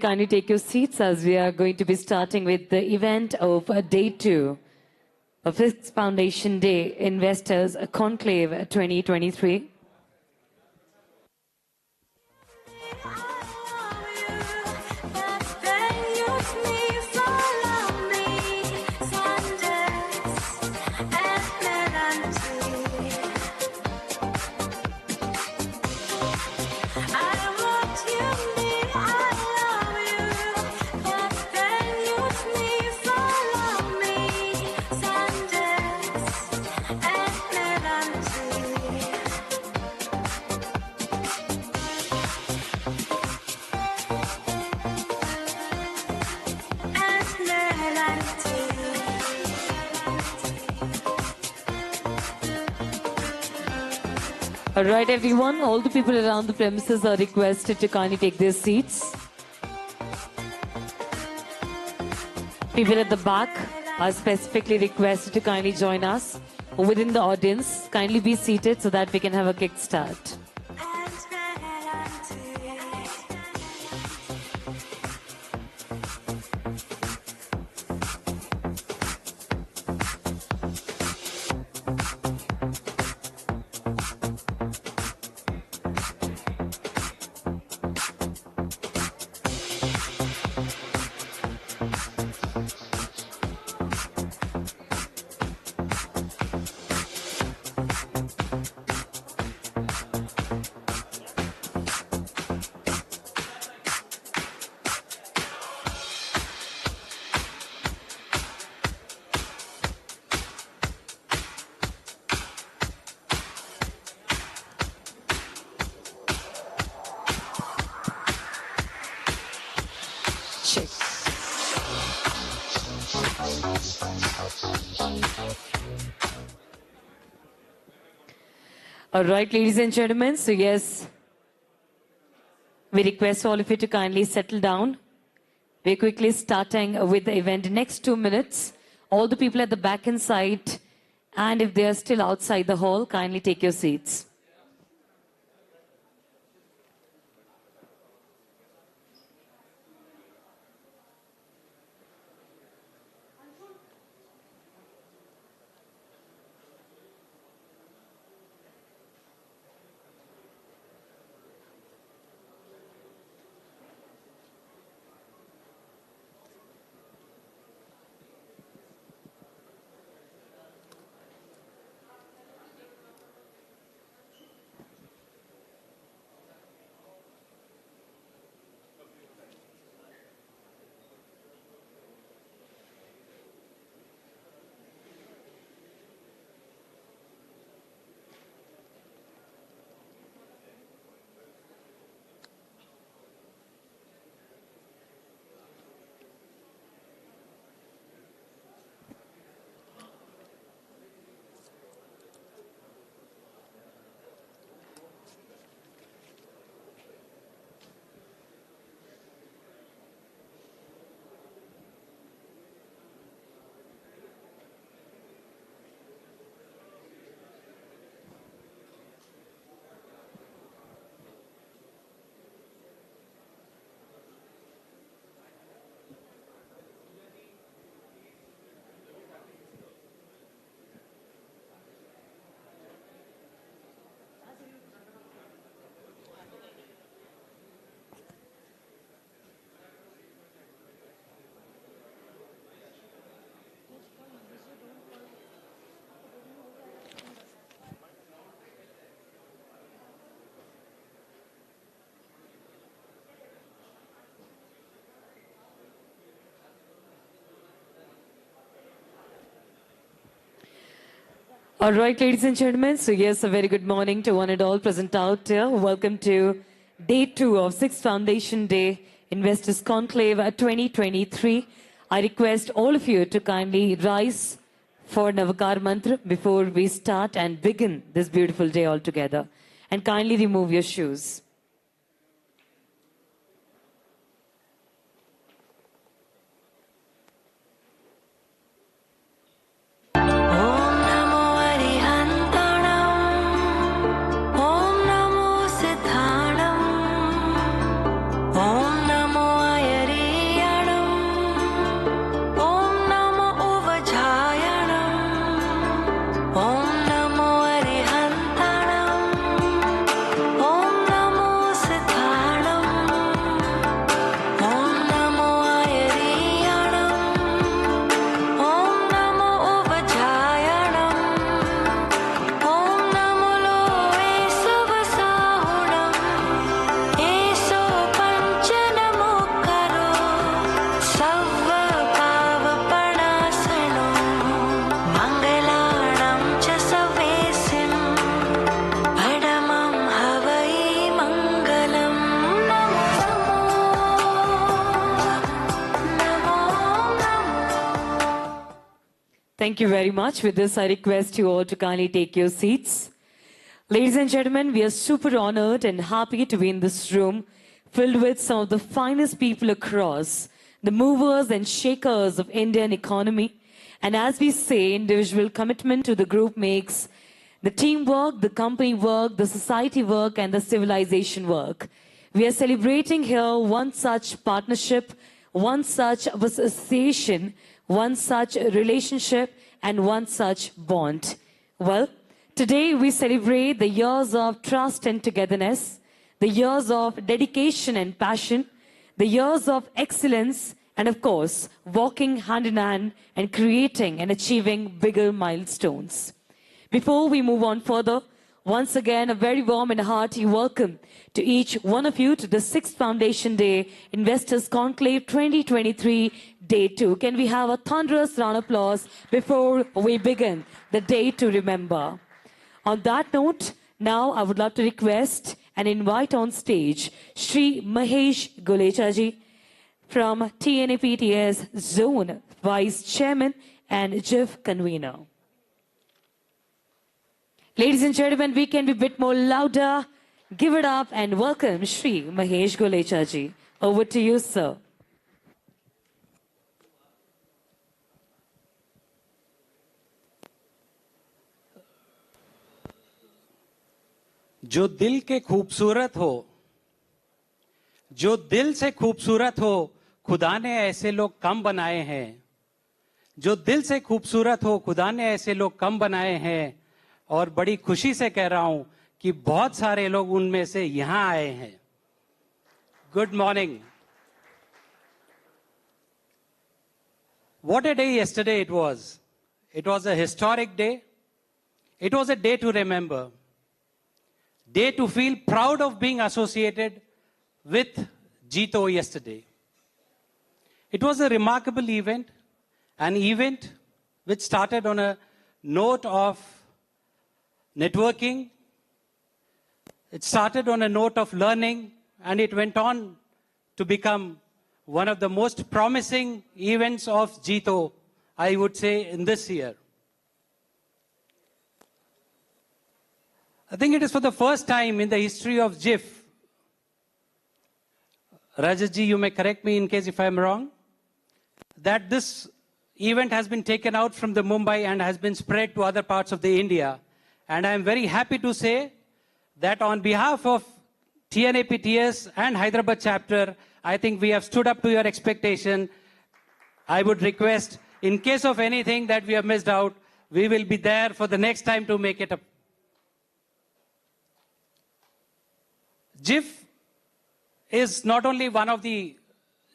Kindly take your seats as we are going to be starting with the event of day 2 of this Foundation Day Investors Conclave 2023. All right, everyone, all the people around the premises are requested to kindly take their seats. People at the back are specifically requested to kindly join us. Within the audience, kindly be seated so that we can have a kick start. All right, ladies and gentlemen, so yes, we request all of you to kindly settle down. We're quickly starting with the event in next 2 minutes. All the people at the back and side, and if they are still outside the hall, kindly take your seats. All right, ladies and gentlemen, so yes, a very good morning to one and all present out here. Welcome to day 2 of 6th Foundation Day Investors Conclave 2023. I request all of you to kindly rise for Navakar Mantra before we start and begin this beautiful day altogether. And kindly remove your shoes. Om Namo Thank you very much. With this, I request you all to kindly take your seats. Ladies and gentlemen, we are super honored and happy to be in this room filled with some of the finest people across, the movers and shakers of Indian economy. And as we say, individual commitment to the group makes the teamwork, the company work, the society work, and the civilization work. We are celebrating here one such partnership, one such association, one such relationship, and one such bond. Well, today we celebrate the years of trust and togetherness, the years of dedication and passion, the years of excellence, and of course, walking hand in hand and creating and achieving bigger milestones. Before we move on further, once again, a very warm and hearty welcome to each one of you to the 6th Foundation Day Investors Conclave 2023 Day 2. Can we have a thunderous round of applause before we begin the day to remember? On that note, now I would love to request and invite on stage Shri Mahesh Golechaji from TNAPTS Zone Vice Chairman and JIIF Convener. Ladies and gentlemen, we can be a bit more louder. Give it up and welcome Shri Mahesh Golechaji. Over to you, sir. जो दिल के खूबसूरत हो, जो दिल से खूबसूरत हो, खुदा ने ऐसे लोग कम बनाए हैं। जो दिल से खूबसूरत हो, खुदा ने ऐसे लोग कम बनाए हैं। और बड़ी खुशी से कह रहा हूं कि बहुत सारे लोग उनमें से यहां आए हैं। Good morning. What a day yesterday it was. It was a historic day. It was a day to remember. Day to feel proud of being associated with JIIF yesterday. It was a remarkable event, an event which started on a note of networking. It started on a note of learning, and it went on to become one of the most promising events of JIIF, I would say, in this year. I think it is for the first time in the history of JIIF. Rajat-ji, you may correct me in case if I am wrong, that this event has been taken out from the Mumbai and has been spread to other parts of the India. And I am very happy to say that on behalf of TNAPTS and Hyderabad chapter, I think we have stood up to your expectation. I would request, in case of anything that we have missed out, we will be there for the next time to make it up. JIIF is not only one of the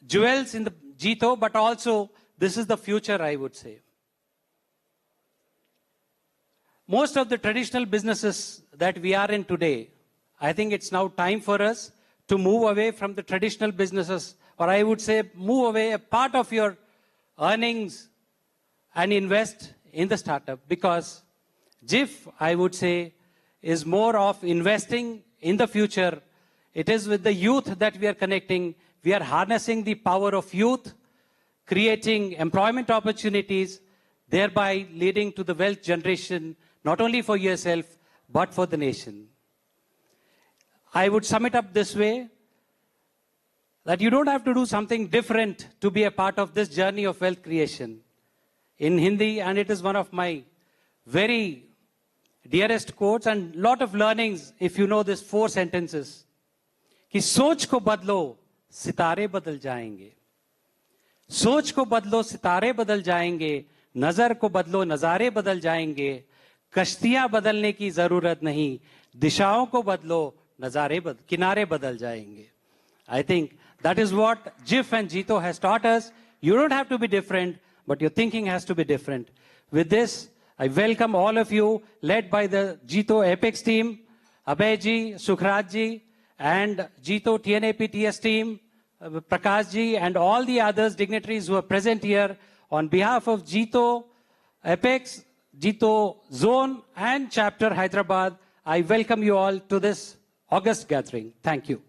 jewels in the JIIF, but also this is the future, I would say. Most of the traditional businesses that we are in today, I think it's now time for us to move away from the traditional businesses, or I would say move away a part of your earnings and invest in the startup, because JIIF, I would say, is more of investing in the future. It is with the youth that we are connecting. We are harnessing the power of youth, creating employment opportunities, thereby leading to the wealth generation, not only for yourself, but for the nation. I would sum it up this way, that you don't have to do something different to be a part of this journey of wealth creation. In Hindi, and it is one of my very dearest quotes and lot of learnings, if you know these 4 sentences, कि सोच को बदलो, सितारे बदल जाएंगे। सोच को बदलो, सितारे बदल जाएंगे। नजर को बदलो, नजारे बदल जाएंगे। कश्तियां बदलने की जरूरत नहीं, दिशाओं को बदलो, किनारे बदल जाएंगे. I think that is what JIIF and JIIF has taught us. You don't have to be different, but your thinking has to be different. With this, I welcome all of you, led by the JIIF Apex team, Abhay ji, Sukhraj ji, and JIIF TNAPTS team, Prakash ji, and all the others dignitaries who are present here. On behalf of JIIF Apex, JIIF Zone, and Chapter Hyderabad, I welcome you all to this August gathering. Thank you.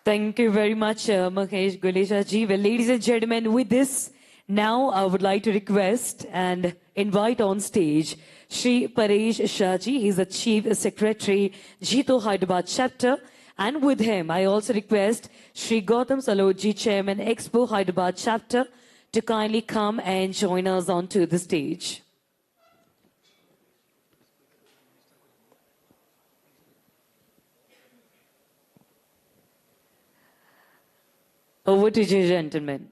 Thank you very much, Mahesh Golecha ji. Well, ladies and gentlemen, with this, Now I would like to request and invite on stage Shri Paresh Shahji. He's the Chief Secretary, JIIF Hyderabad Chapter. And with him, I also request Shri Gautam Salotji, Chairman, Expo Hyderabad Chapter, to kindly come and join us onto the stage. Over to you, gentlemen.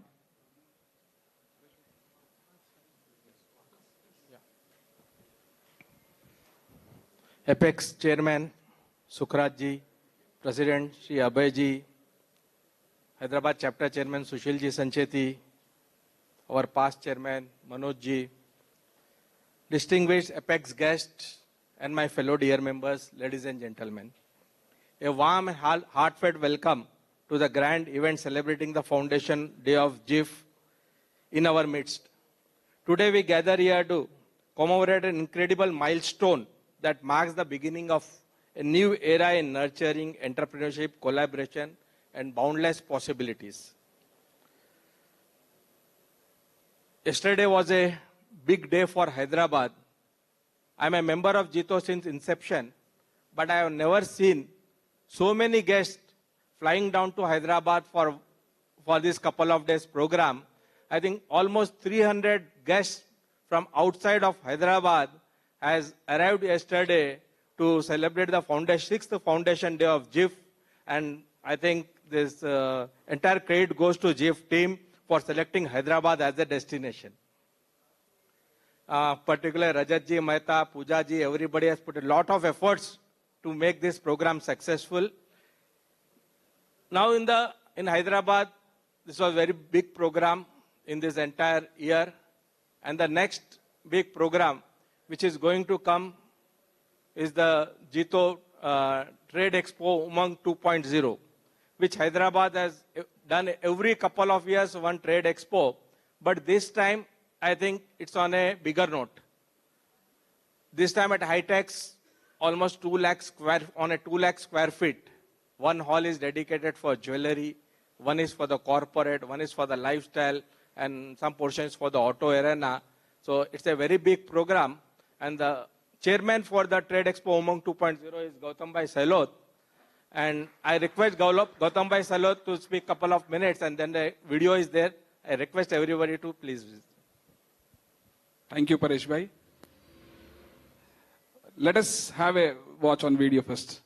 Apex Chairman Sukhraj ji, President Shri Abhay ji, Hyderabad Chapter Chairman Sushil ji Sancheti, our past Chairman Manoj ji, distinguished Apex guests and my fellow dear members, ladies and gentlemen. A warm and heartfelt welcome to the grand event celebrating the Foundation Day of JIIF in our midst. Today we gather here to commemorate an incredible milestone that marks the beginning of a new era in nurturing entrepreneurship, collaboration, and boundless possibilities. Yesterday was a big day for Hyderabad. I'm a member of JIIF since inception, but I have never seen so many guests flying down to Hyderabad for this couple of days program. I think almost 300 guests from outside of Hyderabad has arrived yesterday to celebrate the sixth Foundation Day of JIIF. And I think this entire credit goes to JIIF team for selecting Hyderabad as a destination. Particularly Rajat ji, Mehta, Pooja ji, everybody has put a lot of efforts to make this program successful. Now in Hyderabad, this was a very big program in this entire year. And the next big program which is going to come is the JIIF Trade Expo Umang 2.0, which Hyderabad has done every couple of years, one trade expo. But this time, I think it's on a bigger note. This time at Hightex, almost 2 lakh square feet. One hall is dedicated for jewelry, one is for the corporate, one is for the lifestyle, and some portions for the auto arena. So it's a very big program. And the chairman for the Trade Expo Umang 2.0 is Gautam Bhai Salot. And I request Gautam Bhai Salot to speak a couple of minutes, and then the video is there. I request everybody to please visit. Thank you, Paresh Bhai. Let us have a watch on video first.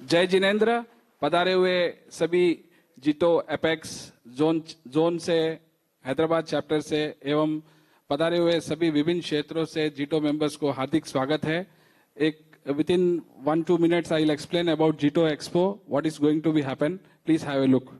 जय जिनेंद्र, पधारे हुए सभी जीतो apex zone से, Hyderabad chapter से एवं पधारे हुए सभी विभिन्न क्षेत्रों से जीतो मेंबर्स को हार्दिक स्वागत है। एक within 1-2 minutes I'll explain about JIIF Expo, what is going to be happen. Please have a look.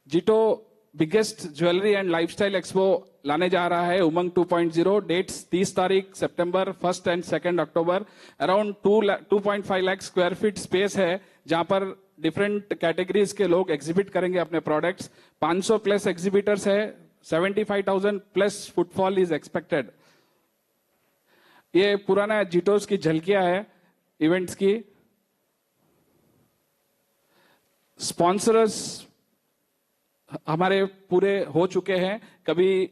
JIIF biggest jewelry and lifestyle expo लाने जा रहा है उमंग 2.0. डेट्स 30 तारीख सितंबर, 1 and 2 October. Around 2.5 lakh square feet space है जहां पर डिफरेंट कैटेगरीज के लोग एग्जिबिट करेंगे अपने प्रोडक्ट्स. 500 प्लस एग्जिबिटर्स है, 75,000 प्लस फुटफॉल इज एक्सपेक्टेड. ये पुराना जिटोस की झलकियां है इवेंट्स की. स्पॉन्सर्स हमारे पूरे हो चुके हैं. कभी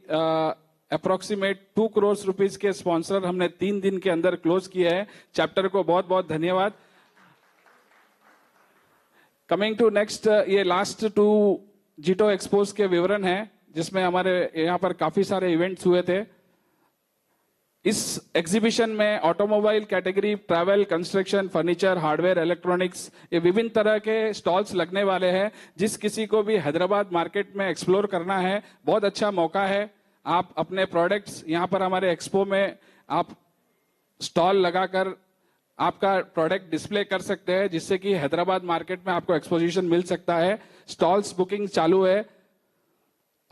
अप्रोक्सीमेट 2 करोड़ रुपीस के स्पॉन्सर हमने 3 दिन के अंदर क्लोज किए हैं. चैप्टर को बहुत बहुत धन्यवाद. कमिंग टू नेक्स्ट, ये लास्ट 2 JIIF एक्सपोज के विवरण हैं जिसमें हमारे यहाँ पर काफी सारे इवेंट्स हुए थे. इस एग्जीबिशन में automobile category, travel, construction, furniture, hardware, electronics, ये विभिन्न तरह के स्टॉल्स लगने वाले हैं. जिस किसी को भी हैदराबाद मार्केट में एक्सप्लोर करना है, बहुत अच्छा मौका है. आप अपने प्रोडक्ट्स यहाँ पर हमारे एक्सपो में आप स्टॉल लगाकर आपका प्रोडक्ट डिस्प्ले कर सकते हैं, जिससे कि हैदराबाद मार्केट में आपको एक्सपोजिशन मिल सकता है. स्टॉल्स बुकिंग चालू है.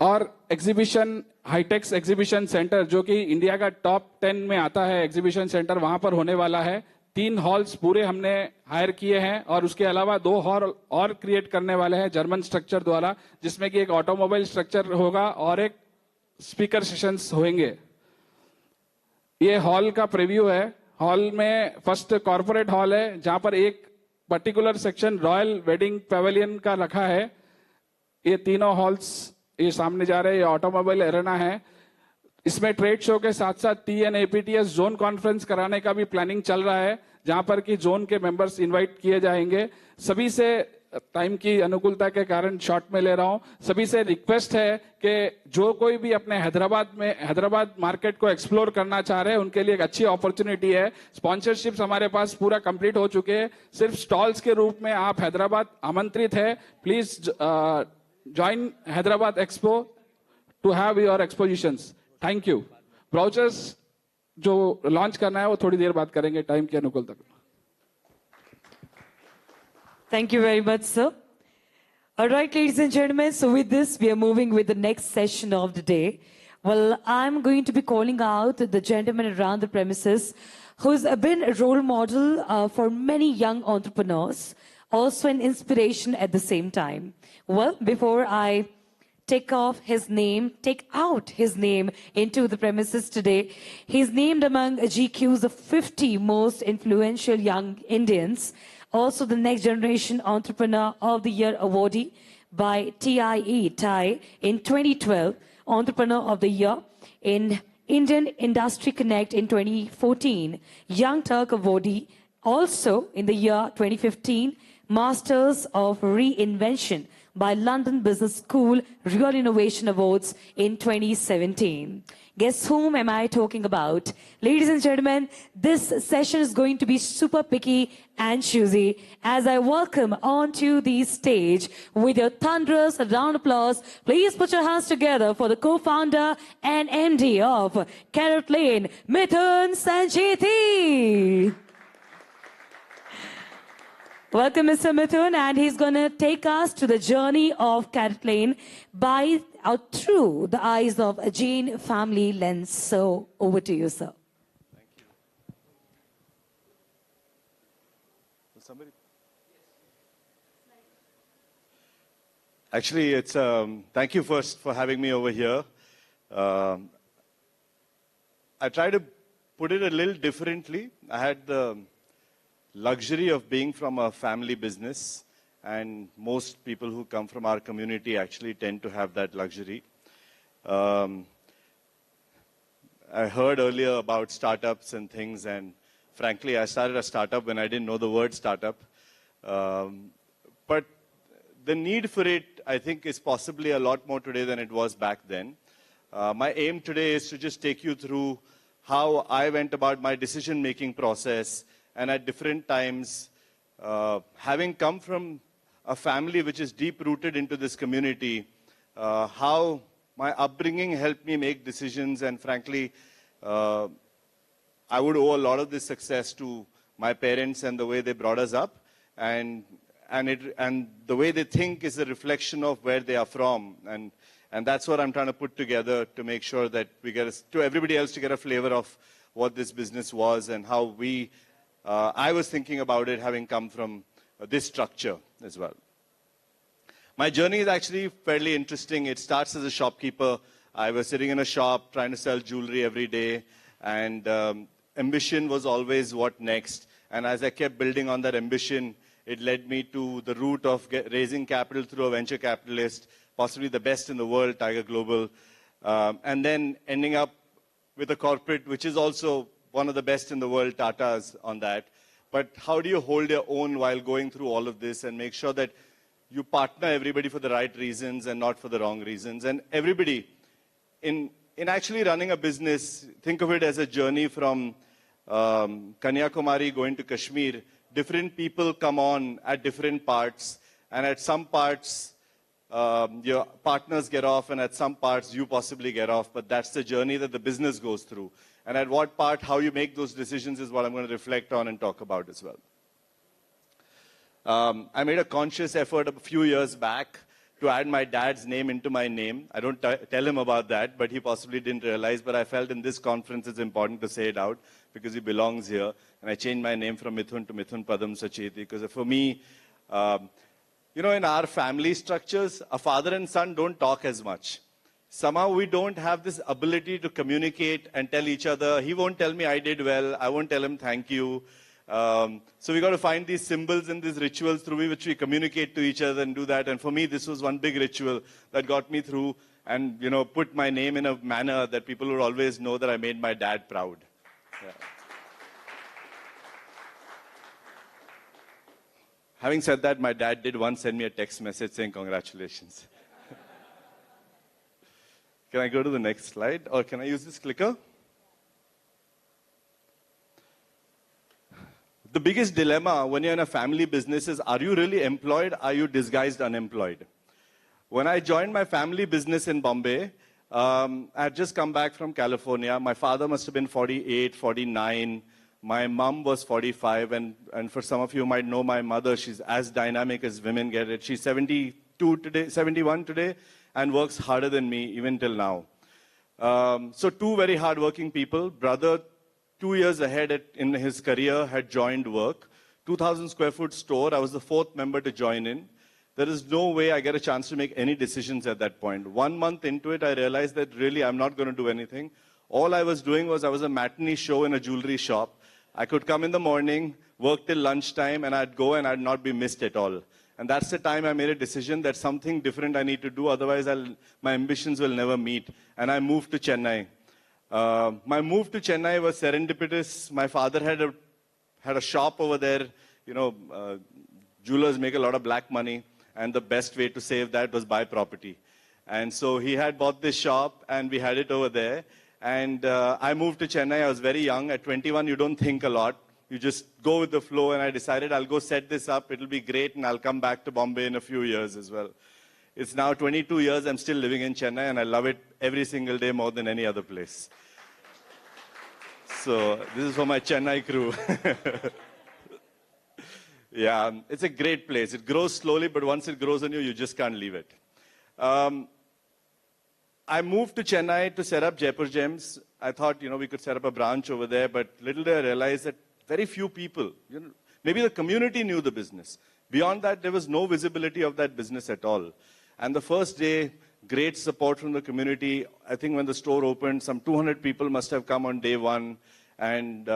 और एग्जीबिशन, हाईटेक्स एग्जीबिशन सेंटर जो कि इंडिया का टॉप 10 में आता है एग्जीबिशन सेंटर, वहां पर होने वाला है. 3 हॉल्स पूरे हमने हायर किए हैं और उसके अलावा 2 हॉल और क्रिएट करने वाले हैं जर्मन स्ट्रक्चर द्वारा, जिसमें कि एक ऑटोमोबाइल स्ट्रक्चर होगा और एक स्पीकर सेशंस होंगे. ये हॉल का प्रीव्यू है. हॉल में फर्स्ट कॉर्पोरेट हॉल है जहां पर एक particular section royal wedding pavilion का रखा है. ये तीनों हॉल्स ये सामने जा रहे हैं. ये ऑटोमोबाइल एरेना है. इसमें ट्रेड शो के साथ साथ TNAPTS जोन कॉन्फ्रेंस कराने का भी प्लानिंग चल रहा है, जहां पर कि जोन के मेंबर्स इनवाइट किए जाएंगे. सभी से टाइम की अनुकूलता के कारण शॉर्ट में ले रहा हूं. सभी से रिक्वेस्ट है कि जो कोई भी अपने हैदराबाद मार्केट को एक्सप्लोर करना चाह रहे हैं, उनके लिए एक अच्छी अपॉर्चुनिटी है. स्पॉन्सरशिप्स हमारे पास पूरा कंप्लीट हो चुके हैं. सिर्फ स्टॉल्स के रूप में आप हैदराबाद आमंत्रित है. Please join Hyderabad Expo to have your expositions. Thank you. Brochures जो लॉन्च करना है वो थोड़ी देर बाद करेंगे टाइम के अनुकूलता. Thank you very much, sir. All right, ladies and gentlemen, so with this, we are moving with the next session of the day. Well, I'm going to be calling out the gentleman around the premises who's been a role model for many young entrepreneurs, also an inspiration at the same time. Well, before I take out his name into the premises today, he's named among GQ's 50 most influential young Indians, also the Next Generation Entrepreneur of the Year awardee by TIE in 2012, Entrepreneur of the Year in Indian Industry Connect in 2014, Young Turk awardee also in the year 2015, Masters of Reinvention by London Business School Real Innovation Awards in 2017. Guess whom am I talking about? Ladies and gentlemen, this session is going to be super picky and choosy as I welcome onto the stage with your thunderous round of applause. Please put your hands together for the co-founder and MD of Carrot Lane, Mithun Sancheti. Welcome, Mr. Mithun, and he's going to take us to the journey of Carrot Lane through the eyes of a Jain family lens. So, over to you, sir. Thank you. Will somebody? Actually, it's thank you first for having me over here. I try to put it a little differently. I had the luxury of being from a family business, and most people who come from our community actually tend to have that luxury. I heard earlier about startups and things, and frankly, I started a startup when I didn't know the word startup. But the need for it, I think, is possibly a lot more today than it was back then. My aim today is to just take you through how I went about my decision-making process, and at different times, having come from a family which is deep rooted into this community, how my upbringing helped me make decisions, and frankly, I would owe a lot of this success to my parents and the way they brought us up, and the way they think is a reflection of where they are from, and that's what I'm trying to put together to make sure that we get to everybody else to get a flavor of what this business was and how I was thinking about it having come from this structure as well. My journey is actually fairly interesting. It starts as a shopkeeper. I was sitting in a shop trying to sell jewelry every day, and ambition was always what next. And as I kept building on that ambition, it led me to the route of raising capital through a venture capitalist, possibly the best in the world, Tiger Global, and then ending up with a corporate which is also one of the best in the world, Tata's on that. But how do you hold your own while going through all of this and make sure that you partner everybody for the right reasons and not for the wrong reasons? And everybody, in actually running a business, think of it as a journey from Kanyakumari going to Kashmir. Different people come on at different parts, and at some parts, your partners get off, and at some parts, you possibly get off. But that's the journey that the business goes through. And at what part, how you make those decisions is what I'm going to reflect on and talk about as well. I made a conscious effort a few years back to add my dad's name into my name. I don't tell him about that, but he possibly didn't realize. But I felt in this conference it's important to say it out because he belongs here. And I changed my name from Mithun to Mithun Padam Sacheti because for me, in our family structures, a father and son don't talk as much. Somehow we don't have this ability to communicate and tell each other, he won't tell me I did well, I won't tell him thank you. So we got to find these symbols and these rituals through which we communicate to each other and do that. And for me, this was one big ritual that got me through and, put my name in a manner that people would always know that I made my dad proud. Yeah. Having said that, my dad did once send me a text message saying congratulations. Can I go to the next slide? Or can I use this clicker? The biggest dilemma when you're in a family business is, are you really employed? Are you disguised unemployed? When I joined my family business in Bombay, I had just come back from California. My father must have been 48, 49. My mom was 45. And for some of you who might know my mother, she's as dynamic as women get it. She's 71 today, and works harder than me even till now. So two very hardworking people. Brother, 2 years ahead in his career, had joined work. 2,000 square foot store. I was the fourth member to join in. There is no way I get a chance to make any decisions at that point. 1 month into it, I realized that really I'm not going to do anything. All I was doing was I was a matinee show in a jewelry shop. I could come in the morning, work till lunchtime, and I'd go and I'd not be missed at all. And that's the time I made a decision that something different I need to do, otherwise my ambitions will never meet. And I moved to Chennai. My move to Chennai was serendipitous. My father had a shop over there. Jewelers make a lot of black money, and the best way to save that was buy property. And so he had bought this shop, and we had it over there. And I moved to Chennai. I was very young. At 21, you don't think a lot. You just go with the flow, and I decided I'll go set this up. It'll be great, and I'll come back to Bombay in a few years as well. It's now 22 years. I'm still living in Chennai, and I love it every single day more than any other place. So this is for my Chennai crew. Yeah, it's a great place. It grows slowly, but once it grows on you, you just can't leave it. I moved to Chennai to set up Jaipur Gems. I thought, we could set up a branch over there, but little did I realize that very few people, maybe the community knew the business. Beyond that, there was no visibility of that business at all. And the first day, great support from the community. I think when the store opened, some 200 people must have come on day one. And,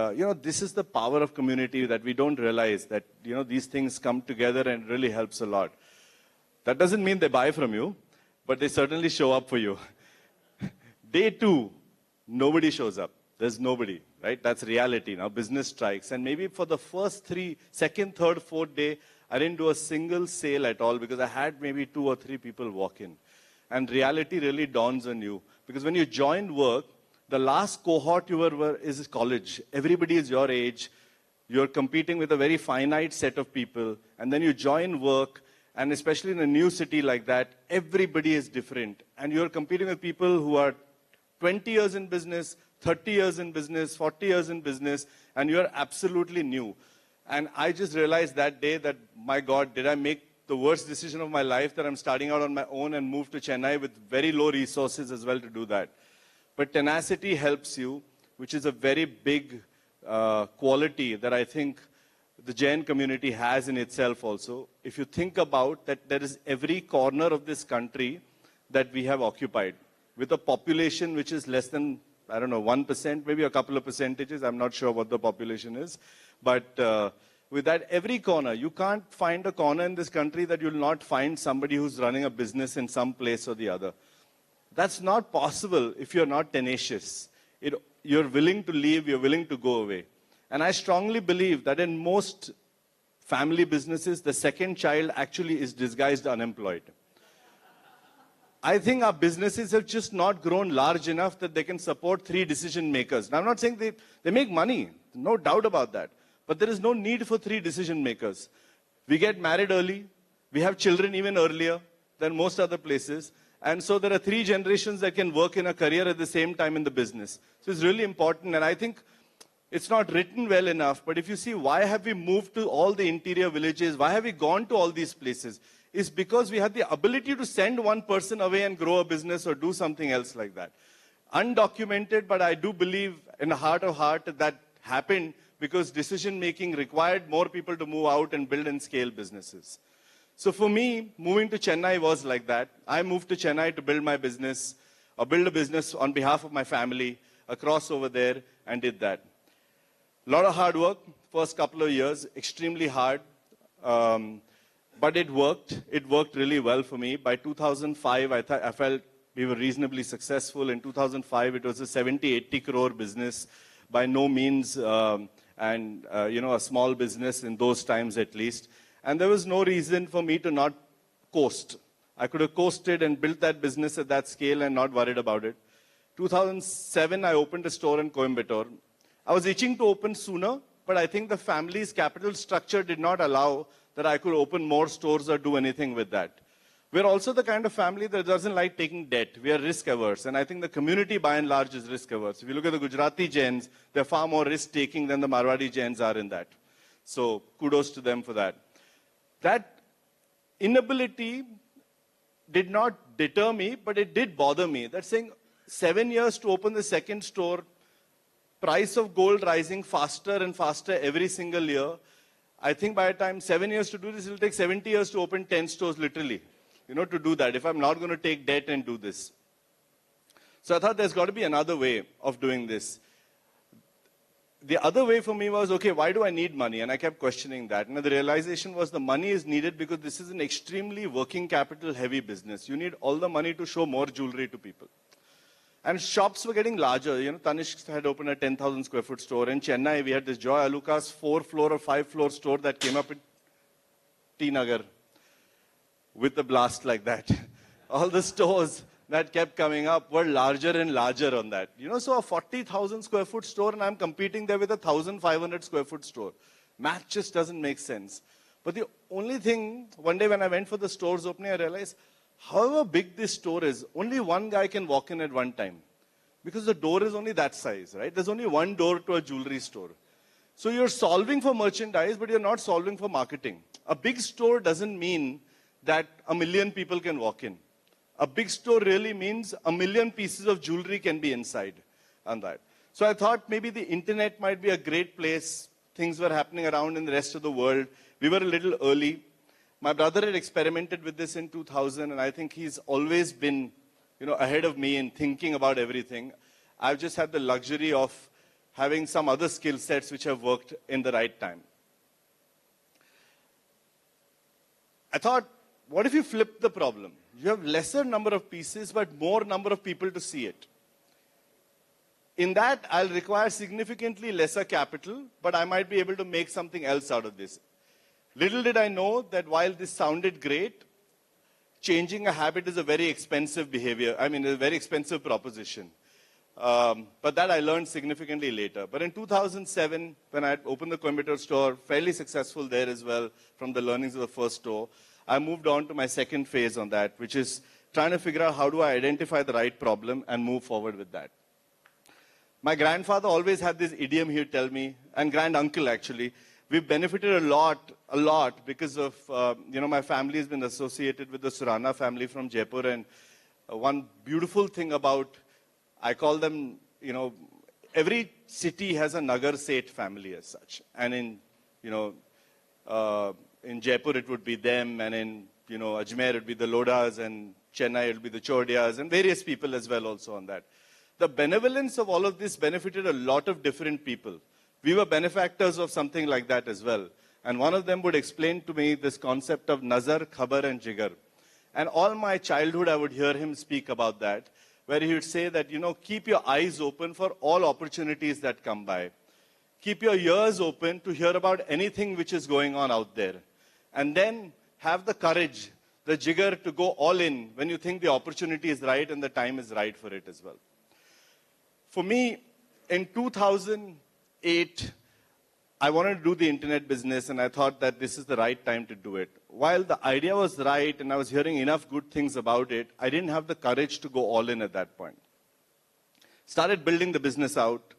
this is the power of community that we don't realize that, these things come together and it really helps a lot. That doesn't mean they buy from you, but they certainly show up for you. Day two, nobody shows up. There's nobody, right? That's reality. Now business strikes. And maybe for the first second, third, fourth day, I didn't do a single sale at all because I had maybe 2 or 3 people walk in. And reality really dawns on you. Because when you join work, the last cohort you were is college. Everybody is your age. You're competing with a very finite set of people, and then you join work, and especially in a new city like that, everybody is different. And you're competing with people who are 20 years in business, 30 years in business, 40 years in business, and you're absolutely new. And I just realized that day that, my God, did I make the worst decision of my life that I'm starting out on my own and moved to Chennai with very low resources as well to do that. But tenacity helps you, which is a very big quality that I think the Jain community has in itself also. If you think about that, there is every corner of this country that we have occupied with a population which is less than, I don't know, 1%, maybe a couple of percentages. I'm not sure what the population is. But with that, every corner, you can't find a corner in this country that you'll not find somebody who's running a business in some place or the other. That's not possible if you're not tenacious. You're willing to leave, you're willing to go away. And I strongly believe that in most family businesses, the second child actually is disguised unemployed. I think our businesses have just not grown large enough that they can support 3 decision makers. Now, I'm not saying they make money, no doubt about that. But there is no need for 3 decision makers. We get married early, we have children even earlier than most other places. And so there are 3 generations that can work in a career at the same time in the business. So it's really important. And I think it's not written well enough. But if you see, why have we moved to all the interior villages? Why have we gone to all these places? It's because we had the ability to send one person away and grow a business or do something else like that. Undocumented, but I do believe in the heart of heart that happened because decision making required more people to move out and build and scale businesses. So for me, moving to Chennai was like that. I moved to Chennai to build my business, or build a business on behalf of my family across over there, and did that. A lot of hard work, first couple of years, extremely hard, but it worked. It worked really well for me. By 2005, I felt we were reasonably successful. In 2005, it was a 70-80 crore business, by no means a small business in those times at least. And there was no reason for me to not coast. I could have coasted and built that business at that scale and not worried about it. 2007, I opened a store in Coimbatore. I was itching to open sooner, but I think the family's capital structure did not allow that I could open more stores or do anything with that. We're also the kind of family that doesn't like taking debt. We are risk averse. And I think the community by and large is risk averse. If you look at the Gujarati Jains, they're far more risk taking than the Marwadi Jains are in that. So kudos to them for that. That inability did not deter me, but it did bother me. That's saying 7 years to open the second store, price of gold rising faster and faster every single year. I think by the time 7 years to do this, it will take 70 years to open 10 stores literally, to do that, if I'm not going to take debt and do this. So I thought there's got to be another way of doing this. The other way for me was, okay, why do I need money? And I kept questioning that. And the realization was the money is needed because this is an extremely working capital heavy business. You need all the money to show more jewelry to people. And shops were getting larger. Tanishq had opened a 10,000 square foot store. In Chennai, we had this Joy Alucas 4-floor or 5-floor store that came up in T Nagar with a blast like that. All the stores that kept coming up were larger and larger on that. So a 40,000 square foot store, and I'm competing there with a 1,500 square foot store. Math just doesn't make sense. But the only thing, one day when I went for the store's opening, I realized, however big this store is, only one guy can walk in at one time. Because the door is only that size, right? There's only one door to a jewelry store. So you're solving for merchandise, but you're not solving for marketing. A big store doesn't mean that 1 million people can walk in. A big store really means 1 million pieces of jewelry can be inside on that. So I thought maybe the internet might be a great place. Things were happening around in the rest of the world. We were a little early. My brother had experimented with this in 2000, and I think he's always been, ahead of me in thinking about everything. I've just had the luxury of having some other skill sets which have worked in the right time. I thought, what if you flip the problem? You have lesser number of pieces, but more number of people to see it. In that, I'll require significantly lesser capital, but I might be able to make something else out of this. Little did I know that while this sounded great, changing a habit is a very expensive behavior. A very expensive proposition. But that I learned significantly later. But in 2007, when I opened the Coimbatore store, fairly successful there as well from the learnings of the first store, I moved on to my second phase on that, which is trying to figure out how do I identify the right problem and move forward with that. My grandfather always had this idiom he would tell me, and granduncle actually. We've benefited a lot because of, my family has been associated with the Surana family from Jaipur. And one beautiful thing about, I call them, every city has a Nagar Seth family as such. And in Jaipur it would be them, and in, Ajmer it would be the Lodas, and Chennai it would be the Chodias, and various people as well also on that. The benevolence of all of this benefited a lot of different people. We were benefactors of something like that as well. And one of them would explain to me this concept of nazar, khabar, and jigar. And all my childhood, I would hear him speak about that, where he would say that, keep your eyes open for all opportunities that come by. Keep your ears open to hear about anything which is going on out there. And then have the courage, the jigar to go all in when you think the opportunity is right and the time is right for it as well. For me, in 2008, I wanted to do the internet business, and I thought that this is the right time to do it. While the idea was right and I was hearing enough good things about it, I didn't have the courage to go all in at that point. Started building the business out.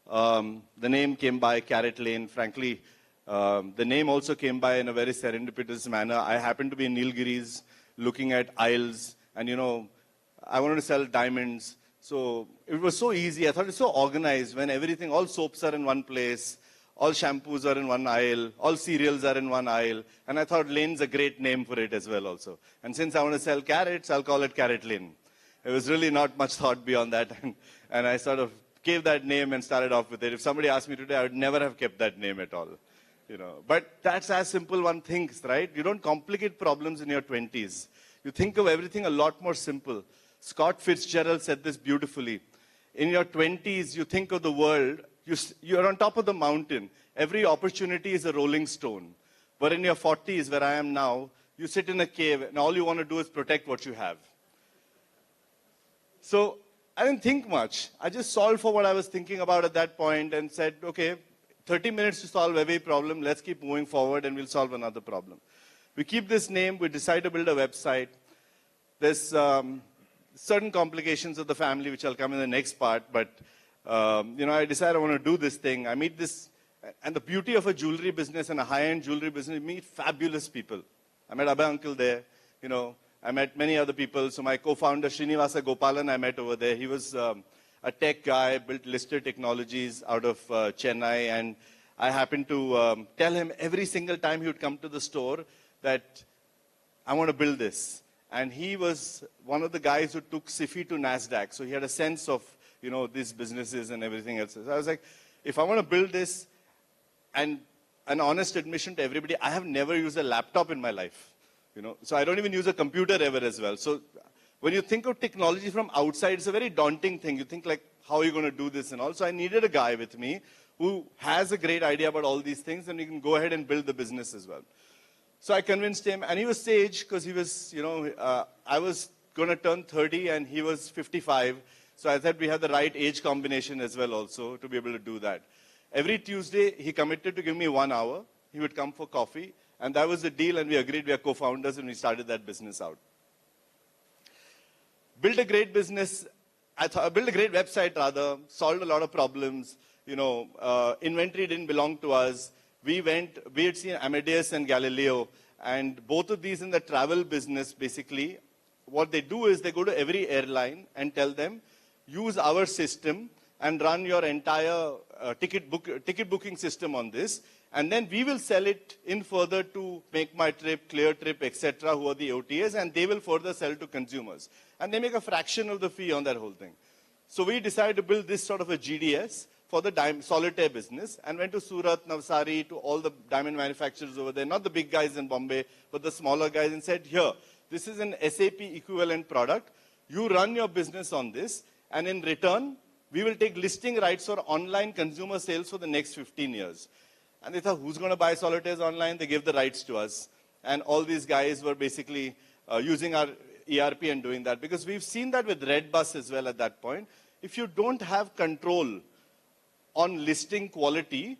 The name came by, Carrot Lane. Frankly, the name also came by in a very serendipitous manner. I happened to be in Nilgiris looking at aisles, and I wanted to sell diamonds. So it was so easy. I thought it's so organized when everything, all soaps are in one place, all shampoos are in one aisle, all cereals are in one aisle. And I thought Lane's a great name for it as well also. And since I want to sell carrots, I'll call it Carrot Lane. It was really not much thought beyond that. And I sort of gave that name and started off with it. If somebody asked me today, I would never have kept that name at all. But that's as simple one thinks, right? You don't complicate problems in your 20s. You think of everything a lot more simple. Scott Fitzgerald said this beautifully. In your 20s, you think of the world, you're on top of the mountain. Every opportunity is a rolling stone. But in your 40s, where I am now, you sit in a cave and all you want to do is protect what you have. So I didn't think much. I just solved for what I was thinking about at that point and said, okay, 30 minutes to solve every problem. Let's keep moving forward and we'll solve another problem. We keep this name. We decide to build a website. There's certain complications of the family, which I'll come in the next part. But, I decided I want to do this thing. I meet this, and the beauty of a jewelry business and a high-end jewelry business, you meet fabulous people. I met Abhay Uncle there, I met many other people. So my co-founder, Srinivasa Gopalan, I met over there. He was a tech guy, built Lister Technologies out of Chennai. And I happened to tell him every single time he would come to the store that I want to build this. And he was one of the guys who took SIFI to NASDAQ. So he had a sense of, these businesses and everything else. So I was like, if I want to build this, and an honest admission to everybody, I have never used a laptop in my life. So I don't even use a computer ever as well. So when you think of technology from outside, it's a very daunting thing. You think like, how are you going to do this and all? So I needed a guy with me who has a great idea about all these things, and we can go ahead and build the business as well. So I convinced him, and he was sage because he was, I was going to turn 30 and he was 55. So I thought we had the right age combination as well also to be able to do that. Every Tuesday, he committed to give me 1 hour. He would come for coffee, and that was the deal, and we agreed we are co-founders, and we started that business out. Built a great business, built a great website rather, solved a lot of problems. Inventory didn't belong to us. We had seen Amadeus and Galileo, and both of these in the travel business, basically, what they do is they go to every airline and tell them, use our system and run your entire ticket booking system on this. And then we will sell it in further to Make My Trip, Clear Trip, etc., who are the OTAs, and they will further sell to consumers. And they make a fraction of the fee on that whole thing. So we decided to build this sort of a GDS for the solitaire business, and went to Surat, Navsari, to all the diamond manufacturers over there, not the big guys in Bombay, but the smaller guys, and said, here, this is an SAP equivalent product. You run your business on this, and in return, we will take listing rights for online consumer sales for the next 15 years. And they thought, who's going to buy solitaires online? They gave the rights to us. And all these guys were basically using our ERP and doing that. Because we've seen that with Redbus as well at that point. if you don't have control on listing quality,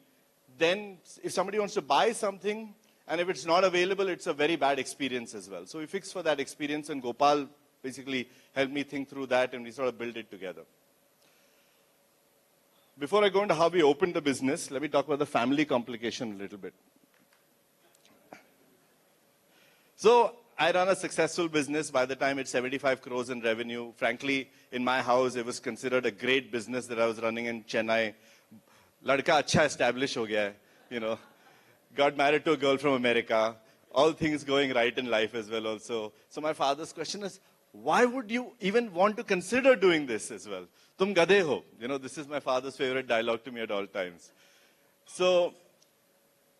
then if somebody wants to buy something, and if it's not available, it's a very bad experience as well. So we fixed for that experience, and Gopal basically helped me think through that, and we sort of built it together. Before I go into how we opened the business, let me talk about the family complication a little bit. So I run a successful business. By the time it's 75 crores in revenue, frankly, in my house, it was considered a great business that I was running in Chennai. Ladka acha established ho gaya hai, you know. Got married to a girl from America. All things going right in life as well also. So my father's question is, why would you even want to consider doing this as well? Tum gadhe ho. You know, this is my father's favorite dialogue to me at all times. So,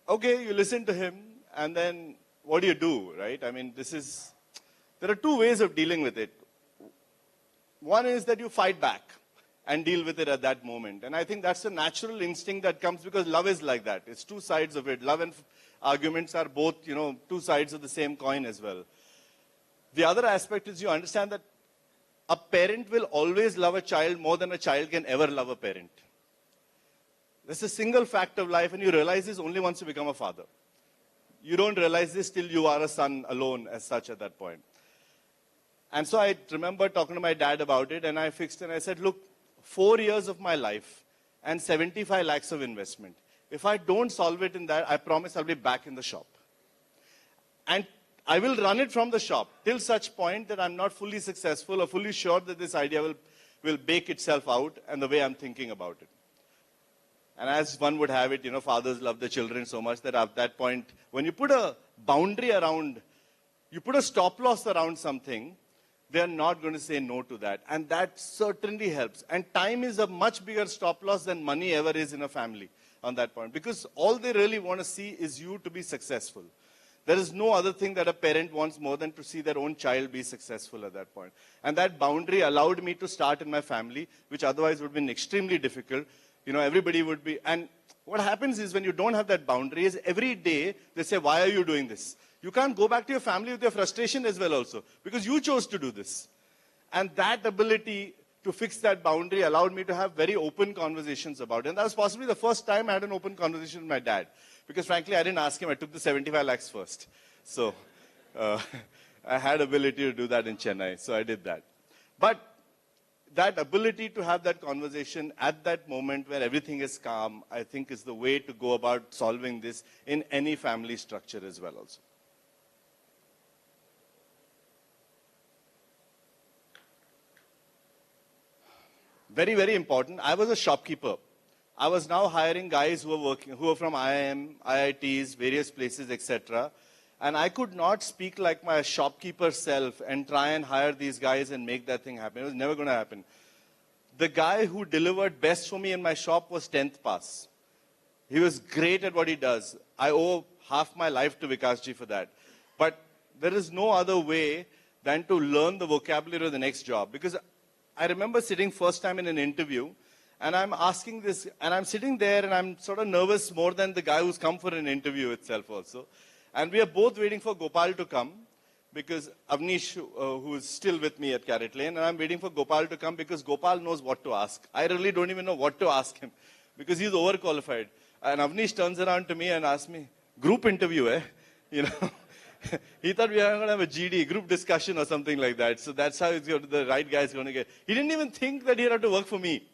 okay, you listen to him, and then what do you do, right? I mean, there are two ways of dealing with it. One is that you fight back and deal with it at that moment. And I think that's a natural instinct that comes because love is like that. It's two sides of it. Love and arguments are both, you know, two sides of the same coin as well. The other aspect is you understand that a parent will always love a child more than a child can ever love a parent. That's a single fact of life, and you realize this only once you become a father. You don't realize this till you are a son alone as such at that point. And so I remember talking to my dad about it, and I fixed and I said, look, 4 years of my life and 75 lakhs of investment. If I don't solve it in that, I promise I'll be back in the shop. And I will run it from the shop till such point that I'm not fully successful or fully sure that this idea will bake itself out and the way I'm thinking about it. And as one would have it, you know, fathers love their children so much that at that point, when you put a boundary around, you put a stop loss around something, they're not going to say no to that. And that certainly helps. And time is a much bigger stop loss than money ever is in a family on that point. Because all they really want to see is you to be successful. There is no other thing that a parent wants more than to see their own child be successful at that point. And that boundary allowed me to start in my family, which otherwise would have been extremely difficult. You know, everybody would be, and what happens is when you don't have that boundary is every day they say, why are you doing this? You can't go back to your family with your frustration as well also, because you chose to do this. And that ability to fix that boundary allowed me to have very open conversations about it. And that was possibly the first time I had an open conversation with my dad. Because frankly, I didn't ask him, I took the 75 lakhs first. So I had ability to do that in Chennai, so I did that. But that ability to have that conversation at that moment where everything is calm, I think is the way to go about solving this in any family structure as well also. Very, very important. I was a shopkeeper. I was now hiring guys who were from IIM, IITs, various places, etc. And I could not speak like my shopkeeper self and try and hire these guys and make that thing happen. It was never going to happen. The guy who delivered best for me in my shop was 10th pass. He was great at what he does. I owe half my life to Vikasji for that. But there is no other way than to learn the vocabulary of the next job. Because I remember sitting first time in an interview, and I'm asking this, and I'm sitting there, and I'm sort of nervous more than the guy who's come for an interview itself also. And we are both waiting for Gopal to come, because Avnish, who is still with me at Carrot Lane, and I'm waiting for Gopal to come because Gopal knows what to ask. I really don't even know what to ask him, because he's overqualified. And Avnish turns around to me and asks me, group interview, eh? You know, he thought we were going to have a GD, group discussion or something like that. So that's how the right guy is going to get. He didn't even think that he had to work for me.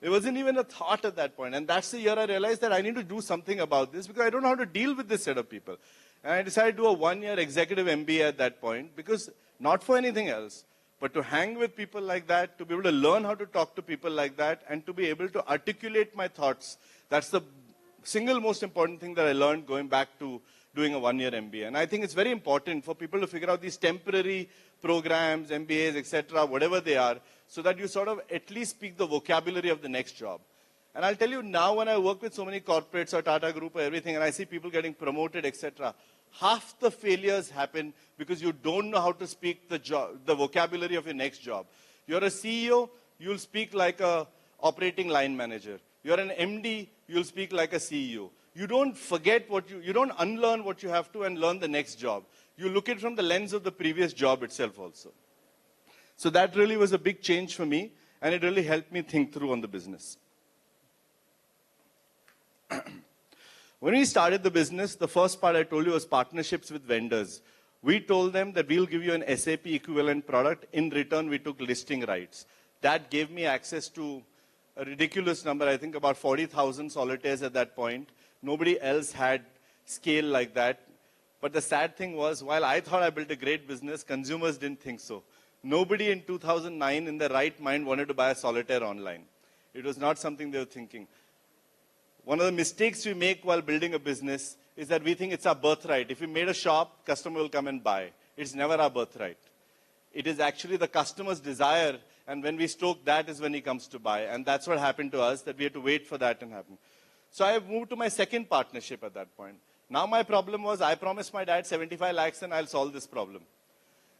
It wasn't even a thought at that point. And that's the year I realized that I need to do something about this because I don't know how to deal with this set of people. And I decided to do a one-year executive MBA at that point because not for anything else, but to hang with people like that, to be able to learn how to talk to people like that, and to be able to articulate my thoughts. That's the single most important thing that I learned going back to doing a one-year MBA. And I think it's very important for people to figure out these temporary programs, MBAs, etc., whatever they are, so that you sort of at least speak the vocabulary of the next job. And I'll tell you now, when I work with so many corporates or Tata Group or everything, and I see people getting promoted, etc., half the failures happen because you don't know how to speak the vocabulary of your next job. You're a CEO, you'll speak like a operating line manager. You're an MD, you'll speak like a CEO. You don't forget you don't unlearn what you have to and learn the next job. You look at it from the lens of the previous job itself also. So that really was a big change for me. And it really helped me think through on the business. When we started the business, the first part I told you was partnerships with vendors. We told them that we'll give you an SAP equivalent product. In return, we took listing rights. That gave me access to a ridiculous number, I think about 40,000 solitaires at that point. Nobody else had scale like that. But the sad thing was, while I thought I built a great business, consumers didn't think so. Nobody in 2009 in their right mind wanted to buy a solitaire online. It was not something they were thinking. One of the mistakes we make while building a business is that we think it's our birthright. If we made a shop, customer will come and buy. It's never our birthright. It is actually the customer's desire, and when we stoke that is when he comes to buy. And that's what happened to us, that we had to wait for that to happen. So I moved to my second partnership at that point. Now my problem was, I promised my dad 75 lakhs and I'll solve this problem.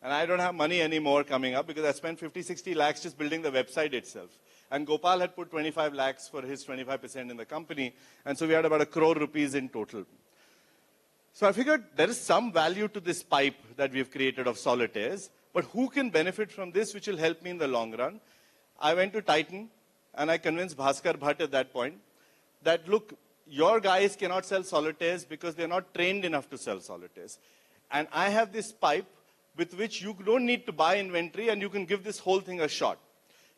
And I don't have money anymore coming up because I spent 50, 60 lakhs just building the website itself. And Gopal had put 25 lakhs for his 25% in the company. And so we had about 1 crore rupees in total. So I figured there is some value to this pipe that we've created of solitaires. But who can benefit from this, which will help me in the long run? I went to Titan and I convinced Bhaskar Bhatt at that point that, look, your guys cannot sell solitaires because they're not trained enough to sell solitaires. And I have this pipe with which you don't need to buy inventory and you can give this whole thing a shot.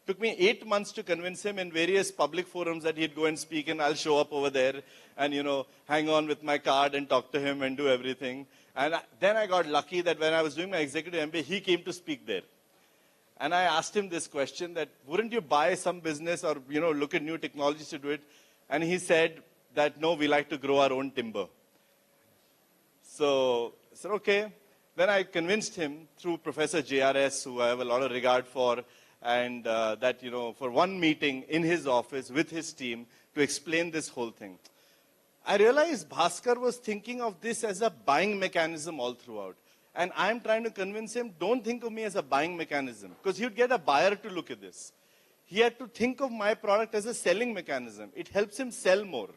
Took me 8 months to convince him in various public forums that he'd go and speak and I'll show up over there and, hang on with my card and talk to him and do everything. And then I got lucky that when I was doing my executive MBA, he came to speak there. And I asked him this question that, wouldn't you buy some business or, look at new technologies to do it? And he said that, no, we like to grow our own timber. So I said, okay. Then I convinced him through Professor JRS, who I have a lot of regard for, and that, for one meeting in his office with his team to explain this whole thing. I realized Bhaskar was thinking of this as a buying mechanism all throughout. And I'm trying to convince him, don't think of me as a buying mechanism, because he would get a buyer to look at this. He had to think of my product as a selling mechanism. It helps him sell more.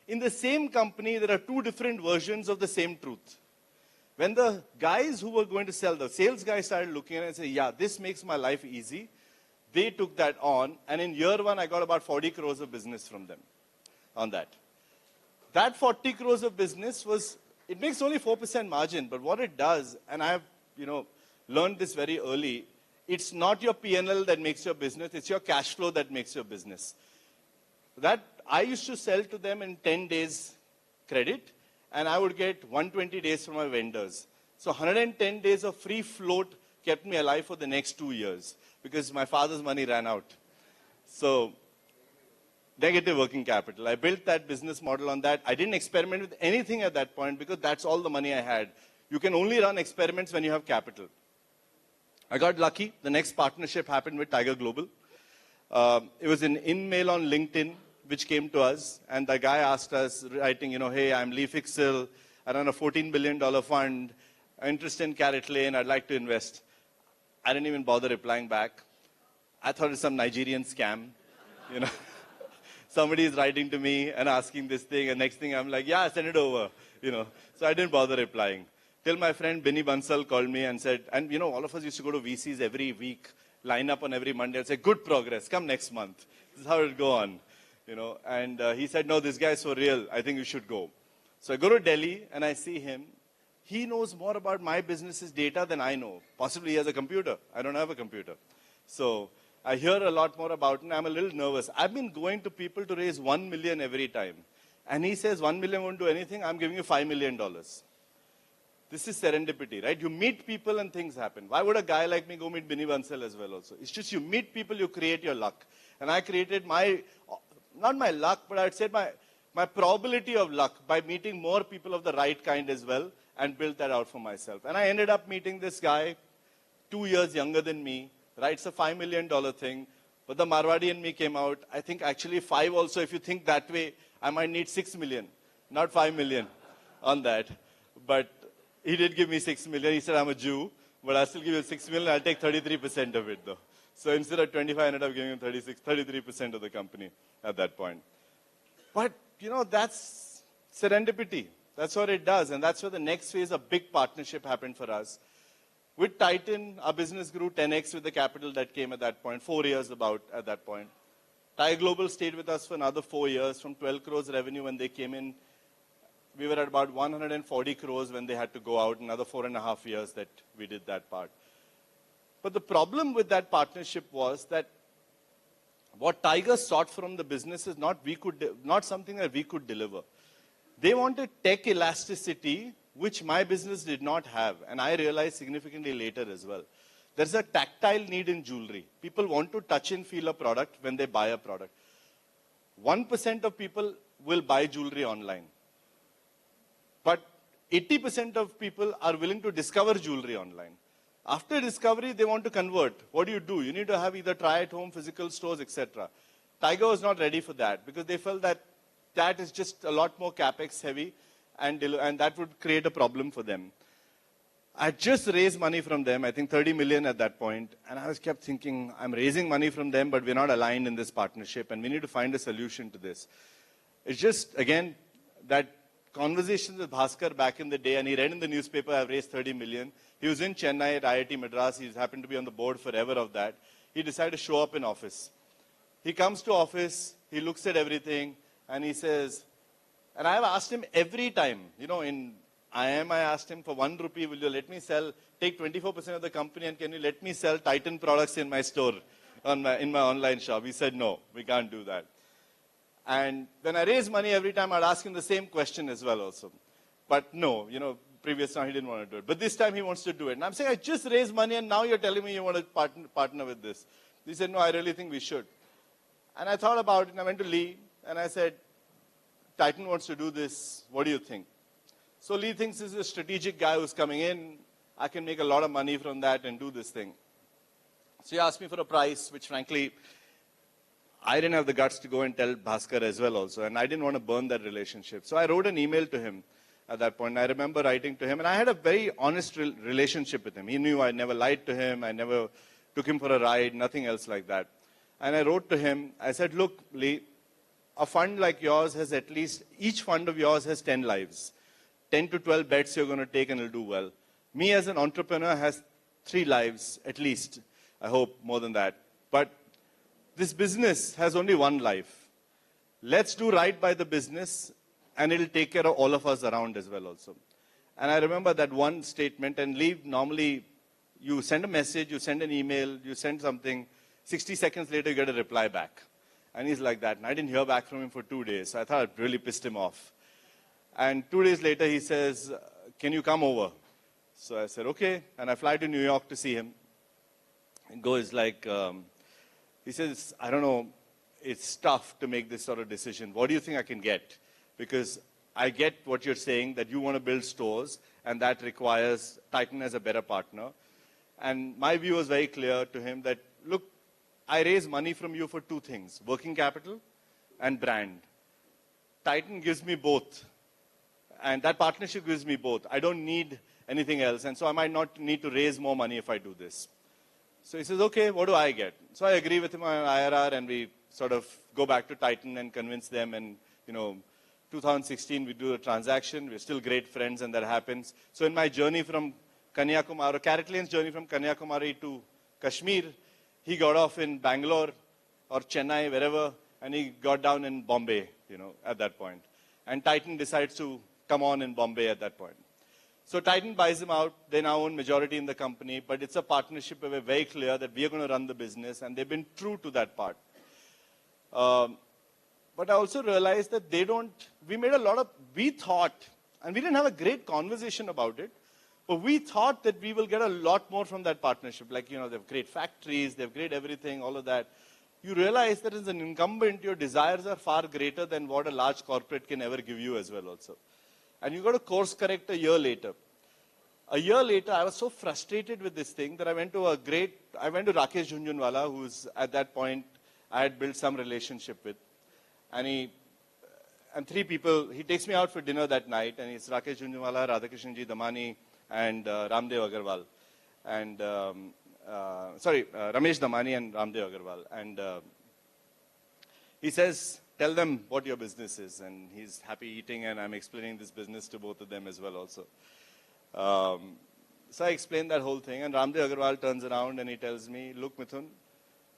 In the same company, there are two different versions of the same truth. When the guys who were going to sell, the sales guys started looking at it and said, yeah, this makes my life easy. They took that on. And in year one, I got about 40 crores of business from them on that. That 40 crores of business it makes only 4% margin. But what it does, and I have, learned this very early, it's not your P&L that makes your business. It's your cash flow that makes your business. That I used to sell to them in 10 days credit. And I would get 120 days from my vendors. So 110 days of free float kept me alive for the next 2 years because my father's money ran out. So negative working capital. I built that business model on that. I didn't experiment with anything at that point because that's all the money I had. You can only run experiments when you have capital. I got lucky. The next partnership happened with Tiger Global. It was an in-mail on LinkedIn, which came to us, and the guy asked us, writing, hey, I'm Lee Fixel, I run a $14 billion fund, I'm interested in Carrot Lane, I'd like to invest. I didn't even bother replying back. I thought it was some Nigerian scam, Somebody is writing to me and asking this thing, and next thing I'm like, yeah, send it over, So I didn't bother replying. Till my friend Binny Bansal called me and said, and all of us used to go to VCs every week, line up on every Monday and say, good progress, come next month. This is how it'll go on. And he said, no, this guy is for real. I think you should go. So I go to Delhi and I see him. He knows more about my business's data than I know. Possibly he has a computer. I don't have a computer. So I hear a lot more about it and I'm a little nervous. I've been going to people to raise 1 million every time. And he says 1 million won't do anything. I'm giving you $5 million. This is serendipity, right? You meet people and things happen. Why would a guy like me go meet Binny Bansal as well also? It's just you meet people, you create your luck. And I created not my luck, but I would say my probability of luck by meeting more people of the right kind as well and built that out for myself. And I ended up meeting this guy, 2 years younger than me, writes a $5 million thing. But the Marwadi in me came out. I think actually 5 also, if you think that way, I might need 6 million, not 5 million on that. But he did give me 6 million. He said, I'm a Jew, but I'll still give you 6 million. I'll take 33% of it though. So instead of 25, I ended up giving him 33% of the company at that point. But, that's serendipity. That's what it does. And that's where the next phase of big partnership happened for us. With Titan, our business grew 10x with the capital that came at that point, 4 years about at that point. Tiger Global stayed with us for another 4 years, from 12 crores revenue when they came in. We were at about 140 crores when they had to go out, another 4.5 years that we did that part. But the problem with that partnership was that what Tiger sought from the business is not something that we could deliver. They wanted tech elasticity, which my business did not have, and I realized significantly later as well. There's a tactile need in jewelry. People want to touch and feel a product when they buy a product. 1% of people will buy jewelry online. But 80% of people are willing to discover jewelry online. After discovery, they want to convert. What do? You need to have either try at home, physical stores, etc. Tiger was not ready for that because they felt that that is just a lot more capex heavy and that would create a problem for them. I just raised money from them, I think 30 million at that point, and I was kept thinking, I'm raising money from them, but we're not aligned in this partnership, and we need to find a solution to this. It's just, again, that conversation with Bhaskar back in the day, and he read in the newspaper, I've raised 30 million. He was in Chennai at IIT Madras. He's happened to be on the board forever of that. He decided to show up in office. He comes to office, he looks at everything, and he says, and I have asked him every time, you know, in I asked him for 1 rupee, will you let me take 24% of the company and can you let me sell Titan products in my store, in my online shop? He said, no, we can't do that. And when I raise money every time, I'd ask him the same question as well also. But no, you know, previous time he didn't want to do it. But this time he wants to do it. And I'm saying, I just raised money and now you're telling me you want to partner with this. He said, no, I really think we should. And I thought about it and I went to Lee and I said, Titan wants to do this. What do you think? So Lee thinks this is a strategic guy who's coming in. I can make a lot of money from that and do this thing. So he asked me for a price, which frankly, I didn't have the guts to go and tell Bhaskar as well also. And I didn't want to burn that relationship. So I wrote an email to him at that point. And I remember writing to him. And I had a very honest relationship with him. He knew I never lied to him. I never took him for a ride, nothing else like that. And I wrote to him. I said, look, Lee, a fund like yours has at least, each fund of yours has 10 lives. 10 to 12 bets you're going to take and it'll do well. Me as an entrepreneur has 3 lives, at least. I hope more than that. But this business has only 1 life. Let's do right by the business and it'll take care of all of us around as well also. And I remember that one statement, and Lee, normally you send a message, you send an email, you send something, 60 seconds later you get a reply back. And he's like that. And I didn't hear back from him for 2 days. So I thought it really pissed him off. And 2 days later, he says, can you come over? So I said, okay. And I fly to New York to see him. And goes like, he says, I don't know, it's tough to make this sort of decision. What do you think I can get? Because I get what you're saying, that you want to build stores, and that requires Titan as a better partner. And my view was very clear to him that, look, I raise money from you for 2 things, working capital and brand. Titan gives me both. And that partnership gives me both. I don't need anything else. And so I might not need to raise more money if I do this. So he says, okay, what do I get? So I agree with him on IRR and we sort of go back to Titan and convince them. And, 2016, we do a transaction. We're still great friends and that happens. So in my journey from Kanyakumari, Carrotlane's journey from Kanyakumari to Kashmir, he got off in Bangalore or Chennai, wherever, and he got down in Bombay, at that point. And Titan decides to come on in Bombay at that point. So Titan buys him out. They now own majority in the company, but it's a partnership where we're very clear that we are going to run the business, and they've been true to that part. But I also realized that we thought, and we didn't have a great conversation about it, but we thought that we will get a lot more from that partnership. Like, they have great factories, they have great everything, all of that. You realize that as an incumbent, your desires are far greater than what a large corporate can ever give you as well also. And you got to course correct a year later. A year later, I was so frustrated with this thing that I went to Rakesh Jhunjhunwala, who's at that point, I had built some relationship with. And 3 people, he takes me out for dinner that night, and it's Rakesh Jhunjhunwala, Radhakrishnji Damani, and Ramdev Agarwal. And, Ramesh Damani and Ramdev Agarwal. And he says, tell them what your business is. And he's happy eating, and I'm explaining this business to both of them as well also. So I explained that whole thing, and Ramdev Agarwal turns around and he tells me, look, Mithun,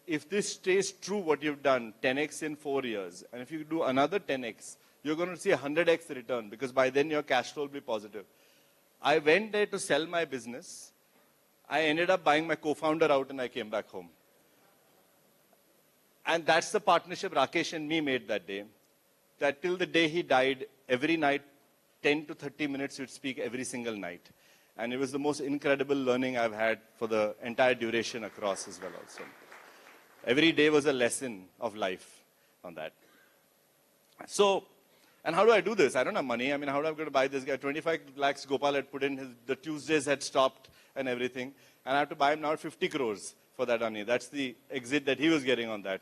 if this stays true what you've done, 10x in 4 years, and if you do another 10x, you're going to see a 100x return, because by then your cash flow will be positive. I went there to sell my business. I ended up buying my co-founder out and I came back home. And that's the partnership Rakesh and me made that day. That till the day he died, every night, 10 to 30 minutes, we'd speak every single night. And it was the most incredible learning I've had for the entire duration across as well also. Every day was a lesson of life on that. So, and how do I do this? I don't have money. I mean, how am I going to buy this guy? 25 lakhs Gopal had put in, the Tuesdays had stopped and everything. And I have to buy him now 50 crores for that money. That's the exit that he was getting on that.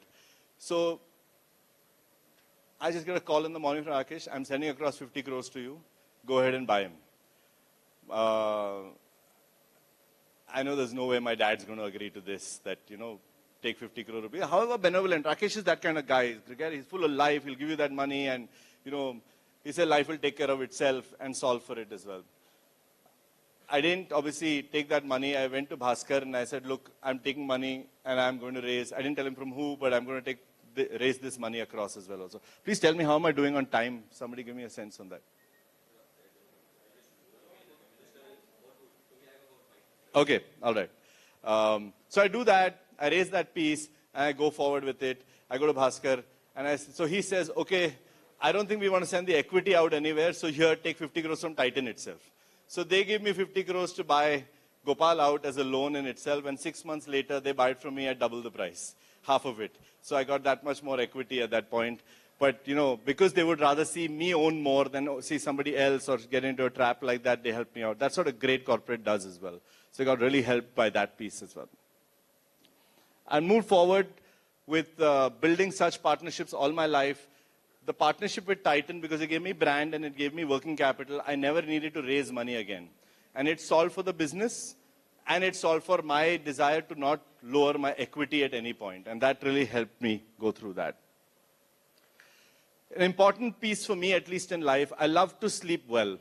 So, I just get a call in the morning from Rakesh. I'm sending across 50 crores to you. Go ahead and buy him. I know there's no way my dad's going to agree to this, that, you know, take 50 crore rupees. However benevolent, Rakesh is that kind of guy. He's full of life. He'll give you that money and, you know, he said life will take care of itself and solve for it as well. I didn't obviously take that money. I went to Bhaskar and I said, look, I'm taking money and I'm going to raise. I didn't tell him from who, but I'm going to raise this money across as well also. Please tell me, how am I doing on time? Somebody give me a sense on that. Okay, all right. So I do that. I raise that piece and I go forward with it. I go to Bhaskar and so he says, okay, I don't think we want to send the equity out anywhere. So here, take 50 crores from Titan itself. So they give me 50 crores to buy Gopal out as a loan in itself. And 6 months later, they buy it from me at double the price, half of it. So I got that much more equity at that point. But, you know, because they would rather see me own more than see somebody else or get into a trap like that, they helped me out. That's what a great corporate does as well. So I got really helped by that piece as well. I moved forward with building such partnerships all my life. The partnership with Titan, because it gave me brand and it gave me working capital, I never needed to raise money again. And it solved for the business and it solved for my desire to not lower my equity at any point. And that really helped me go through that. An important piece for me, at least in life, I love to sleep well.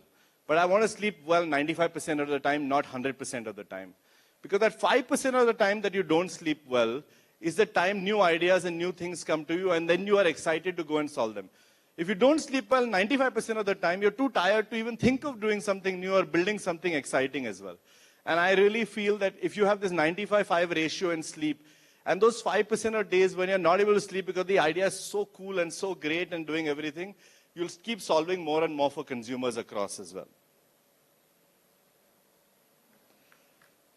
But I want to sleep well 95% of the time, not 100% of the time. Because that 5% of the time that you don't sleep well is the time new ideas and new things come to you, and then you are excited to go and solve them. If you don't sleep well 95% of the time, you're too tired to even think of doing something new or building something exciting as well. And I really feel that if you have this 95-5 ratio in sleep, and those 5% of days when you're not able to sleep because the idea is so cool and so great and doing everything, you'll keep solving more and more for consumers across as well.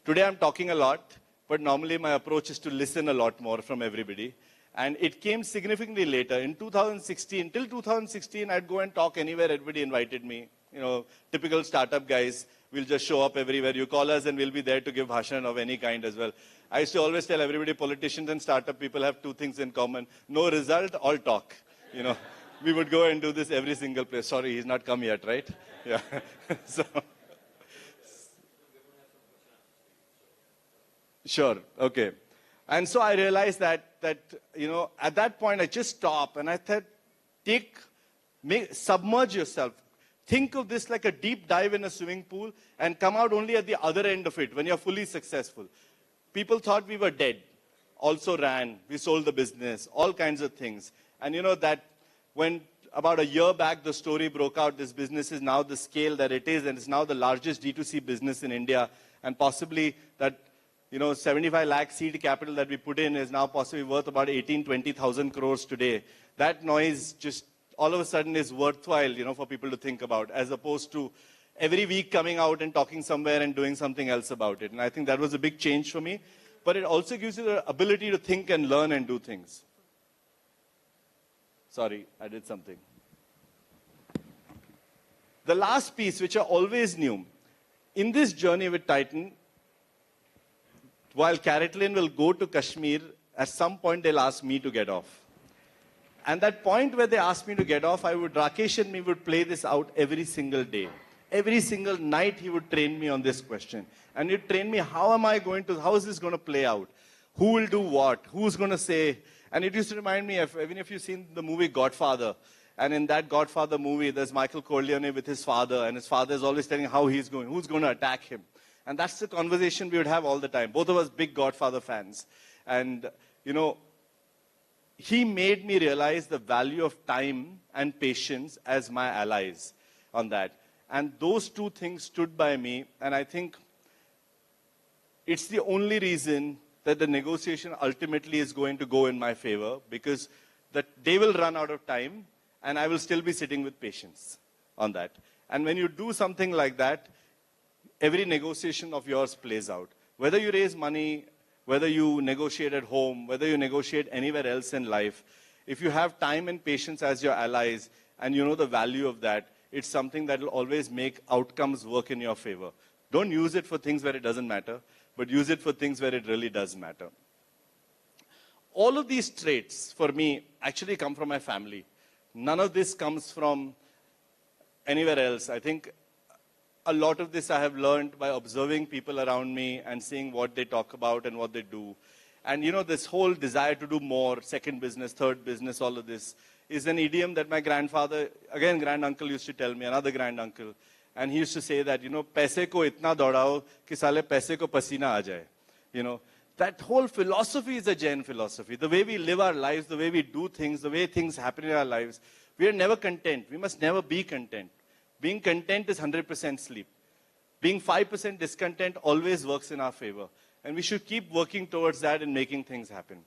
Today I'm talking a lot, but normally my approach is to listen a lot more from everybody. And it came significantly later. In 2016, till 2016, I'd go and talk anywhere everybody invited me. You know, typical startup guys, we'll just show up everywhere. You call us and we'll be there to give bhashan of any kind as well. I used to always tell everybody, politicians and startup people have two things in common. No result, all talk. You know, we would go and do this every single place. Sorry, he's not come yet, right? Yeah. Sure, okay. And so I realized that, you know, at that point I just stopped and I thought, submerge yourself. Think of this like a deep dive in a swimming pool and come out only at the other end of it when you're fully successful. People thought we were dead, also ran, we sold the business, all kinds of things. And you know that when about a year back the story broke out, this business is now the scale that it is, and it's now the largest D2C business in India, and possibly that, you know, 75 lakh seed capital that we put in is now possibly worth about 18-20,000 crores today. That noise just all of a sudden is worthwhile, you know, for people to think about, as opposed to every week coming out and talking somewhere and doing something else about it. And I think that was a big change for me. But it also gives you the ability to think and learn and do things. Sorry, I did something. The last piece, which I always knew, in this journey with Titan, while CaratLane will go to Kashmir, at some point they'll ask me to get off. And that point where they asked me to get off, Rakesh and me would play this out every single day. Every single night he would train me on this question. And he'd train me, how is this going to play out? Who will do what? Who's going to say? And it used to remind me of, even if you've seen the movie Godfather, and in that Godfather movie, there's Michael Corleone with his father, and his father is always telling how he's going, who's going to attack him. And that's the conversation we would have all the time. Both of us big Godfather fans. And, you know, he made me realize the value of time and patience as my allies on that. And those two things stood by me. And I think it's the only reason that the negotiation ultimately is going to go in my favor, because that they will run out of time and I will still be sitting with patience on that. And when you do something like that, every negotiation of yours plays out. Whether you raise money, whether you negotiate at home, whether you negotiate anywhere else in life, if you have time and patience as your allies and you know the value of that, it's something that will always make outcomes work in your favor. Don't use it for things where it doesn't matter, but use it for things where it really does matter. All of these traits, for me, actually come from my family. None of this comes from anywhere else. I think a lot of this I have learned by observing people around me and seeing what they talk about and what they do. And you know, this whole desire to do more, second business, third business, all of this, is an idiom that my grandfather, again, granduncle used to tell me, another granduncle. And he used to say that, you know, paise ko itna daudao ki sale paise ko pasina aa jaye. You know, that whole philosophy is a Jain philosophy. The way we live our lives, the way we do things, the way things happen in our lives, we are never content. We must never be content. Being content is 100% sleep. Being 5% discontent always works in our favor. And we should keep working towards that and making things happen.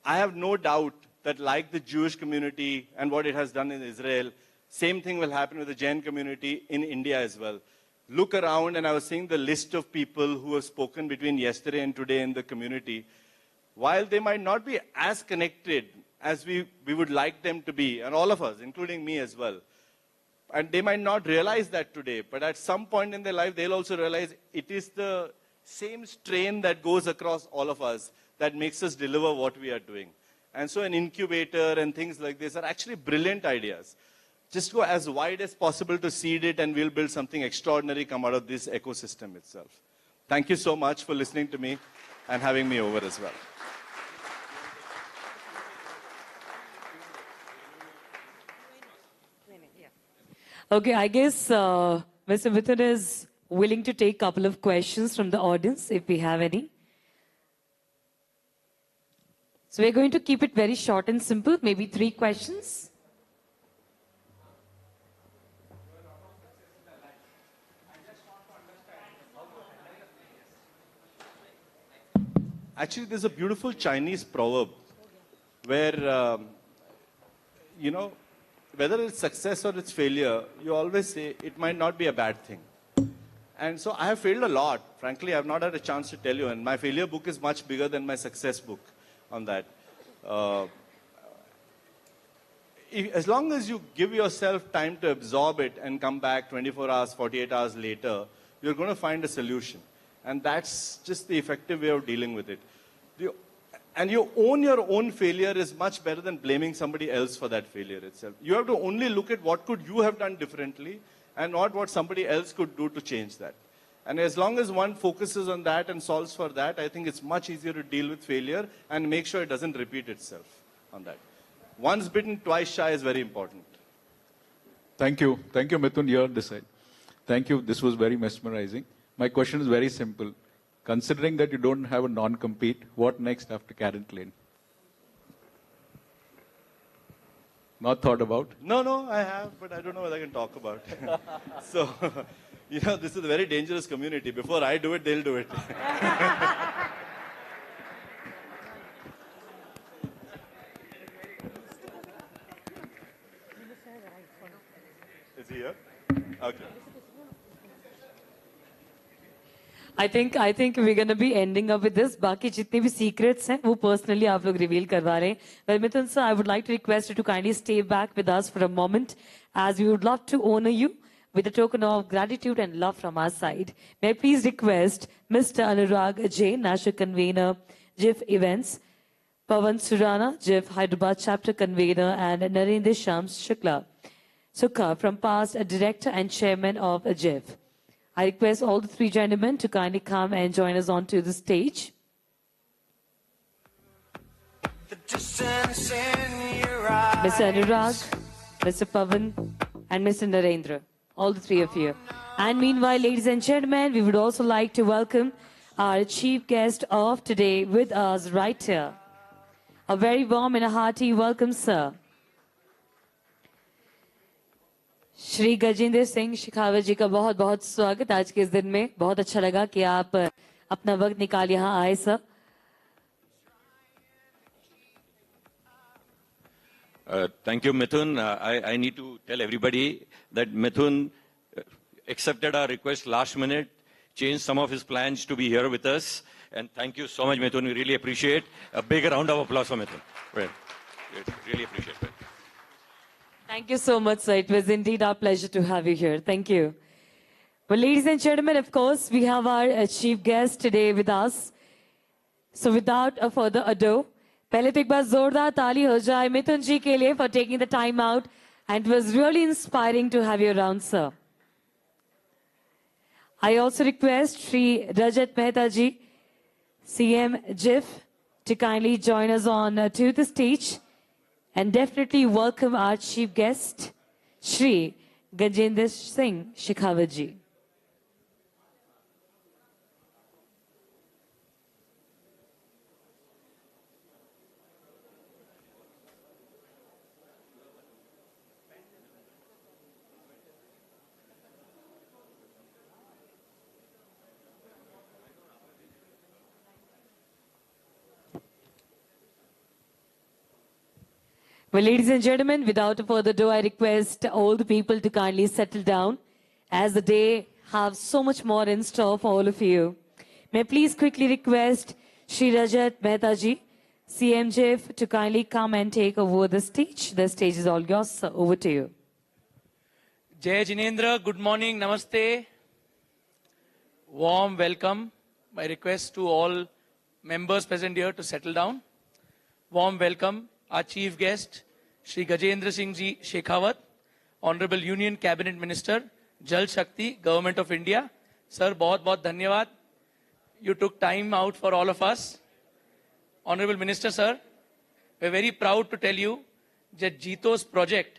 I have no doubt that like the Jewish community and what it has done in Israel, same thing will happen with the Jain community in India as well. Look around, and I was seeing the list of people who have spoken between yesterday and today in the community. While they might not be as connected as we would like them to be, and all of us, including me as well, and they might not realize that today, but at some point in their life, they'll also realize it is the same strain that goes across all of us that makes us deliver what we are doing. And so an incubator and things like this are actually brilliant ideas. Just go as wide as possible to seed it, and we'll build something extraordinary come out of this ecosystem itself. Thank you so much for listening to me and having me over as well. Okay, I guess Mr. Mithun is willing to take a couple of questions from the audience, if we have any. So we're going to keep it very short and simple, maybe 3 questions. Actually, there's a beautiful Chinese proverb where, you know, whether it's success or it's failure, you always say it might not be a bad thing. And so I have failed a lot. Frankly, I've not had a chance to tell you. And my failure book is much bigger than my success book on that. As long as you give yourself time to absorb it and come back 24 hours, 48 hours later, you're going to find a solution. And that's just the effective way of dealing with it. And you own your own failure is much better than blaming somebody else for that failure itself. You have to only look at what could you have done differently and not what somebody else could do to change that. And as long as one focuses on that and solves for that, I think it's much easier to deal with failure and make sure it doesn't repeat itself on that. Once bitten, twice shy is very important. Thank you. Thank you, Mithun, here this side. Thank you. This was very mesmerizing. My question is very simple. Considering that you don't have a non-compete, what next after Karen Klein? Not thought about? No, I have, but I don't know what I can talk about. So, you know, this is a very dangerous community. Before I do it, they'll do it. Is he here? Okay. I think we're going to be ending up with this. बाकी जितने भी secrets हैं, वो personally आप लोग reveal करवा रहे हैं. Well, Mithun sir, I would like to request you to kindly stay back with us for a moment, as we would love to honor you with a token of gratitude and love from our side. May I please request Mr. Anurag J, National Convener, JIIF Events, Pawan Surana, JIIF Hyderabad Chapter Convener, and Narendra Shams Sukha from past Director and Chairman of JIIF. I request all the 3 gentlemen to kindly come and join us onto the stage. Mr. Anurag, Mr. Pavan, and Mr. Narendra, all the 3 of you. And meanwhile, ladies and gentlemen, we would also like to welcome our chief guest of today with us right here. A very warm and a hearty welcome, sir. Shri Gajendra Singh Shekhawat जी का बहुत बहुत स्वागत आज के इस दिन में बहुत अच्छा लगा कि आप अपना वक्त निकाल यहाँ आए sir Thank you, Mithun. I need to tell everybody that Mithun accepted our request last minute, changed some of his plans to be here with us. And thank you so much, Mithun. We really appreciate. A big round of applause for Mithun. Well, really appreciate it. Thank you so much, sir. It was indeed our pleasure to have you here. Thank you. Well, ladies and gentlemen, of course, we have our chief guest today with us. So without a further ado, पहले तो एक बार जोरदार ताली हो जाए मिथुन जी के लिए for taking the time out, and it was really inspiring to have you around, sir. I also request Shri Rajat Mehta ji, CM JIIF, to kindly join us on to the stage and definitely welcome our chief guest, Shri Gajendra Singh Shekhawat ji. Well, ladies and gentlemen, without further ado, I request all the people to kindly settle down as the day has so much more in store for all of you. May I please quickly request Shri Rajat Mehta ji, CM JIIF, to kindly come and take over the stage. The stage is all yours, sir. Over to you. Jai Jinendra, good morning, namaste. Warm welcome. My request to all members present here to settle down. Warm welcome. Our chief guest, Shri Gajendra Singh Ji Shekhawat, Honorable Union Cabinet Minister, Jal Shakti, Government of India. Sir, बहुत धन्यवाद. You took time out for all of us. Honorable Minister, sir, we're very proud to tell you that JIIF's project,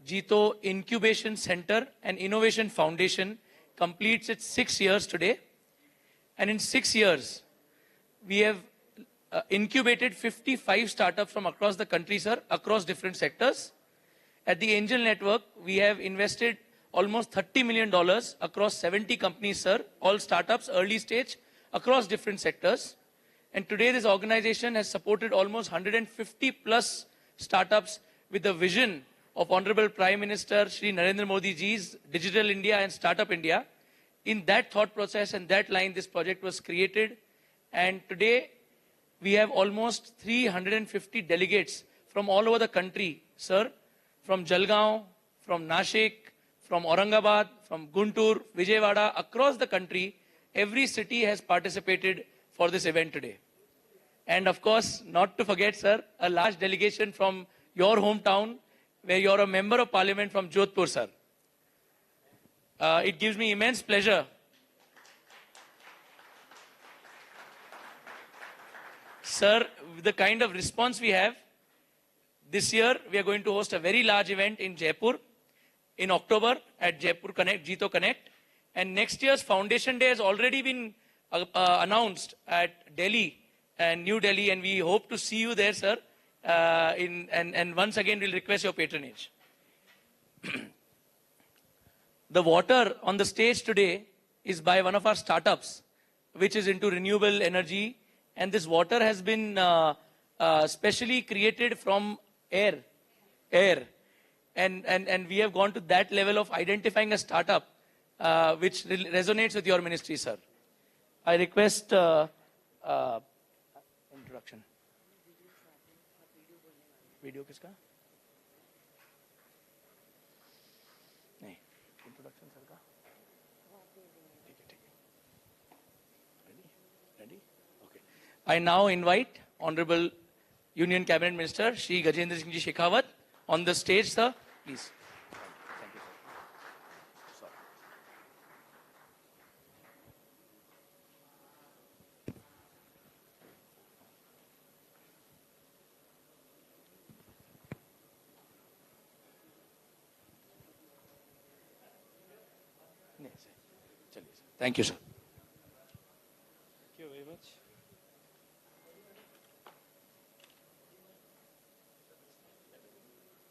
JIIF Incubation Center and Innovation Foundation, completes its 6 years today. And in 6 years, we have incubated 55 startups from across the country, sir, across different sectors. At the Angel Network, we have invested almost $30 million across 70 companies, sir, all startups, early stage, across different sectors. And today, this organization has supported almost 150 plus startups with the vision of Honorable Prime Minister Shri Narendra Modi ji's Digital India and Startup India. In that thought process and that line, this project was created. And today, we have almost 350 delegates from all over the country, sir, from Jalgaon, from Nashik, from Aurangabad, from Guntur, Vijayawada, across the country. Every city has participated for this event today. And of course, not to forget, sir, a large delegation from your hometown, where you're a member of parliament from Jodhpur, sir. It gives me immense pleasure. Sir, the kind of response we have, this year we are going to host a very large event in Jaipur in October at Jaipur Connect, JIIF Connect. And next year's Foundation Day has already been announced at Delhi and New Delhi, and we hope to see you there, sir. And once again, we'll request your patronage. The water on the stage today is by one of our startups, which is into renewable energy. And this water has been specially created from air. And we have gone to that level of identifying a startup which resonates with your ministry, sir. I request introduction. Video किसका? नहीं, introduction sir का. ठीक है. Ready? Okay. I now invite Honorable Union Cabinet Minister Shri Gajendra Singh Ji Shekhawat on the stage, sir. Please. Thank you, sir. Sorry. Yes. Thank you sir. Thank you very much.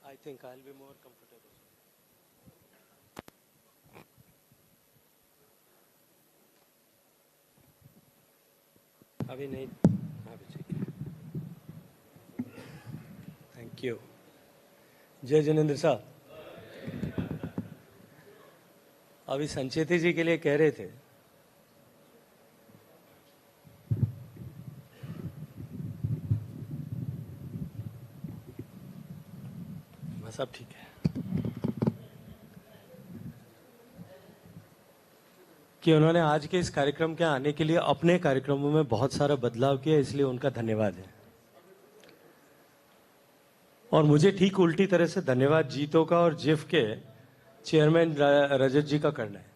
I think I'll be more comfortable. अभी नहीं, अभी ठीक है. Thank you. जय जिनेंद्र साहब. अभी संचेती जी के लिए कह रहे थे. सब ठीक है कि उन्होंने आज के इस कार्यक्रम के आने के लिए अपने कार्यक्रमों में बहुत सारा बदलाव किया, इसलिए उनका धन्यवाद है. और मुझे ठीक उल्टी तरह से धन्यवाद जीतो का और जिफ के चेयरमैन रजत जी का करना है,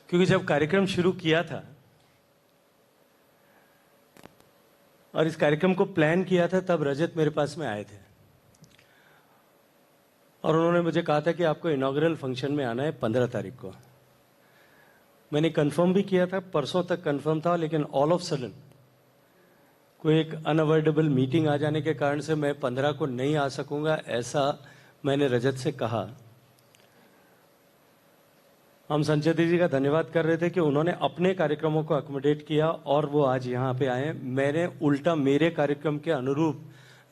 क्योंकि जब कार्यक्रम शुरू किया था और इस कार्यक्रम को प्लान किया था तब रजत मेरे पास में आए थे और उन्होंने मुझे कहा था कि आपको इनॉग्रल फंक्शन में आना है 15 तारीख को. मैंने कंफर्म भी किया था, परसों तक कंफर्म था, लेकिन ऑल ऑफ सडन कोई एक अनअवॉइडेबल मीटिंग आ जाने के कारण से मैं 15 को नहीं आ सकूंगा, ऐसा मैंने रजत से कहा. हम संजय जी का धन्यवाद कर रहे थे कि उन्होंने अपने कार्यक्रमों को अकोमोडेट किया और वो आज यहाँ पे आए. मैंने उल्टा मेरे कार्यक्रम के अनुरूप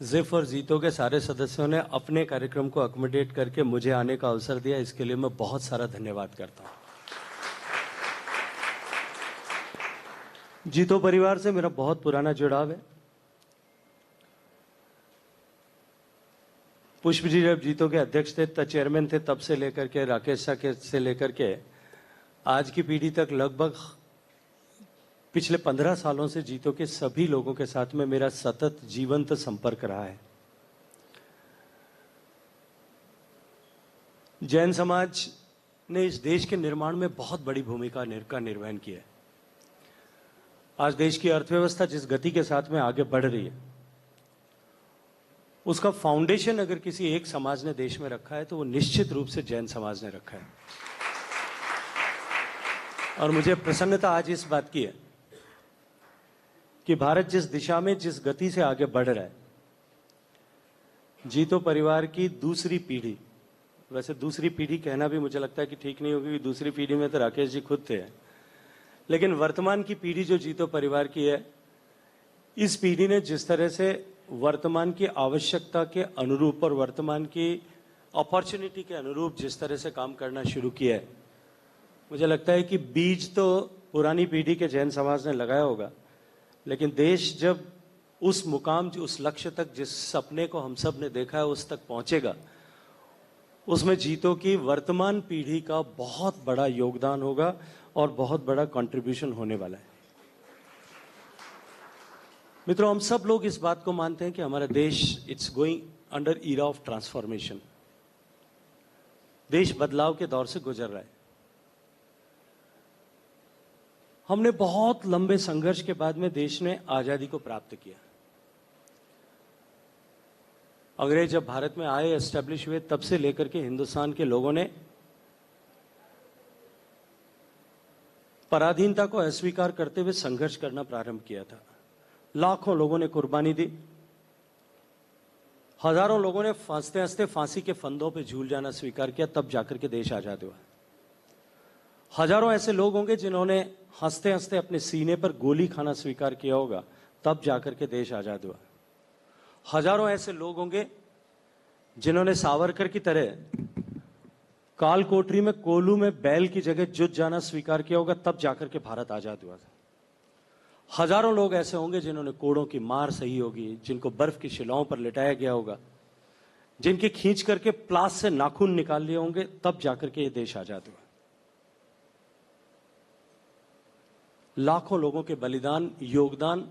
जिफ और जीतो के सारे सदस्यों ने अपने कार्यक्रम को अकोमोडेट करके मुझे आने का अवसर दिया. इसके लिए मैं बहुत सारा धन्यवाद करता हूँ. जीतो परिवार से मेरा बहुत पुराना जुड़ाव है. पुष्प जी जब जीतो के अध्यक्ष थे, चेयरमैन थे, तब से लेकर के राकेश से लेकर के आज की पीढ़ी तक लगभग पिछले 15 सालों से जीतो के सभी लोगों के साथ में मेरा सतत जीवंत संपर्क रहा है. जैन समाज ने इस देश के निर्माण में बहुत बड़ी भूमिका का निर्वहन किया है. आज देश की अर्थव्यवस्था जिस गति के साथ में आगे बढ़ रही है, उसका फाउंडेशन अगर किसी एक समाज ने देश में रखा है तो वो निश्चित रूप से जैन समाज ने रखा है. और मुझे प्रसन्नता आज इस बात की है कि भारत जिस दिशा में जिस गति से आगे बढ़ रहा है, जीतो परिवार की दूसरी पीढ़ी, वैसे दूसरी पीढ़ी कहना भी मुझे लगता है कि ठीक नहीं होगी, दूसरी पीढ़ी में तो राकेश जी खुद थे, लेकिन वर्तमान की पीढ़ी जो जीतो परिवार की है, इस पीढ़ी ने जिस तरह से वर्तमान की आवश्यकता के अनुरूप और वर्तमान की अपॉर्चुनिटी के अनुरूप जिस तरह से काम करना शुरू किया है, मुझे लगता है कि बीज तो पुरानी पीढ़ी के जैन समाज ने लगाया होगा, लेकिन देश जब उस मुकाम, उस लक्ष्य तक, जिस सपने को हम सब ने देखा है, उस तक पहुंचेगा, उसमें जीतो की वर्तमान पीढ़ी का बहुत बड़ा योगदान होगा और बहुत बड़ा कंट्रीब्यूशन होने वाला है. मित्रों, हम सब लोग इस बात को मानते हैं कि हमारा देश it's going under era of transformation. देश बदलाव के दौर से गुजर रहा है. हमने बहुत लंबे संघर्ष के बाद में देश ने आजादी को प्राप्त किया. अंग्रेज जब भारत में आए, एस्टेब्लिश हुए, तब से लेकर के हिंदुस्तान के लोगों ने पराधीनता को अस्वीकार करते हुए संघर्ष करना प्रारंभ किया था. लाखों लोगों ने कुर्बानी दी. हजारों लोगों ने हंसते हंसते फांसी के फंदों पे झूल जाना स्वीकार किया, तब जाकर के देश आजाद हुआ. हजारों ऐसे लोग होंगे जिन्होंने हंसते हंसते अपने सीने पर गोली खाना स्वीकार किया होगा, तब जाकर के देश आजाद हुआ. हजारों ऐसे लोग होंगे जिन्होंने सावरकर की तरह काल कोठरी में कोलू में बैल की जगह जुट जाना स्वीकार किया होगा, तब जाकर के भारत आजाद हुआ था. हजारों लोग ऐसे होंगे जिन्होंने कोड़ों की मार सही होगी, जिनको बर्फ की शिलाओं पर लिटाया गया होगा, जिनके खींच करके प्लास से नाखून निकाल लिए होंगे, तब जाकर के ये देश आजाद हुआ. लाखों लोगों के बलिदान, योगदान,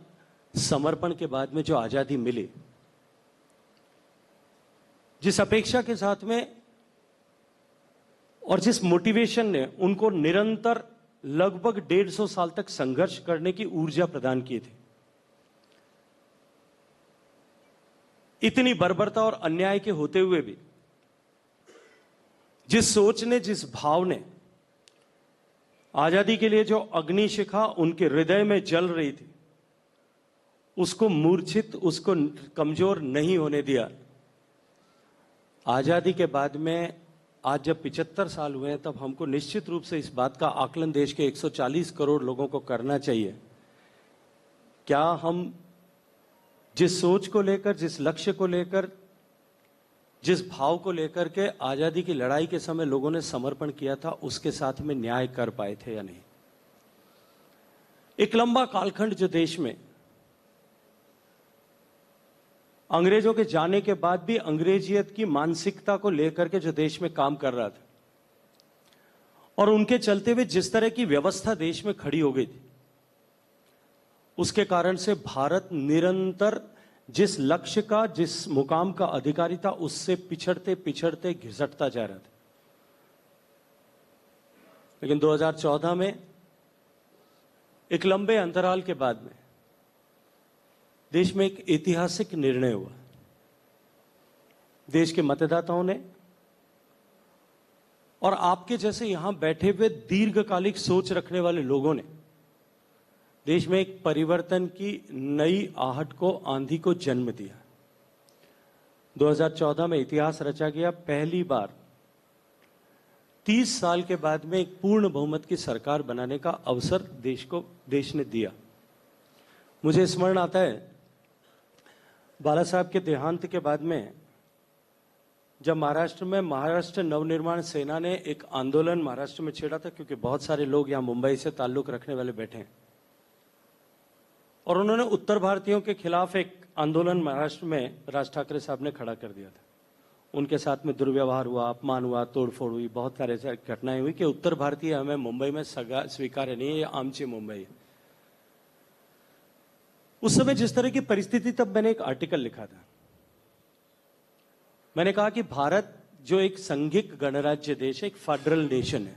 समर्पण के बाद में जो आजादी मिली, जिस अपेक्षा के साथ में और जिस मोटिवेशन ने उनको निरंतर लगभग 150 साल तक संघर्ष करने की ऊर्जा प्रदान की थी, इतनी बर्बरता और अन्याय के होते हुए भी जिस सोच ने, जिस भाव ने आजादी के लिए जो अग्निशिखा उनके हृदय में जल रही थी, उसको मूर्छित, उसको कमजोर नहीं होने दिया। आजादी के बाद में आज जब 75 साल हुए हैं, तब हमको निश्चित रूप से इस बात का आकलन देश के 140 करोड़ लोगों को करना चाहिए। क्या हम जिस सोच को लेकर, जिस लक्ष्य को लेकर, जिस भाव को लेकर के आजादी की लड़ाई के समय लोगों ने समर्पण किया था, उसके साथ में न्याय कर पाए थे या नहीं? एक लंबा कालखंड जो देश में अंग्रेजों के जाने के बाद भी अंग्रेजियत की मानसिकता को लेकर के जो देश में काम कर रहा था, और उनके चलते हुए जिस तरह की व्यवस्था देश में खड़ी हो गई थी, उसके कारण से भारत निरंतर जिस लक्ष्य का, जिस मुकाम का अधिकारी था, उससे पिछड़ते पिछड़ते घिसटता जा रहा था। लेकिन 2014 में एक लंबे अंतराल के बाद में देश में एक ऐतिहासिक निर्णय हुआ। देश के मतदाताओं ने और आपके जैसे यहां बैठे हुए दीर्घकालिक सोच रखने वाले लोगों ने देश में एक परिवर्तन की नई आहट को, आंधी को जन्म दिया। 2014 में इतिहास रचा गया। पहली बार 30 साल के बाद में एक पूर्ण बहुमत की सरकार बनाने का अवसर देश ने दिया। मुझे स्मरण आता है बाला साहब के देहांत के बाद में, जब महाराष्ट्र में महाराष्ट्र नवनिर्माण सेना ने एक आंदोलन महाराष्ट्र में छेड़ा था, क्योंकि बहुत सारे लोग यहां मुंबई से ताल्लुक रखने वाले बैठे हैं, और उन्होंने उत्तर भारतीयों के खिलाफ एक आंदोलन महाराष्ट्र में राज ठाकरे साहब ने खड़ा कर दिया था। उनके साथ में दुर्व्यवहार हुआ, अपमान हुआ, तोड़फोड़ हुई, बहुत सारे घटनाएं हुई कि उत्तर भारतीय हमें मुंबई में स्वीकार्य नहीं है, ये आमची मुंबई है। उस समय जिस तरह की परिस्थिति, तब मैंने एक आर्टिकल लिखा था। मैंने कहा कि भारत जो एक संघिक गणराज्य देश है, एक फेडरल नेशन है।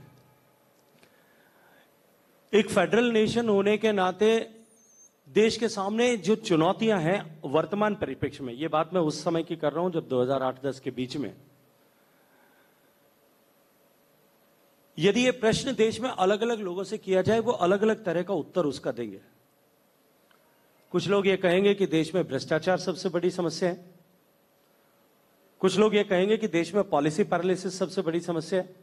एक फेडरल नेशन होने के नाते देश के सामने जो चुनौतियां हैं वर्तमान परिप्रेक्ष्य में, ये बात मैं उस समय की कर रहा हूं जब 2008-10 के बीच में, यदि ये प्रश्न देश में अलग अलग लोगों से किया जाए, वो अलग अलग तरह का उत्तर उसका देंगे। कुछ लोग ये कहेंगे कि देश में भ्रष्टाचार सबसे बड़ी समस्या है। कुछ लोग ये कहेंगे कि देश में पॉलिसी पैरालिसिस सबसे बड़ी समस्या है।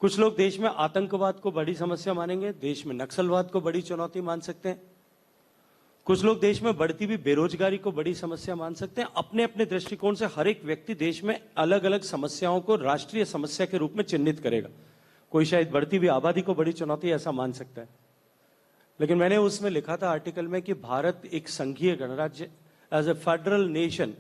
कुछ लोग देश में आतंकवाद को बड़ी समस्या मानेंगे, देश में नक्सलवाद को बड़ी चुनौती मान सकते हैं। कुछ लोग देश में बढ़ती हुई बेरोजगारी को बड़ी समस्या मान सकते हैं। अपने अपने दृष्टिकोण से हर एक व्यक्ति देश में अलग अलग समस्याओं को राष्ट्रीय समस्या के रूप में चिन्हित करेगा। कोई शायद बढ़ती हुई आबादी को बड़ी चुनौती ऐसा मान सकता है। लेकिन मैंने उसमें लिखा था आर्टिकल में कि भारत एक संघीय गणराज्य, एज ए फेडरल नेशन,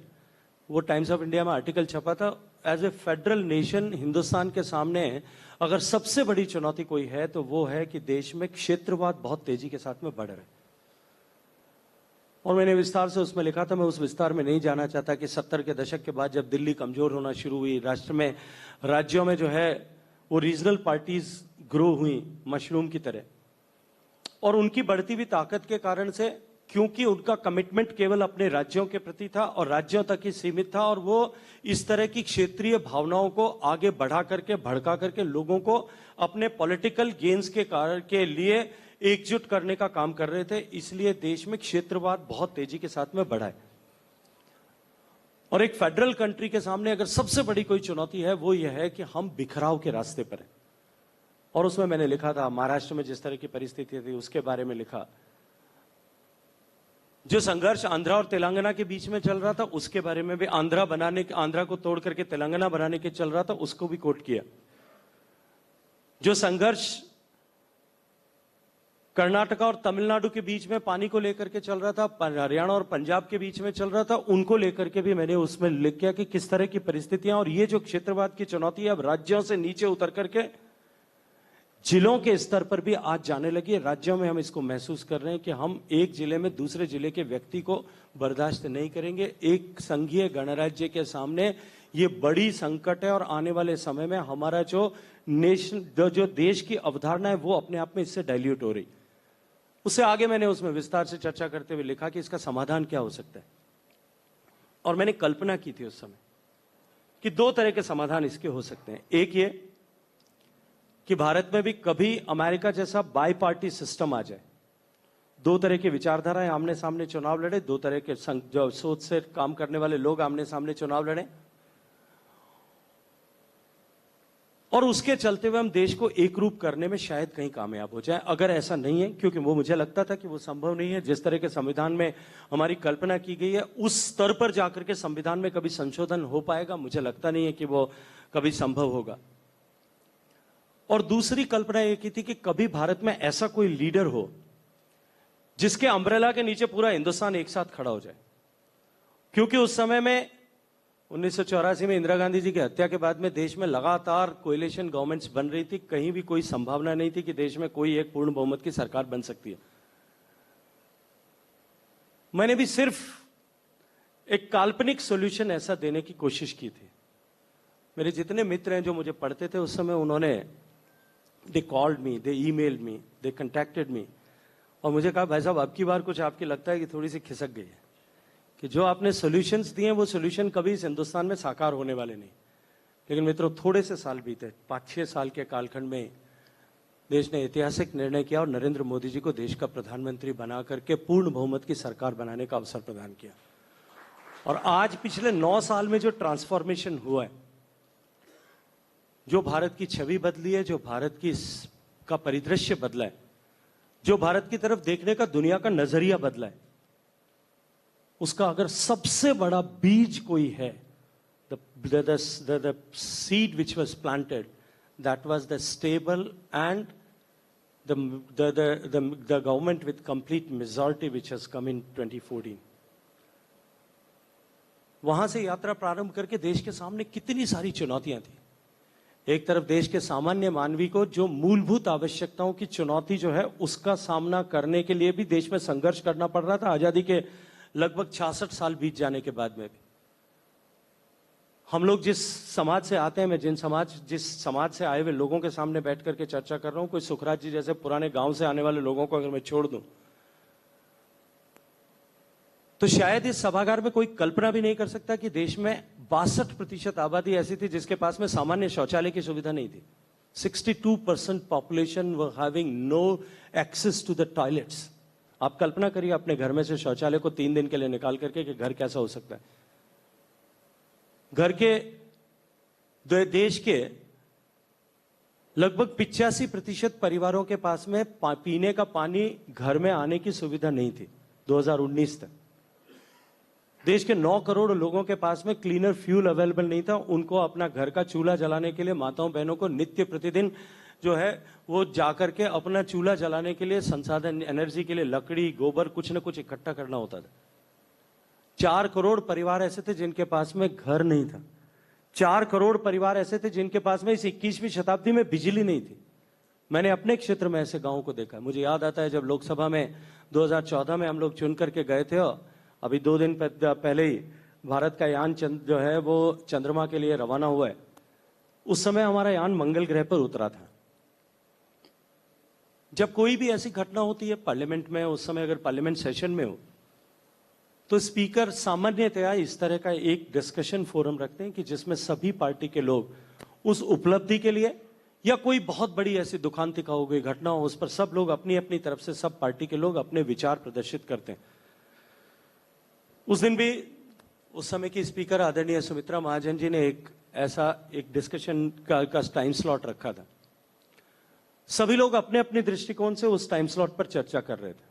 वो टाइम्स ऑफ इंडिया में आर्टिकल छपा था, as a federal nation Hindustan के सामने अगर सबसे बड़ी चुनौती कोई है तो वो है कि देश में क्षेत्रवाद बहुत तेजी के साथ में बढ़ रहा है। और मैंने विस्तार से उसमें लिखा था, मैं उस विस्तार में नहीं जाना चाहता कि 70 के दशक के बाद जब दिल्ली कमजोर होना शुरू हुई, राष्ट्र में, राज्यों में जो है वो रीजनल पार्टीज ग्रो हुई मशरूम की तरह, और उनकी बढ़ती हुई ताकत के कारण से, क्योंकि उनका कमिटमेंट केवल अपने राज्यों के प्रति था और राज्यों तक ही सीमित था, और वो इस तरह की क्षेत्रीय भावनाओं को आगे बढ़ा करके, भड़का करके लोगों को अपने पॉलिटिकल गेन्स के कारण के लिए एकजुट करने का काम कर रहे थे। इसलिए देश में क्षेत्रवाद बहुत तेजी के साथ में बढ़ा है। और एक फेडरल कंट्री के सामने अगर सबसे बड़ी कोई चुनौती है, वो यह है कि हम बिखराव के रास्ते पर हैं। और उसमें मैंने लिखा था, महाराष्ट्र में जिस तरह की परिस्थिति थी उसके बारे में लिखा, जो संघर्ष आंध्रा और तेलंगाना के बीच में चल रहा था उसके बारे में भी, आंध्रा को तोड़ करके तेलंगाना बनाने के चल रहा था, उसको भी कोट किया। जो संघर्ष कर्नाटका और तमिलनाडु के बीच में पानी को लेकर के चल रहा था, हरियाणा और पंजाब के बीच में चल रहा था, उनको लेकर के भी मैंने उसमें लिख किया कि किस तरह की परिस्थितियां, और ये जो क्षेत्रवाद की चुनौती है अब राज्यों से नीचे उतर करके जिलों के स्तर पर भी आज जाने लगी है। राज्यों में हम इसको महसूस कर रहे हैं कि हम एक जिले में दूसरे जिले के व्यक्ति को बर्दाश्त नहीं करेंगे। एक संघीय गणराज्य के सामने ये बड़ी संकट है, और आने वाले समय में हमारा जो नेशन, जो देश की अवधारणा है, वो अपने आप में इससे डाइल्यूट हो रही। उससे आगे मैंने उसमें विस्तार से चर्चा करते हुए लिखा कि इसका समाधान क्या हो सकता है। और मैंने कल्पना की थी उस समय कि दो तरह के समाधान इसके हो सकते हैं। एक ये कि भारत में भी कभी अमेरिका जैसा बाई पार्टी सिस्टम आ जाए, दो तरह की विचारधाराएं आमने सामने चुनाव लड़े, दो तरह के जो सोच से काम करने वाले लोग आमने सामने चुनाव लड़े, और उसके चलते हुए हम देश को एक रूप करने में शायद कहीं कामयाब हो जाए। अगर ऐसा नहीं है, क्योंकि वो मुझे लगता था कि वो संभव नहीं है, जिस तरह के संविधान में हमारी कल्पना की गई है उस स्तर पर जाकर के संविधान में कभी संशोधन हो पाएगा, मुझे लगता नहीं है कि वो कभी संभव होगा। और दूसरी कल्पना ये की थी कि कभी भारत में ऐसा कोई लीडर हो जिसके अम्ब्रेला के नीचे पूरा हिंदुस्तान एक साथ खड़ा हो जाए, क्योंकि उस समय में 1984 में इंदिरा गांधी जी की हत्या के बाद में देश में लगातार कोएलिशन गवर्नमेंट्स बन रही थी, कहीं भी कोई संभावना नहीं थी कि देश में कोई एक पूर्ण बहुमत की सरकार बन सकती है। मैंने भी सिर्फ एक काल्पनिक सॉल्यूशन ऐसा देने की कोशिश की थी। मेरे जितने मित्र हैं जो मुझे पढ़ते थे उस समय, उन्होंने they called me, they emailed me, दे कंटैक्टेड मी, और मुझे कहा भाई साहब अब की बार कुछ आपकी लगता है कि थोड़ी सी खिसक गई है, कि जो आपने सॉल्यूशंस दिए वो सॉल्यूशन कभी इस हिंदुस्तान में साकार होने वाले नहीं। लेकिन मित्रों, थोड़े से साल बीते, 5-6 साल के कालखंड में देश ने ऐतिहासिक निर्णय किया और नरेंद्र मोदी जी को देश का प्रधानमंत्री बना करके पूर्ण बहुमत की सरकार बनाने का अवसर प्रदान किया। और आज पिछले 9 साल में जो ट्रांसफॉर्मेशन हुआ है, जो भारत की छवि बदली है, जो भारत की का परिदृश्य बदला है, जो भारत की तरफ देखने का दुनिया का नजरिया बदला है, उसका अगर सबसे बड़ा बीज कोई है, the seed which was planted, that was the stable and the government with complete majority which has come in 2014. वहां से यात्रा प्रारंभ करके देश के सामने कितनी सारी चुनौतियां थी। एक तरफ देश के सामान्य मानवी को जो मूलभूत आवश्यकताओं की चुनौती जो है उसका सामना करने के लिए भी देश में संघर्ष करना पड़ रहा था। आजादी के लगभग 66 साल बीत जाने के बाद में भी हम लोग जिस समाज से आते हैं, मैं जिस समाज से आए हुए लोगों के सामने बैठ करके चर्चा कर रहा हूं, कोई सुखराज जी जैसे पुराने गांव से आने वाले लोगों को अगर मैं छोड़ दूं तो शायद इस सभागार में कोई कल्पना भी नहीं कर सकता कि देश में 62% आबादी ऐसी थी जिसके पास में सामान्य शौचालय की सुविधा नहीं थी। 62% population were having no access to the toilets. आप कल्पना करिए अपने घर में से शौचालय को 3 दिन के लिए निकाल करके कि घर कैसा हो सकता है। घर के देश के लगभग 85% परिवारों के पास में पीने का पानी घर में आने की सुविधा नहीं थी 2019 तक। देश के 9 करोड़ लोगों के पास में क्लीनर फ्यूल अवेलेबल नहीं था। उनको अपना घर का चूल्हा जलाने के लिए माताओं बहनों को नित्य प्रतिदिन जो है वो जाकर के अपना चूल्हा जलाने के लिए संसाधन एनर्जी के लिए लकड़ी गोबर कुछ न कुछ इकट्ठा करना होता था। 4 करोड़ परिवार ऐसे थे जिनके पास में घर नहीं था। 4 करोड़ परिवार ऐसे थे जिनके पास में इस 21वीं शताब्दी में बिजली नहीं थी। मैंने अपने क्षेत्र में ऐसे गांवों को देखा। मुझे याद आता है जब लोकसभा में 2014 में हम लोग चुन करके गए थे, अभी 2 दिन पहले ही भारत का यान जो है वो चंद्रमा के लिए रवाना हुआ है। उस समय हमारा यान मंगल ग्रह पर उतरा था। जब कोई भी ऐसी घटना होती है पार्लियामेंट में, उस समय अगर पार्लियामेंट सेशन में हो तो स्पीकर सामान्यतया इस तरह का एक डिस्कशन फोरम रखते हैं कि जिसमें सभी पार्टी के लोग उस उपलब्धि के लिए या कोई बहुत बड़ी ऐसी दुखांतिका हो गई घटना हो, उस पर सब लोग अपनी अपनी तरफ से सब पार्टी के लोग अपने विचार प्रदर्शित करते हैं। उस दिन भी उस समय की स्पीकर आदरणीय सुमित्रा महाजन जी ने एक डिस्कशन का टाइम स्लॉट रखा था। सभी लोग अपने अपने दृष्टिकोण से उस टाइम स्लॉट पर चर्चा कर रहे थे।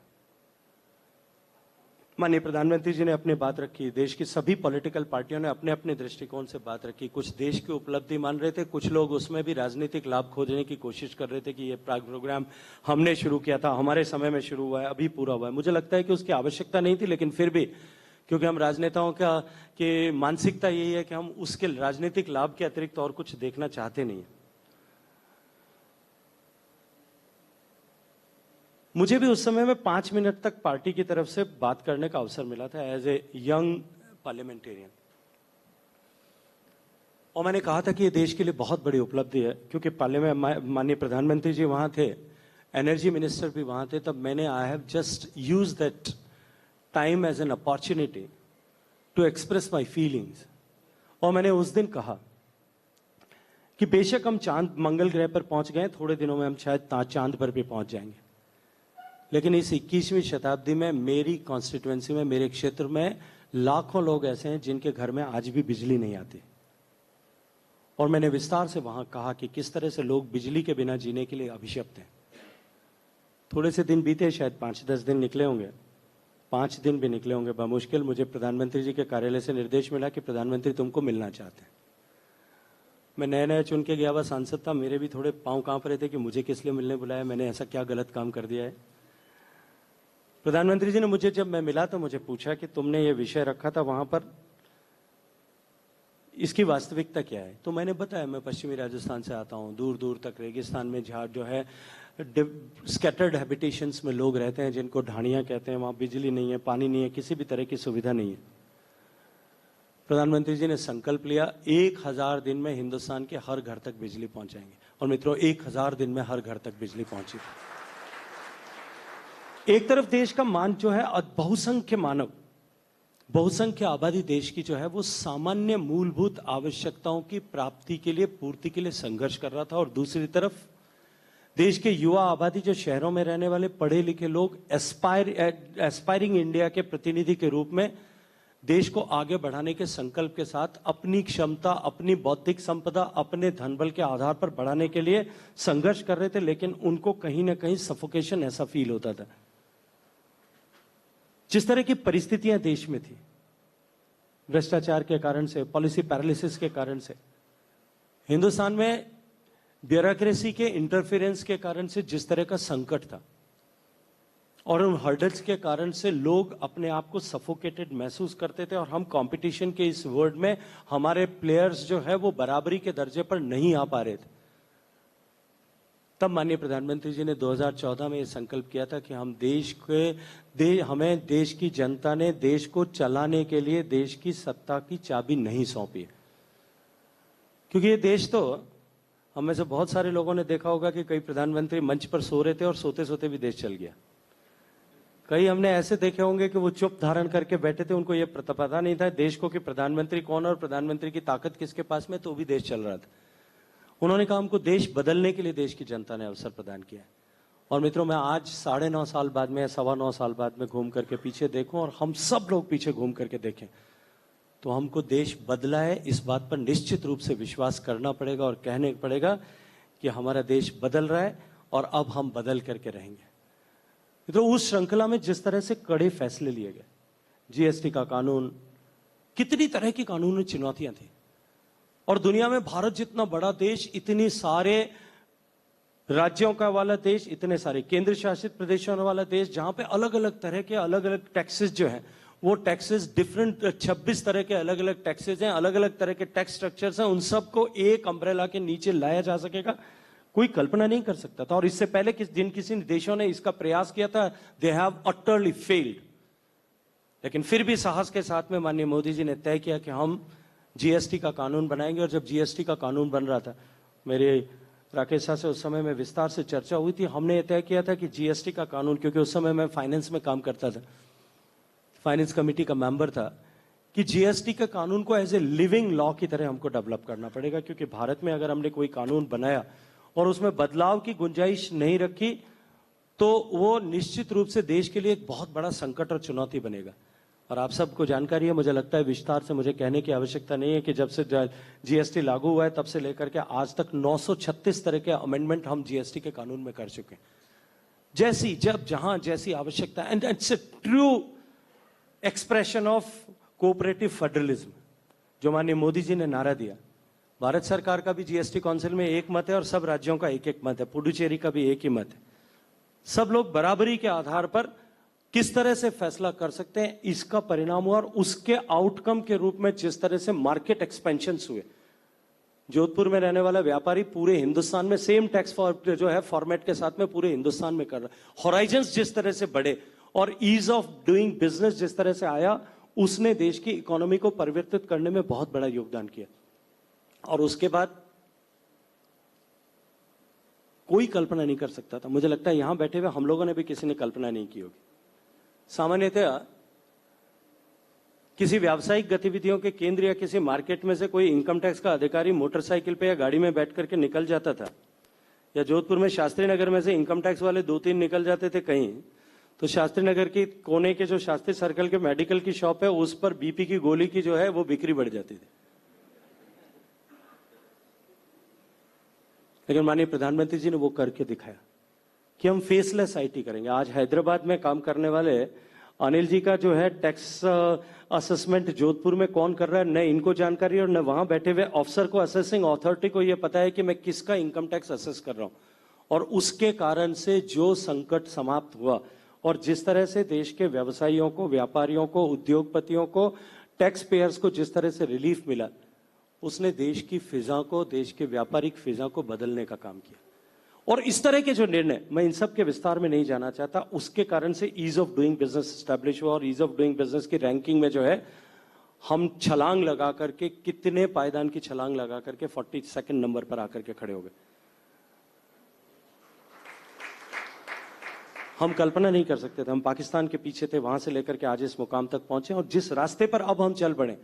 माननीय प्रधानमंत्री जी ने अपनी बात रखी, देश की सभी पॉलिटिकल पार्टियों ने अपने अपने दृष्टिकोण से बात रखी। कुछ देश की उपलब्धि मान रहे थे, कुछ लोग उसमें भी राजनीतिक लाभ खोजने की कोशिश कर रहे थे कि ये प्रोग्राम हमने शुरू किया था, हमारे समय में शुरू हुआ है, अभी पूरा हुआ है। मुझे लगता है कि उसकी आवश्यकता नहीं थी, लेकिन फिर भी क्योंकि हम राजनेताओं की मानसिकता यही है कि हम उसके राजनीतिक लाभ के अतिरिक्त और कुछ देखना चाहते नहीं। मुझे भी उस समय में 5 मिनट तक पार्टी की तरफ से बात करने का अवसर मिला था एज ए यंग पार्लियामेंटेरियन, और मैंने कहा था कि ये देश के लिए बहुत बड़ी उपलब्धि है। क्योंकि पार्लियामेंट माननीय प्रधानमंत्री जी वहां थे, एनर्जी मिनिस्टर भी वहां थे, तब मैंने I have just use that time as an opportunity to express my feelings. और मैंने उस दिन कहा कि बेशक हम चांद मंगल ग्रह पर पहुंच गए, थोड़े दिनों में हम शायद चांद पर भी पहुंच जाएंगे, लेकिन इस 21वीं शताब्दी में मेरी कॉन्स्टिट्यूएंसी में, मेरे क्षेत्र में लाखों लोग ऐसे हैं जिनके घर में आज भी बिजली नहीं आती। और मैंने विस्तार से वहां कहा कि किस तरह से लोग बिजली के बिना जीने के लिए अभिशप्त हैं। थोड़े से दिन बीते, शायद 5-10 दिन निकले होंगे, 5 दिन भी निकले होंगे बमुश्किल, मुझे प्रधानमंत्री जी के कार्यालय से निर्देश मिला कि प्रधानमंत्री तुमको मिलना चाहते हैं। मैं नया नया चुन के गया हुआ सांसद था, मेरे भी थोड़े पांव कांप रहे थे कि मुझे किस लिए मिलने बुलाया, मैंने ऐसा क्या गलत काम कर दिया है। प्रधानमंत्री जी ने मुझे, जब मैं मिला तो मुझे पूछा कि तुमने ये विषय रखा था वहां पर, इसकी वास्तविकता क्या है। तो मैंने बताया मैं पश्चिमी राजस्थान से आता हूं, दूर दूर तक रेगिस्तान में जहाँ जो है स्कैटर्ड हैबिटेशंस में लोग रहते हैं, जिनको ढाणियां कहते हैं, वहां बिजली नहीं है, पानी नहीं है, किसी भी तरह की सुविधा नहीं है। प्रधानमंत्री जी ने संकल्प लिया 1000 दिन में हिंदुस्तान के हर घर तक बिजली पहुंचाएंगे। और मित्रों 1000 दिन में हर घर तक बिजली पहुंची। एक तरफ देश का मान जो है, बहुसंख्य मानव, बहुसंख्य आबादी देश की जो है वो सामान्य मूलभूत आवश्यकताओं की प्राप्ति के लिए, पूर्ति के लिए संघर्ष कर रहा था, और दूसरी तरफ देश के युवा आबादी जो शहरों में रहने वाले पढ़े लिखे लोग एस्पायरिंग इंडिया के प्रतिनिधि के रूप में देश को आगे बढ़ाने के संकल्प के साथ अपनी क्षमता, अपनी बौद्धिक संपदा, अपने धनबल के आधार पर बढ़ाने के लिए संघर्ष कर रहे थे, लेकिन उनको कहीं ना कहीं सफोकेशन ऐसा फील होता था। जिस तरह की परिस्थितियां देश में थी, भ्रष्टाचार के कारण से, पॉलिसी पैरालिसिस के कारण से, हिंदुस्तान में ब्यूरोक्रेसी के इंटरफेरेंस के कारण से जिस तरह का संकट था, और उन हर्डल्स के कारण से लोग अपने आप को सफोकेटेड महसूस करते थे, और हम कंपटीशन के इस वर्ल्ड में हमारे प्लेयर्स जो है वो बराबरी के दर्जे पर नहीं आ पा रहे थे। तब माननीय प्रधानमंत्री जी ने 2014 में यह संकल्प किया था कि हम हमें देश की जनता ने देश को चलाने के लिए देश की सत्ता की चाबी नहीं सौंपी, क्योंकि ये देश तो, हम में से बहुत सारे लोगों ने देखा होगा कि कई प्रधानमंत्री मंच पर सो रहे थे और सोते सोते भी देश चल गया। कई हमने ऐसे देखे होंगे कि वो चुप धारण करके बैठे थे, उनको ये पता नहीं था देश को कि प्रधानमंत्री कौन है और प्रधानमंत्री की ताकत किसके पास में, तो भी देश चल रहा था। उन्होंने कहा हमको देश बदलने के लिए देश की जनता ने अवसर प्रदान किया। और मित्रों, मैं आज 9.5 साल बाद में, 9.25 साल बाद में घूम करके पीछे देखूं, और हम सब लोग पीछे घूम करके देखें, तो हमको देश बदला है, इस बात पर निश्चित रूप से विश्वास करना पड़ेगा और कहने पड़ेगा कि हमारा देश बदल रहा है, और अब हम बदल करके रहेंगे। तो उस श्रृंखला में जिस तरह से कड़े फैसले लिए गए, जीएसटी का कानून, कितनी तरह की कानूनी चुनौतियां थी, और दुनिया में भारत जितना बड़ा देश, इतनी सारे राज्यों का वाला देश, इतने सारे केंद्र शासित प्रदेशों वाला देश, जहां पे अलग अलग तरह के अलग अलग टैक्सेस जो हैं, वो टैक्सेस डिफरेंट 26 तरह के अलग अलग टैक्सेस हैं, अलग अलग तरह के टैक्स स्ट्रक्चर्स हैं, उन सबको एक अम्ब्रेला के नीचे लाया जा सकेगा, कोई कल्पना नहीं कर सकता था। और इससे पहले किसी देशों ने इसका प्रयास किया था, दे हैव अटरली फेल्ड, लेकिन फिर भी साहस के साथ में माननीय मोदी जी ने तय किया कि हम जीएसटी का कानून बनाएंगे। और जब जीएसटी का कानून बन रहा था, मेरे राकेश साहब से उस समय में विस्तार से चर्चा हुई थी, हमने ये तय किया था कि जीएसटी का कानून, क्योंकि उस समय मैं फाइनेंस में काम करता था, फाइनेंस कमेटी का मेंबर था, कि जीएसटी के कानून को एज ए लिविंग लॉ की तरह हमको डेवलप करना पड़ेगा, क्योंकि भारत में अगर हमने कोई कानून बनाया और उसमें बदलाव की गुंजाइश नहीं रखी, तो वो निश्चित रूप से देश के लिए एक बहुत बड़ा संकट और चुनौती बनेगा। और आप सबको जानकारी है, मुझे लगता है विस्तार से मुझे कहने की आवश्यकता नहीं है कि जब से जीएसटी लागू हुआ है तब से लेकर के आज तक 936 तरह के अमेंडमेंट हम जीएसटी के कानून में कर चुके हैं, जैसी जहां जैसी आवश्यकता। And it's a true expression of cooperative federalism, जो माननीय मोदी जी ने नारा दिया। भारत सरकार का भी जीएसटी काउंसिल में एक मत है और सब राज्यों का एक एक मत है, पुडुचेरी का भी एक ही मत है। सब लोग बराबरी के आधार पर किस तरह से फैसला कर सकते हैं, इसका परिणाम हुआ, और उसके आउटकम के रूप में जिस तरह से मार्केट एक्सपेंशन हुए, जोधपुर में रहने वाला व्यापारी पूरे हिंदुस्तान में सेम टैक्स जो है फॉर्मेट के साथ में पूरे हिंदुस्तान में कर रहा है। हॉराइजन्स जिस तरह से बढ़े और ईज ऑफ डूइंग बिजनेस जिस तरह से आया, उसने देश की इकोनॉमी को परिवर्तित करने में बहुत बड़ा योगदान किया। और उसके बाद कोई कल्पना नहीं कर सकता था, मुझे लगता है यहां बैठे हुए हम लोगों ने भी किसी ने कल्पना नहीं की होगी। सामान्यतः किसी व्यावसायिक गतिविधियों के केंद्र या किसी मार्केट में से कोई इनकम टैक्स का अधिकारी मोटरसाइकिल पे या गाड़ी में बैठ करके निकल जाता था, या जोधपुर में शास्त्री नगर में से इनकम टैक्स वाले 2-3 निकल जाते थे कहीं, तो शास्त्री नगर की कोने के जो शास्त्री सर्कल के मेडिकल की शॉप है उस पर बीपी की गोली की जो है वो बिक्री बढ़ जाती थी। लेकिन माननीय प्रधानमंत्री जी ने वो करके दिखाया कि हम फेसलेस आईटी करेंगे। आज हैदराबाद में काम करने वाले अनिल जी का जो है टैक्स असेसमेंट जोधपुर में कौन कर रहा है, न इनको जानकारी और न वहां बैठे हुए अफसर को, असेसिंग अथॉरिटी को ये पता है कि मैं किसका इनकम टैक्स असेस कर रहा हूं। और उसके कारण से जो संकट समाप्त हुआ और जिस तरह से देश के व्यवसायियों को, व्यापारियों को, उद्योगपतियों को, टैक्स पेयर्स को जिस तरह से रिलीफ मिला, उसने देश की फिजा को, देश के व्यापारिक फिजा को बदलने का काम किया। और इस तरह के जो निर्णय, मैं इन सब के विस्तार में नहीं जाना चाहता, उसके कारण से ease of doing business establish हुआ और ईज ऑफ डूइंग बिजनेस की रैंकिंग में जो है हम छलांग लगा करके, कितने पायदान की छलांग लगा करके 42nd नंबर पर आकर के खड़े हो गए। हम कल्पना नहीं कर सकते थे, हम पाकिस्तान के पीछे थे, वहां से लेकर के आज इस मुकाम तक पहुंचे। और जिस रास्ते पर अब हम चल पड़े,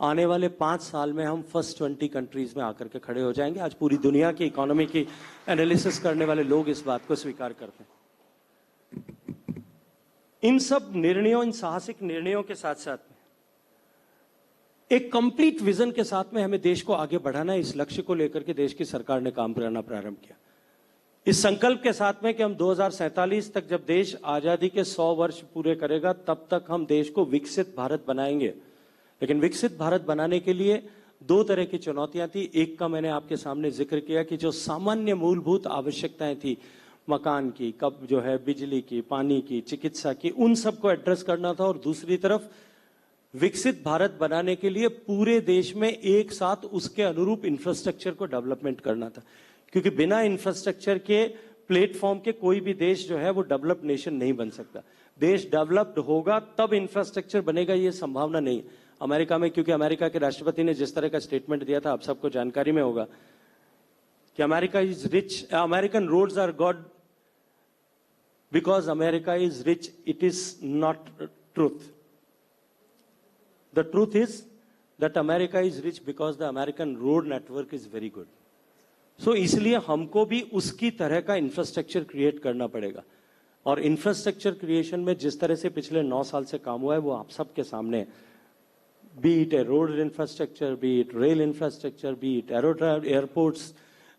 आने वाले 5 साल में हम फर्स्ट 20 कंट्रीज में आकर के खड़े हो जाएंगे। आज पूरी दुनिया की इकोनॉमी की एनालिसिस करने वाले लोग इस बात को स्वीकार करते हैं। इन सब निर्णयों, इन साहसिक निर्णयों के साथ साथ में एक कंप्लीट विजन के साथ में हमें देश को आगे बढ़ाना है। इस लक्ष्य को लेकर के देश की सरकार ने काम करना प्रारंभ किया, इस संकल्प के साथ में कि हम 2047 तक, जब देश आजादी के 100 वर्ष पूरे करेगा, तब तक हम देश को विकसित भारत बनाएंगे। लेकिन विकसित भारत बनाने के लिए 2 तरह की चुनौतियां थी। एक का मैंने आपके सामने जिक्र किया कि जो सामान्य मूलभूत आवश्यकताएं थी, मकान की, कब जो है बिजली की, पानी की, चिकित्सा की, उन सबको एड्रेस करना था। और दूसरी तरफ विकसित भारत बनाने के लिए पूरे देश में एक साथ उसके अनुरूप इंफ्रास्ट्रक्चर को डेवलपमेंट करना था, क्योंकि बिना इंफ्रास्ट्रक्चर के प्लेटफॉर्म के कोई भी देश जो है वो डेवलप्ड नेशन नहीं बन सकता। देश डेवलप्ड होगा तब इंफ्रास्ट्रक्चर बनेगा, ये संभावना नहीं। अमेरिका में, क्योंकि अमेरिका के राष्ट्रपति ने जिस तरह का स्टेटमेंट दिया था, आप सबको जानकारी में होगा कि America is rich, American roads are god because America is rich. It is not truth. The truth is that America is rich because the American road network is very good. So इसलिए हमको भी उसकी तरह का infrastructure create करना पड़ेगा। और infrastructure creation में जिस तरह से पिछले 9 साल से काम हुआ है, वो आप सबके सामने है। Be it a road infrastructure, be it rail infrastructure, be it airports,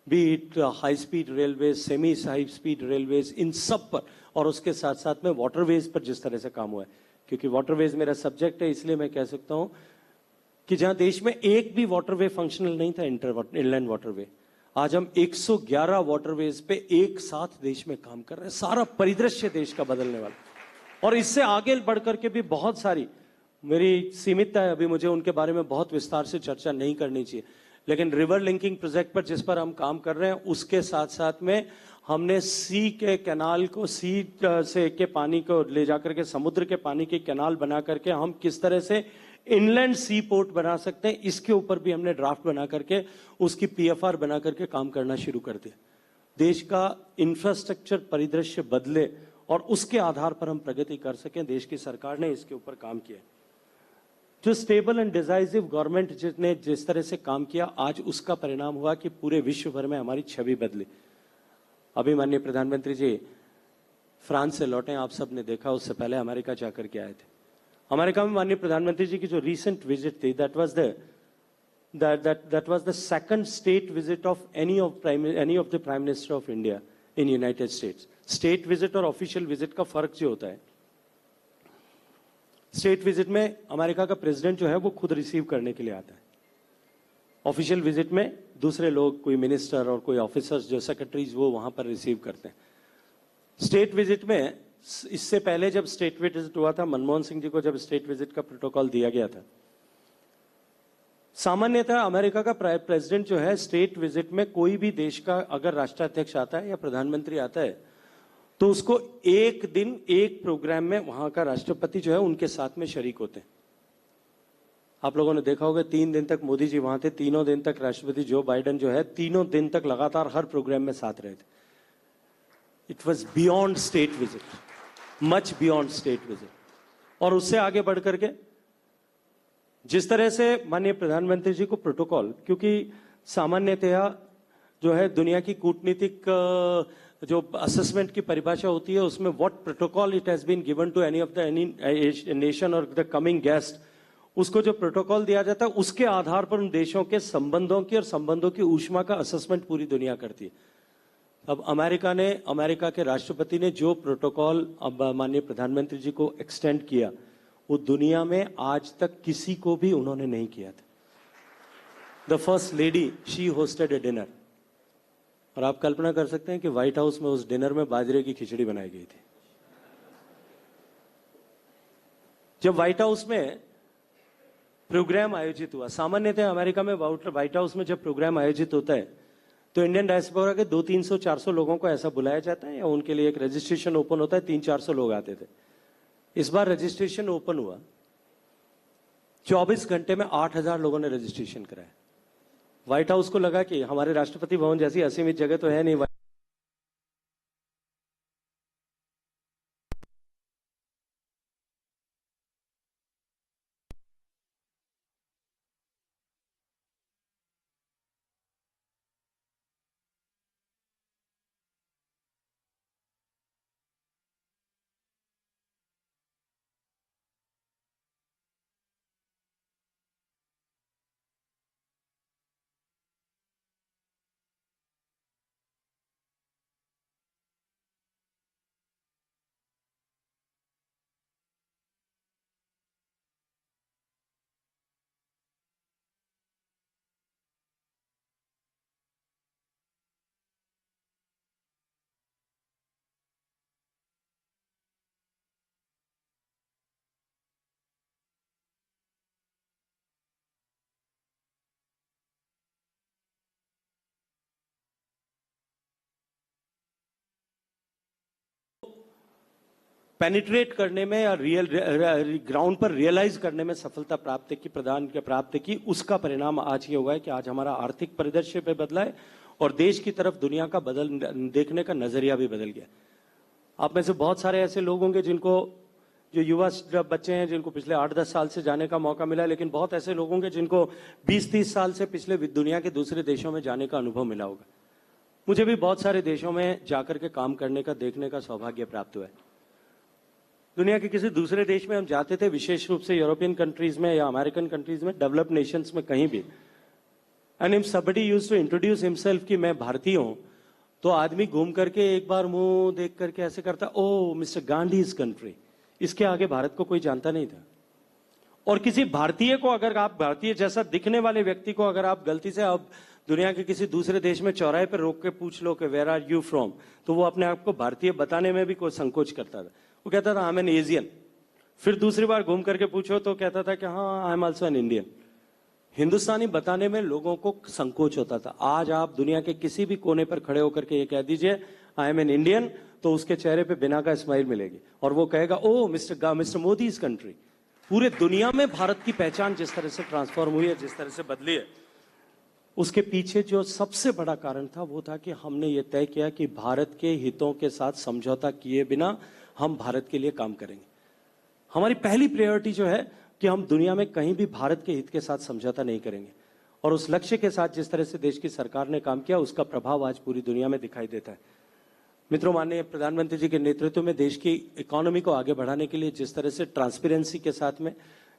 be it high-speed railways, semi-high-speed railways, इन सब पर, और उसके साथ साथ में waterways पर जिस तरह से काम हुआ है, क्योंकि waterways मेरा सब्जेक्ट है, इसलिए मैं कह सकता हूँ कि जहां देश में एक भी waterway फंक्शनल नहीं था, inland waterway, आज हम 111 waterways पे एक साथ देश में काम कर रहे हैं। सारा परिदृश्य देश का बदलने वाला, और इससे आगे बढ़ करके भी बहुत सारी, मेरी सीमितता है, अभी मुझे उनके बारे में बहुत विस्तार से चर्चा नहीं करनी चाहिए, लेकिन रिवर लिंकिंग प्रोजेक्ट पर जिस पर हम काम कर रहे हैं, उसके साथ साथ में हमने सी के कैनाल को, सी से के पानी को ले जाकर के समुद्र के पानी के कैनाल बना करके हम किस तरह से इनलैंड सी पोर्ट बना सकते हैं, इसके ऊपर भी हमने ड्राफ्ट बना करके उसकी पीएफआर बना करके काम करना शुरू कर दिया। देश का इंफ्रास्ट्रक्चर परिदृश्य बदले और उसके आधार पर हम प्रगति कर सकें, देश की सरकार ने इसके ऊपर काम किया। जो स्टेबल एंड डिसाइसिव गवर्नमेंट जिसने जिस तरह से काम किया, आज उसका परिणाम हुआ कि पूरे विश्व भर में हमारी छवि बदली। अभी माननीय प्रधानमंत्री जी फ्रांस से लौटे, आप सब ने देखा, उससे पहले अमेरिका जाकर के आए थे। अमेरिका में माननीय प्रधानमंत्री जी की जो रिसेंट विजिट थी, that was the second state visit of any of the prime minister of India in United states. State visit और ऑफिशियल विजिट का फर्क जो होता है, स्टेट विजिट में अमेरिका का प्रेसिडेंट जो है वो खुद रिसीव करने के लिए आता है। ऑफिशियल विजिट में दूसरे लोग, कोई मिनिस्टर और कोई ऑफिसर्स जो सेक्रेटरीज, वो वहां पर रिसीव करते हैं। स्टेट विजिट में, इससे पहले जब स्टेट विजिट हुआ था, मनमोहन सिंह जी को जब स्टेट विजिट का प्रोटोकॉल दिया गया था, सामान्यतः अमेरिका का प्रेसिडेंट जो है स्टेट विजिट में, कोई भी देश का अगर राष्ट्राध्यक्ष आता है या प्रधानमंत्री आता है, तो उसको एक दिन एक प्रोग्राम में वहां का राष्ट्रपति जो है उनके साथ में शरीक होते हैं। आप लोगों ने देखा होगा 3 दिन तक मोदी जी वहां थे, 3 दिन तक राष्ट्रपति जो बाइडेन जो है 3 दिन तक लगातार हर प्रोग्राम में साथ रहे थे। It was beyond state visit, much beyond state visit. और उससे आगे बढ़ करके जिस तरह से माननीय प्रधानमंत्री जी को प्रोटोकॉल, क्योंकि सामान्यतया जो है दुनिया की कूटनीतिक जो असेसमेंट की परिभाषा होती है उसमें what protocol it has been given to any of the any nation और द कमिंग गेस्ट, उसको जो प्रोटोकॉल दिया जाता है उसके आधार पर उन देशों के संबंधों की और संबंधों की ऊष्मा का असेसमेंट पूरी दुनिया करती है। अब अमेरिका के राष्ट्रपति ने जो प्रोटोकॉल अब माननीय प्रधानमंत्री जी को एक्सटेंड किया, वो दुनिया में आज तक किसी को भी उन्होंने नहीं किया था। The first lady, she hosted A dinner, और आप कल्पना कर सकते हैं कि व्हाइट हाउस में उस डिनर में बाजरे की खिचड़ी बनाई गई थी। जब व्हाइट हाउस में प्रोग्राम आयोजित हुआ, सामान्यतः अमेरिका में व्हाइट हाउस में जब प्रोग्राम आयोजित होता है तो इंडियन डायस्पोरा के 200-300-400 लोगों को ऐसा बुलाया जाता है या उनके लिए एक रजिस्ट्रेशन ओपन होता है, 300-400 लोग आते थे। इस बार रजिस्ट्रेशन ओपन हुआ, 24 घंटे में 8000 लोगों ने रजिस्ट्रेशन कराया। व्हाइट हाउस को लगा कि हमारे राष्ट्रपति भवन जैसी असीमित जगह तो है नहीं, पेनिट्रेट करने में या ग्राउंड पर रियलाइज करने में सफलता प्राप्त की, उसका परिणाम आज ये हुआ है कि आज हमारा आर्थिक परिदृश्य पे बदला है और देश की तरफ दुनिया का देखने का नजरिया भी बदल गया। आप में से बहुत सारे ऐसे लोग होंगे जिनको, जो युवा बच्चे हैं जिनको पिछले 8-10 साल से जाने का मौका मिला, लेकिन बहुत ऐसे लोग होंगे जिनको 20-30 साल से पिछले दुनिया के दूसरे देशों में जाने का अनुभव मिला होगा। मुझे भी बहुत सारे देशों में जाकर के काम करने का, देखने का सौभाग्य प्राप्त हुआ है। दुनिया के किसी दूसरे देश में हम जाते थे, विशेष रूप से यूरोपियन कंट्रीज में या अमेरिकन कंट्रीज में, डेवलप्ड नेशंस में कहीं भी, and if somebody used to introduce himself कि मैं भारतीय हूं, तो आदमी घूम करके एक बार मुंह देख करके ऐसे करता, ओ मिस्टर गांधीज कंट्री। इसके आगे भारत को कोई जानता नहीं था। और किसी भारतीय को, अगर आप भारतीय जैसा दिखने वाले व्यक्ति को अगर आप गलती से अब दुनिया के किसी दूसरे देश में चौराहे पर रोक के पूछ लो कि वेयर आर यू फ्रॉम, तो वो अपने आप को भारतीय बताने में भी कोई संकोच करता था। वो कहता था आई एम एन एशियन। फिर दूसरी बार घूम करके पूछो तो कहता था कि हाँ I am also an Indian. हिंदुस्तानी बताने में लोगों को संकोच होता था। आज आप दुनिया के किसी भी कोने पर खड़े होकर के ये कह दीजिए आई एम एन इंडियन, तो उसके चेहरे पे बिना का स्माइल मिलेगी और वो कहेगा ओ मिस्टर मोदी इज कंट्री। पूरे दुनिया में भारत की पहचान जिस तरह से ट्रांसफॉर्म हुई है, जिस तरह से बदली है, उसके पीछे जो सबसे बड़ा कारण था वो था कि हमने ये तय किया कि भारत के हितों के साथ समझौता किए बिना हम भारत के लिए काम करेंगे। हमारी पहली प्रायोरिटी जो है कि हम दुनिया में कहीं भी भारत के हित के साथ समझौता नहीं करेंगे। और उस लक्ष्य के साथ जिस तरह से देश की सरकार ने काम किया, उसका प्रभाव आज पूरी दुनिया में दिखाई देता है। मित्रों, माननीय प्रधानमंत्री जी के नेतृत्व में देश की इकोनॉमी को आगे बढ़ाने के लिए जिस तरह से ट्रांसपेरेंसी के साथ में,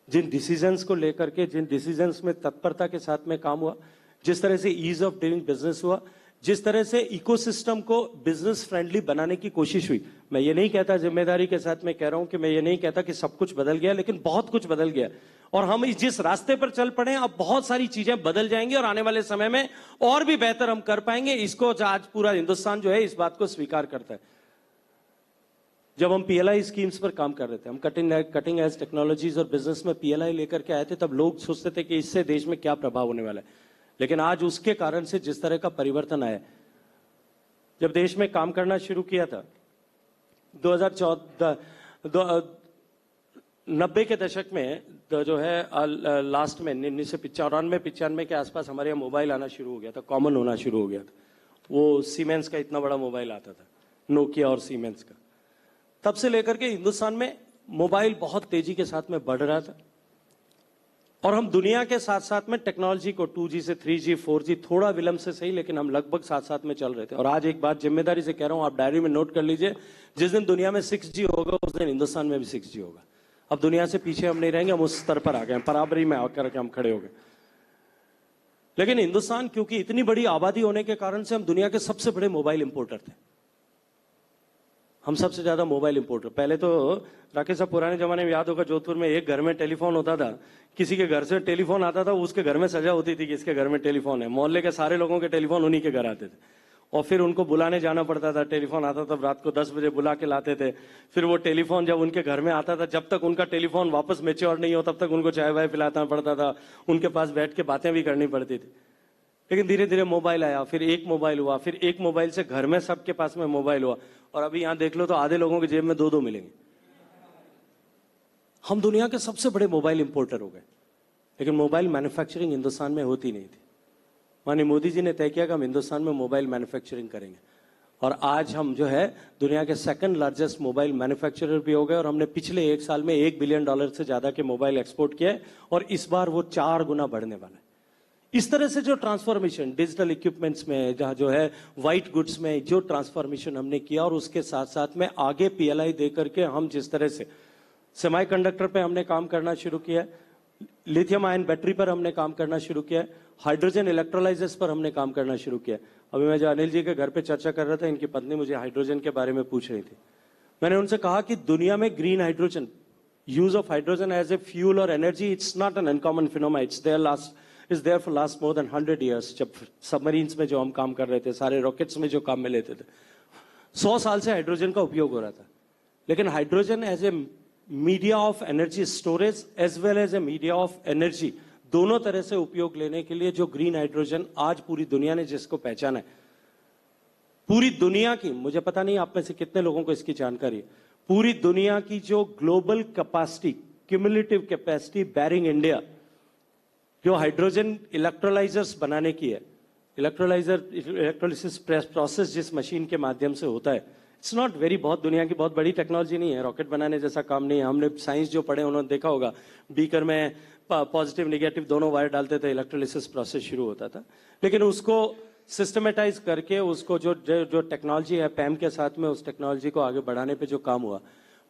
जिन डिसीजंस को लेकर के, जिन डिसीजंस में तत्परता के साथ में काम हुआ, जिस तरह से ईज ऑफ डूइंग बिजनेस हुआ, जिस तरह से इकोसिस्टम को बिजनेस फ्रेंडली बनाने की कोशिश हुई। मैं ये नहीं कहता, जिम्मेदारी के साथ मैं कह रहा हूं कि मैं ये नहीं कहता कि सब कुछ बदल गया, लेकिन बहुत कुछ बदल गया। और हम जिस रास्ते पर चल पड़े, अब बहुत सारी चीजें बदल जाएंगी और आने वाले समय में और भी बेहतर हम कर पाएंगे। इसको आज पूरा हिंदुस्तान जो है इस बात को स्वीकार करता है। जब हम पीएलआई स्कीम्स पर काम कर रहे थे, हम कटिंग एज टेक्नोलॉजीज और बिजनेस में पीएलआई लेकर के आए थे, तब लोग सोचते थे कि इससे देश में क्या प्रभाव होने वाला है। लेकिन आज उसके कारण से जिस तरह का परिवर्तन आया, जब देश में काम करना शुरू किया था 90 के दशक में, जो है लास्ट में 1995 के आसपास हमारे यहाँ मोबाइल आना शुरू हो गया था, कॉमन होना शुरू हो गया था। वो सीमेंस का इतना बड़ा मोबाइल आता था, नोकिया और सीमेंस का। तब से लेकर के हिंदुस्तान में मोबाइल बहुत तेजी के साथ में बढ़ रहा था। और हम दुनिया के साथ साथ में टेक्नोलॉजी को 2G से 3G 4G थोड़ा विलंब से सही, लेकिन हम लगभग साथ साथ में चल रहे थे। और आज एक बात जिम्मेदारी से कह रहा हूं, आप डायरी में नोट कर लीजिए, जिस दिन दुनिया में 6G होगा उस दिन हिंदुस्तान में भी 6G होगा। अब दुनिया से पीछे हम नहीं रहेंगे, हम उस स्तर पर आ गए, बराबरी में आकर के हम खड़े हो गए। लेकिन हिंदुस्तान क्योंकि इतनी बड़ी आबादी होने के कारण से हम दुनिया के सबसे बड़े मोबाइल इंपोर्टर थे। हम सबसे ज्यादा मोबाइल इंपोर्टर। पहले तो राकेश साहब पुराने जमाने में याद होगा, जोधपुर में एक घर में टेलीफोन होता था, किसी के घर से टेलीफोन आता था, उसके घर में सजा होती थी कि इसके घर में टेलीफोन है। मोहल्ले के सारे लोगों के टेलीफोन उन्हीं के घर आते थे और फिर उनको बुलाने जाना पड़ता था। टेलीफोन आता था रात को 10 बजे, बुला के लाते थे। फिर वो टेलीफोन जब उनके घर में आता था, जब तक उनका टेलीफोन वापस मैच्योर नहीं हो तब तक उनको चाय वाय पिलाना पड़ता था, उनके पास बैठ के बातें भी करनी पड़ती थी। लेकिन धीरे धीरे मोबाइल आया, फिर एक मोबाइल हुआ, फिर एक मोबाइल से घर में सबके पास में मोबाइल हुआ, और अभी यहां देख लो तो आधे लोगों की जेब में 2-2 मिलेंगे। हम दुनिया के सबसे बड़े मोबाइल इंपोर्टर हो गए। लेकिन मोबाइल मैन्युफैक्चरिंग हिंदुस्तान में होती नहीं थी। माननीय मोदी जी ने तय किया कि हम हिंदुस्तान में मोबाइल मैन्युफैक्चरिंग करेंगे, और आज हम जो है दुनिया के सेकंड लार्जेस्ट मोबाइल मैन्युफैक्चरर भी हो गए। और हमने पिछले 1 साल में $1 बिलियन से ज्यादा के मोबाइल एक्सपोर्ट किए, और इस बार वो 4 गुना बढ़ने वाला है। इस तरह से जो ट्रांसफॉर्मेशन डिजिटल इक्विपमेंट्स में, जहां जो है व्हाइट गुड्स में जो ट्रांसफॉर्मेशन हमने किया, और उसके साथ साथ में आगे PLI दे करके हम जिस तरह से सेमीकंडक्टर पे हमने काम करना शुरू किया, लिथियम आयन बैटरी पर हमने काम करना शुरू किया, हाइड्रोजन इलेक्ट्रोलाइजर्स पर हमने काम करना शुरू किया। अभी मैं जो अनिल जी के घर पे चर्चा कर रहा था, इनकी पत्नी मुझे हाइड्रोजन के बारे में पूछ रही थी। मैंने उनसे कहा कि दुनिया में green hydrogen, use of hydrogen as a fuel और energy, it's not an uncommon phenomena, it's there for last more than 100 years। जब सबमरीन्स में जो हम काम कर रहे थे, सारे रॉकेट्स में जो काम में लेते थे, 100 साल से हाइड्रोजन का उपयोग हो रहा था। लेकिन hydrogen as a media of energy storage as well as a media of energy, दोनों तरह से उपयोग लेने के लिए जो ग्रीन हाइड्रोजन आज पूरी दुनिया ने जिसको पहचाना है, पूरी दुनिया की, मुझे पता नहीं आप में से कितने लोगों को इसकी जानकारी है, पूरी दुनिया की जो global capacity, cumulative capacity bearing India, जो हाइड्रोजन इलेक्ट्रोलाइजर्स बनाने की है, इलेक्ट्रोलिसिस प्रोसेस जिस मशीन के माध्यम से होता है, इट्स नॉट वेरी, बहुत दुनिया की बहुत बड़ी टेक्नोलॉजी नहीं है, रॉकेट बनाने जैसा काम नहीं है। हमने साइंस जो पढ़े उन्होंने देखा होगा, बीकर में पॉजिटिव निगेटिव दोनों वायर डालते थे, इलेक्ट्रोलिसिस प्रोसेस शुरू होता था। लेकिन उसको सिस्टमेटाइज करके, उसको जो टेक्नोलॉजी है पैम के साथ में, उस टेक्नोलॉजी को आगे बढ़ाने पे जो काम हुआ,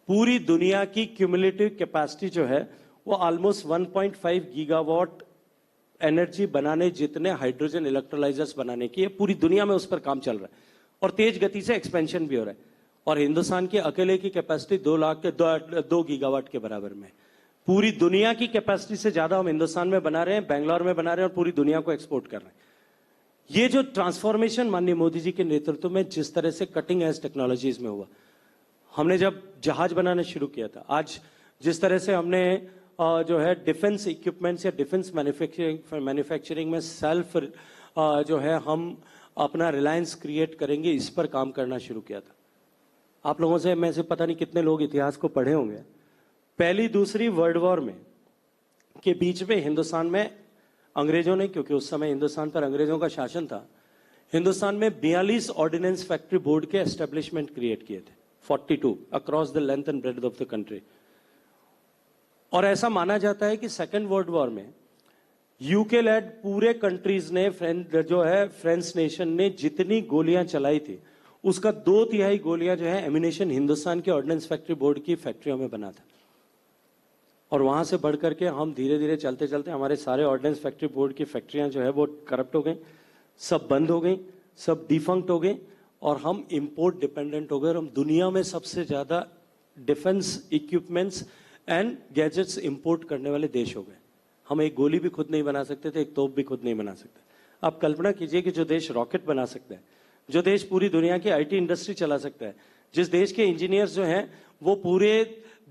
पूरी दुनिया की क्यूमुलेटिव कैपेसिटी जो है वो ऑलमोस्ट 1.5 गीगावाट एनर्जी बनाने जितने हाइड्रोजन इलेक्ट्रोलाइजर्स बनाने की है, पूरी दुनिया में उस पर काम चल रहा है, और तेज गति से एक्सपेंशन भी हो रहा है। और हिंदुस्तान की अकेले की कैपेसिटी 2 गीगावाट के बराबर में। पूरी दुनिया की कैपेसिटी से ज्यादा हम हिंदुस्तान में बना रहे हैं, बेंगलोर में बना रहे हैं, और पूरी दुनिया को एक्सपोर्ट कर रहे हैं। ये जो ट्रांसफॉर्मेशन माननीय मोदी जी के नेतृत्व में जिस तरह से कटिंग एज टेक्नोलॉजीज में हुआ, हमने जब जहाज बनाना शुरू किया था, आज जिस तरह से हमने जो है डिफेंस इक्विपमेंट्स या डिफेंस मैन्युफैक्चरिंग में सेल्फ जो है हम अपना रिलायंस क्रिएट करेंगे, इस पर काम करना शुरू किया था। आप लोगों से मैं से पता नहीं कितने लोग इतिहास को पढ़े होंगे, पहली दूसरी वर्ल्ड वॉर में के बीच में हिंदुस्तान में अंग्रेजों ने, क्योंकि उस समय हिंदुस्तान पर अंग्रेजों का शासन था, हिंदुस्तान में 42 ऑर्डिनेंस फैक्ट्री बोर्ड के एस्टेब्लिशमेंट क्रिएट किए थे, 42 across the length and breadth of the country. और ऐसा माना जाता है कि सेकेंड वर्ल्ड वॉर में यूके लेड पूरे कंट्रीज ने, जो है फ्रेंच नेशन ने जितनी गोलियां चलाई थी, उसका 2/3 गोलियां जो है एमिनेशन हिंदुस्तान के ऑर्डिनेंस फैक्ट्री बोर्ड की फैक्ट्रियों में बना था। और वहां से बढ़ करके हम धीरे धीरे चलते चलते हमारे सारे ऑर्डिनेंस फैक्ट्री बोर्ड की फैक्ट्रियां जो है वो करप्ट हो गई, सब बंद हो गई, सब डिफंक्ट हो गई, और हम इंपोर्ट डिपेंडेंट हो गए। और हम दुनिया में सबसे ज्यादा defence equipments and gadgets import करने वाले देश हो गए। हम एक गोली भी खुद नहीं बना सकते थे, एक तोप भी खुद नहीं बना सकते। आप कल्पना कीजिए कि जो देश रॉकेट बना सकता है, जो देश पूरी दुनिया की IT इंडस्ट्री चला सकता है, जिस देश के इंजीनियर्स जो हैं वो पूरे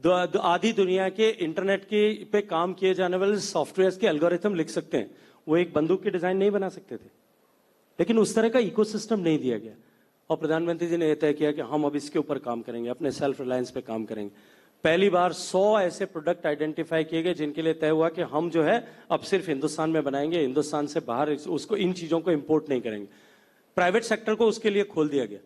आधी दुनिया के इंटरनेट के पे काम किए जाने वाले सॉफ्टवेयर के एल्गोरिथम लिख सकते हैं, वो एक बंदूक की डिजाइन नहीं बना सकते थे। लेकिन उस तरह का इकोसिस्टम नहीं दिया गया, और प्रधानमंत्री जी ने यह तय किया कि हम अब इसके ऊपर काम करेंगे, अपने सेल्फ रिलायंस पे काम करेंगे। पहली बार 100 ऐसे प्रोडक्ट आइडेंटिफाई किए गए जिनके लिए तय हुआ कि हम जो है अब सिर्फ हिंदुस्तान में बनाएंगे, हिंदुस्तान से बाहर उसको, इन चीजों को इंपोर्ट नहीं करेंगे। प्राइवेट सेक्टर को उसके लिए खोल दिया गया,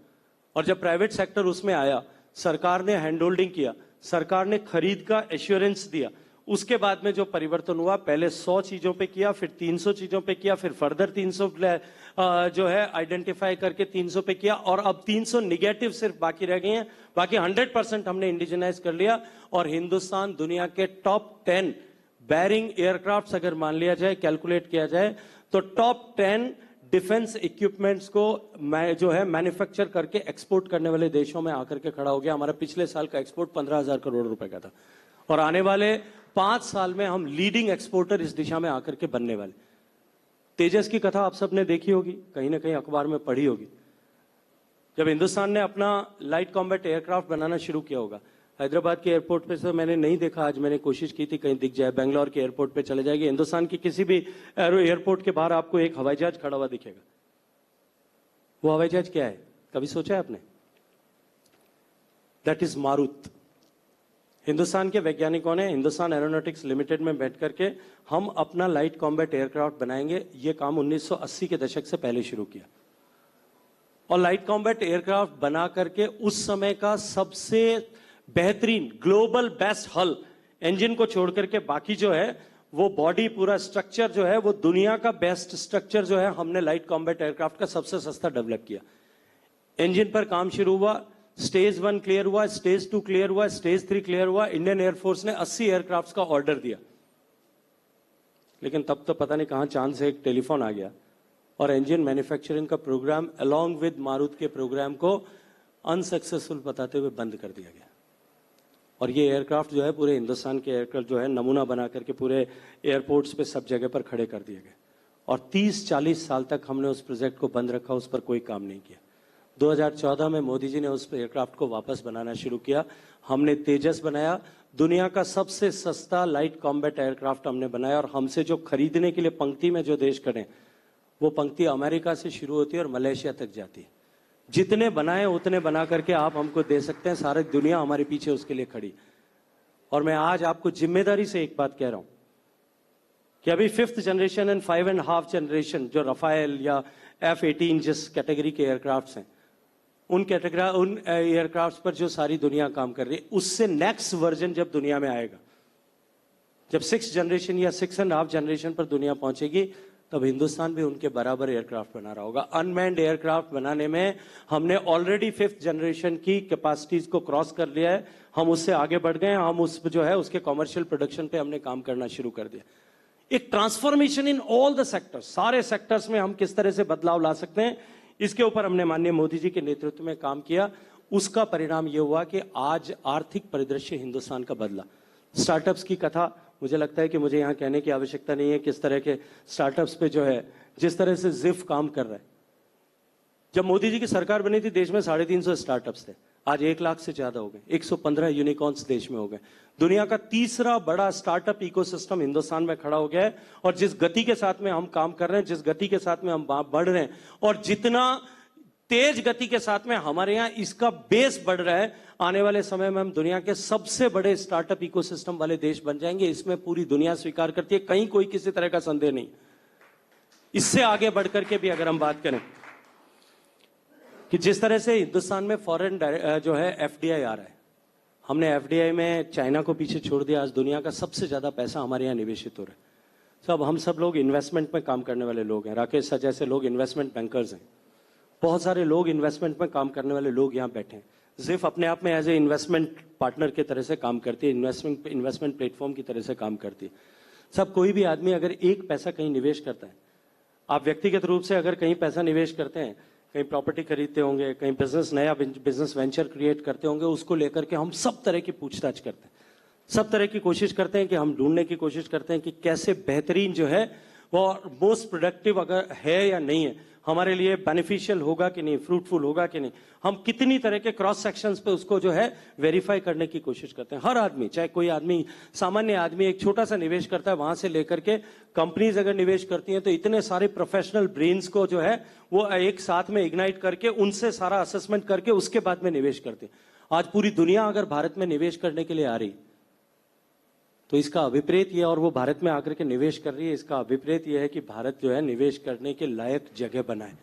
और जब प्राइवेट सेक्टर उसमें आया, सरकार ने हैंड होल्डिंग किया, सरकार ने खरीद का एश्योरेंस दिया, उसके बाद में जो परिवर्तन हुआ, पहले 100 चीजों पे किया, फिर 300 चीजों पे किया, फिर फर्दर 300 जो है आइडेंटिफाई करके 300 पे किया, और अब 300 निगेटिव सिर्फ बाकी रह गए हैं। बाकी 100% हमने इंडिजिनाइज कर लिया, और हिंदुस्तान दुनिया के टॉप 10 बैरिंग एयरक्राफ्ट अगर मान लिया जाए, कैलकुलेट किया जाए, तो टॉप 10 डिफेंस इक्विपमेंट्स को जो है मैन्युफैक्चर करके एक्सपोर्ट करने वाले देशों में आकर के खड़ा हो गया। हमारा पिछले साल का एक्सपोर्ट 15,000 करोड़ रुपए का था, और आने वाले 5 साल में हम लीडिंग एक्सपोर्टर इस दिशा में आकर के बनने वाले। तेजस की कथा आप सबने देखी होगी, कहीं ना कहीं अखबार में पढ़ी होगी। जब हिंदुस्तान ने अपना लाइट कॉम्बैट एयरक्राफ्ट बनाना शुरू किया होगा, हैदराबाद के एयरपोर्ट पे तो मैंने नहीं देखा, आज मैंने कोशिश की थी कहीं दिख जाए, बेंगलोर के एयरपोर्ट पे चले जाएगी, हिंदुस्तान की किसी भी एयरपोर्ट के बाहर आपको एक हवाई जहाज खड़ा हुआ दिखेगा। वो हवाई जहाज क्या है, कभी सोचा है आपने? दैट इज मारुत। हिंदुस्तान के वैज्ञानिकों ने हिंदुस्तान एरोनॉटिक्स लिमिटेड में बैठ करके हम अपना लाइट कॉम्बैट एयरक्राफ्ट बनाएंगे, ये काम 1980 के दशक से पहले शुरू किया, और लाइट कॉम्बैट एयरक्राफ्ट बना करके उस समय का सबसे बेहतरीन ग्लोबल बेस्ट हल इंजन को छोड़ करके बाकी जो है वो बॉडी पूरा स्ट्रक्चर जो है वो दुनिया का बेस्ट स्ट्रक्चर जो है हमने लाइट कॉम्बैट एयरक्राफ्ट का सबसे सस्ता डेवलप किया। इंजन पर काम शुरू हुआ, स्टेज 1 क्लियर हुआ, स्टेज 2 क्लियर हुआ, स्टेज 3 क्लियर हुआ। इंडियन एयरफोर्स ने 80 एयरक्राफ्ट का ऑर्डर दिया, लेकिन तब तो पता नहीं कहां चांद से एक टेलीफोन आ गया और इंजन मैन्युफैक्चरिंग का प्रोग्राम अलॉन्ग विद मारुत के प्रोग्राम को अनसक्सेसफुल बताते हुए बंद कर दिया गया। और ये एयरक्राफ्ट जो है पूरे हिंदुस्तान के एयरक्राफ्ट जो है नमूना बना करके पूरे एयरपोर्ट्स पे सब जगह पर खड़े कर दिए गए, और 30-40 साल तक हमने उस प्रोजेक्ट को बंद रखा, उस पर कोई काम नहीं किया। 2014 में मोदी जी ने उस एयरक्राफ्ट को वापस बनाना शुरू किया। हमने तेजस बनाया, दुनिया का सबसे सस्ता लाइट कॉम्बैट एयरक्राफ्ट हमने बनाया, और हमसे जो खरीदने के लिए पंक्ति में जो देश खड़े, वो पंक्ति अमेरिका से शुरू होती है और मलेशिया तक जाती है। जितने बनाए उतने बना करके आप हमको दे सकते हैं, सारी दुनिया हमारे पीछे उसके लिए खड़ी। और मैं आज आपको जिम्मेदारी से एक बात कह रहा हूं कि अभी 5th जनरेशन एंड 5.5 जनरेशन जो रफाइल या F-18 जिस कैटेगरी के एयरक्राफ्ट हैं, उन एयरक्राफ्ट पर जो सारी दुनिया काम कर रही है, उससे नेक्स्ट वर्जन जब दुनिया में आएगा, जब 6th जनरेशन या 6.5 जनरेशन पर दुनिया पहुंचेगी, तब हिंदुस्तान भी उनके बराबर एयरक्राफ्ट बना रहा होगा। अनमैन्ड एयरक्राफ्ट बनाने में हमने ऑलरेडी 5th जनरेशन की कैपेसिटीज को क्रॉस कर लिया है, हम उससे आगे बढ़ गए हैं, हम उस जो है उसके कॉमर्शियल प्रोडक्शन पे हमने काम करना शुरू कर दिया। एक transformation in all the sectors, सारे सेक्टर्स में हम किस तरह से बदलाव ला सकते हैं, इसके ऊपर हमने माननीय मोदी जी के नेतृत्व में काम किया। उसका परिणाम यह हुआ कि आज आर्थिक परिदृश्य हिंदुस्तान का बदला। स्टार्टअप्स की कथा मुझे लगता है कि मुझे यहां कहने की आवश्यकता नहीं है, किस तरह के स्टार्टअप्स पे जो है जिस तरह से JIIF काम कर रहा है। जब मोदी जी की सरकार बनी थी, देश में 350 स्टार्टअप्स थे, आज 1 लाख से ज्यादा हो गए, 115 यूनिकॉर्न्स देश में हो गए। दुनिया का तीसरा बड़ा स्टार्टअप इकोसिस्टम हिंदुस्तान में खड़ा हो गया है, और जिस गति के साथ में हम काम कर रहे हैं, जिस गति के साथ में हम बढ़ रहे हैं, और जितना तेज गति के साथ में हमारे यहाँ इसका बेस बढ़ रहा है, आने वाले समय में हम दुनिया के सबसे बड़े स्टार्टअप इकोसिस्टम वाले देश बन जाएंगे। इसमें पूरी दुनिया स्वीकार करती है, कहीं कोई किसी तरह का संदेह नहीं। इससे आगे बढ़कर के भी अगर हम बात करें कि जिस तरह से हिंदुस्तान में फॉरेन जो है FDI आ रहा है, हमने FDI में चाइना को पीछे छोड़ दिया। आज दुनिया का सबसे ज्यादा पैसा हमारे यहाँ निवेशित हो रहा है। सब हम सब लोग इन्वेस्टमेंट में काम करने वाले लोग हैं। राकेश सर जैसे लोग इन्वेस्टमेंट बैंकर्स हैं, बहुत सारे लोग इन्वेस्टमेंट में काम करने वाले लोग यहाँ बैठे हैं। JIIF अपने आप में एज ए इन्वेस्टमेंट पार्टनर की तरह से काम करती है, इन्वेस्टमेंट प्लेटफॉर्म की तरह से काम करती है। सब कोई भी आदमी अगर एक पैसा कहीं निवेश करता है, आप व्यक्तिगत रूप से अगर कहीं पैसा निवेश करते हैं, कहीं प्रॉपर्टी खरीदते होंगे, कहीं नया बिजनेस वेंचर क्रिएट करते होंगे, उसको लेकर के हम सब तरह की पूछताछ करते हैं, सब तरह की कोशिश करते हैं कि हम ढूंढने की कोशिश करते हैं कि कैसे बेहतरीन जो है वो मोस्ट प्रोडक्टिव अगर है या नहीं है, हमारे लिए बेनिफिशियल होगा कि नहीं, फ्रूटफुल होगा कि नहीं, हम कितनी तरह के क्रॉस सेक्शंस पे उसको जो है वेरीफाई करने की कोशिश करते हैं। हर आदमी, चाहे कोई आदमी, सामान्य आदमी एक छोटा सा निवेश करता है, वहां से लेकर के कंपनीज अगर निवेश करती हैं तो इतने सारे प्रोफेशनल ब्रेन्स को जो है वो एक साथ में इग्नाइट करके उनसे सारा असेसमेंट करके उसके बाद में निवेश करते हैं। आज पूरी दुनिया अगर भारत में निवेश करने के लिए आ रही, तो इसका अभिप्रेत यह, और वो भारत में आकर के निवेश कर रही है, इसका अभिप्रेत यह है कि भारत जो है निवेश करने के लायक जगह बनाए।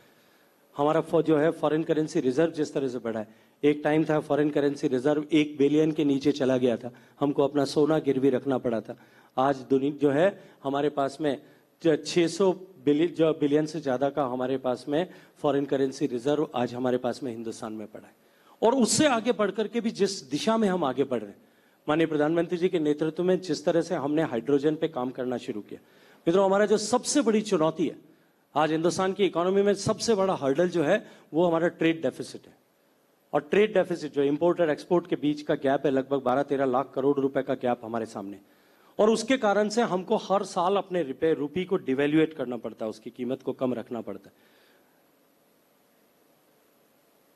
हमारा जो है फॉरेन करेंसी रिजर्व जिस तरह से बढ़ा है, एक टाइम था फॉरेन करेंसी रिजर्व 1 बिलियन के नीचे चला गया था, हमको अपना सोना गिरवी रखना पड़ा था। आज दुनिया जो है हमारे पास में 600 बिलियन से ज्यादा का हमारे पास में फॉरेन करेंसी रिजर्व आज हमारे पास में हिंदुस्तान में पड़ा है। और उससे आगे बढ़ करके भी जिस दिशा में हम आगे बढ़ रहे हैं, माननीय प्रधानमंत्री जी के नेतृत्व में जिस तरह से हमने हाइड्रोजन पे काम करना शुरू किया, मित्रों हमारा जो सबसे बड़ी चुनौती है आज हिंदुस्तान की इकोनॉमी में, सबसे बड़ा हर्डल जो है वो हमारा ट्रेड डेफिसिट है। और ट्रेड डेफिसिट जो इंपोर्ट और एक्सपोर्ट के बीच का गैप है, लगभग 12-13 लाख करोड़ रुपए का गैप हमारे सामने। और उसके कारण से हमको हर साल अपने रूपी को डिवैल्यूएट करना पड़ता है, उसकी कीमत को कम रखना पड़ता है।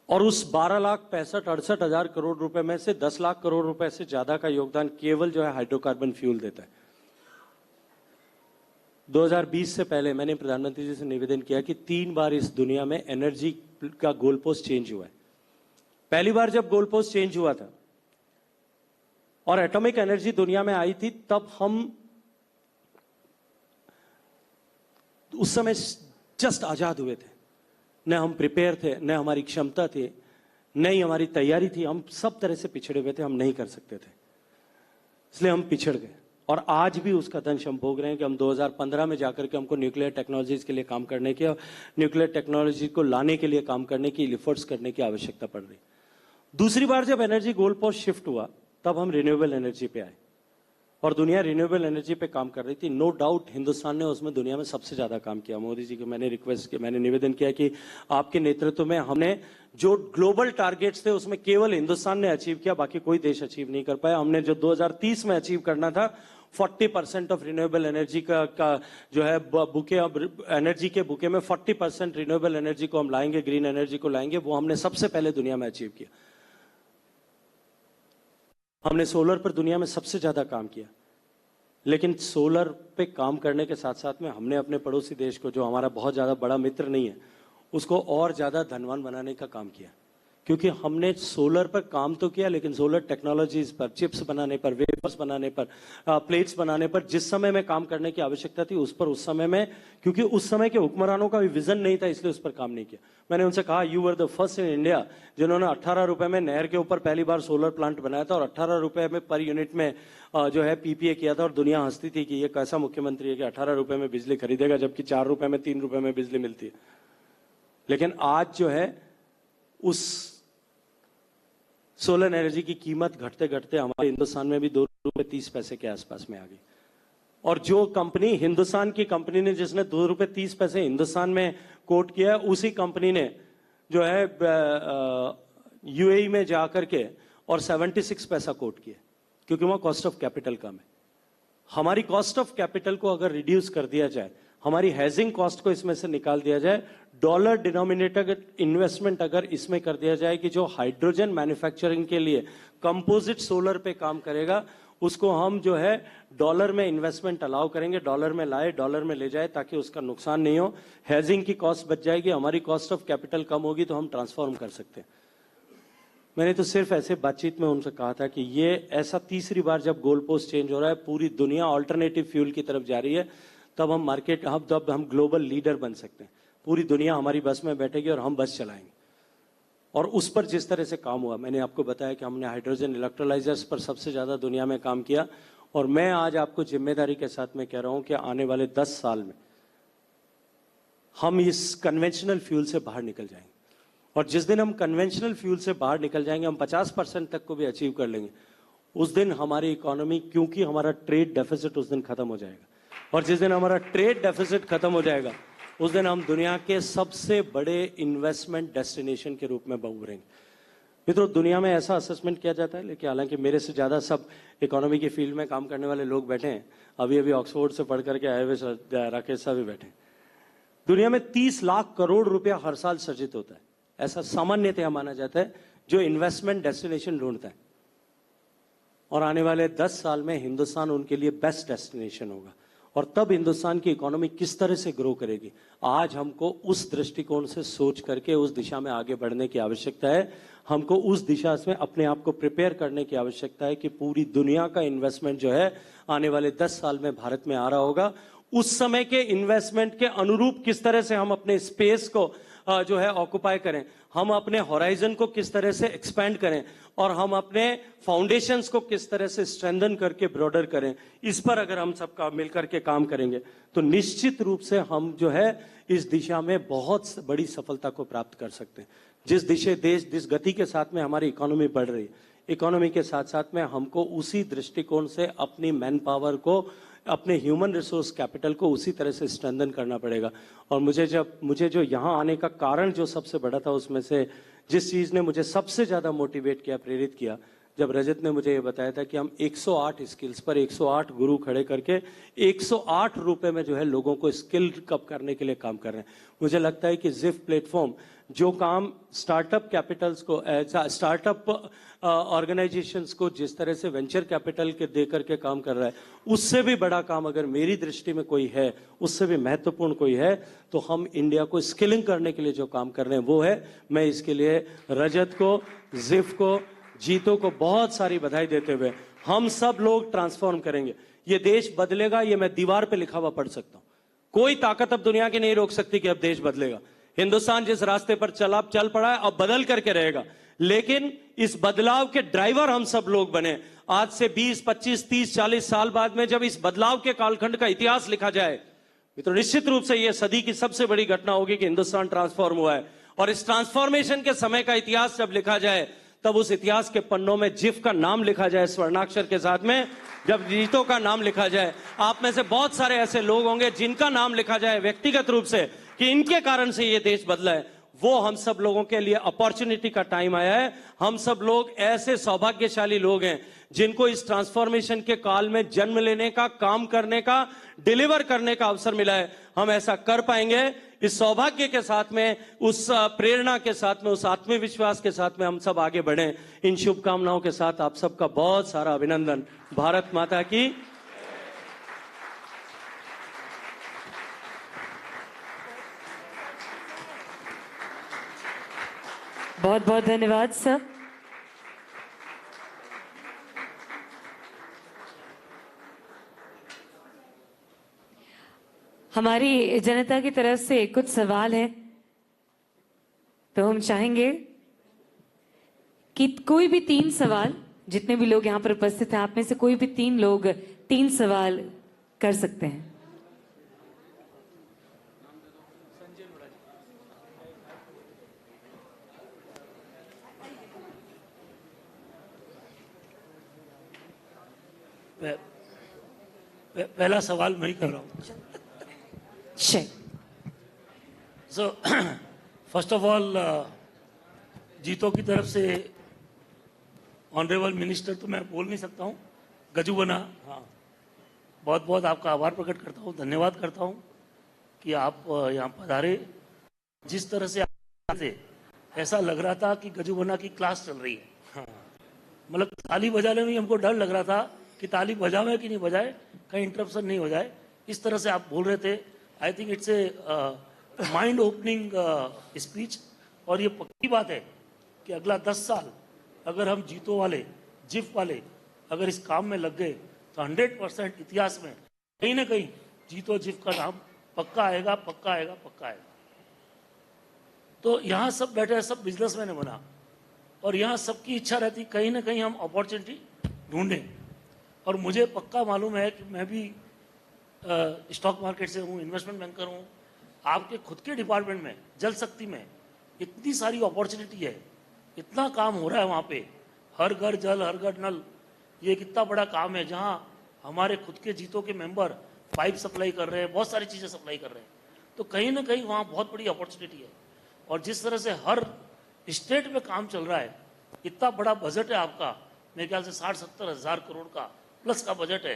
और उस 12,65,68,000 करोड़ रुपए में से 10 लाख करोड़ रुपए से ज्यादा का योगदान केवल जो है हाइड्रोकार्बन फ्यूल देता है। 2020 से पहले मैंने प्रधानमंत्री जी से निवेदन किया कि 3 बार इस दुनिया में एनर्जी का गोल पोस्ट चेंज हुआ है। पहली बार जब गोल पोस्ट चेंज हुआ था और एटॉमिक एनर्जी दुनिया में आई थी, तब हम उस समय जस्ट आजाद हुए थे, न हम प्रिपेयर थे, न हमारी क्षमता थी, न ही हमारी तैयारी थी। हम सब तरह से पिछड़े हुए थे, हम नहीं कर सकते थे, इसलिए हम पिछड़ गए। और आज भी उसका दंश हम भोग रहे हैं कि हम 2015 में जाकर के हमको न्यूक्लियर टेक्नोलॉजीज के लिए काम करने की, न्यूक्लियर टेक्नोलॉजी को लाने के लिए काम करने की, एफर्ट्स करने की आवश्यकता पड़ रही। दूसरी बार जब एनर्जी गोल पोस्ट शिफ्ट हुआ, तब हम रिन्यूएबल एनर्जी पे आए और दुनिया रिन्यूएबल एनर्जी पे काम कर रही थी। नो डाउट हिंदुस्तान ने उसमें दुनिया में सबसे ज्यादा काम किया। मोदी जी को मैंने रिक्वेस्ट किया, मैंने निवेदन किया कि आपके नेतृत्व में हमने जो ग्लोबल टारगेट्स थे उसमें केवल हिंदुस्तान ने अचीव किया, बाकी कोई देश अचीव नहीं कर पाया। हमने जो 2030 में अचीव करना था 40% ऑफ रिन्यूएबल एनर्जी का जो है बुके, एनर्जी के बुके में 40% रिन्यूएबल एनर्जी को हम लाएंगे, ग्रीन एनर्जी को लाएंगे, वो हमने सबसे पहले दुनिया में अचीव किया। हमने सोलर पर दुनिया में सबसे ज्यादा काम किया, लेकिन सोलर पे काम करने के साथ साथ में हमने अपने पड़ोसी देश को, जो हमारा बहुत ज्यादा बड़ा मित्र नहीं है, उसको और ज्यादा धनवान बनाने का काम किया। क्योंकि हमने सोलर पर काम तो किया, लेकिन सोलर टेक्नोलॉजीज पर, चिप्स बनाने पर, वेफर्स बनाने पर, प्लेट्स बनाने पर जिस समय में काम करने की आवश्यकता थी, उस पर उस समय में, क्योंकि उस समय के हुक्मरानों का भी विजन नहीं था, इसलिए उस पर काम नहीं किया। मैंने उनसे कहा, you were the first in India जिन्होंने 18 रुपए में नहर के ऊपर पहली बार सोलर प्लांट बनाया था और 18 रुपए में पर यूनिट में जो है पीपीए किया था। और दुनिया हंसती थी कि ये कैसा मुख्यमंत्री है कि 18 रुपए में बिजली खरीदेगा, जबकि 4 रुपए में, 3 रुपए में बिजली मिलती है। लेकिन आज जो है उस सोलर एनर्जी की कीमत घटते घटते हमारे हिंदुस्तान में भी 2 रुपए 30 पैसे के आसपास में आ गई। और जो कंपनी, हिंदुस्तान की कंपनी ने जिसने 2 रुपए 30 पैसे हिंदुस्तान में कोट किया है, उसी कंपनी ने जो है यूएई में जाकर के और 76 पैसा कोट किया, क्योंकि वहां कॉस्ट ऑफ कैपिटल कम है। हमारी कॉस्ट ऑफ कैपिटल को अगर रिड्यूस कर दिया जाए, हमारी हेजिंग कॉस्ट को इसमें से निकाल दिया जाए, डॉलर डिनोमिनेटेड इन्वेस्टमेंट अगर इसमें कर दिया जाए कि जो हाइड्रोजन मैन्युफैक्चरिंग के लिए कंपोजिट सोलर पे काम करेगा, उसको हम जो है डॉलर में इन्वेस्टमेंट अलाउ करेंगे, डॉलर में लाए, डॉलर में ले जाए, ताकि उसका नुकसान नहीं हो। हेजिंग की कॉस्ट बच जाएगी, हमारी कॉस्ट ऑफ कैपिटल कम होगी, तो हम ट्रांसफॉर्म कर सकते हैं। मैंने तो सिर्फ ऐसे बातचीत में उनसे कहा था कि ये ऐसा तीसरी बार जब गोल पोस्ट चेंज हो रहा है, पूरी दुनिया ऑल्टरनेटिव फ्यूल की तरफ जा रही है, तब हम मार्केट, तब हम ग्लोबल लीडर बन सकते हैं। पूरी दुनिया हमारी बस में बैठेगी और हम बस चलाएंगे। और उस पर जिस तरह से काम हुआ, मैंने आपको बताया कि हमने हाइड्रोजन इलेक्ट्रोलाइजर्स पर सबसे ज्यादा दुनिया में काम किया। और मैं आज आपको जिम्मेदारी के साथ में कह रहा हूं कि आने वाले 10 साल में हम इस कन्वेंशनल फ्यूल से बाहर निकल जाएंगे। और जिस दिन हम कन्वेंशनल फ्यूल से बाहर निकल जाएंगे, हम 50% तक को भी अचीव कर लेंगे, उस दिन हमारी इकोनॉमी, क्योंकि हमारा ट्रेड डेफिसिट उस दिन खत्म हो जाएगा, और जिस दिन हमारा ट्रेड डेफिसिट खत्म हो जाएगा, उस दिन हम दुनिया के सबसे बड़े इन्वेस्टमेंट डेस्टिनेशन के रूप में उभरेंगे। मित्रों, दुनिया में ऐसा असेसमेंट किया जाता है, लेकिन हालांकि मेरे से ज्यादा सब इकोनॉमी की फील्ड में काम करने वाले लोग बैठे हैं। अभी अभी ऑक्सफोर्ड से पढ़ करके आए हुए राकेश साहब भी बैठे हैं। दुनिया में 30 लाख करोड़ रुपया हर साल सृजित होता है, ऐसा सामान्यतया माना जाता है, जो इन्वेस्टमेंट डेस्टिनेशन ढूंढता है। और आने वाले 10 साल में हिंदुस्तान उनके लिए बेस्ट डेस्टिनेशन होगा। और तब हिंदुस्तान की इकोनॉमी किस तरह से ग्रो करेगी, आज हमको उस दृष्टिकोण से सोच करके उस दिशा में आगे बढ़ने की आवश्यकता है। हमको उस दिशा में अपने आप को प्रिपेयर करने की आवश्यकता है कि पूरी दुनिया का इन्वेस्टमेंट जो है आने वाले 10 साल में भारत में आ रहा होगा। उस समय के इन्वेस्टमेंट के अनुरूप किस तरह से हम अपने स्पेस को जो है ऑक्युपाई करें, हम अपने होराइजन को किस तरह से एक्सपेंड करें और हम अपने फाउंडेशंस को किस तरह से स्ट्रेंथन करके ब्रॉडर करें, इस पर अगर हम सबका मिलकर के काम करेंगे तो निश्चित रूप से हम जो है इस दिशा में बहुत बड़ी सफलता को प्राप्त कर सकते हैं। जिस गति के साथ में हमारी इकोनॉमी बढ़ रही है, इकोनॉमी के साथ साथ में हमको उसी दृष्टिकोण से अपनी मैन पावर को, अपने ह्यूमन रिसोर्स कैपिटल को उसी तरह से स्ट्रेंथन करना पड़ेगा। और मुझे जो यहाँ आने का कारण जो सबसे बड़ा था, उसमें से जिस चीज़ ने मुझे सबसे ज़्यादा मोटिवेट किया, प्रेरित किया, जब रजत ने मुझे ये बताया था कि हम 108 स्किल्स पर 108 गुरु खड़े करके 108 रुपए में जो है लोगों को स्किल कप करने के लिए काम कर रहे हैं। मुझे लगता है कि जिफ प्लेटफॉर्म जो काम स्टार्टअप कैपिटल्स को, स्टार्टअप ऑर्गेनाइजेशंस को जिस तरह से वेंचर कैपिटल के दे करके काम कर रहा है, उससे भी बड़ा काम अगर मेरी दृष्टि में कोई है, उससे भी महत्वपूर्ण कोई है, तो हम इंडिया को स्किलिंग करने के लिए जो काम कर रहे हैं वो है। मैं इसके लिए रजत को, जिफ को, जीतो को बहुत सारी बधाई देते हुए, हम सब लोग ट्रांसफॉर्म करेंगे। ये देश बदलेगा, ये मैं दीवार पे लिखा हुआ पढ़ सकता हूं। कोई ताकत अब दुनिया की नहीं रोक सकती कि अब देश बदलेगा। हिंदुस्तान जिस रास्ते पर चल पड़ा है, अब बदल करके रहेगा, लेकिन इस बदलाव के ड्राइवर हम सब लोग बने। आज से 20, 25, 30, 40 साल बाद में जब इस बदलाव के कालखंड का इतिहास लिखा जाए, तो निश्चित रूप से यह सदी की सबसे बड़ी घटना होगी कि हिंदुस्तान ट्रांसफॉर्म हुआ है। और इस ट्रांसफॉर्मेशन के समय का इतिहास जब लिखा जाए, तब उस इतिहास के पन्नों में जिफ का नाम लिखा जाए स्वर्णाक्षर के साथ में, जब जीतो का नाम लिखा जाए। आप में से बहुत सारे ऐसे लोग होंगे जिनका नाम लिखा जाए व्यक्तिगत रूप से कि इनके कारण से ये देश बदला है। वो हम सब लोगों के लिए अपॉर्चुनिटी का टाइम आया है। हम सब लोग ऐसे सौभाग्यशाली लोग हैं जिनको इस ट्रांसफॉर्मेशन के काल में जन्म लेने का, काम करने का, डिलीवर करने का अवसर मिला है। हम ऐसा कर पाएंगे। इस सौभाग्य के साथ में, उस प्रेरणा के साथ में, उस आत्मविश्वास के साथ में हम सब आगे बढ़ें। इन शुभकामनाओं के साथ आप सबका बहुत सारा अभिनंदन। भारत माता की। बहुत बहुत धन्यवाद सर। हमारी जनता की तरफ से कुछ सवाल है, तो हम चाहेंगे कि कोई भी 3 सवाल, जितने भी लोग यहाँ पर उपस्थित हैं, आप में से कोई भी 3 लोग 3 सवाल कर सकते हैं। पहला सवाल मैं ही कर रहा हूँ। सो फर्स्ट ऑफ ऑल, जीतो की तरफ से ऑनरेबल मिनिस्टर तो मैं बोल नहीं सकता हूँ, गजुबना, हाँ, बहुत बहुत आपका आभार प्रकट करता हूँ, धन्यवाद करता हूँ कि आप यहाँ पधारे। जिस तरह से थे, ऐसा लग रहा था कि गजुबना की क्लास चल रही है। हाँ, मतलब ताली बजाने में हमको डर लग रहा था कि ताली बजावे कि नहीं बजाए, कहीं इंटरप्शन नहीं हो जाए। इस तरह से आप बोल रहे थे। आई think it's a mind opening speech. और ये पक्की बात है कि अगला 10 साल अगर हम जीतो वाले, जिफ वाले अगर इस काम में लग गए, तो 100% इतिहास में कहीं ना कहीं जीतो जिफ का नाम पक्का आएगा, पक्का आएगा, पक्का आएगा। तो यहाँ सब बैठे हैं, सब बिजनेसमैन बना, और यहाँ सबकी इच्छा रहती कहीं ना कहीं हम अपॉर्चुनिटी ढूंढें। और मुझे पक्का मालूम है कि मैं भी स्टॉक मार्केट से हूँ, इन्वेस्टमेंट बैंकर हूँ। आपके खुद के डिपार्टमेंट में, जल शक्ति में, इतनी सारी अपॉर्चुनिटी है, इतना काम हो रहा है वहाँ पे, हर घर जल, हर घर नल। ये कितना बड़ा काम है, जहाँ हमारे खुद के जीतों के मेंबर पाइप सप्लाई कर रहे हैं, बहुत सारी चीज़ें सप्लाई कर रहे हैं। तो कहीं ना कहीं वहाँ बहुत बड़ी अपॉर्चुनिटी है। और जिस तरह से हर स्टेट में काम चल रहा है, इतना बड़ा बजट है आपका, मेरे ख्याल से 60-70 हज़ार करोड़ का प्लस का बजट है,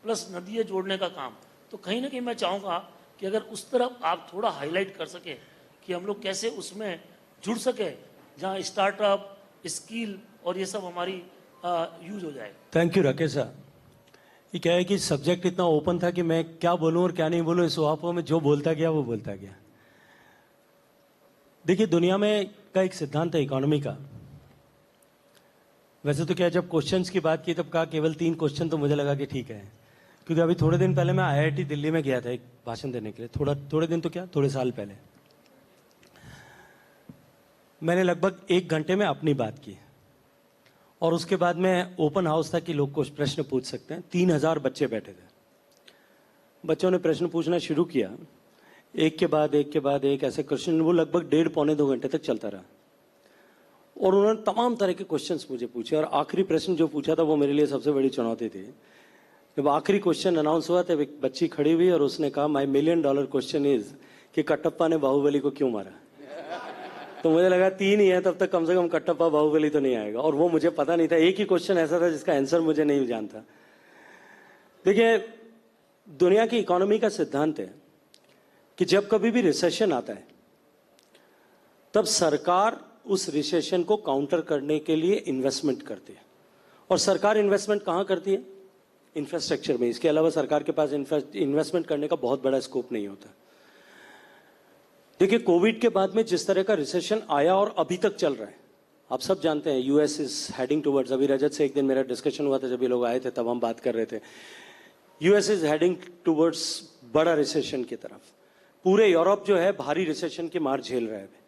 प्लस नदियाँ जोड़ने का काम। तो कहीं ना कहीं मैं चाहूँगा कि अगर उस तरफ आप थोड़ा हाईलाइट कर सके कि हम लोग कैसे उसमें जुड़ सके, जहाँ स्टार्टअप, स्किल और ये सब हमारी यूज हो जाए। थैंक यू राकेश साहब। ये क्या है कि सब्जेक्ट इतना ओपन था कि मैं क्या बोलूं और क्या नहीं बोलूं, इस वहां में जो बोलता गया वो बोलता गया। देखिए, दुनिया में का एक सिद्धांत है इकोनॉमी का। वैसे तो क्या, जब क्वेश्चंस की बात की तब कहा केवल 3 क्वेश्चन, तो मुझे लगा कि ठीक है, क्योंकि अभी थोड़े दिन पहले मैं IIT दिल्ली में गया था एक भाषण देने के लिए। थोड़े दिन तो क्या, थोड़े साल पहले। मैंने लगभग 1 घंटे में अपनी बात की और उसके बाद में ओपन हाउस था कि लोग कुछ प्रश्न पूछ सकते हैं। 3000 बच्चे बैठे थे। बच्चों ने प्रश्न पूछना शुरू किया, एक के बाद एक ऐसे क्वेश्चन, वो लगभग 1.5 पौने 2 घंटे तक चलता रहा और उन्होंने तमाम तरह के क्वेश्चंस मुझे पूछे और आखिरी प्रश्न जो पूछा था वो मेरे लिए सबसे बड़ी चुनौती थी। जब आखिरी क्वेश्चन अनाउंस हुआ तब एक बच्ची खड़ी हुई और उसने कहा, माय $1 मिलियन क्वेश्चन इज कि कटप्पा ने बाहुबली को क्यों मारा। तो मुझे लगा 3 ही है, तब तक कम से कम कटप्पा बाहुबली तो नहीं आएगा, और वो मुझे पता नहीं था। एक ही क्वेश्चन ऐसा था जिसका आंसर मुझे नहीं जानता। देखिए, दुनिया की इकोनॉमी का सिद्धांत है कि जब कभी भी रिसेशन आता है तब सरकार उस रिसेशन को काउंटर करने के लिए इन्वेस्टमेंट करती है। और सरकार इन्वेस्टमेंट कहां करती है? इंफ्रास्ट्रक्चर में। इसके अलावा सरकार के पास इन्वेस्टमेंट करने का बहुत बड़ा स्कोप नहीं होता। देखिए, कोविड के बाद में जिस तरह का रिसेशन आया और अभी तक चल रहा है, आप सब जानते हैं, यूएस इज हेडिंग टुवर्ड्स, अभी रजत से एक दिन मेरा डिस्कशन हुआ था, जब ये लोग आए थे तब हम बात कर रहे थे, यूएस इज हेडिंग टुवर्ड्स बड़ा रिसेशन की तरफ। पूरे यूरोप जो है भारी रिसेशन की मार झेल रहा है।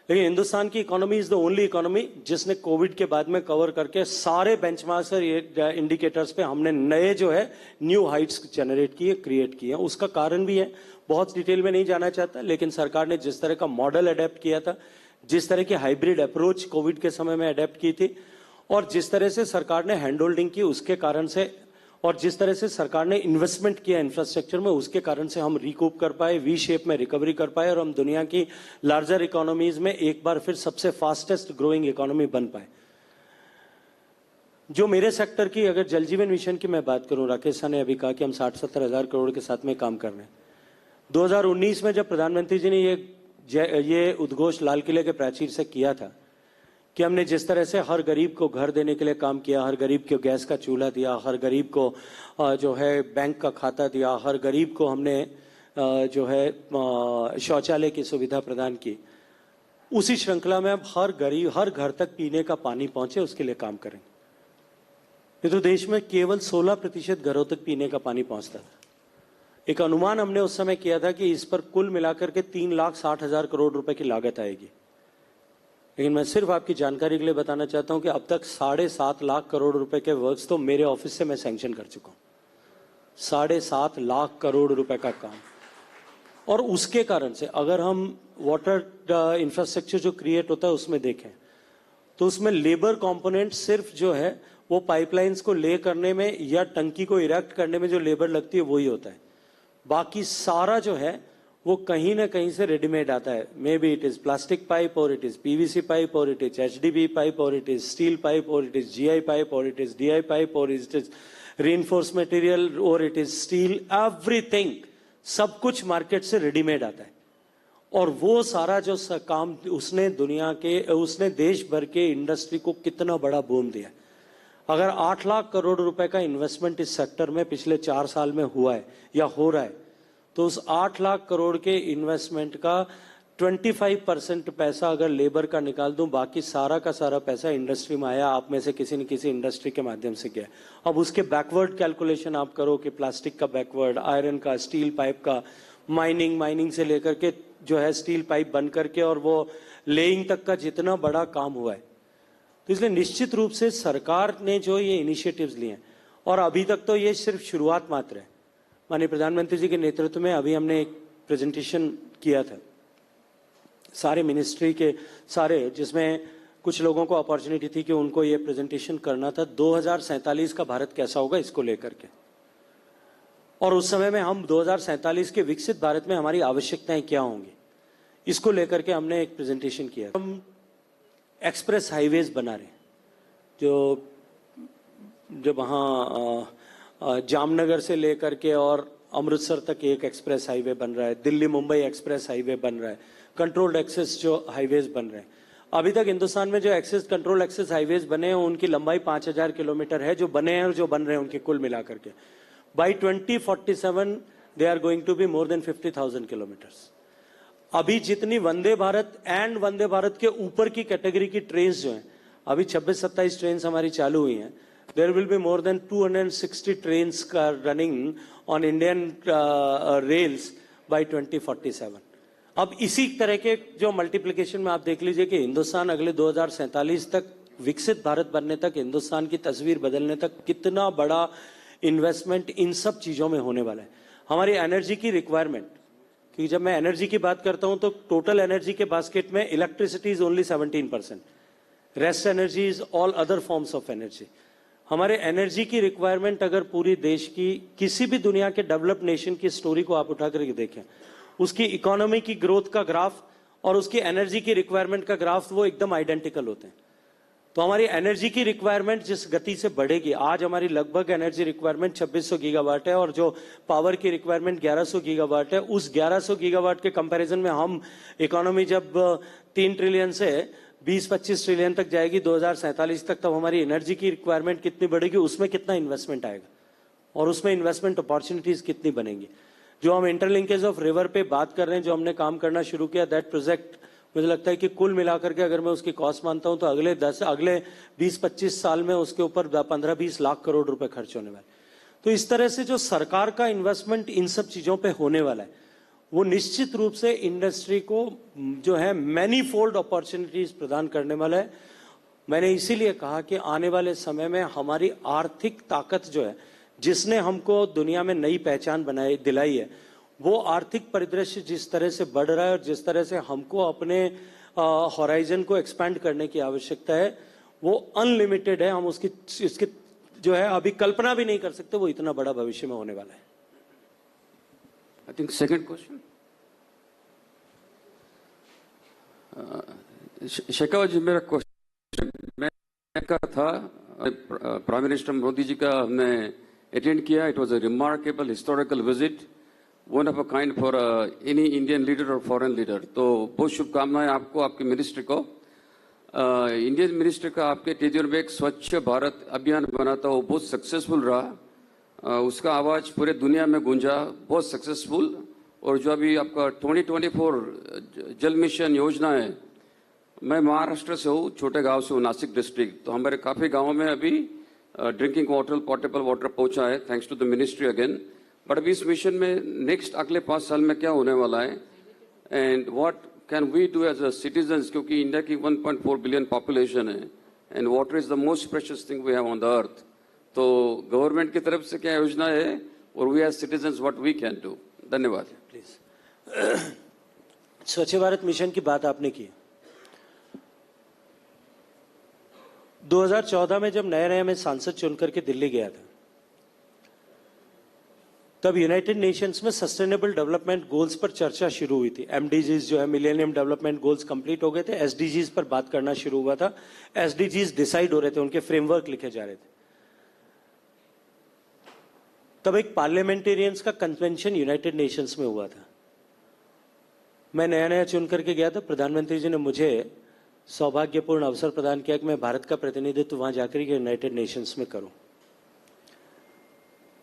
लेकिन हिंदुस्तान की economy is the only economy जिसने कोविड के बाद में कवर करके सारे बेंचमार्क्स और इंडिकेटर्स पे हमने नए जो है न्यू हाइट्स जनरेट किए, क्रिएट किए। उसका कारण भी है, बहुत डिटेल में नहीं जाना चाहता, लेकिन सरकार ने जिस तरह का मॉडल अडेप्ट किया था, जिस तरह की हाइब्रिड अप्रोच कोविड के समय में अडेप्ट की थी, और जिस तरह से सरकार ने हैंड होल्डिंग की उसके कारण से, और जिस तरह से सरकार ने इन्वेस्टमेंट किया इंफ्रास्ट्रक्चर में, उसके कारण से हम रिकूप कर पाए, वी शेप में रिकवरी कर पाए और हम दुनिया की लार्जर इकोनॉमीज में एक बार फिर सबसे फास्टेस्ट ग्रोइंग इकोनॉमी बन पाए। जो मेरे सेक्टर की, अगर जल जीवन मिशन की मैं बात करूं, राकेश सर ने अभी कहा कि हम 60-70 हजार करोड़ के साथ में काम कर रहे हैं। 2019 में जब प्रधानमंत्री जी ने ये उद्घोष लाल किले के प्राचीर से किया था कि हमने जिस तरह से हर गरीब को घर देने के लिए काम किया, हर गरीब को गैस का चूल्हा दिया, हर गरीब को जो है बैंक का खाता दिया, हर गरीब को हमने जो है शौचालय की सुविधा प्रदान की, उसी श्रृंखला में अब हर गरीब, हर घर तक पीने का पानी पहुंचे उसके लिए काम करें। ये तो देश में केवल 16% घरों तक पीने का पानी पहुंचता था। एक अनुमान हमने उस समय किया था कि इस पर कुल मिलाकर के 3,60,000 करोड़ रुपए की लागत आएगी। लेकिन मैं सिर्फ आपकी जानकारी के लिए बताना चाहता हूं कि अब तक 7.5 लाख करोड़ रुपए के वर्क्स तो मेरे ऑफिस से मैं सैंक्शन कर चुका हूं। 7.5 लाख करोड़ रुपए का काम। और उसके कारण से अगर हम वाटर इंफ्रास्ट्रक्चर जो क्रिएट होता है उसमें देखें तो उसमें लेबर कंपोनेंट सिर्फ जो है वो पाइपलाइंस को ले करने में या टंकी को इरेक्ट करने में जो लेबर लगती है वही होता है। बाकी सारा जो है वो कहीं ना कहीं से रेडीमेड आता है। May be it is plastic pipe और इट इज पीवीसी पाइप और इट इज एचडीबी पाइप और इट इज स्टील पाइप और इट इज जीआई पाइप और इट इज डीआई पाइप और इट इज रीइंफोर्स मटेरियल और it is steel, everything, सब कुछ market से रेडीमेड आता है। और वो सारा जो काम उसने दुनिया के, उसने देश भर के इंडस्ट्री को कितना बड़ा बूम दिया। अगर 8 लाख करोड़ रुपए का इन्वेस्टमेंट इस सेक्टर में पिछले 4 साल में हुआ है या हो रहा है, तो उस 8 लाख करोड़ के इन्वेस्टमेंट का 25% पैसा अगर लेबर का निकाल दूं, बाकी सारा का सारा पैसा इंडस्ट्री में आया, आप में से किसी न किसी इंडस्ट्री के माध्यम से गया। अब उसके बैकवर्ड कैलकुलेशन आप करो कि प्लास्टिक का बैकवर्ड, आयरन का, स्टील पाइप का, माइनिंग से लेकर के जो है स्टील पाइप बन करके और वो लेइंग तक का जितना बड़ा काम हुआ है। तो इसलिए निश्चित रूप से सरकार ने जो ये इनिशिएटिव्स लिए हैं, और अभी तक तो ये सिर्फ शुरुआत मात्र है। माननीय प्रधानमंत्री जी के नेतृत्व में अभी हमने एक प्रेजेंटेशन किया था सारे मिनिस्ट्री के सारे, जिसमें कुछ लोगों को अपॉर्चुनिटी थी कि उनको ये प्रेजेंटेशन करना था 2047 का भारत कैसा होगा इसको लेकर के। और उस समय में हम 2047 के विकसित भारत में हमारी आवश्यकताएं क्या होंगी इसको लेकर के हमने एक प्रेजेंटेशन किया। हम एक्सप्रेस हाईवेज बना रहे, जो वहाँ जामनगर से लेकर के और अमृतसर तक एक एक्सप्रेस हाईवे बन रहा है, दिल्ली मुंबई एक्सप्रेस हाईवे बन रहा है, कंट्रोल्ड एक्सेस जो हाईवेज बन रहे हैं। अभी तक हिंदुस्तान में जो कंट्रोल एक्सेस हाईवेज बने हैं उनकी लंबाई 5000 किलोमीटर है, जो बने हैं और जो बन रहे हैं उनके कुल मिलाकर के। By 2047 they are going to be more than 50,000 kilometres. अभी जितनी वंदे भारत एंड वंदे भारत के ऊपर की कैटेगरी की ट्रेन जो हैं, अभी 26-27 ट्रेन हमारी चालू हुई हैं। There will be more than 260 train running on Indian rails by 2047। अब इसी तरह के जो मल्टीप्लिकेशन में आप देख लीजिए कि हिंदुस्तान अगले 2047 तक विकसित भारत बनने तक, हिंदुस्तान की तस्वीर बदलने तक कितना बड़ा इन्वेस्टमेंट इन सब चीजों में होने वाला है। हमारी एनर्जी की रिक्वायरमेंट, कि जब मैं एनर्जी की बात करता हूं तो टोटल एनर्जी के बास्केट में electricity is only 17%, rest energy is all other forms of energy. हमारे एनर्जी की रिक्वायरमेंट अगर पूरी देश की किसी भी दुनिया के डेवलप्ड नेशन की स्टोरी को आप उठा करके देखें, उसकी इकोनॉमी की ग्रोथ का ग्राफ और उसकी एनर्जी की रिक्वायरमेंट का ग्राफ वो एकदम आइडेंटिकल होते हैं। तो हमारी एनर्जी की रिक्वायरमेंट जिस गति से बढ़ेगी, आज हमारी लगभग एनर्जी रिक्वायरमेंट 2600 गीगावाट है और जो पावर की रिक्वायरमेंट 1100 गीगावाट है, उस 1100 गीगावाट के कंपैरिजन में हम इकोनॉमी जब 3 ट्रिलियन से 20-25 ट्रिलियन तक जाएगी 2047 तक, तब हमारी एनर्जी की रिक्वायरमेंट कितनी बढ़ेगी, उसमें कितना इन्वेस्टमेंट आएगा और उसमें इन्वेस्टमेंट अपॉर्चुनिटीज कितनी बनेंगी। जो हम इंटरलिंकेज ऑफ रिवर पे बात कर रहे हैं, जो हमने काम करना शुरू किया, दैट प्रोजेक्ट मुझे लगता है कि कुल मिलाकर के अगर मैं उसकी कॉस्ट मानता हूं तो अगले 20-25 साल में उसके ऊपर 15-20 लाख करोड़ रुपए खर्च होने वाले। तो इस तरह से जो सरकार का इन्वेस्टमेंट इन सब चीजों पे होने वाला है, वो निश्चित रूप से इंडस्ट्री को जो है मैनीफोल्ड अपॉर्चुनिटीज प्रदान करने वाला है। मैंने इसीलिए कहा कि आने वाले समय में हमारी आर्थिक ताकत जो है, जिसने हमको दुनिया में नई पहचान दिलाई है, वो आर्थिक परिदृश्य जिस तरह से बढ़ रहा है और जिस तरह से हमको अपने हॉराइजन को एक्सपैंड करने की आवश्यकता है, वो अनलिमिटेड है। हम इसकी जो है अभी कल्पना भी नहीं कर सकते, वो इतना बड़ा भविष्य में होने वाला है। I think second question, Shekhawat ji, मेरा क्वेश्चन मैं का था, प्राइम मिनिस्टर मोदी जी का हमने अटेंड किया। It was a remarkable historical visit, one of a kind for any Indian leader और फॉरेन लीडर। तो बहुत शुभकामनाएं आपको, आपके मिनिस्ट्री को। इंडियन मिनिस्ट्री का आपके टेन्योर में एक स्वच्छ भारत अभियान बना था, वो बहुत सक्सेसफुल रहा। उसका आवाज पूरे दुनिया में गूंजा, बहुत सक्सेसफुल। और जो अभी आपका 2024 जल मिशन योजना है, मैं महाराष्ट्र से हूँ, छोटे गांव से हूँ, नासिक डिस्ट्रिक्ट। तो हमारे काफी गाँव में अभी ड्रिंकिंग वाटर, पोर्टेबल वाटर पहुंचा है, thanks to the ministry again. But अभी इस मिशन में नेक्स्ट अगले 5 साल में क्या होने वाला है, and what can we do as a citizens, क्योंकि इंडिया की 1.4 बिलियन पॉपुलेशन है and water is the most precious thing we have on the earth. तो गवर्नमेंट की तरफ से क्या योजना है और we as citizens what we can do? धन्यवाद। प्लीज। स्वच्छ भारत मिशन की बात आपने की। 2014 में जब नया मैं सांसद चुन करके दिल्ली गया था, तब यूनाइटेड नेशंस में सस्टेनेबल डेवलपमेंट गोल्स पर चर्चा शुरू हुई थी। एमडीजीज जो है, मिलेनियम डेवलपमेंट गोल्स कंप्लीट हो गए थे, एसडीजीज पर बात करना शुरू हुआ था, एसडीजीज डिसाइड हो रहे थे, उनके फ्रेमवर्क लिखे जा रहे थे। तब एक पार्लियामेंटेरियंस का कन्वेंशन यूनाइटेड नेशंस में हुआ था। मैं नया चुन करके गया था, प्रधानमंत्री जी ने मुझे सौभाग्यपूर्ण अवसर प्रदान किया कि मैं भारत का प्रतिनिधित्व वहां जाकर के यूनाइटेड नेशंस में करूं।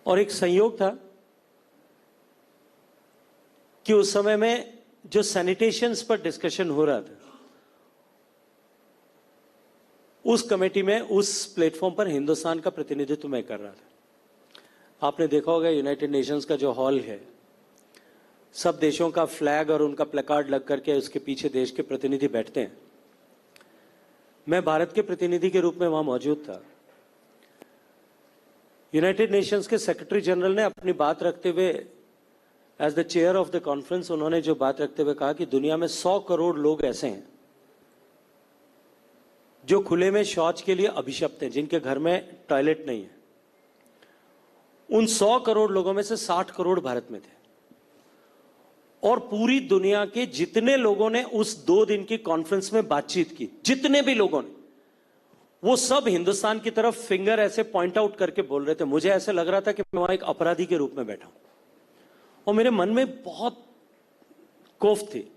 और एक संयोग था कि उस समय में जो सैनिटेशंस पर डिस्कशन हो रहा था, उस कमेटी में, उस प्लेटफॉर्म पर हिंदुस्तान का प्रतिनिधित्व मैं कर रहा था। आपने देखा होगा यूनाइटेड नेशंस का जो हॉल है, सब देशों का फ्लैग और उनका प्लेकार्ड लग करके उसके पीछे देश के प्रतिनिधि बैठते हैं। मैं भारत के प्रतिनिधि के रूप में वहां मौजूद था। यूनाइटेड नेशंस के सेक्रेटरी जनरल ने अपनी बात रखते हुए, as the chair of the conference, उन्होंने जो बात रखते हुए कहा कि दुनिया में 100 करोड़ लोग ऐसे हैं जो खुले में शौच के लिए अभिशप्त हैं, जिनके घर में टॉयलेट नहीं है। उन 100 करोड़ लोगों में से 60 करोड़ भारत में थे। और पूरी दुनिया के जितने लोगों ने उस 2 दिन की कॉन्फ्रेंस में बातचीत की, जितने भी लोगों ने, वो सब हिंदुस्तान की तरफ फिंगर ऐसे पॉइंट आउट करके बोल रहे थे। मुझे ऐसे लग रहा था कि मैं वहां एक अपराधी के रूप में बैठा हूं। और मेरे मन में बहुत कोफ थी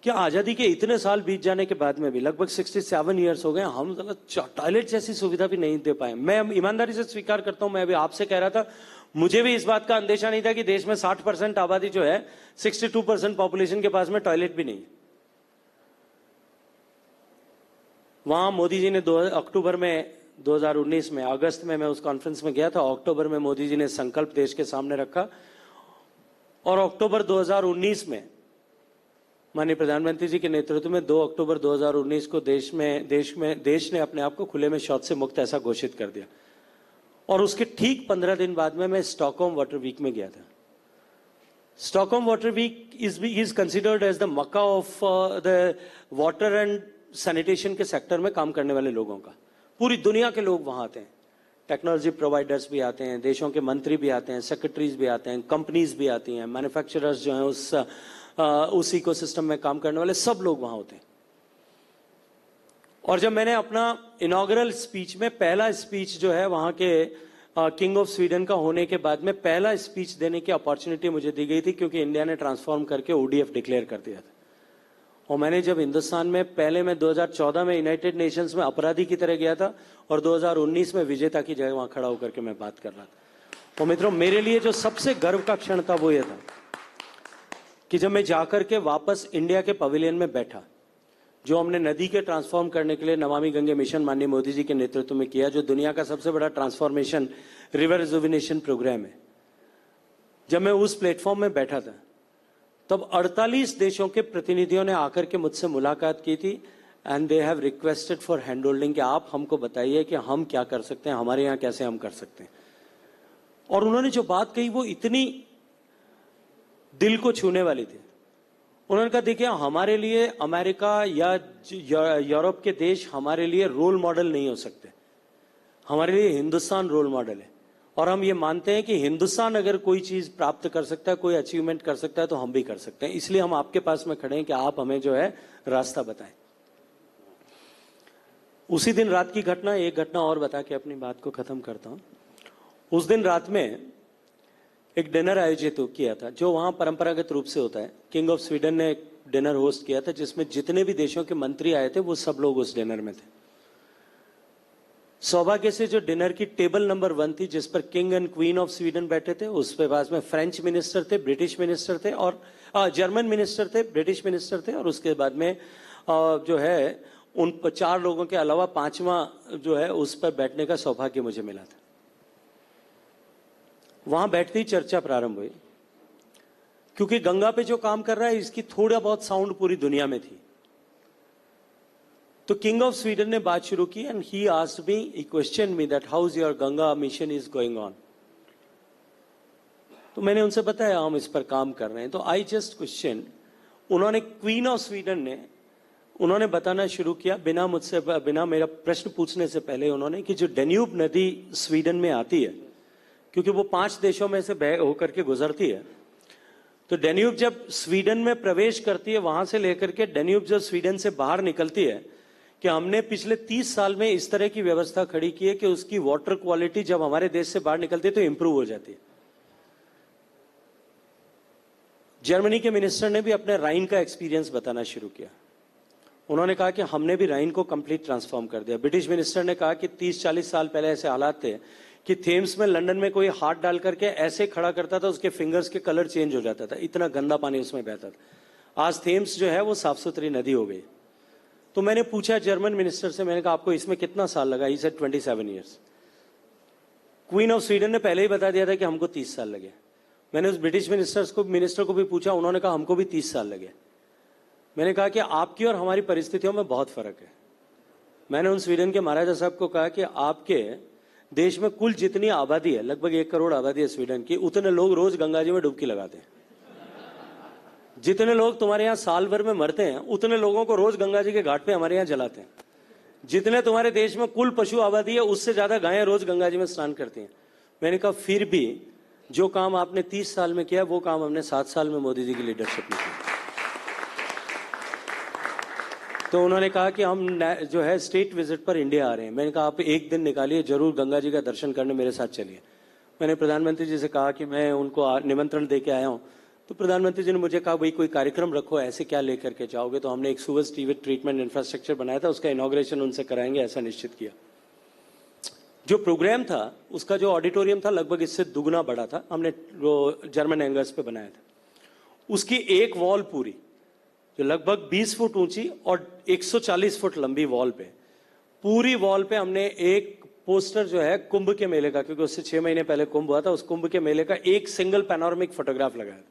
कि आजादी के इतने साल बीत जाने के बाद में भी, लगभग 67 ईयर्स हो गए, हम टॉयलेट जैसी सुविधा भी नहीं दे पाए। मैं ईमानदारी से स्वीकार करता हूं, मैं अभी आपसे कह रहा था, मुझे भी इस बात का अंदेशा नहीं था कि देश में 60% आबादी जो है, 62% पॉपुलेशन के पास में टॉयलेट भी नहीं है। वहां मोदी जी ने अक्टूबर में 2019 में, अगस्त में मैं उस कॉन्फ्रेंस में गया था, अक्टूबर में मोदी जी ने संकल्प देश के सामने रखा और अक्टूबर 2019 में माननीय प्रधानमंत्री जी के नेतृत्व में 2 अक्टूबर 2019 को देश ने अपने आप को खुले में शौच से मुक्त ऐसा घोषित कर दिया। और उसके ठीक 15 दिन बाद में मैं स्टॉकहोम वाटर वीक में गया था। Stockholm water week is considered as the Mecca of the water and sanitation के सेक्टर में काम करने वाले लोगों का। पूरी दुनिया के लोग वहां आते हैं, टेक्नोलॉजी प्रोवाइडर्स भी आते हैं, देशों के मंत्री भी आते हैं, सेक्रेटरीज भी आते हैं, कंपनीज भी आती हैं, मैन्युफैक्चरर्स जो हैं उस इकोसिस्टम में काम करने वाले सब लोग वहां होते हैं। और जब मैंने अपना इनॉग्रल स्पीच में पहला स्पीच जो है वहां के किंग ऑफ स्वीडन का होने के बाद में पहला स्पीच देने की अपॉर्चुनिटी मुझे दी गई थी, क्योंकि इंडिया ने ट्रांसफॉर्म करके ओडीएफ डिक्लेयर कर दिया था। और मैंने जब हिंदुस्तान में पहले मैं 2014 में यूनाइटेड नेशंस में अपराधी की तरह गया था और 2019 में विजेता की जगह वहां खड़ा होकर के मैं बात कर रहा था। और मित्रों, मेरे लिए जो सबसे गर्व का क्षण था वो ये था कि जब मैं जाकर के वापस इंडिया के पवेलियन में बैठा, जो हमने नदी के ट्रांसफॉर्म करने के लिए नमामि गंगे मिशन माननीय मोदी जी के नेतृत्व में किया, जो दुनिया का सबसे बड़ा ट्रांसफॉर्मेशन रिवर रिजुविनेशन प्रोग्राम है, जब मैं उस प्लेटफॉर्म में बैठा था तब 48 देशों के प्रतिनिधियों ने आकर के मुझसे मुलाकात की थी and they have requested for hand holding कि आप हमको बताइए कि हम क्या कर सकते हैं, हमारे यहाँ कैसे हम कर सकते हैं। और उन्होंने जो बात कही वो इतनी दिल को छूने वाली थी। उन्होंने कहा, देखिए हमारे लिए अमेरिका या यूरोप के देश हमारे लिए रोल मॉडल नहीं हो सकते, हमारे लिए हिंदुस्तान रोल मॉडल है। और हम ये मानते हैं कि हिंदुस्तान अगर कोई चीज प्राप्त कर सकता है, कोई अचीवमेंट कर सकता है, तो हम भी कर सकते हैं। इसलिए हम आपके पास में खड़े हैं कि आप हमें जो है रास्ता बताएं। उसी दिन रात की घटना, एक घटना और बता के अपनी बात को खत्म करता हूं। उस दिन रात में एक डिनर आयोजित किया था, जो वहां परंपरागत रूप से होता है। किंग ऑफ स्वीडन ने एक डिनर होस्ट किया था, जिसमें जितने भी देशों के मंत्री आए थे वो सब लोग उस डिनर में थे। सौभाग्य से जो डिनर की टेबल नंबर 1 थी, जिस पर king and queen of Sweden बैठे थे, उस पे पास में फ्रेंच मिनिस्टर थे, ब्रिटिश मिनिस्टर थे और जर्मन मिनिस्टर थे, ब्रिटिश मिनिस्टर थे, और उसके बाद में जो है उन 4 लोगों के अलावा 5वां जो है उस पर बैठने का सौभाग्य मुझे मिला था। वहां बैठते ही चर्चा प्रारंभ हुई, क्योंकि गंगा पे जो काम कर रहा है इसकी थोड़ा बहुत साउंड पूरी दुनिया में थी। तो किंग ऑफ स्वीडन ने बात शुरू की and he asked me, he question me that how is your Ganga mission is going on. तो मैंने उनसे बताया हम इस पर काम कर रहे हैं। तो आई जस्ट क्वेश्चन, उन्होंने क्वीन ऑफ स्वीडन ने उन्होंने बताना शुरू किया बिना मेरा प्रश्न पूछने से पहले उन्होंने, कि जो डेन्यूब नदी स्वीडन में आती है, क्योंकि वो 5 देशों में से बह होकर के गुजरती है, तो डेन्यूब जब स्वीडन में प्रवेश करती है, वहां से लेकर के डेन्यूब जब स्वीडन से बाहर निकलती है, कि हमने पिछले 30 साल में इस तरह की व्यवस्था खड़ी की है कि उसकी वाटर क्वालिटी जब हमारे देश से बाहर निकलती है तो इंप्रूव हो जाती है। जर्मनी के मिनिस्टर ने भी अपने राइन का एक्सपीरियंस बताना शुरू किया। उन्होंने कहा कि हमने भी राइन को कंप्लीट ट्रांसफॉर्म कर दिया। ब्रिटिश मिनिस्टर ने कहा कि 30-40 साल पहले ऐसे हालात थे कि थेम्स में लंदन में कोई हाथ डाल करके ऐसे खड़ा करता था, उसके फिंगर्स के कलर चेंज हो जाता था, इतना गंदा पानी उसमें बहता था। आज थेम्स जो है वो साफ सुथरी नदी हो गई। तो मैंने पूछा जर्मन मिनिस्टर से, मैंने कहा आपको इसमें कितना साल लगा? He said 27 years. Queen of Sweden ने पहले ही बता दिया था कि हमको 30 साल लगे। मैंने उस ब्रिटिश मिनिस्टर को भी पूछा, उन्होंने कहा हमको भी 30 साल लगे। मैंने कहा कि आपकी और हमारी परिस्थितियों में बहुत फर्क है। मैंने उन स्वीडन के महाराजा साहब को कहा कि आपके देश में कुल जितनी आबादी है, लगभग 1 करोड़ आबादी है स्वीडन की, उतने लोग रोज गंगा जी में डुबकी लगाते हैं। जितने लोग तुम्हारे यहाँ साल भर में मरते हैं, उतने लोगों को रोज गंगा जी के घाट पे हमारे यहाँ जलाते हैं। जितने तुम्हारे देश में कुल पशु आबादी है, उससे ज्यादा गायें रोज गंगा जी में स्नान करती हैं। मैंने कहा फिर भी जो काम आपने 30 साल में किया, वो काम हमने 7 साल में मोदी जी की लीडरशिप में किया। तो उन्होंने कहा कि हम जो है स्टेट विजिट पर इंडिया आ रहे हैं। मैंने कहा आप एक दिन निकालिए, जरूर गंगा जी का दर्शन करने मेरे साथ चलिए। मैंने प्रधानमंत्री जी से कहा कि मैं उनको निमंत्रण दे के आया हूँ। तो प्रधानमंत्री जी ने मुझे कहा भाई कोई कार्यक्रम रखो, ऐसे क्या लेकर के जाओगे? तो हमने एक सुवर ट्रीटमेंट इंफ्रास्ट्रक्चर बनाया था, उसका इनॉग्रेशन उनसे कराएंगे ऐसा निश्चित किया। जो प्रोग्राम था उसका जो ऑडिटोरियम था लगभग इससे दुगना बड़ा था, हमने जर्मन एंगर्स पे बनाया था। उसकी एक वॉल पूरी जो लगभग 20 फुट ऊंची और 140 फुट लंबी वॉल पे, पूरी वॉल पे हमने एक पोस्टर जो है कुंभ के मेले का, क्योंकि उससे 6 महीने पहले कुंभ हुआ था, उस कुंभ के मेले का एक सिंगल पैनोरामिक फोटोग्राफ लगाया।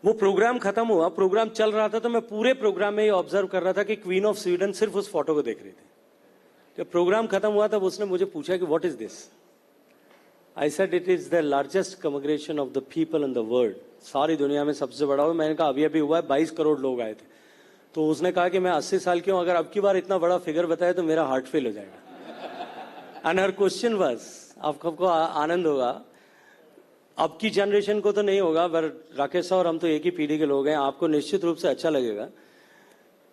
वो प्रोग्राम खत्म हुआ, प्रोग्राम चल रहा था, तो मैं पूरे प्रोग्राम में ये ऑब्जर्व कर रहा था कि क्वीन ऑफ स्वीडन सिर्फ उस फोटो को देख रही थी। जब प्रोग्राम खत्म हुआ तब उसने मुझे पूछा कि what is this. I said it is the largest congregation of the people in the world. सारी दुनिया में सबसे बड़ा हुआ। मैंने कहा अभी अभी हुआ है, 22 करोड़ लोग आए थे। तो उसने कहा कि मैं 80 साल की हूं, अगर अब की बार इतना बड़ा फिगर बताए तो मेरा हार्ट फेल हो जाएगा। एंड हर क्वेश्चन वाज, आपको आनंद होगा, अब की जनरेशन को तो नहीं होगा, पर राकेश और हम तो एक ही पीढ़ी के लोग हैं, आपको निश्चित रूप से अच्छा लगेगा,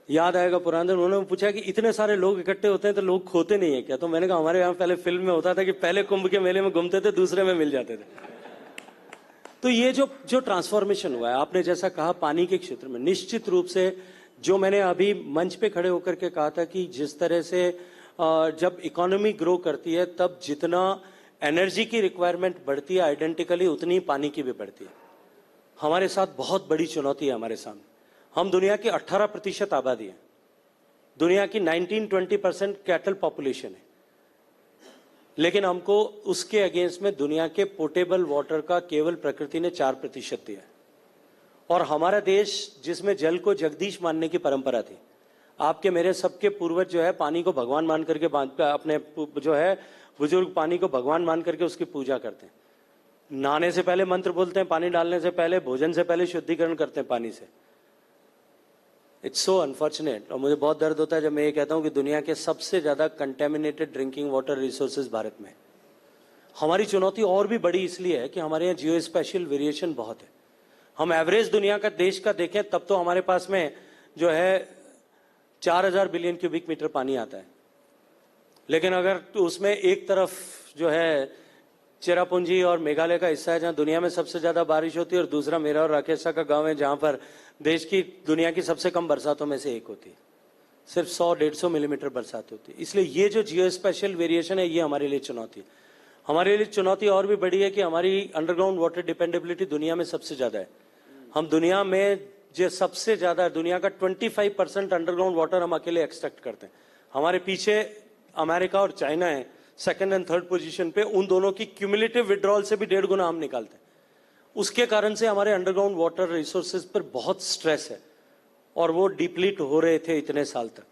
याद आएगा पुराने दिन। उन्होंने पूछा कि इतने सारे लोग इकट्ठे होते हैं तो लोग खोते नहीं है क्या? तो मैंने कहा हमारे यहाँ पहले फिल्म में होता था कि पहले कुंभ के मेले में घूमते थे, दूसरे में मिल जाते थे। तो ये जो ट्रांसफॉर्मेशन हुआ है, आपने जैसा कहा पानी के क्षेत्र में, निश्चित रूप से जो मैंने अभी मंच पे खड़े होकर के कहा था कि जिस तरह से जब इकोनॉमी ग्रो करती है तब जितना एनर्जी की रिक्वायरमेंट बढ़ती है आइडेंटिकली उतनी पानी की भी बढ़ती है। हमारे साथ बहुत बड़ी चुनौती है हमारे सामने। हम दुनिया की 18% आबादी है, दुनिया की 19-20% कैटल पॉपुलेशन है, लेकिन हमको उसके अगेंस्ट में दुनिया के पोर्टेबल वाटर का केवल प्रकृति ने 4% दिया है। और हमारा देश जिसमें जल को जगदीश मानने की परंपरा थी, आपके मेरे सबके पूर्वज जो है पानी को भगवान मान करके अपने जो है बुजुर्ग पानी को भगवान मान करके उसकी पूजा करते हैं। नहाने से पहले मंत्र बोलते हैं, पानी डालने से पहले, भोजन से पहले शुद्धिकरण करते हैं पानी से। It's so unfortunate. और मुझे बहुत दर्द होता है जब मैं ये कहता हूं कि दुनिया के सबसे ज्यादा contaminated drinking water resources Bharat में। हमारी चुनौती और भी बड़ी इसलिए है कि हमारे यहाँ जियो स्पेशल वेरिएशन बहुत है। हम एवरेज दुनिया का देश का देखें तब तो हमारे पास में जो है 4000 बिलियन क्यूबिक मीटर पानी आता है, लेकिन अगर तो उसमें एक तरफ जो है चेरापूंजी और मेघालय का हिस्सा है जहां दुनिया में सबसे ज्यादा बारिश होती है, और दूसरा मेरा और राकेश का गांव है जहां पर देश की दुनिया की सबसे कम बरसातों में से एक होती है। सिर्फ 100-150 मिलीमीटर बरसात होती है। इसलिए ये जो जियो स्पेशल वेरिएशन है ये हमारे लिए चुनौती है। हमारे लिए चुनौती और भी बड़ी है कि हमारी अंडरग्राउंड वाटर डिपेंडेबिलिटी दुनिया में सबसे ज्यादा है। हम दुनिया में जो सबसे ज्यादा, दुनिया का 25% अंडरग्राउंड वाटर हम अकेले एक्सट्रैक्ट करते हैं। हमारे पीछे अमेरिका और चाइना है सेकंड एंड थर्ड पोजीशन पे। उन दोनों की क्यूमुलेटिव विड्रॉल से भी 1.5 गुना हम निकालते हैं। उसके कारण से हमारे अंडरग्राउंड वाटर रिसोर्सेज पर बहुत स्ट्रेस है और वो डिप्लीट हो रहे थे इतने साल तक।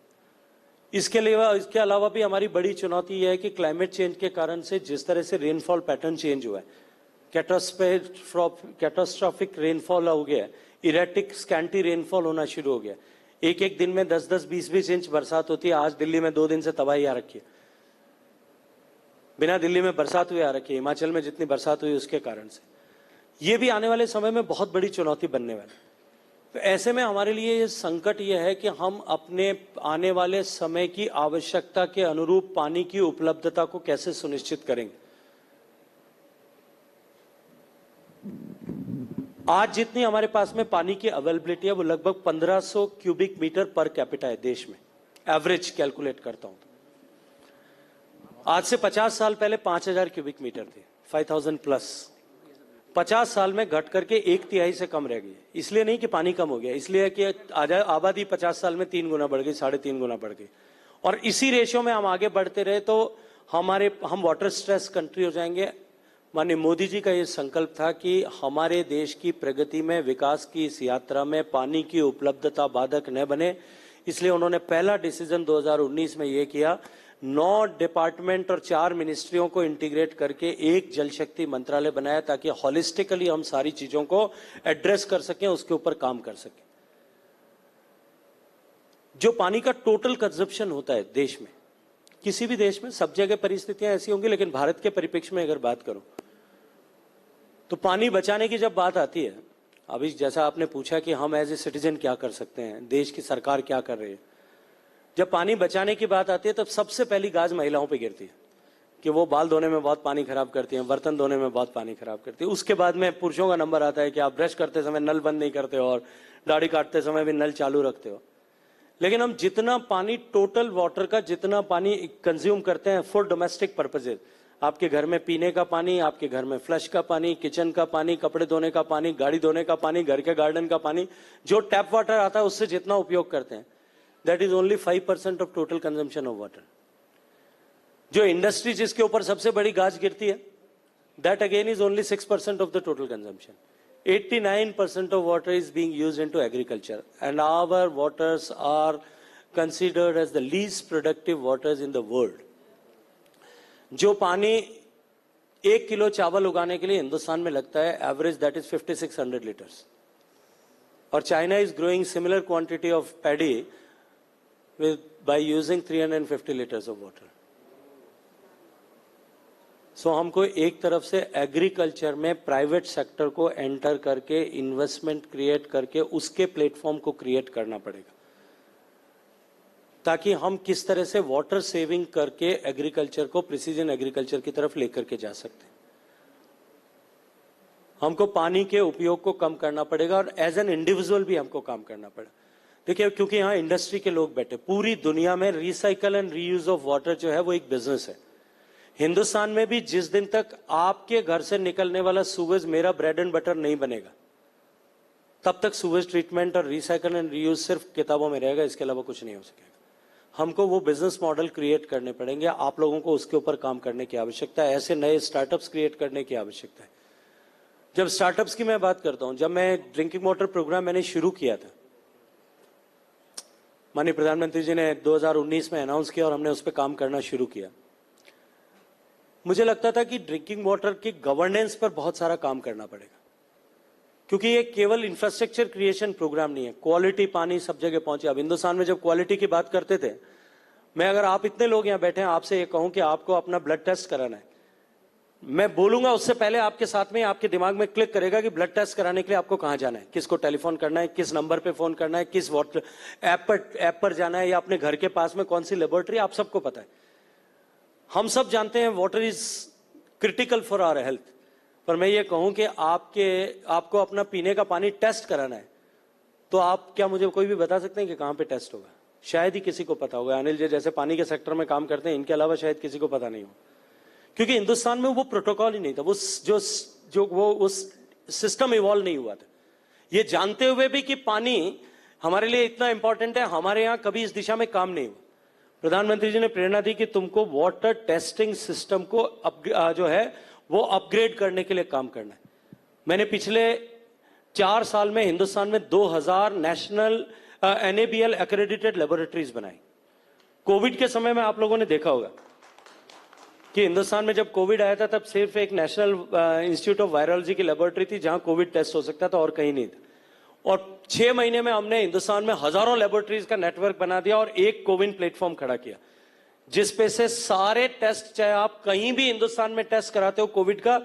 इसके अलावा भी हमारी बड़ी चुनौती यह है कि क्लाइमेट चेंज के कारण से जिस तरह से रेनफॉल पैटर्न चेंज हुआ है, कैटास्ट्रॉफिक रेनफॉल हो गया, इरेटिक स्कैंटी रेनफॉल होना शुरू हो गया। एक दिन में 10-10, 20-20 इंच बरसात होती है। आज दिल्ली में 2 दिन से तबाही आ रखी है, बिना दिल्ली में बरसात हुए आ रखी है। हिमाचल में जितनी बरसात हुई उसके कारण से ये भी आने वाले समय में बहुत बड़ी चुनौती बनने वाली। तो ऐसे में हमारे लिए ये संकट ये है कि हम अपने आने वाले समय की आवश्यकता के अनुरूप पानी की उपलब्धता को कैसे सुनिश्चित करेंगे। आज जितनी हमारे पास में पानी की अवेलेबिलिटी है वो लगभग 1500 क्यूबिक मीटर पर कैपिटा है देश में, एवरेज कैलकुलेट करता हूं। आज से 50 साल पहले 5000 क्यूबिक मीटर थे, 5000 प्लस। 50 साल में घट करके 1/3 से कम रह गई। इसलिए नहीं कि पानी कम हो गया, इसलिए कि आबादी 50 साल में 3 गुना बढ़ गई, 3.5 गुना बढ़ गई। और इसी रेशियो में हम आगे बढ़ते रहे तो हम वाटर स्ट्रेस कंट्री हो जाएंगे। माननीय मोदी जी का ये संकल्प था कि हमारे देश की प्रगति में, विकास की इस यात्रा में पानी की उपलब्धता बाधक न बने। इसलिए उन्होंने पहला डिसीजन 2019 में ये किया, 9 डिपार्टमेंट और 4 मिनिस्ट्रियों को इंटीग्रेट करके एक जल शक्ति मंत्रालय बनाया ताकि हॉलिस्टिकली हम सारी चीजों को एड्रेस कर सकें, उसके ऊपर काम कर सकें। जो पानी का टोटल कंजप्शन होता है देश में, किसी भी देश में सब जगह परिस्थितियां ऐसी होंगी, लेकिन भारत के परिप्रेक्ष्य में अगर बात करूं तो पानी बचाने की जब बात आती है, अभी जैसा आपने पूछा कि हम एज ए सिटीजन क्या कर सकते हैं, देश की सरकार क्या कर रही है, जब पानी बचाने की बात आती है तब सबसे पहली गाज महिलाओं पे गिरती है कि वो बाल धोने में बहुत पानी खराब करती हैं, बर्तन धोने में बहुत पानी खराब करती है। उसके बाद में पुरुषों का नंबर आता है कि आप ब्रश करते समय नल बंद नहीं करते हो और दाढ़ी काटते समय भी नल चालू रखते हो। लेकिन हम जितना पानी, टोटल वाटर का जितना पानी कंज्यूम करते हैं फॉर डोमेस्टिक पर्पजेज, आपके घर में पीने का पानी, आपके घर में फ्लश का पानी, किचन का पानी, कपड़े धोने का पानी, गाड़ी धोने का पानी, घर के गार्डन का पानी, जो टैप वाटर आता है उससे जितना उपयोग करते हैं, that is only 5% of total consumption of water. जो इंडस्ट्री जिसके ऊपर सबसे बड़ी गाज गिरती है, that again is only 6% of the total consumption. 89% of water is being used into agriculture, and our waters are considered as the least productive waters in the world. जो पानी 1 किलो चावल उगाने के लिए हिंदुस्तान में लगता है, एवरेज दैट इज 5600 लीटर्स, और China is growing similar quantity of paddy by using 350 liters of water. सो हमको एक तरफ से एग्रीकल्चर में प्राइवेट सेक्टर को एंटर करके इन्वेस्टमेंट क्रिएट करके उसके प्लेटफॉर्म को क्रिएट करना पड़ेगा, ताकि हम किस तरह से वाटर सेविंग करके एग्रीकल्चर को प्रिसीजन एग्रीकल्चर की तरफ लेकर के जा सकते हैं. हमको पानी के उपयोग को कम करना पड़ेगा और एज एन इंडिविजुअल भी हमको काम करना पड़ेगा. देखिए, क्योंकि यहाँ इंडस्ट्री के लोग बैठे, पूरी दुनिया में recycle and reuse of water जो है वो एक बिजनेस है. हिंदुस्तान में भी जिस दिन तक आपके घर से निकलने वाला सूवेज मेरा ब्रेड एंड बटर नहीं बनेगा, तब तक सूवेज ट्रीटमेंट और रिसाइकल एंड रीयूज सिर्फ किताबों में रहेगा, इसके अलावा कुछ नहीं हो सकेगा. हमको वो बिजनेस मॉडल क्रिएट करने पड़ेंगे. आप लोगों को उसके ऊपर काम करने की आवश्यकता है. ऐसे नए स्टार्टअप्स क्रिएट करने की आवश्यकता है. जब स्टार्टअप्स की मैं बात करता हूं, जब मैं ड्रिंकिंग वाटर प्रोग्राम मैंने शुरू किया था, माननीय प्रधानमंत्री जी ने 2019 में अनाउंस किया और हमने उस पर काम करना शुरू किया. मुझे लगता था कि ड्रिंकिंग वाटर की गवर्नेंस पर बहुत सारा काम करना पड़ेगा, क्योंकि ये केवल इंफ्रास्ट्रक्चर क्रिएशन प्रोग्राम नहीं है. क्वालिटी पानी सब जगह पहुंचे. अब हिंदुस्तान में जब क्वालिटी की बात करते थे, मैं अगर आप इतने लोग यहां बैठे हैं, आपसे ये कहूं कि आपको अपना ब्लड टेस्ट कराना है, मैं बोलूंगा उससे पहले आपके साथ में आपके दिमाग में क्लिक करेगा कि ब्लड टेस्ट कराने के लिए आपको कहां जाना है, किसको टेलीफोन करना है, किस नंबर पे फोन करना है, किस वाटर ऐप पर जाना है, या अपने घर के पास में कौन सी लेबोरेटरी, आप सबको पता है. हम सब जानते हैं water is critical for our health. पर मैं ये कहूं कि आपको अपना पीने का पानी टेस्ट कराना है, तो आप क्या मुझे कोई भी बता सकते हैं कि कहां पे टेस्ट होगा? शायद ही किसी को पता होगा. अनिल जी जैसे पानी के सेक्टर में काम करते हैं, इनके अलावा शायद किसी को पता नहीं हो, क्योंकि हिंदुस्तान में वो प्रोटोकॉल ही नहीं था, वो उस सिस्टम इवॉल्व नहीं हुआ था. ये जानते हुए भी कि पानी हमारे लिए इतना इंपॉर्टेंट है, हमारे यहां कभी इस दिशा में काम नहीं हुआ. प्रधानमंत्री जी ने प्रेरणा दी कि तुमको वाटर टेस्टिंग सिस्टम को जो है वो अपग्रेड करने के लिए काम करना है. मैंने पिछले 4 साल में हिंदुस्तान में 2000 नेशनल NABL एक्रेडिटेड लेबोरेटरीज बनाई. कोविड के समय में आप लोगों ने देखा होगा कि हिंदुस्तान में जब कोविड आया था, तब सिर्फ एक नेशनल इंस्टीट्यूट ऑफ वायरोलॉजी की लेबोरेटरी थी जहां कोविड टेस्ट हो सकता था, और कहीं नहीं था. और 6 महीने में हमने हिंदुस्तान में हजारों लेबोरेटरीज का नेटवर्क बना दिया और एक कोविन प्लेटफॉर्म खड़ा किया, जिसपे से सारे टेस्ट, चाहे आप कहीं भी हिंदुस्तान में टेस्ट कराते हो कोविड का,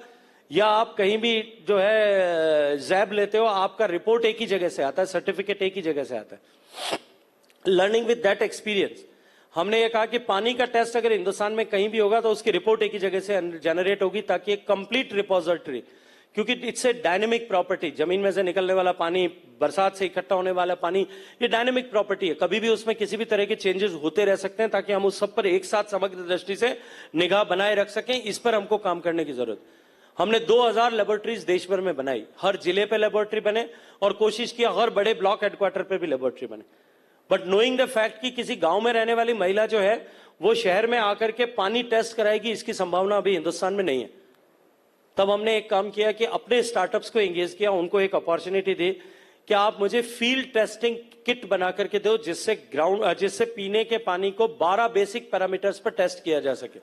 या आप कहीं भी जो है जैब लेते हो, आपका रिपोर्ट एक ही जगह से आता है, सर्टिफिकेट एक ही जगह से आता है. लर्निंग विद दैट एक्सपीरियंस, हमने ये कहा कि पानी का टेस्ट अगर हिंदुस्तान में कहीं भी होगा तो उसकी रिपोर्ट एक ही जगह से जनरेट होगी, ताकि एक कंप्लीट रिपोजिटरी, क्योंकि इट्स ए डायनेमिक प्रॉपर्टी. जमीन में से निकलने वाला पानी, बरसात से इकट्ठा होने वाला पानी, ये डायनेमिक प्रॉपर्टी है. कभी भी उसमें किसी भी तरह के चेंजेस होते रह सकते हैं, ताकि हम उस सब पर एक साथ समग्र दृष्टि से निगाह बनाए रख सकें. इस पर हमको काम करने की जरूरत. हमने 2000 लेबोरेटरीज देश भर में बनाई. हर जिले पे लेबोरेटरी बने और कोशिश किया हर बड़े ब्लॉक हेडक्वार्टर पे भी लेबोरेटरी बने. बट नोइंग द फैक्ट कि किसी गांव में रहने वाली महिला जो है वो शहर में आकर के पानी टेस्ट कराएगी, इसकी संभावना अभी हिंदुस्तान में नहीं है. तब हमने एक काम किया कि अपने स्टार्टअप्स को एंगेज किया, उनको एक अपॉर्चुनिटी दी कि आप मुझे फील्ड टेस्टिंग किट बना करके दो, जिससे पीने के पानी को 12 बेसिक पैरामीटर्स पर टेस्ट किया जा सके.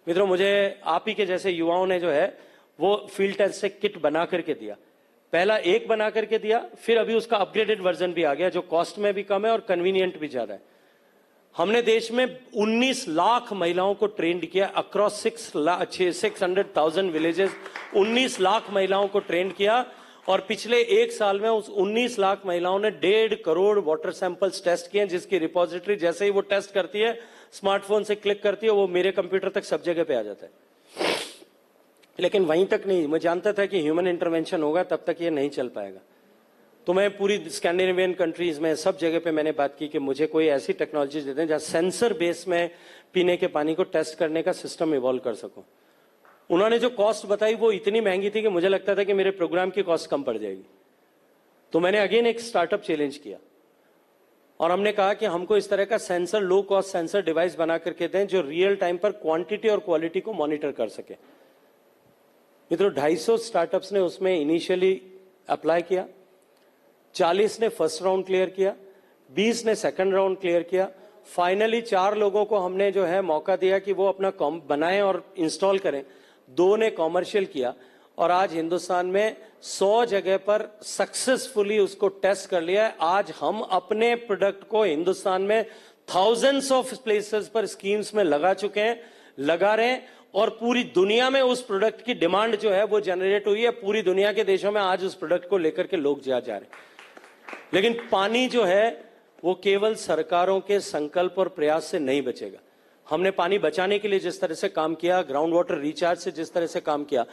मित्रों, मुझे आप ही के जैसे युवाओं ने जो है वो फील्ड टेस्टिंग किट बना करके दिया. पहला एक बना करके दिया, फिर अभी उसका अपग्रेडेड वर्जन भी आ गया, जो कॉस्ट में भी कम है और कन्वीनियंट भी ज्यादा है. हमने देश में 19 लाख महिलाओं को ट्रेंड किया अक्रॉस 600,000 विलेजेस. 19 लाख महिलाओं को ट्रेंड किया, और पिछले 1 साल में उस 19 लाख महिलाओं ने 1.5 करोड़ वाटर सैंपल्स टेस्ट किए, जिसकी रिपोजिटरी जैसे ही वो टेस्ट करती है, स्मार्टफोन से क्लिक करती है, वो मेरे कंप्यूटर तक सब जगह पे आ जाता है. लेकिन वहीं तक नहीं, मैं जानता था कि ह्यूमन इंटरवेंशन होगा, तब तक ये नहीं चल पाएगा. तो मैं पूरी स्कैंडिनेवियन कंट्रीज में सब जगह पे मैंने बात की कि मुझे कोई ऐसी टेक्नोलॉजी दे दें जहां सेंसर बेस में पीने के पानी को टेस्ट करने का सिस्टम इवॉल्व कर सकूं. उन्होंने जो कॉस्ट बताई वो इतनी महंगी थी कि मुझे लगता था कि मेरे प्रोग्राम की कॉस्ट कम पड़ जाएगी. तो मैंने अगेन एक स्टार्टअप चैलेंज किया और हमने कहा कि हमको इस तरह का sensor, low cost sensor device बना करके दें जो रियल टाइम पर क्वांटिटी और क्वालिटी को मॉनिटर कर सके. मित्रों, 250 स्टार्टअप्स ने उसमें इनिशियली अप्लाई किया, 40 ने फर्स्ट राउंड क्लियर किया, 20 ने सेकंड राउंड क्लियर किया। फाइनली 4 लोगों को हमने जो है मौका दिया कि वो अपना बनाएं और इंस्टॉल करें। 2 ने कॉमर्शियल किया और आज हिंदुस्तान में 100 जगह पर सक्सेसफुली उसको टेस्ट कर लिया है। आज हम अपने प्रोडक्ट को हिंदुस्तान में थाउजेंड्स ऑफ प्लेसेस पर स्कीम्स में लगा चुके हैं, लगा रहे हैं, और पूरी दुनिया में उस प्रोडक्ट की डिमांड जो है वो जनरेट हुई है। पूरी दुनिया के देशों में आज उस प्रोडक्ट को लेकर के लोग जा रहे हैं। लेकिन पानी जो है वो केवल सरकारों के संकल्प और प्रयास से नहीं बचेगा। हमने पानी बचाने के लिए जिस तरह से काम किया, ग्राउंड वाटर रिचार्ज से जिस तरह से काम किया,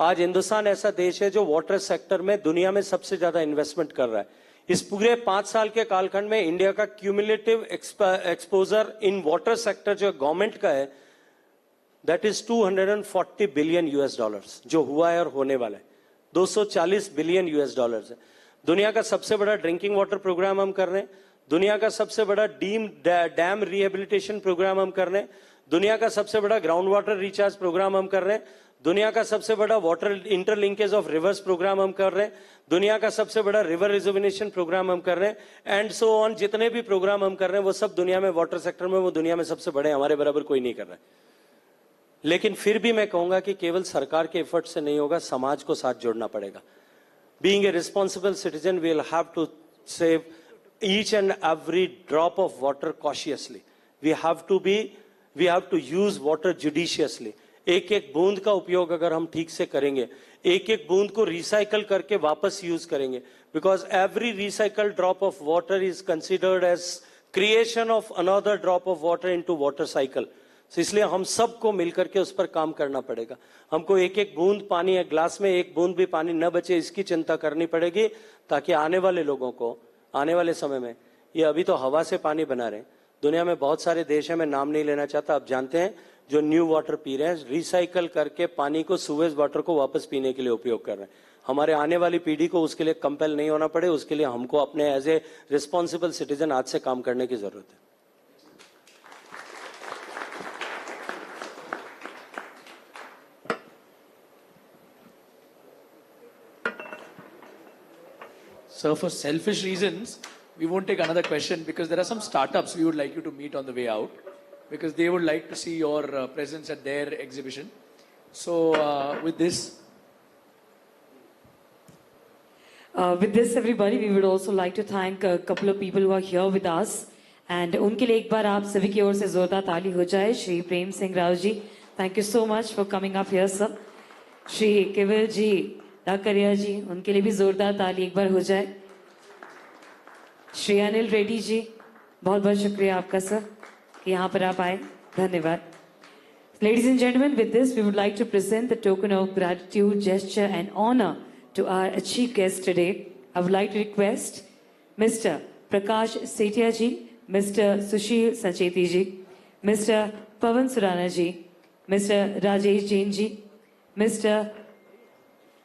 आज हिंदुस्तान ऐसा देश है जो वाटर सेक्टर में दुनिया में सबसे ज्यादा इन्वेस्टमेंट कर रहा है। इस पूरे 5 साल के कालखंड में इंडिया का cumulative exposure in water sector जो गवर्नमेंट का है, that is 240 billion US dollars, जो हुआ है और होने वाला है 240 बिलियन US डॉलर्स है। दुनिया का सबसे बड़ा ड्रिंकिंग वाटर प्रोग्राम हम कर रहे हैं, दुनिया का सबसे बड़ा डैम रिहेबिलिटेशन प्रोग्राम हम कर रहे हैं, दुनिया का सबसे बड़ा ग्राउंड वाटर रिचार्ज प्रोग्राम हम कर रहे हैं, दुनिया का सबसे बड़ा water interlinkage of rivers programme हम कर रहे हैं, दुनिया का सबसे बड़ा रिवर रिजुविनेशन प्रोग्राम हम कर रहे हैं, एंड सो ऑन। जितने भी प्रोग्राम हम कर रहे हैं वो सब दुनिया में वाटर सेक्टर में वो दुनिया में सबसे बड़े, हमारे बराबर कोई नहीं कर रहा है। लेकिन फिर भी मैं कहूंगा कि केवल सरकार के एफर्ट से नहीं होगा, समाज को साथ जोड़ना पड़ेगा। Being a responsible citizen we will have to save each and every drop of water cautiously. We have to use water judiciously. एक एक बूंद का उपयोग अगर हम ठीक से करेंगे, एक एक बूंद को रिसाइकल करके वापस यूज करेंगे, because every recycled drop of water is considered as creation of another drop of water into water cycle. So इसलिए हम सबको मिलकर के उस पर काम करना पड़ेगा। हमको एक एक बूंद पानी, एक ग्लास में एक बूंद भी पानी न बचे इसकी चिंता करनी पड़ेगी, ताकि आने वाले लोगों को आने वाले समय में, ये अभी तो हवा से पानी बना रहे हैं, दुनिया में बहुत सारे देश हैं, मैं नाम नहीं लेना चाहता, आप जानते हैं, जो न्यू वाटर पी रहे हैं, रिसाइकल करके पानी को, सुवेज वाटर को वापस पीने के लिए उपयोग कर रहे हैं। हमारे आने वाली पीढ़ी को उसके लिए कंपेल नहीं होना पड़े, उसके लिए हमको अपने एज ए रिस्पॉन्सिबल सिटीजन आज से काम करने की जरूरत है। Sir, for selfish reasons, we won't take another question because there are some startups we would like you to meet on the way out because they would like to see your presence at their exhibition. So, with this, everybody, we would also like to thank a couple of people who are here with us. And उनके लिए एक बार आप सभी की ओर से जोरदार ताली हो जाए। Shri Prem Singh Rao ji, thank you so much for coming up here, sir. Shri केवल जी, डाकरिया जी, उनके लिए भी जोरदार ताली एक बार हो जाए। श्री अनिल रेड्डी जी, बहुत बहुत शुक्रिया आपका सर कि यहाँ पर आप आए, धन्यवाद। Ladies and gentlemen, with this we would like to present the token of gratitude, gesture and honor to our chief guest today. I would like to request Mr. Prakash Setia ji, Mr. Sushil Sancheti ji, Mr. Pavan Surana ji, Mr. Rajesh Jain ji, Mr.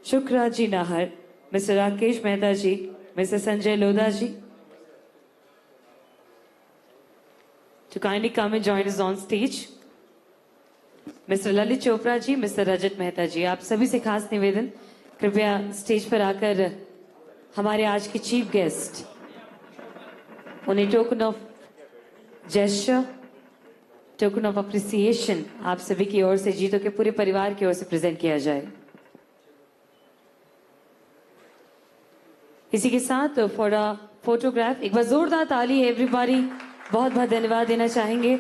Shukra ji Nahar, Mr. Rakesh Mehta ji, Mr. Sanjay Lodha ji, to kindly come and join us on stage. Mr. Lalit Chopra ji, Mr. Rajat Mehta ji, आप सभी से खास निवेदन, कृपया stage पर आकर हमारे आज के चीफ गेस्ट उन्हें token of gesture, token of appreciation आप सभी की ओर से, जीतो के पूरे परिवार की ओर से प्रेजेंट किया जाए। इसी के साथ फॉर अ फोटोग्राफ एक बार जोरदार ताली है एवरीबॉडी, बहुत बहुत धन्यवाद देना चाहेंगे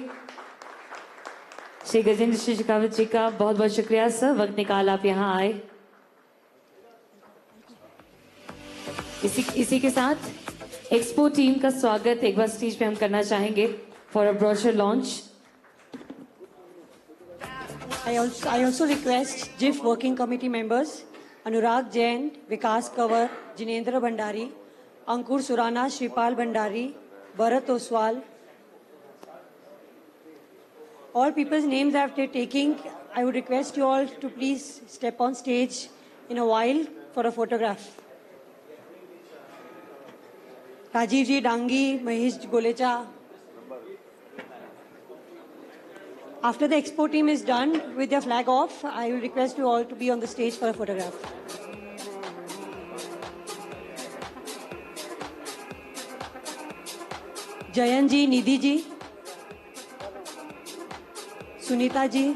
श्री गजेंद्र सिंह शेखावत जी का, बहुत बहुत शुक्रिया सर, वक्त निकाल आप यहाँ आए। इसी के साथ एक्सपो टीम का स्वागत एक बार स्टेज पे हम करना चाहेंगे for a brochure launch. I also request JIIF working committee members Anurag Jain, Vikas Kavar, Jinendra Bhandari, Ankur Surana, Shripal Bhandari, Bharat Oswal. All people's names after taking, I would request you all to please step on stage in a while for a photograph. Rajiv ji Dangi, Mahesh Golecha. After the expo team is done with their flag off, I will request you all to be on the stage for a photograph. जयन जी, निधि जी, सुनीता जी,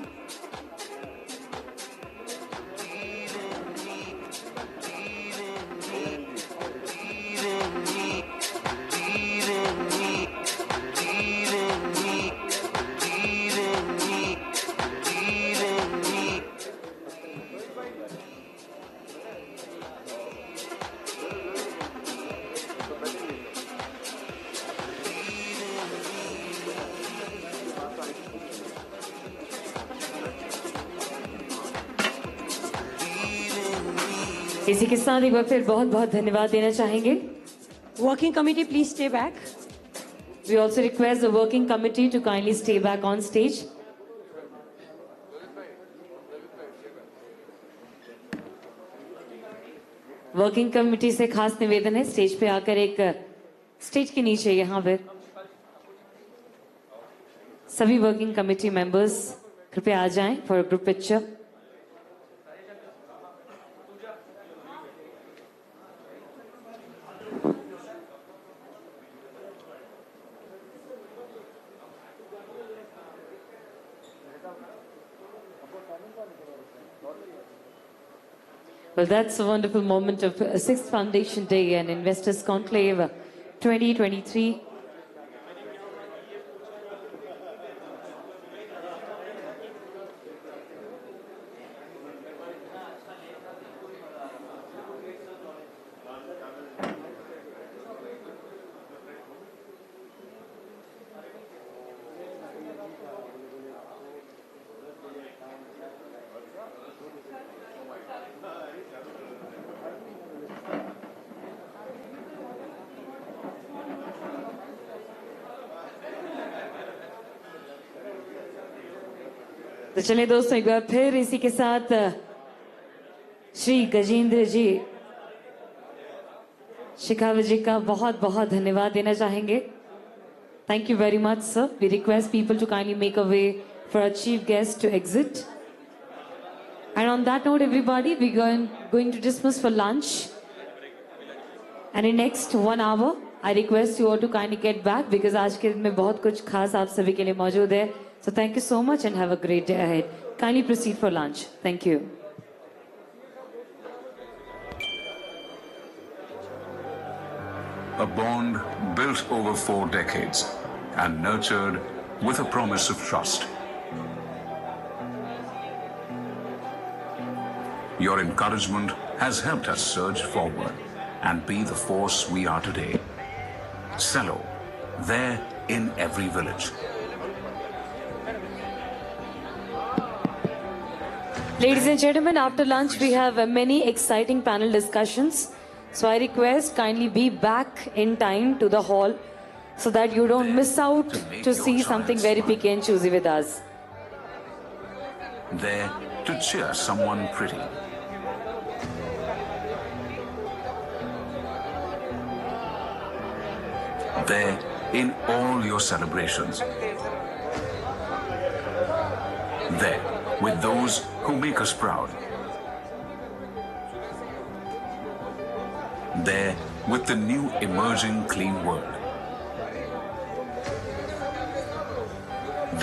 इसी के साथ एक बार फिर बहुत बहुत धन्यवाद देना चाहेंगे. Working committee, please stay back. We also request the working committee to kindly stay back on stage. Working committee से खास निवेदन है स्टेज पे आकर एक स्टेज के नीचे यहाँ पे सभी वर्किंग कमेटी मेंबर्स कृपया आ जाएं for group picture. Well, that's a wonderful moment of 6th Foundation Day and Investors Conclave 2023. तो चलिए दोस्तों एक बार फिर इसी के साथ श्री गजेंद्र जी शेखावत जी का बहुत बहुत धन्यवाद देना चाहेंगे. Thank you very much, sir. We request people to kindly make a way for our chief guest to exit. And on that note, everybody, we're going to dismiss for lunch. And in next 1 hour, I request you all to kindly get back because आज के दिन में बहुत कुछ खास आप सभी के लिए मौजूद है. So thank you so much and have a great day ahead. Kindly proceed for lunch. Thank you. A bond built over 4 decades and nurtured with a promise of trust. Your encouragement has helped us surge forward and be the force we are today. Cello, there in every village. Ladies and gentlemen, after lunch we have many exciting panel discussions. So I request kindly be back in time to the hall so that you don't miss out to see something very picky and choosy with us. There to cheer someone pretty. There in all your celebrations. There with those who make us proud. There with the new emerging clean world.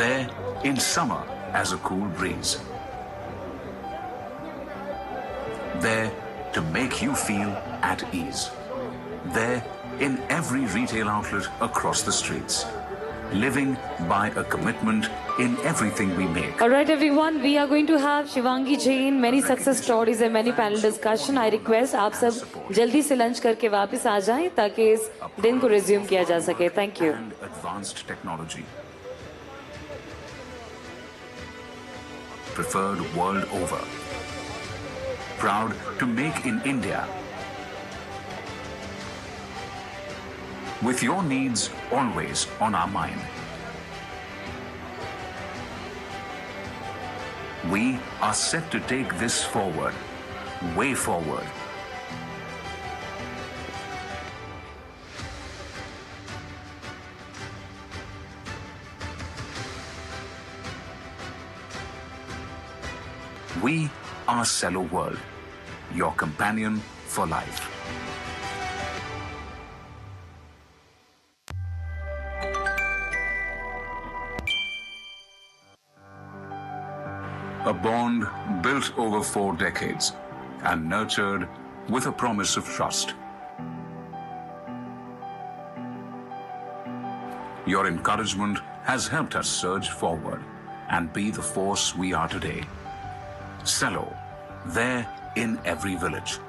There in summer as a cool breeze. There to make you feel at ease. There in every retail outlet across the streets. Living by a commitment in everything we make. All right, everyone, we are going to have Shivangi Jain, many success stories and many panel discussion. I request आप सब जल्दी से lunch करके वापस आ जाएं ताकि इस दिन को resume किया जा सके. Thank you. And advanced technology. Preferred world over. Proud to make in India. With your needs always on our mind. We are set to take this forward, way forward. We are Cello World, your companion for life. bond built over 4 decades and nurtured with a promise of trust. Your encouragement has helped us surge forward and be the force we are today. Cello, there in every village.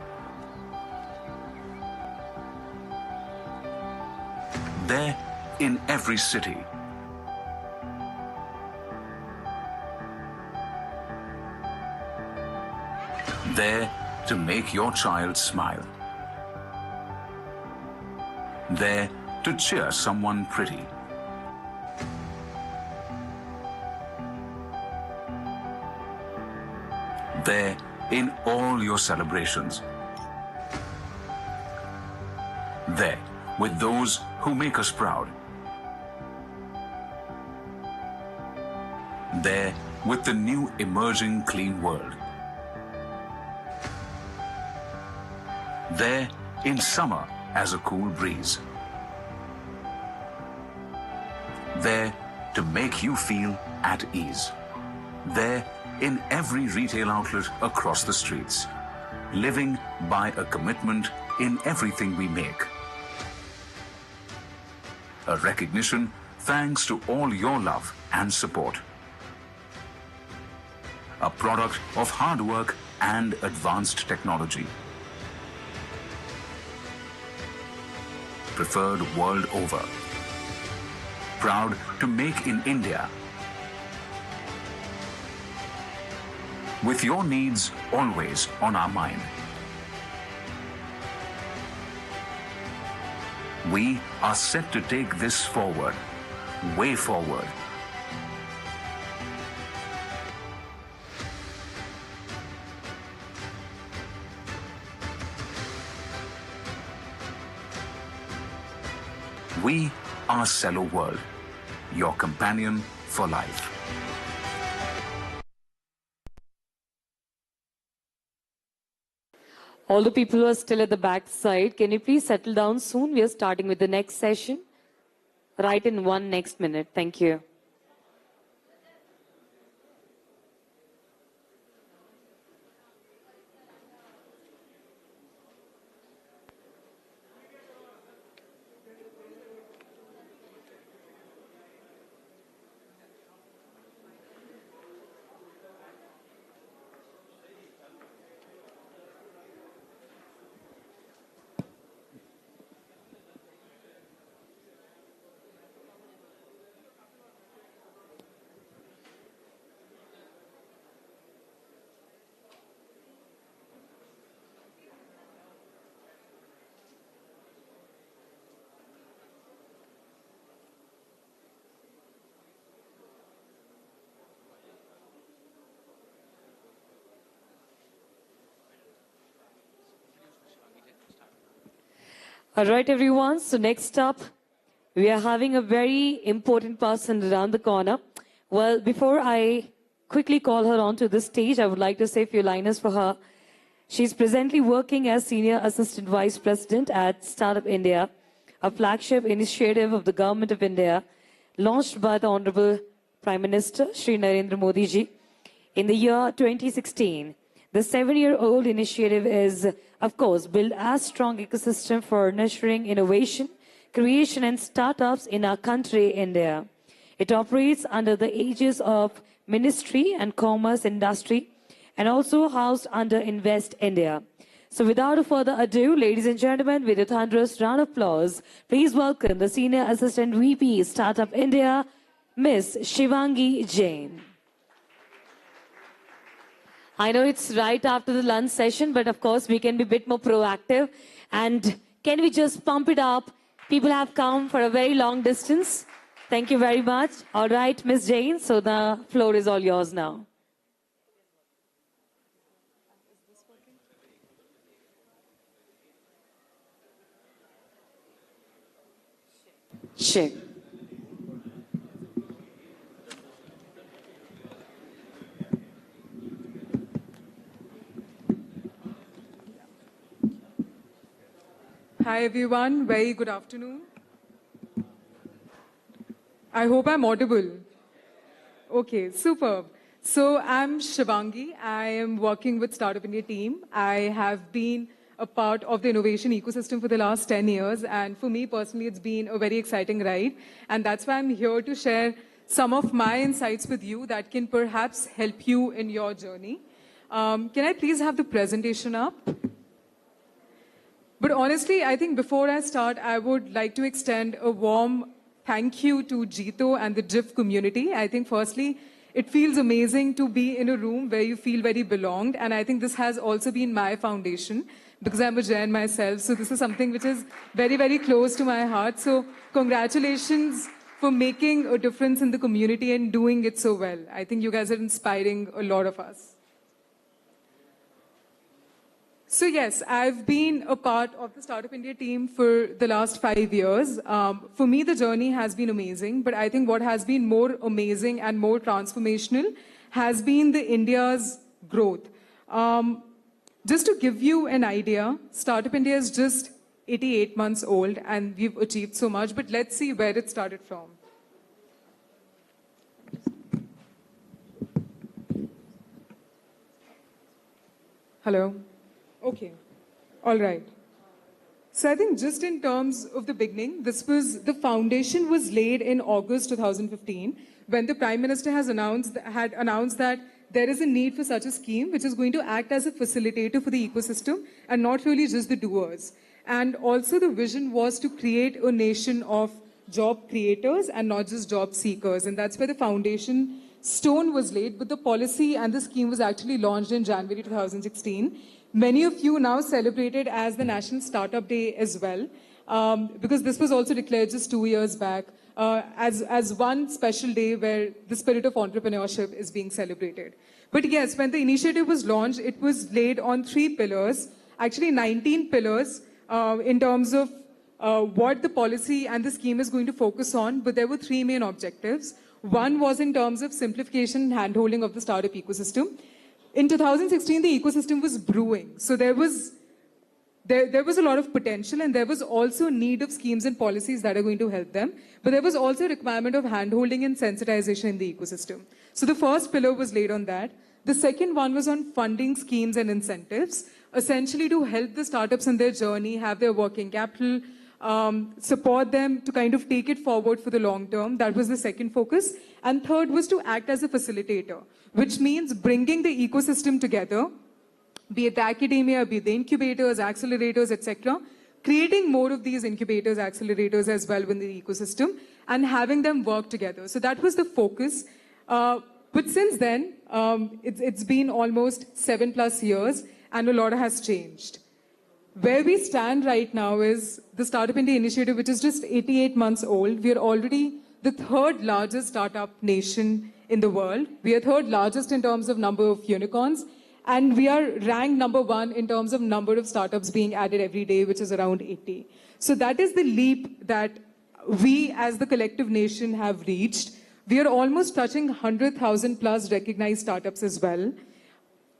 There in every city. There to make your child smile. There to cheer someone pretty. There in all your celebrations. There with those who make us proud. There with the new emerging clean world. There in summer as a cool breeze. There to make you feel at ease. There in every retail outlet across the streets. Living by a commitment in everything we make. A recognition thanks to all your love and support. A product of hard work and advanced technology. Preferred world over. Proud to make in India. With your needs always on our mind. We are set to take this forward, way forward. We are Cello World, your companion for life. All the people who are still at the back side, can you please settle down soon? We are starting with the next session. Right in 1 next minute. Thank you. All right, everyone. So next up, we are having a very important person around the corner. Well, before I quickly call her onto the stage, I would like to say a few liners for her. She's presently working as Senior Assistant Vice President at Startup India, a flagship initiative of the Government of India, launched by the Honorable Prime Minister, Shri Narendra Modi ji, in the year 2016. The 7-year-old initiative is, of course, build a strong ecosystem for nurturing innovation, creation and startups in our country, India. It operates under the aegis of Ministry and Commerce Industry and also housed under Invest India. So without further ado, ladies and gentlemen, with a thunderous round of applause, please welcome the Senior Assistant VP, Startup India, Ms. Shivangi Jain. I know it's right after the lunch session, but of course we can be a bit more proactive. And can we just pump it up? People have come for a very long distance. Thank you very much. All right, Ms. Jain, so the floor is all yours now. Sure. Hi everyone, very good afternoon. I hope I'm audible. Okay, superb. So I'm Shivangi. I am working with Startup India team. I have been a part of the innovation ecosystem for the last 10 years. And for me personally, it's been a very exciting ride. And that's why I'm here to share some of my insights with you that can perhaps help you in your journey. Can I please have the presentation up? But honestly, I think before I start, I would like to extend a warm thank you to Jito and the JIIF community. I think firstly, it feels amazing to be in a room where you feel very belonged. And I think this has also been my foundation because I'm a Jain myself. So this is something which is very, very close to my heart. So congratulations for making a difference in the community and doing it so well. I think you guys are inspiring a lot of us. So yes, I've been a part of the Startup India team for the last 5 years. For me, the journey has been amazing, but I think what has been more amazing and more transformational has been the India's growth. Just to give you an idea, Startup India is just 88 months old and we've achieved so much, but let's see where it started from. Hello. Okay, all right. So I think just in terms of the beginning, the foundation was laid in August 2015 when the Prime Minister had announced that there is a need for such a scheme which is going to act as a facilitator for the ecosystem and not really just the doers. And also the vision was to create a nation of job creators and not just job seekers. And that's where the foundation stone was laid, but the policy and the scheme was actually launched in January 2016. Many of you now celebrate it as the National Startup Day as well, because this was also declared just 2 years back as one special day where the spirit of entrepreneurship is being celebrated. But yes, when the initiative was launched, it was laid on 3 pillars, actually 19 pillars in terms of what the policy and the scheme is going to focus on, but there were 3 main objectives. One was in terms of simplification and handholding of the startup ecosystem. In 2016, the ecosystem was brewing. So there was a lot of potential and there was also need of schemes and policies that are going to help them. But there was also a requirement of handholding and sensitization in the ecosystem. So the first pillar was laid on that. The second one was on funding schemes and incentives, essentially to help the startups in their journey, have their working capital, support them to kind of take it forward for the long term. That was the second focus. And third was to act as a facilitator, which means bringing the ecosystem together, be it the academia, be it the incubators, accelerators, etc., creating more of these incubators, accelerators as well within the ecosystem, and having them work together. So that was the focus. But since then, it's been almost 7+ years, and a lot has changed. Where we stand right now is the Startup India initiative, which is just 88 months old. We are already the 3rd largest startup nation in the world. We are 3rd largest in terms of number of unicorns. And we are ranked number 1 in terms of number of startups being added every day, which is around 80. So that is the leap that we as the collective nation have reached. We are almost touching 100,000 plus recognized startups as well.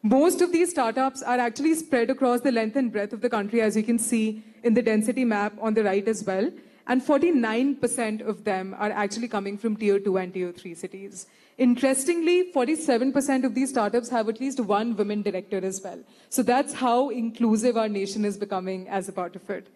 Most of these startups are actually spread across the length and breadth of the country, as you can see in the density map on the right as well. And 49% of them are actually coming from Tier 2 and Tier 3 cities. Interestingly, 47% of these startups have at least one women director as well. So that's how inclusive our nation is becoming as a part of it.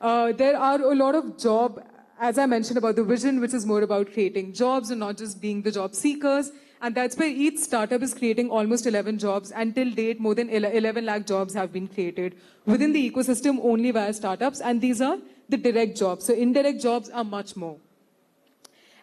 There are a lot of as I mentioned about the vision, which is more about creating jobs and not just being the job seekers. And that's where each startup is creating almost 11 jobs. And till date, more than 11 lakh jobs have been created within the ecosystem only via startups. And these are the direct jobs. So indirect jobs are much more.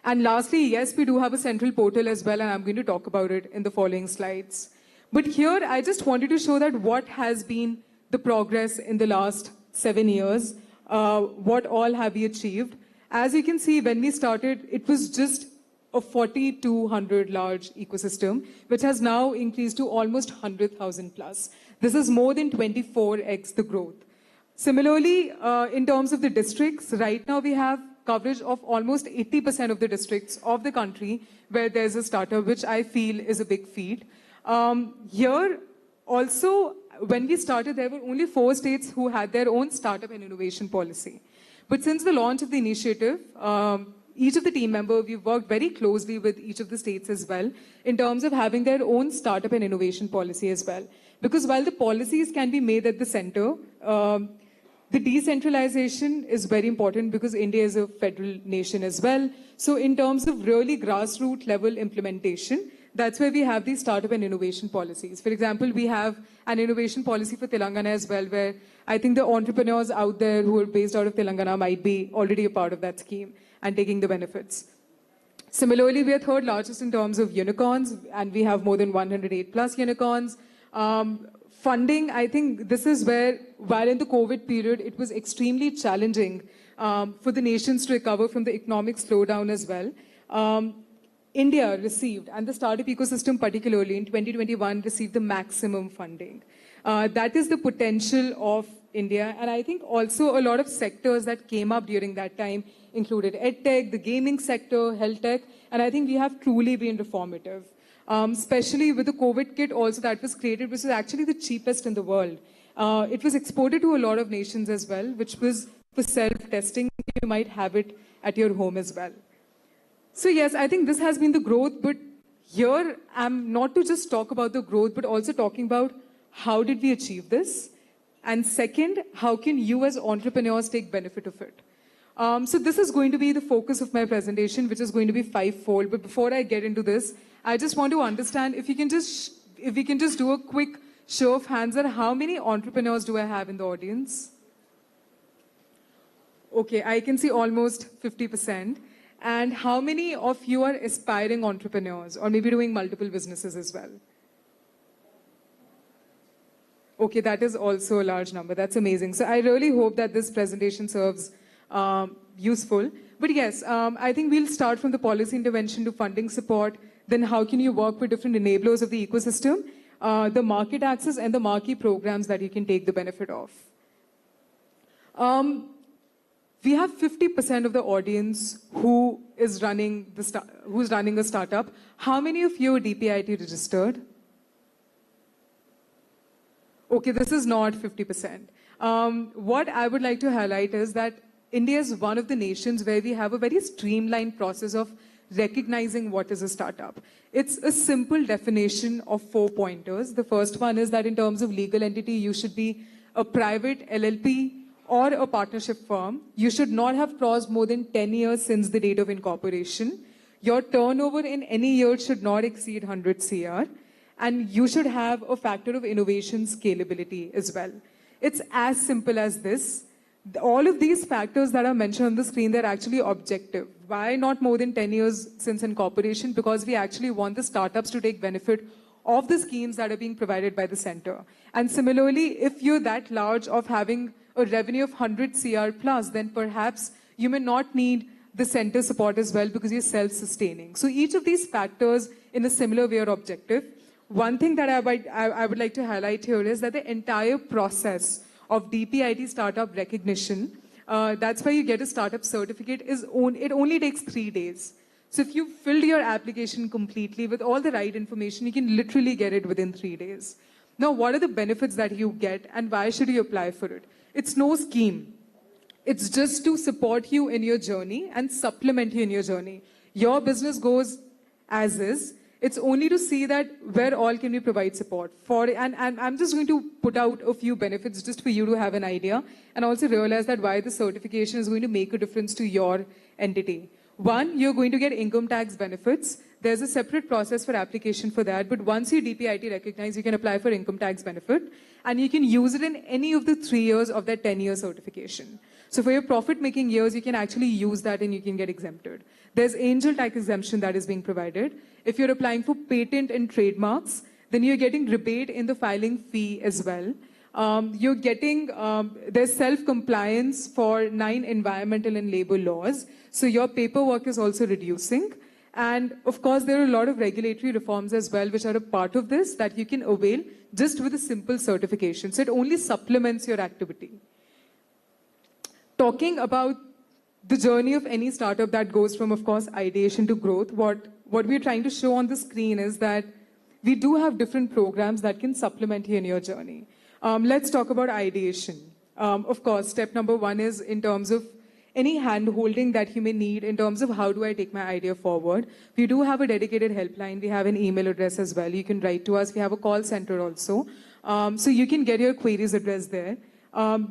And lastly, yes, we do have a central portal as well. And I'm going to talk about it in the following slides. But here, I just wanted to show that what has been the progress in the last 7 years, what all have we achieved. As you can see, when we started, it was just a 4,200 large ecosystem, which has now increased to almost 100,000 plus. This is more than 24x the growth. Similarly, in terms of the districts, right now we have coverage of almost 80% of the districts of the country where there's a startup, which I feel is a big feat. Here, also, when we started, there were only 4 states who had their own startup and innovation policy. But since the launch of the initiative, each of the team members, we've worked very closely with each of the states as well in terms of having their own startup and innovation policy as well. Because while the policies can be made at the center, the decentralization is very important because India is a federal nation as well. So in terms of really grassroots level implementation, that's where we have these startup and innovation policies. For example, we have an innovation policy for Telangana as well, where I think the entrepreneurs out there who are based out of Telangana might be already a part of that scheme and taking the benefits. Similarly, we are third largest in terms of unicorns, and we have more than 108 plus unicorns. Funding, I think this is where, while in the COVID period, it was extremely challenging for the nations to recover from the economic slowdown as well. India received, and the startup ecosystem particularly in 2021 received the maximum funding. That is the potential of India. And I think also a lot of sectors that came up during that time included EdTech, the gaming sector, health tech, and I think we have truly been reformative. Especially with the COVID kit also that was created, which is actually the cheapest in the world. It was exported to a lot of nations as well, which was for self-testing. You might have it at your home as well. So yes, I think this has been the growth, but here I'm not to just talk about the growth, but also talking about how did we achieve this? And second, how can you as entrepreneurs take benefit of it? So this is going to be the focus of my presentation, which is going to be fivefold. But before I get into this, I just want to understand if we can just do a quick show of hands at how many entrepreneurs do I have in the audience? Okay, I can see almost 50%. And how many of you are aspiring entrepreneurs or maybe doing multiple businesses as well? Okay, that is also a large number. That's amazing. So I really hope that this presentation serves useful. But yes, I think we'll start from the policy intervention to funding support. Then how can you work with different enablers of the ecosystem, the market access and the marquee programs that you can take the benefit of. We have 50% of the audience who is running who's running a startup. How many of you are DPIT registered? Okay, this is not 50%. What I would like to highlight is that India is one of the nations where we have a very streamlined process of recognizing what is a startup. It's a simple definition of 4 pointers. The first one is that in terms of legal entity, you should be a private LLP or a partnership firm. You should not have crossed more than 10 years since the date of incorporation. Your turnover in any year should not exceed 100 CR. And you should have a factor of innovation scalability as well. It's as simple as this. All of these factors that are mentioned on the screen, they're actually objective. Why not more than 10 years since incorporation? Because we actually want the startups to take benefit of the schemes that are being provided by the center. And similarly, if you're that large of having a revenue of 100 CR plus, then perhaps you may not need the center support as well because you're self-sustaining. So each of these factors in a similar way are objective. One thing that I would like to highlight here is that the entire process of DPIT startup recognition, that's why you get a startup certificate, it only takes 3 days. So if you filled your application completely with all the right information, you can literally get it within 3 days. Now, what are the benefits that you get and why should you apply for it? It's no scheme. It's just to support you in your journey and supplement you in your journey. Your business goes as is. It's only to see that where all can we provide support for, and I'm just going to put out a few benefits just for you to have an idea and also realize that why the certification is going to make a difference to your entity. One, you're going to get income tax benefits. There's a separate process for application for that, but once you DPIT recognize, you can apply for income tax benefit and you can use it in any of the 3 years of that 10-year certification. So for your profit-making years, you can actually use that and you can get exempted. There's angel tax exemption that is being provided. If you're applying for patent and trademarks, then you're getting rebate in the filing fee as well. You're getting, there's self-compliance for 9 environmental and labor laws. So your paperwork is also reducing. And of course, there are a lot of regulatory reforms as well, which are a part of this that you can avail just with a simple certification. So it only supplements your activity. Talking about the journey of any startup that goes from, of course, ideation to growth, what we're trying to show on the screen is that we do have different programs that can supplement you in your journey. Let's talk about ideation. Of course, step number 1 is in terms of any hand-holding that you may need in terms of how do I take my idea forward. We do have a dedicated helpline. We have an email address as well. You can write to us. We have a call center also. So you can get your queries addressed there.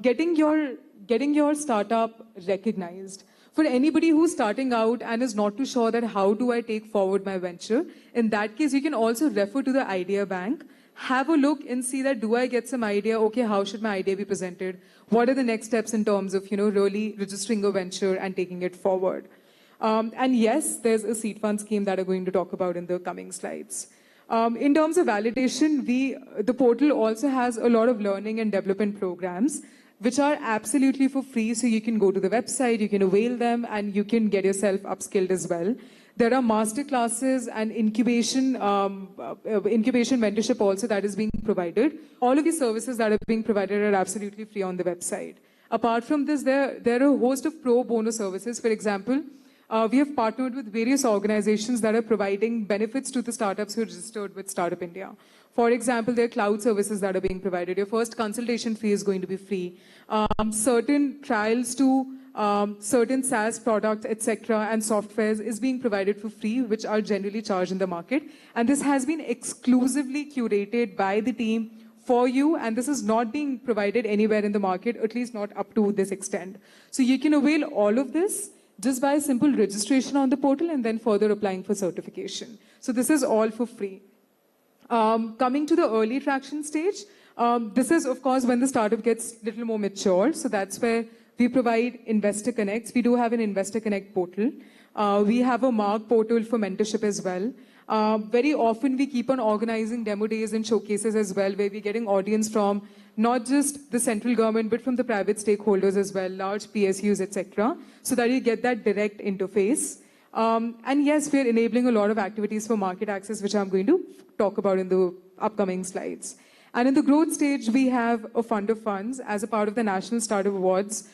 Getting your startup recognized. For anybody who's starting out and is not too sure that how do I take forward my venture, in that case, you can also refer to the idea bank. Have a look and see that do I get some idea, okay, how should my idea be presented? What are the next steps in terms of, really registering a venture and taking it forward? And yes, there's a seed fund scheme that I'm going to talk about in the coming slides. In terms of validation, the portal also has a lot of learning and development programs, which are absolutely for free. So you can go to the website, you can avail them, and you can get yourself upskilled as well. There are master classes and incubation mentorship also that is being provided. All of these services that are being provided are absolutely free on the website. Apart from this, there are a host of pro bono services. For example, we have partnered with various organizations that are providing benefits to the startups who are registered with Startup India. For example, there are cloud services that are being provided. Your first consultation fee is going to be free. Certain trials to certain SaaS products, etc., and softwares is being provided for free, which are generally charged in the market. And this has been exclusively curated by the team for you, and this is not being provided anywhere in the market, at least not up to this extent. So you can avail all of this just by simple registration on the portal and then further applying for certification. So this is all for free. Coming to the early traction stage, this is, of course, when the startup gets a little more mature. So that's where we provide Investor Connects. We do have an Investor Connect portal. We have a Mark portal for mentorship as well. Very often, we keep on organizing demo days and showcases as well, where we're getting audience from not just the central government, but from the private stakeholders as well, large PSUs, etc., so that you get that direct interface. And yes, we're enabling a lot of activities for market access, which I'm going to talk about in the upcoming slides. And in the growth stage, we have a fund of funds as a part of the National Startup Awards.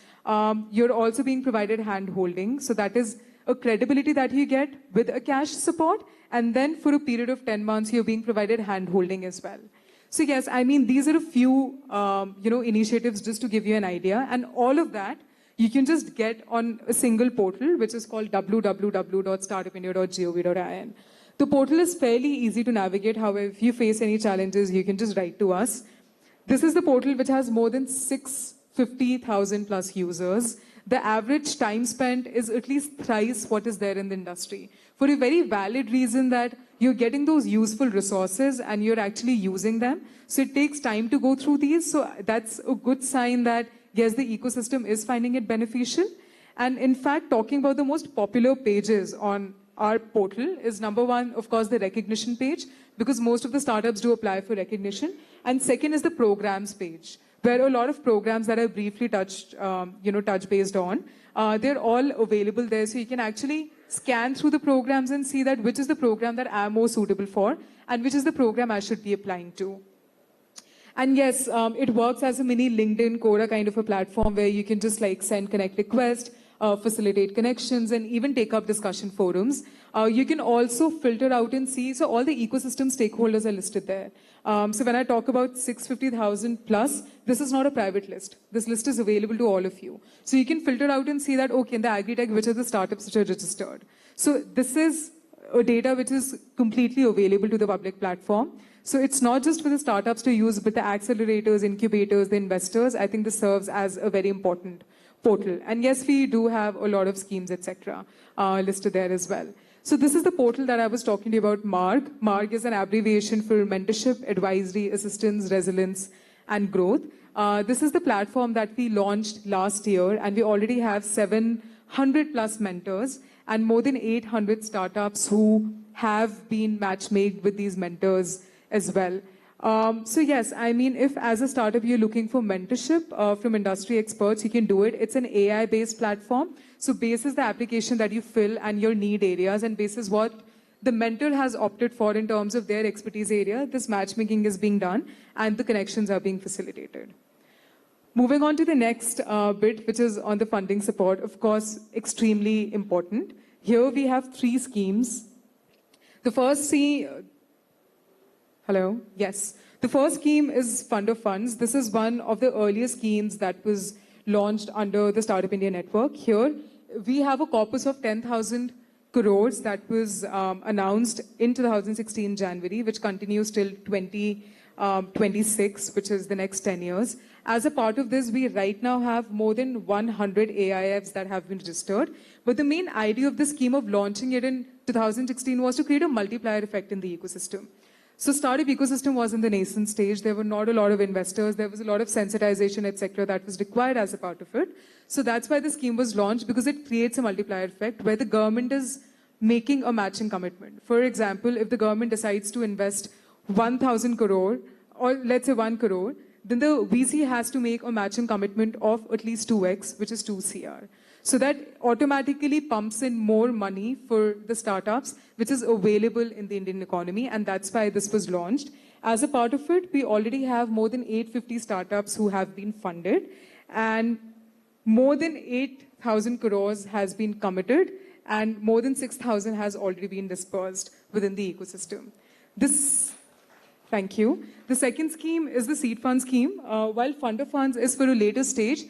You're also being provided hand-holding. So that is a credibility that you get with a cash support. And then for a period of 10 months, you're being provided hand-holding as well. So yes, I mean, these are a few, initiatives just to give you an idea. And all of that, you can just get on a single portal, which is called www.startupindia.gov.in. The portal is fairly easy to navigate. However, if you face any challenges, you can just write to us. This is the portal which has more than 650,000 plus users. The average time spent is at least thrice what is there in the industry, for a very valid reason that you're getting those useful resources and you're actually using them. So it takes time to go through these. So that's a good sign that, yes, the ecosystem is finding it beneficial. And in fact, talking about the most popular pages on our portal is number one, of course, the recognition page, because most of the startups do apply for recognition. And second is the programs page, where a lot of programs that are briefly touch based on, they're all available there. So you can actually scan through the programs and see that which is the program that I'm more suitable for and which is the program I should be applying to. And yes, it works as a mini LinkedIn, Quora kind of a platform where you can just send connect requests, facilitate connections, and even take up discussion forums. You can also filter out and see, so all the ecosystem stakeholders are listed there. So when I talk about 650,000 plus, this is not a private list. This list is available to all of you. So you can filter out and see that, okay, in the agri-tech, which are the startups which are registered. So this is a data which is completely available to the public platform. So it's not just for the startups to use, but the accelerators, incubators, the investors. I think this serves as a very important portal. And yes, we do have a lot of schemes, etc., listed there as well. So this is the portal that I was talking to you about, MARG. MARG is an abbreviation for Mentorship, Advisory, Assistance, Resilience, and Growth. This is the platform that we launched last year, and we already have 700 plus mentors and more than 800 startups who have been match-made with these mentors as well. So yes, I mean, if as a startup you're looking for mentorship from industry experts, you can do it. It's an AI-based platform. So basis the application that you fill and your need areas, and basis what the mentor has opted for in terms of their expertise area, this matchmaking is being done and the connections are being facilitated. Moving on to the next bit, which is on the funding support, of course, extremely important. Here we have 3 schemes. The first Hello? Yes. The first scheme is Fund of Funds. This is one of the earliest schemes that was launched under the Startup India network. Here, we have a corpus of 10,000 crores that was announced in 2016 January, which continues till 2026, which is the next 10 years. As a part of this, we right now have more than 100 AIFs that have been registered. But the main idea of the scheme of launching it in 2016 was to create a multiplier effect in the ecosystem. So startup ecosystem was in the nascent stage. There were not a lot of investors. There was a lot of sensitization, etc., that was required as a part of it. So that's why the scheme was launched, because it creates a multiplier effect where the government is making a matching commitment. For example, if the government decides to invest 1,000 crore, or let's say 1 crore, then the VC has to make a matching commitment of at least 2x, which is 2 CR. So that automatically pumps in more money for the startups, which is available in the Indian economy, and that's why this was launched. As a part of it, we already have more than 850 startups who have been funded, and more than 8,000 crores has been committed, and more than 6,000 has already been dispersed within the ecosystem. Thank you. The second scheme is the seed fund scheme. While fund of funds is for a later stage,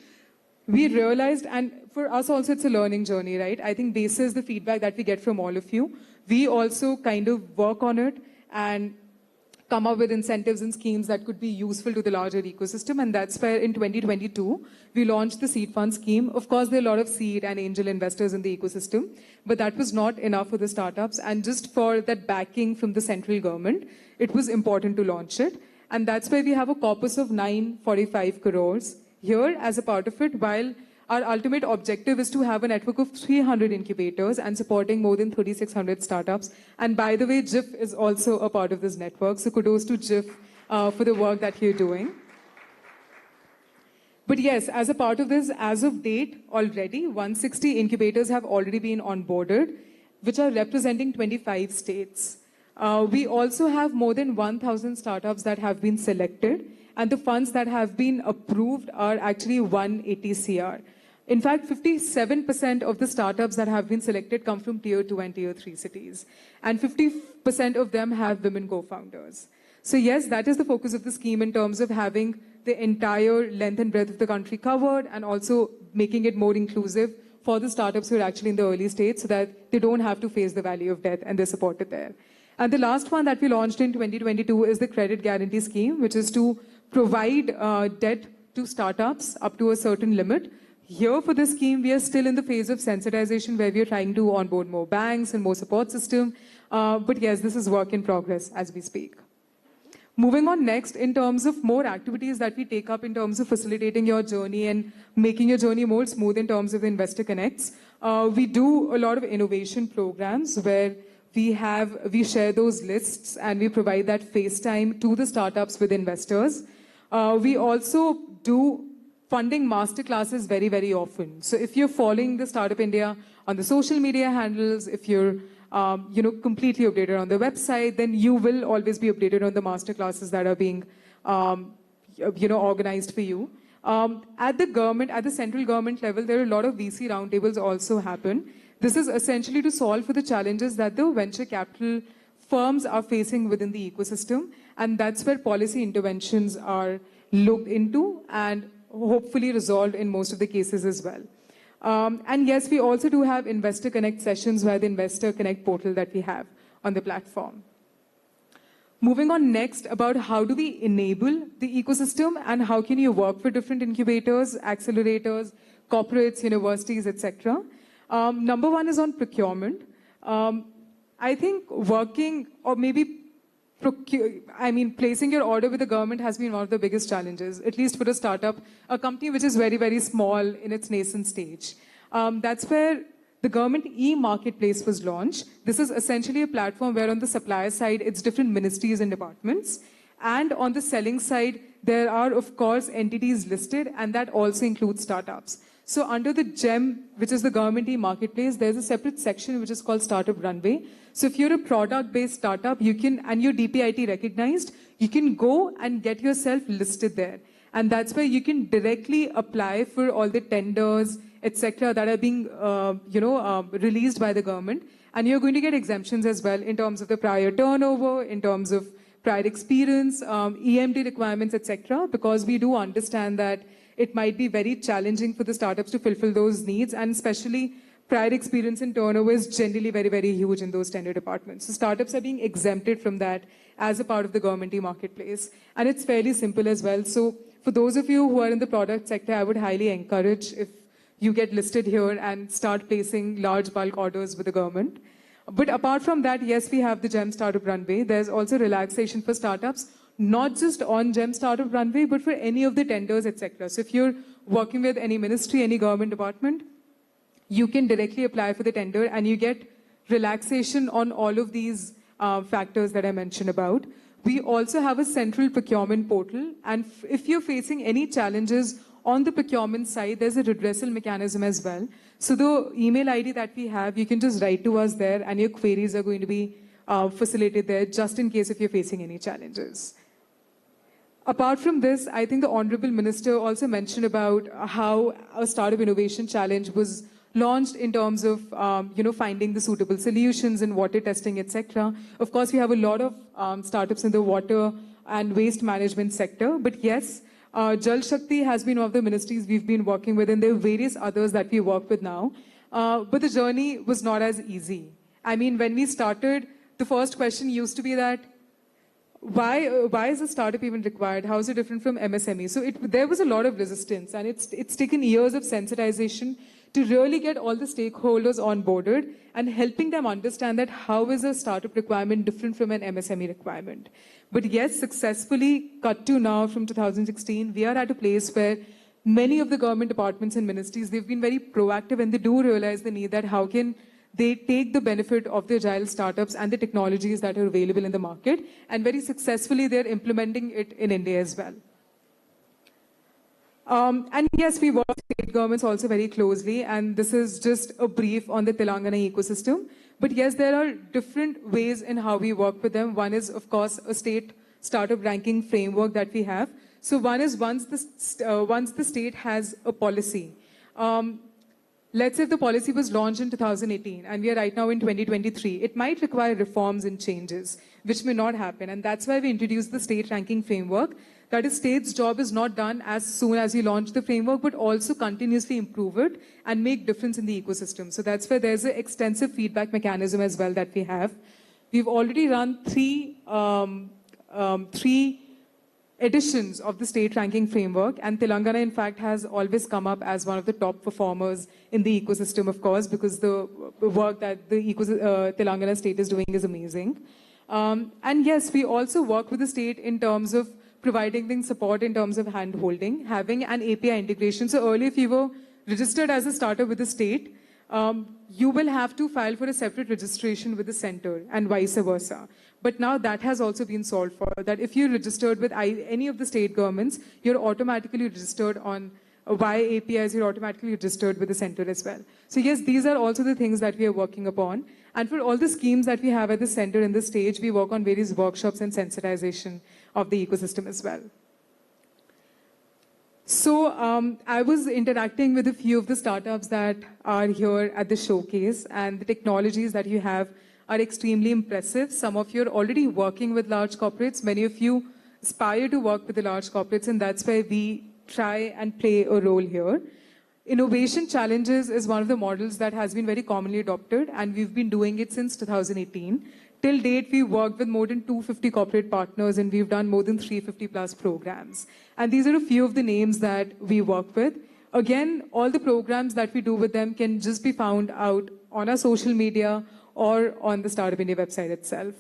we realized, and for us also it's a learning journey, right? I think basis the feedback that we get from all of you, we also kind of work on it and come up with incentives and schemes that could be useful to the larger ecosystem. And that's where in 2022, we launched the seed fund scheme. Of course, there are a lot of seed and angel investors in the ecosystem, but that was not enough for the startups. And just for that backing from the central government, it was important to launch it. And that's why we have a corpus of 945 crores here as a part of it, while our ultimate objective is to have a network of 300 incubators and supporting more than 3,600 startups. And by the way, JIIF is also a part of this network. So kudos to JIIF for the work that you're doing. But yes, as a part of this, as of date, already 160 incubators have already been onboarded, which are representing 25 states. We also have more than 1,000 startups that have been selected, and the funds that have been approved are actually 180 CR. In fact, 57% of the startups that have been selected come from Tier 2 and Tier 3 cities, and 50% of them have women co-founders. So yes, that is the focus of the scheme in terms of having the entire length and breadth of the country covered, and also making it more inclusive for the startups who are actually in the early stage, so that they don't have to face the valley of death and they're supported there. And the last one that we launched in 2022 is the credit guarantee scheme, which is to provide debt to startups up to a certain limit. Here for this scheme, we are still in the phase of sensitization where we are trying to onboard more banks and more support system. But yes, this is work in progress as we speak. Moving on next, in terms of more activities that we take up in terms of facilitating your journey and making your journey more smooth in terms of Investor Connects, we do a lot of innovation programs where we share those lists and we provide that FaceTime to the startups with investors. We also do funding masterclasses very, very often. So if you're following the Startup India on the social media handles, if you're completely updated on the website, then you will always be updated on the masterclasses that are being organized for you. At the central government level, there are a lot of VC roundtables also happen. This is essentially to solve for the challenges that the venture capital firms are facing within the ecosystem, and that's where policy interventions are looked into and hopefully resolved in most of the cases as well. And yes, we also do have Investor Connect sessions via the Investor Connect portal that we have on the platform. Moving on next about how do we enable the ecosystem and how can you work for different incubators, accelerators, corporates, universities, etc. Number one is on procurement. I think working or maybe placing your order with the government has been one of the biggest challenges, at least for a startup, a company which is very, very small in its nascent stage. That's where the government e-marketplace was launched. This is essentially a platform where on the supplier side, it's different ministries and departments. And on the selling side, there are, of course, entities listed, and that also includes startups. So under the GEM, which is the government e-marketplace, there's a separate section which is called Startup Runway. So if you're a product-based startup, you can, and you're DPIT recognized, you can go and get yourself listed there. And that's where you can directly apply for all the tenders, etc., that are being, released by the government. And you're going to get exemptions as well in terms of the prior turnover, in terms of prior experience, EMD requirements, etc., because we do understand that it might be very challenging for the startups to fulfill those needs, and especially prior experience in turnover is generally very, very huge in those tender departments. So startups are being exempted from that as a part of the government marketplace. And it's fairly simple as well. So for those of you who are in the product sector, I would highly encourage if you get listed here and start placing large bulk orders with the government. But apart from that, yes, we have the GEM Startup Runway. There's also relaxation for startups, not just on GEM Startup Runway, but for any of the tenders, etc. So if you're working with any ministry, any government department, you can directly apply for the tender and you get relaxation on all of these factors that I mentioned about. We also have a central procurement portal, and if you're facing any challenges on the procurement side, there's a redressal mechanism as well. So the email ID that we have, you can just write to us there and your queries are going to be facilitated there just in case if you're facing any challenges. Apart from this, I think the Honorable Minister also mentioned about how a Startup Innovation Challenge was launched in terms of finding the suitable solutions in water testing, etc. Of course, we have a lot of startups in the water and waste management sector. But yes, Jal Shakti has been one of the ministries we've been working with, and there are various others that we work with now. But the journey was not as easy. I mean, when we started, the first question used to be that, why is a startup even required? How is it different from MSME? So there was a lot of resistance, and it's taken years of sensitization to really get all the stakeholders onboarded and helping them understand that how is a startup requirement different from an MSME requirement. But yes, successfully cut to now from 2016, we are at a place where many of the government departments and ministries, they've been very proactive and they do realize the need that how can they take the benefit of the agile startups and the technologies that are available in the market, and very successfully they're implementing it in India as well. And yes, we work with state governments also very closely, and this is just a brief on the Telangana ecosystem. But yes, there are different ways in how we work with them. One is, of course, a state startup ranking framework that we have. So one is once the state has a policy, let's say if the policy was launched in 2018 and we are right now in 2023, it might require reforms and changes, which may not happen. And that's why we introduced the state ranking framework. That is, state's job is not done as soon as you launch the framework, but also continuously improve it and make difference in the ecosystem. So that's where there's an extensive feedback mechanism as well that we have. We've already run three editions of the state ranking framework, and Telangana, in fact, has always come up as one of the top performers in the ecosystem, of course, because the work that the Telangana state is doing is amazing. And yes, we also work with the state in terms of providing them support in terms of hand-holding, having an API integration. So earlier, if you were registered as a startup with the state, you will have to file for a separate registration with the center and vice versa. But now that has also been solved for, that if you're registered with any of the state governments, you're automatically registered on via APIs, you're automatically registered with the center as well. So yes, these are also the things that we are working upon. And for all the schemes that we have at the center in the stage, we work on various workshops and sensitization of the ecosystem as well. So I was interacting with a few of the startups that are here at the showcase, and the technologies that you have are extremely impressive. Some of you are already working with large corporates. Many of you aspire to work with the large corporates, and that's where we try and play a role here. Innovation Challenges is one of the models that has been very commonly adopted, and we've been doing it since 2018. Till date, we've worked with more than 250 corporate partners, and we've done more than 350 plus programs. And these are a few of the names that we work with. Again, all the programs that we do with them can just be found out on our social media or on the Startup India website itself.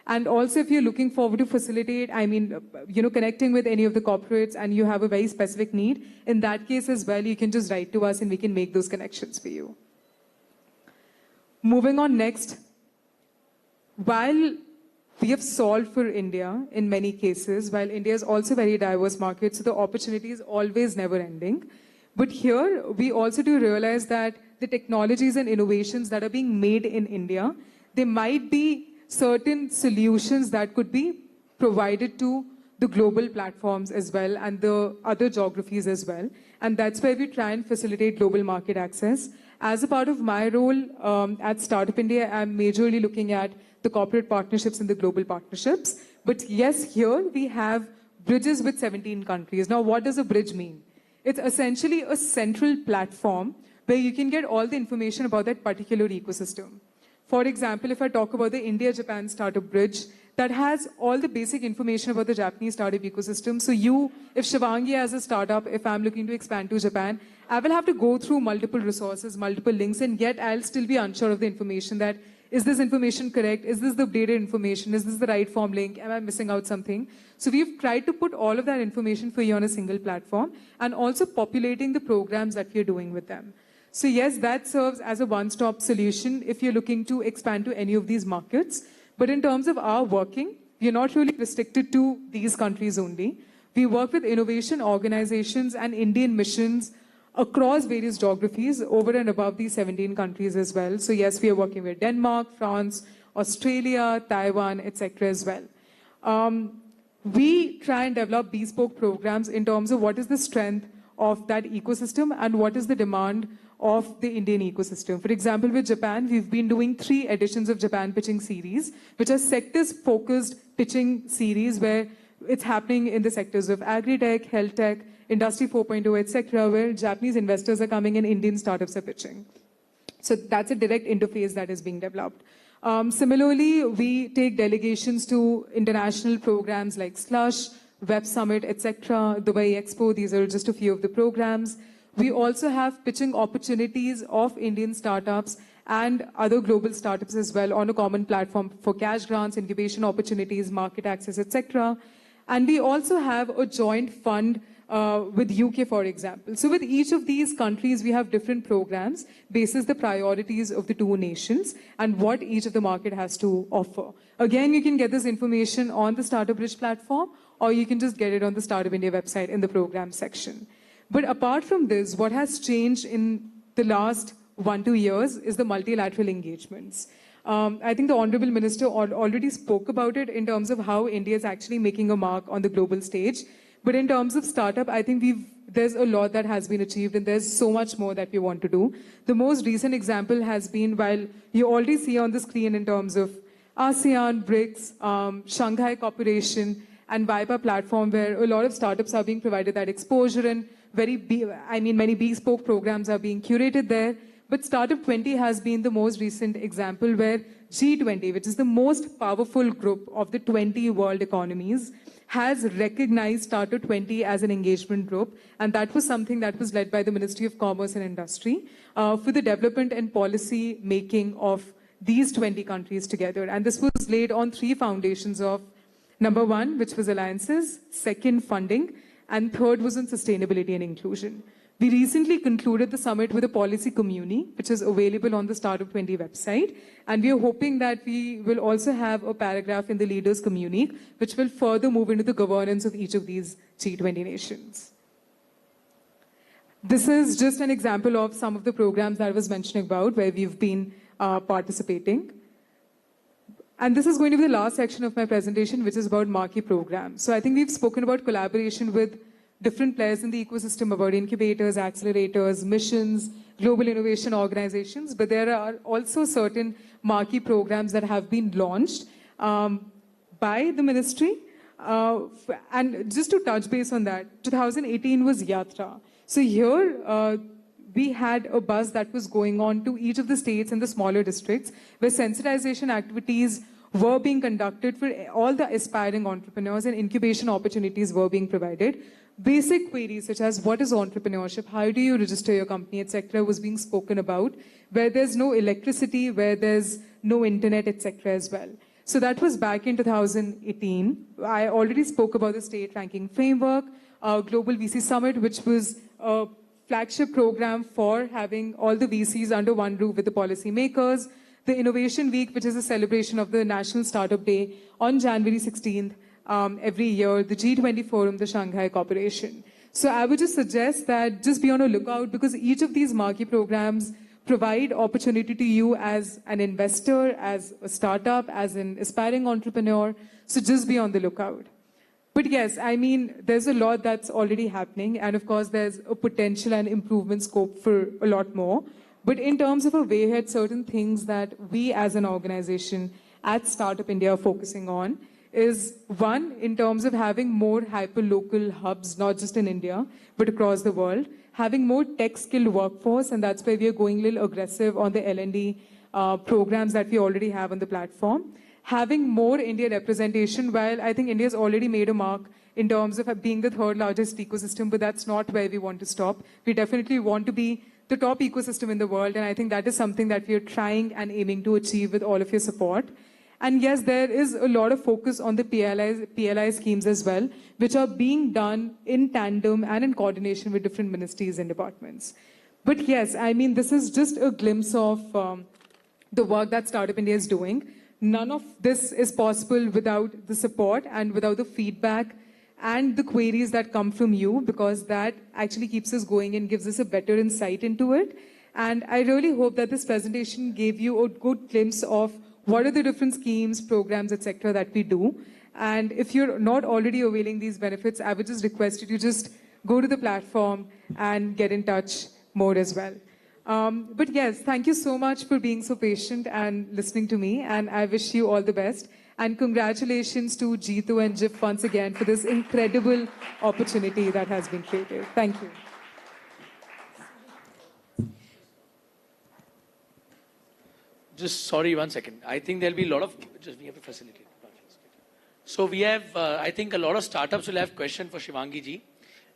And also, if you're looking forward to facilitate, connecting with any of the corporates and you have a very specific need, in that case as well, you can just write to us and we can make those connections for you. Moving on next, while we have solved for India in many cases, while India is also a very diverse market, so the opportunity is always never ending. But here, we also do realize that the technologies and innovations that are being made in India, there might be certain solutions that could be provided to the global platforms as well and the other geographies as well. And that's where we try and facilitate global market access. As a part of my role at Startup India, I'm majorly looking at the corporate partnerships and the global partnerships. But yes, here we have bridges with 17 countries. Now, what does a bridge mean? It's essentially a central platform where you can get all the information about that particular ecosystem. For example, if I talk about the India-Japan Startup Bridge, that has all the basic information about the Japanese startup ecosystem. So if Shivangi as a startup, if I'm looking to expand to Japan, I will have to go through multiple resources, multiple links, and yet I'll still be unsure of the information that, is this information correct? Is this the updated information? Is this the right form link? Am I missing out something? So we've tried to put all of that information for you on a single platform and also populating the programs that we're doing with them. So yes, that serves as a one-stop solution if you're looking to expand to any of these markets. But in terms of our working, we're not really restricted to these countries only. We work with innovation organizations and Indian missions across various geographies over and above these 17 countries as well. So yes, we are working with Denmark, France, Australia, Taiwan, etc. as well. We try and develop bespoke programs in terms of what is the strength of that ecosystem and what is the demand of the Indian ecosystem. For example, with Japan, we've been doing 3 editions of Japan Pitching Series, which are sectors-focused pitching series where it's happening in the sectors of agri-tech, health tech, Industry 4.0, etc., where Japanese investors are coming and Indian startups are pitching. So that's a direct interface that is being developed. Similarly, we take delegations to international programs like Slush, Web Summit, etc., Dubai Expo. These are just a few of the programs. We also have pitching opportunities of Indian startups and other global startups as well on a common platform for cash grants, incubation opportunities, market access, etc. And we also have a joint fund with UK, for example. So with each of these countries, we have different programs basis the priorities of the 2 nations and what each of the market has to offer. Again, you can get this information on the Startup Bridge platform, or you can just get it on the Startup India website in the program section. But apart from this, what has changed in the last 1-2 years is the multilateral engagements. I think the Honorable Minister already spoke about it in terms of how India is actually making a mark on the global stage. But in terms of startup, I think there's a lot that has been achieved and there's so much more that we want to do. The most recent example has been, while you already see on the screen in terms of ASEAN, BRICS, Shanghai Cooperation, and WIPA platform, where a lot of startups are being provided that exposure and many bespoke programs are being curated there. But Startup 20 has been the most recent example where G20, which is the most powerful group of the 20 world economies, has recognized Startup 20 as an engagement group. And that was something that was led by the Ministry of Commerce and Industry for the development and policy making of these 20 countries together. And this was laid on 3 foundations of number 1, which was alliances, 2nd, funding, and 3rd was on sustainability and inclusion. We recently concluded the summit with a policy commune, which is available on the Startup 20 website. And we are hoping that we will also have a paragraph in the leaders' commune, which will further move into the governance of each of these G20 nations. This is just an example of some of the programs that I was mentioning about where we've been participating. And this is going to be the last section of my presentation, which is about marquee programs. So I think we've spoken about collaboration with different players in the ecosystem, about incubators, accelerators, missions, global innovation organizations, but there are also certain marquee programs that have been launched by the ministry. And just to touch base on that, 2018 was Yatra. So here we had a buzz that was going on to each of the states and the smaller districts where sensitization activities were being conducted for all the aspiring entrepreneurs and incubation opportunities were being provided. Basic queries such as what is entrepreneurship, how do you register your company, etc. was being spoken about, where there's no electricity, where there's no internet, etc. as well. So that was back in 2018. I already spoke about the state ranking framework, Global VC Summit, which was a flagship program for having all the VCs under one roof with the policymakers, the Innovation Week, which is a celebration of the National Startup Day on January 16th, every year, the G20 Forum, the Shanghai Cooperation. So I would just suggest that just be on a lookout because each of these marquee programs provide opportunity to you as an investor, as a startup, as an aspiring entrepreneur. So just be on the lookout. But yes, I mean, there's a lot that's already happening. And of course, there's a potential and improvement scope for a lot more. But in terms of a way ahead, certain things that we as an organization at Startup India are focusing on is one, in terms of having more hyper-local hubs, not just in India, but across the world, having more tech-skilled workforce, and that's why we are going a little aggressive on the L&D programs that we already have on the platform. Having more India representation, while I think India's already made a mark in terms of being the third largest ecosystem, but that's not where we want to stop. We definitely want to be the top ecosystem in the world, and I think that is something that we are trying and aiming to achieve with all of your support. And yes, there is a lot of focus on the PLI schemes as well, which are being done in tandem and in coordination with different ministries and departments. But yes, I mean, this is just a glimpse of the work that Startup India is doing. None of this is possible without the support and without the feedback and the queries that come from you, because that actually keeps us going and gives us a better insight into it. And I really hope that this presentation gave you a good glimpse of what are the different schemes, programs, etc. that we do. And if you're not already availing these benefits, I would just request you to just go to the platform and get in touch more as well. But yes, thank you so much for being so patient and listening to me. And I wish you all the best. And congratulations to JIIF and JIIF once again for this incredible opportunity that has been created. Thank you. Just sorry, 1 second. I think there'll be a lot of, we have to facilitate. So we have, I think a lot of startups will have questions for Shivangi ji.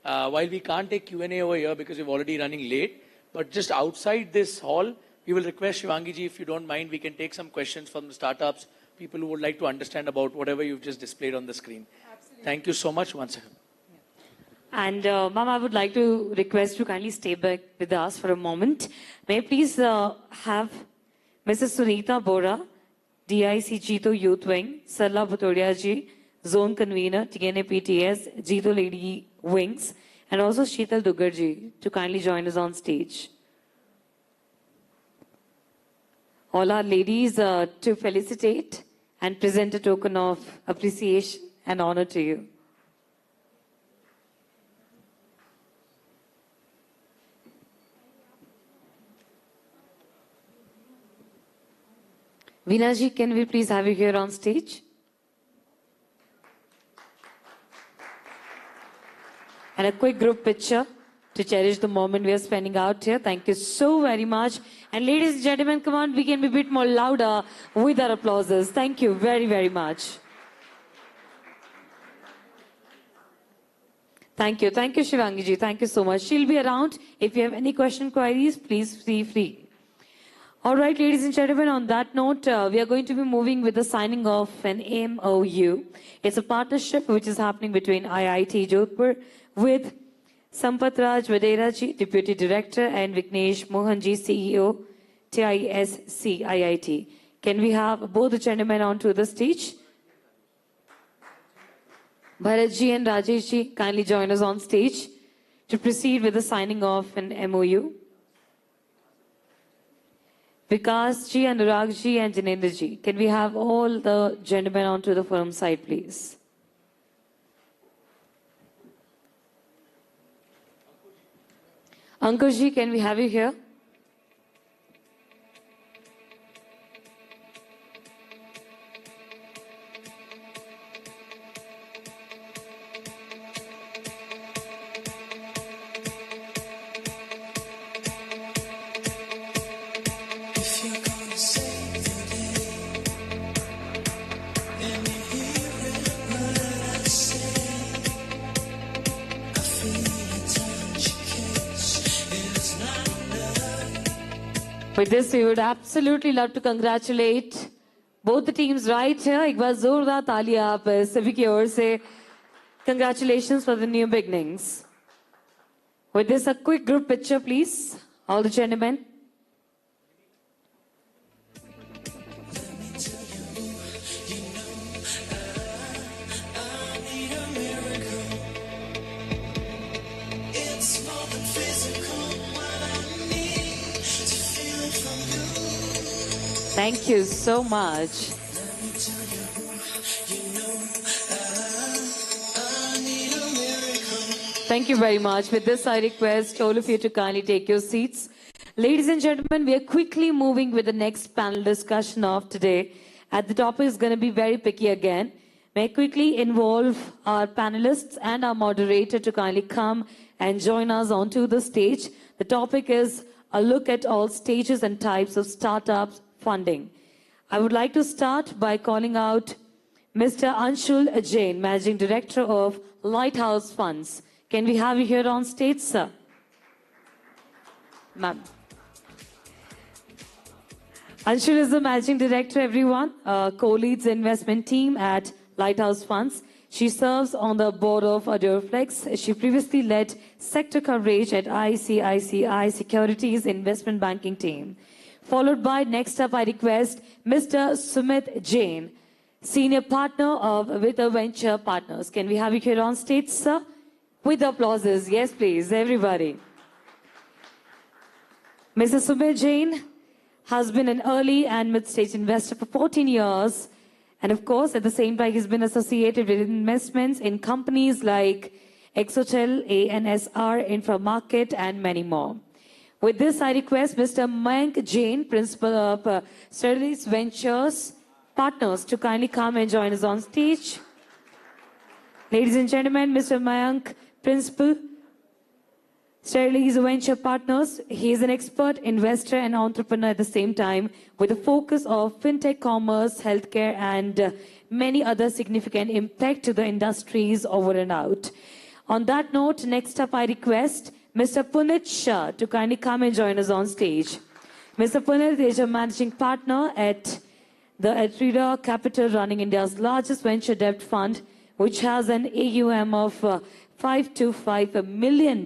While we can't take Q&A over here because we're already running late, but just outside this hall, we will request Shivangi ji, if you don't mind, we can take some questions from the startups, people who would like to understand about whatever you've just displayed on the screen. Absolutely. Thank you so much once again. And ma'am, I would like to request to kindly stay back with us for a moment. May I please have Mrs. Sunita Bora, DIC JIIF Youth Wing, Sarla Bhutodia ji, Zone Convener, TNAPTS, JIIF Lady Wings, and also Sheetal Duggar ji to kindly join us on stage. All our ladies to felicitate and present a token of appreciation and honor to you. Veena ji, can we please have you here on stage? And a quick group picture to cherish the moment we are spending out here. Thank you so very much. And ladies and gentlemen, come on, we can be a bit more louder with our applauses. Thank you very, very much. Thank you. Thank you, Shivangi ji. Thank you so much. She'll be around. If you have any question, queries, please feel free. All right, ladies and gentlemen, on that note, we are going to be moving with the signing of an MOU. It's a partnership which is happening between IIT Jodhpur with Sampath Raj Vadera ji, Deputy Director, and Vignesh Mohan ji, CEO, TISC IIT. Can we have both the gentlemen onto the stage? Bharat ji and Rajesh ji, kindly join us on stage to proceed with the signing of an MOU. Vikas ji, Anurag ji, and Jinendra ji, can we have all the gentlemen onto the firm side, please? Ankur ji, can we have you here? With this, we would absolutely love to congratulate both the teams right here. एक बार जोरदार तालियां आप सभी की ओर से. Congratulations for the new beginnings. With this, a quick group picture, please. All the gentlemen. Thank you so much. Thank you very much. With this, I request all of you to kindly take your seats. Ladies and gentlemen, we are quickly moving with the next panel discussion of today. And the topic is going to be very picky again. May I quickly involve our panelists and our moderator to kindly come and join us onto the stage. The topic is a look at all stages and types of startup funding. I would like to start by calling out Mr. Anshul Jain, Managing Director of Lighthouse Funds. Can we have you here on stage, sir? Ma'am. Anshul is the Managing Director, everyone, co-leads the investment team at Lighthouse Funds. She serves on the board of Adureflex. She previously led sector coverage at ICICI Securities Investment Banking team. Followed by, next up, I request Mr. Sumit Jain, Senior Partner of Vita Venture Partners. Can we have you here on stage, sir? With applauses. Yes, please, everybody. Mr. Sumit Jain has been an early and mid-stage investor for 14 years. And of course, at the same time, he's been associated with investments in companies like Exotel, ANSR, Inframarket, and many more. With this, I request Mr. Mayank Jain, Principal of Sterling Ventures Partners, to kindly come and join us on stage. Ladies and gentlemen, Mr. Mayank, Principal, Sterling Venture Partners. He is an expert investor and entrepreneur at the same time, with a focus of fintech, commerce, healthcare, and many other significant impact to the industries over and out. On that note, next up, I request Mr. Punit Shah to kindly come and join us on stage. Mr. Punit is a managing partner at the Atrida Capital, running India's largest venture debt fund, which has an AUM of $525 million.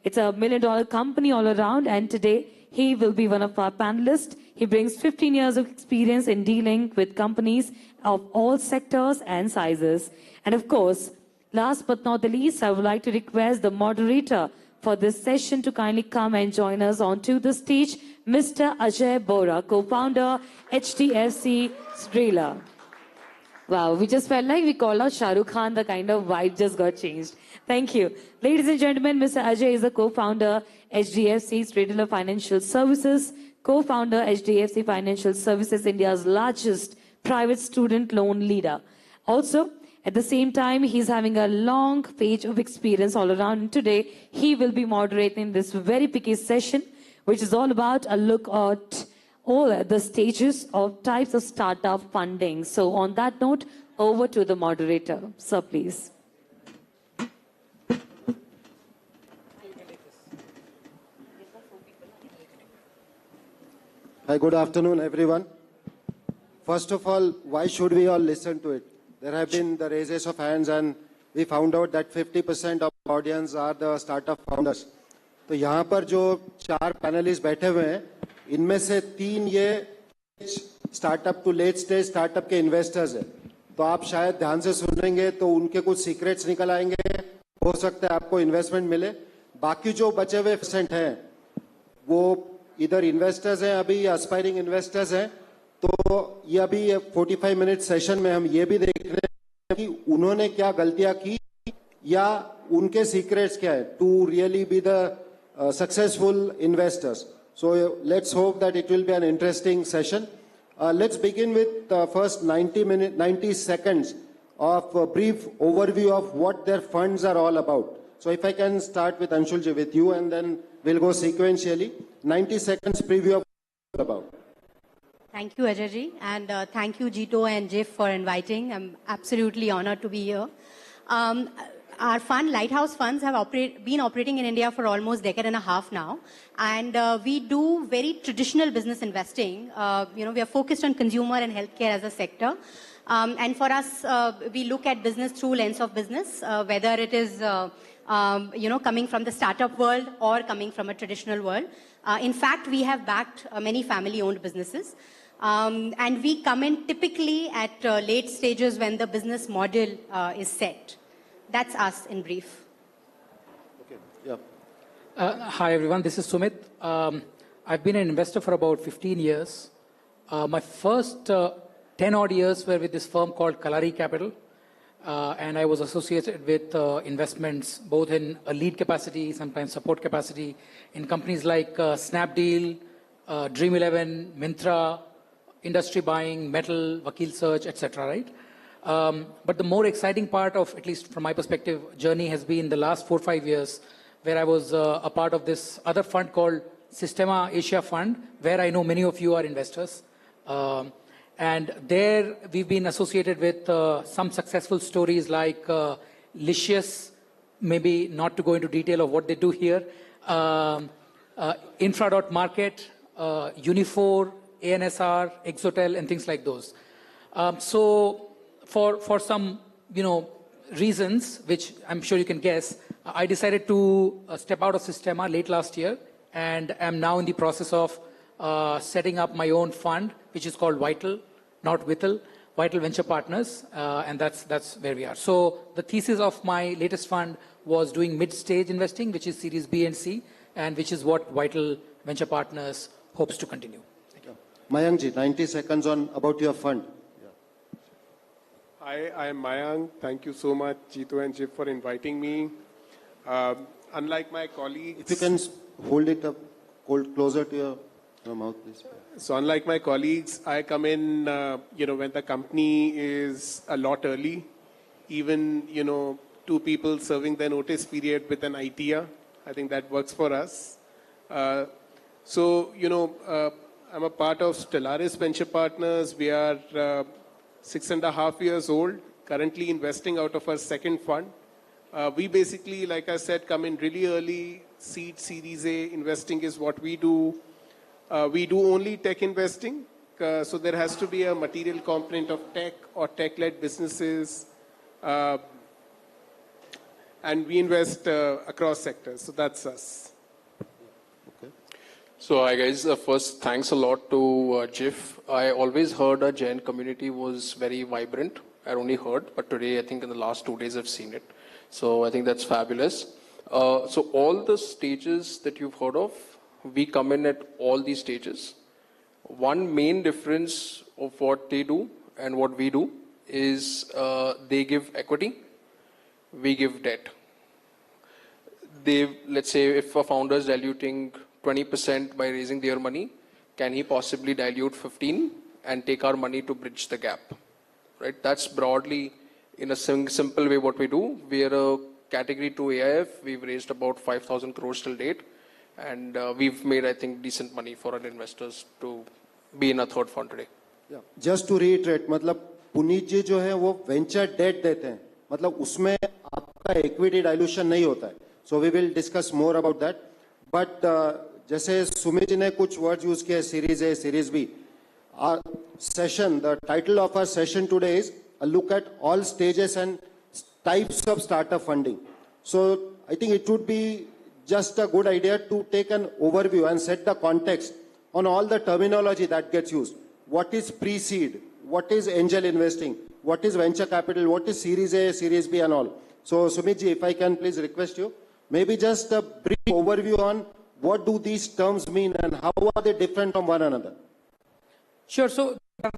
It's a $1 million company all around, and today he will be one of our panelists. He brings 15 years of experience in dealing with companies of all sectors and sizes. And of course, last but not the least, I would like to request the moderator for this session to kindly come and join us onto the stage, Mr. Ajay Bora, co-founder, HDFC Srila. Wow, we just felt like we called out Shah Rukh Khan, the kind of vibe just got changed. Thank you. Ladies and gentlemen, Mr. Ajay is the co-founder, HDFC Srila Financial Services, co-founder, HDFC Financial Services, India's largest private student loan leader. Also, at the same time, he's having a long page of experience all around. And today, he will be moderating this very picky session, which is all about a look at all the stages of types of startup funding. So on that note, over to the moderator. Sir, please. Hi, good afternoon, everyone. First of all, why should we all listen to it? There have been the raises of hands, and we found out that 50% of the audience are the startup founders. तो यहाँ पर जो 4 panelist बैठे हुए हैं, इनमें से 3 ये startup to late stage startup के इन्वेस्टर्स हैं. तो आप शायद ध्यान से सुनेंगे तो उनके कुछ सीक्रेट्स निकल आएंगे. हो सकता है आपको इन्वेस्टमेंट मिले. बाकी जो बचे हुए % हैं, वो इधर इन्वेस्टर्स हैं अभी या एस्पायरिंग इन्वेस्टर्स हैं. तो ये अभी 45 मिनट सेशन में हम ये भी देख रहे हैं कि उन्होंने क्या गलतियां की या उनके सीक्रेट्स क्या है to really be the successful investors. So let's hope that it will be an interesting session. Let's begin with the first 90 seconds of a brief overview of what their funds are all about. So if I can start with Anshulji, with you, and then we'll go sequentially. 90 seconds preview of what about. Thank you, Ajay, and thank you, Jito and JIIF, for inviting. I'm absolutely honored to be here. Our fund, Lighthouse Funds, have been operating in India for almost a decade and a half now. And we do very traditional business investing. We are focused on consumer and healthcare as a sector. And for us, we look at business through lens of business, whether it is, coming from the startup world or coming from a traditional world. In fact, we have backed many family-owned businesses. And we come in typically at late stages when the business model is set. That's us in brief. Okay. Yeah. Hi, everyone. This is Sumit. I've been an investor for about 15 years. My first 10-odd years were with this firm called Kalari Capital. And I was associated with investments both in a lead capacity, sometimes support capacity, in companies like Snapdeal, Dream11, Myntra, Industry Buying, Metal, Vakil Search, etc. Right? But the more exciting part of, at least from my perspective, journey has been the last 4 or 5 years, where I was a part of this other fund called Systema Asia Fund, where I know many of you are investors. And there we've been associated with some successful stories like Licious, maybe not to go into detail of what they do here, Infra.Market, Unifor, ANSR, Exotel, and things like those. So for some, reasons, which I'm sure you can guess, I decided to step out of Systema late last year, and am now in the process of setting up my own fund, which is called Vital, not Whittle, Vital Venture Partners, and that's where we are. So the thesis of my latest fund was doing mid-stage investing, which is Series B and C, and which is what Vital Venture Partners hopes to continue. Mayank ji, 90 seconds on about your fund. Hi, I am Mayank. Thank you so much, Jeetu and JIIF, for inviting me. Unlike my colleagues... If you can hold it up closer to your mouth, please. So unlike my colleagues, I come in, when the company is a lot early, even, 2 people serving their notice period with an ITR. I think that works for us. I'm a part of Stellaris Venture Partners. We are 6.5 years old, currently investing out of our second fund. We basically, like I said, come in really early. Seed, Series A investing is what we do. We do only tech investing. So there has to be a material component of tech or tech-led businesses. And we invest across sectors. So that's us. So hi guys, first thanks a lot to JIIF. I always heard our Jain community was very vibrant. I only heard, but today I think in the last 2 days I've seen it. So I think that's fabulous. So all the stages that you've heard of, we come in at all these stages. One main difference of what they do and what we do is they give equity, we give debt. Let's say if a founder is diluting 20% by raising their money, can he possibly dilute 15 and take our money to bridge the gap? Right? That's broadly, in a simple way, what we do. We are a category 2 AIF. We've raised about 5,000 crores till date. And we've made, I think, decent money for our investors to be in a third fund today. Yeah. Just to reiterate, मतलब पुनीत जी जो है वो venture date देते हैं, मतलब उसमें आपका equity dilution नहीं होता है. So we will discuss more about that. But जैसे सुमित जी ने कुछ words use किए, Series A, Series B. Our session, the title of our session today is a look at all stages and types of startup funding. So I think it would be just a good idea to take an overview and set the context on all the terminology that gets used. What is pre-seed? What is angel investing? What is venture capital? What is Series A, Series B and all? So Sumit ji, if I can please request you, maybe just a brief overview on what do these terms mean and how are they different from one another? Sure. So have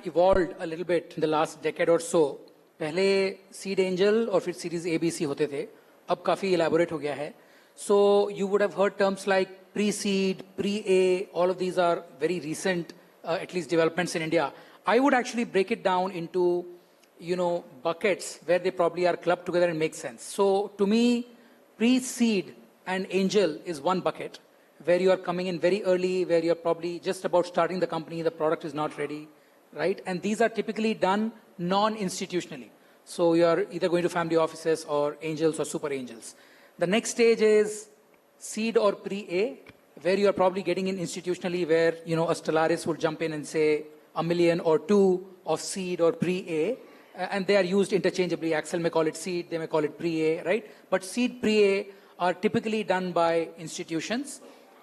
evolved a little bit in the last decade or so. पहले seed angel और फिर series A, B, C होते थे. अब काफी elaborate हो गया है. So you would have heard terms like pre-seed, pre-A. All of these are very recent, at least developments in India. I would actually break it down into, buckets where they probably are clubbed together and make sense. So to me, pre-seed and angel is one bucket where you are coming in very early, where you're probably just about starting the company, the product is not ready, right? And these are typically done non-institutionally. So you're either going to family offices or angels or super angels. The next stage is seed or pre-A, where you're probably getting in institutionally, where, a Stellaris will jump in and say $1 million or $2 million of seed or pre-A, and they are used interchangeably. Axel may call it seed, they may call it pre-A, right? But seed, pre-A are typically done by institutions.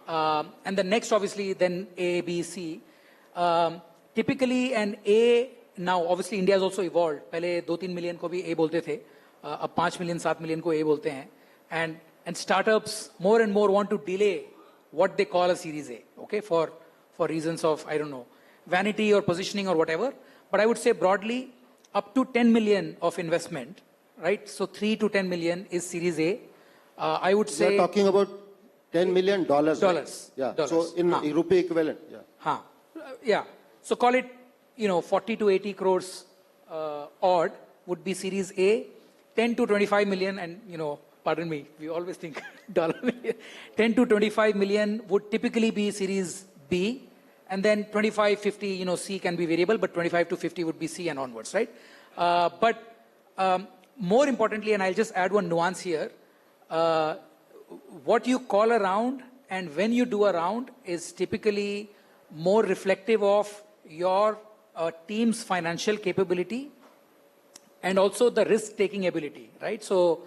And the next, obviously, then A, B, C. Typically, an A, now, obviously, India has also evolved. पहले 2-3 million को भी A बोलते थे. अब 5 million, 7 million को A बोलते हैं. And startups more and more want to delay what they call a Series A, okay, for reasons of, I don't know, vanity or positioning or whatever. But I would say broadly, up to 10 million of investment, right? So 3 to 10 million is Series A. I would say... You're talking about $10 million. Dollars. Right? Yeah. Dollars. So in rupee equivalent. Yeah. Yeah. So call it, 40 to 80 crores odd would be Series A. 10 to 25 million, and pardon me, we always think dollar million. 10 to 25 million would typically be Series B, and then 25, 50, C can be variable, but 25 to 50 would be C and onwards, right? But more importantly, and I'll just add one nuance here, what you call a round and when you do a round is typically more reflective of your team's financial capability and also the risk-taking ability, right? So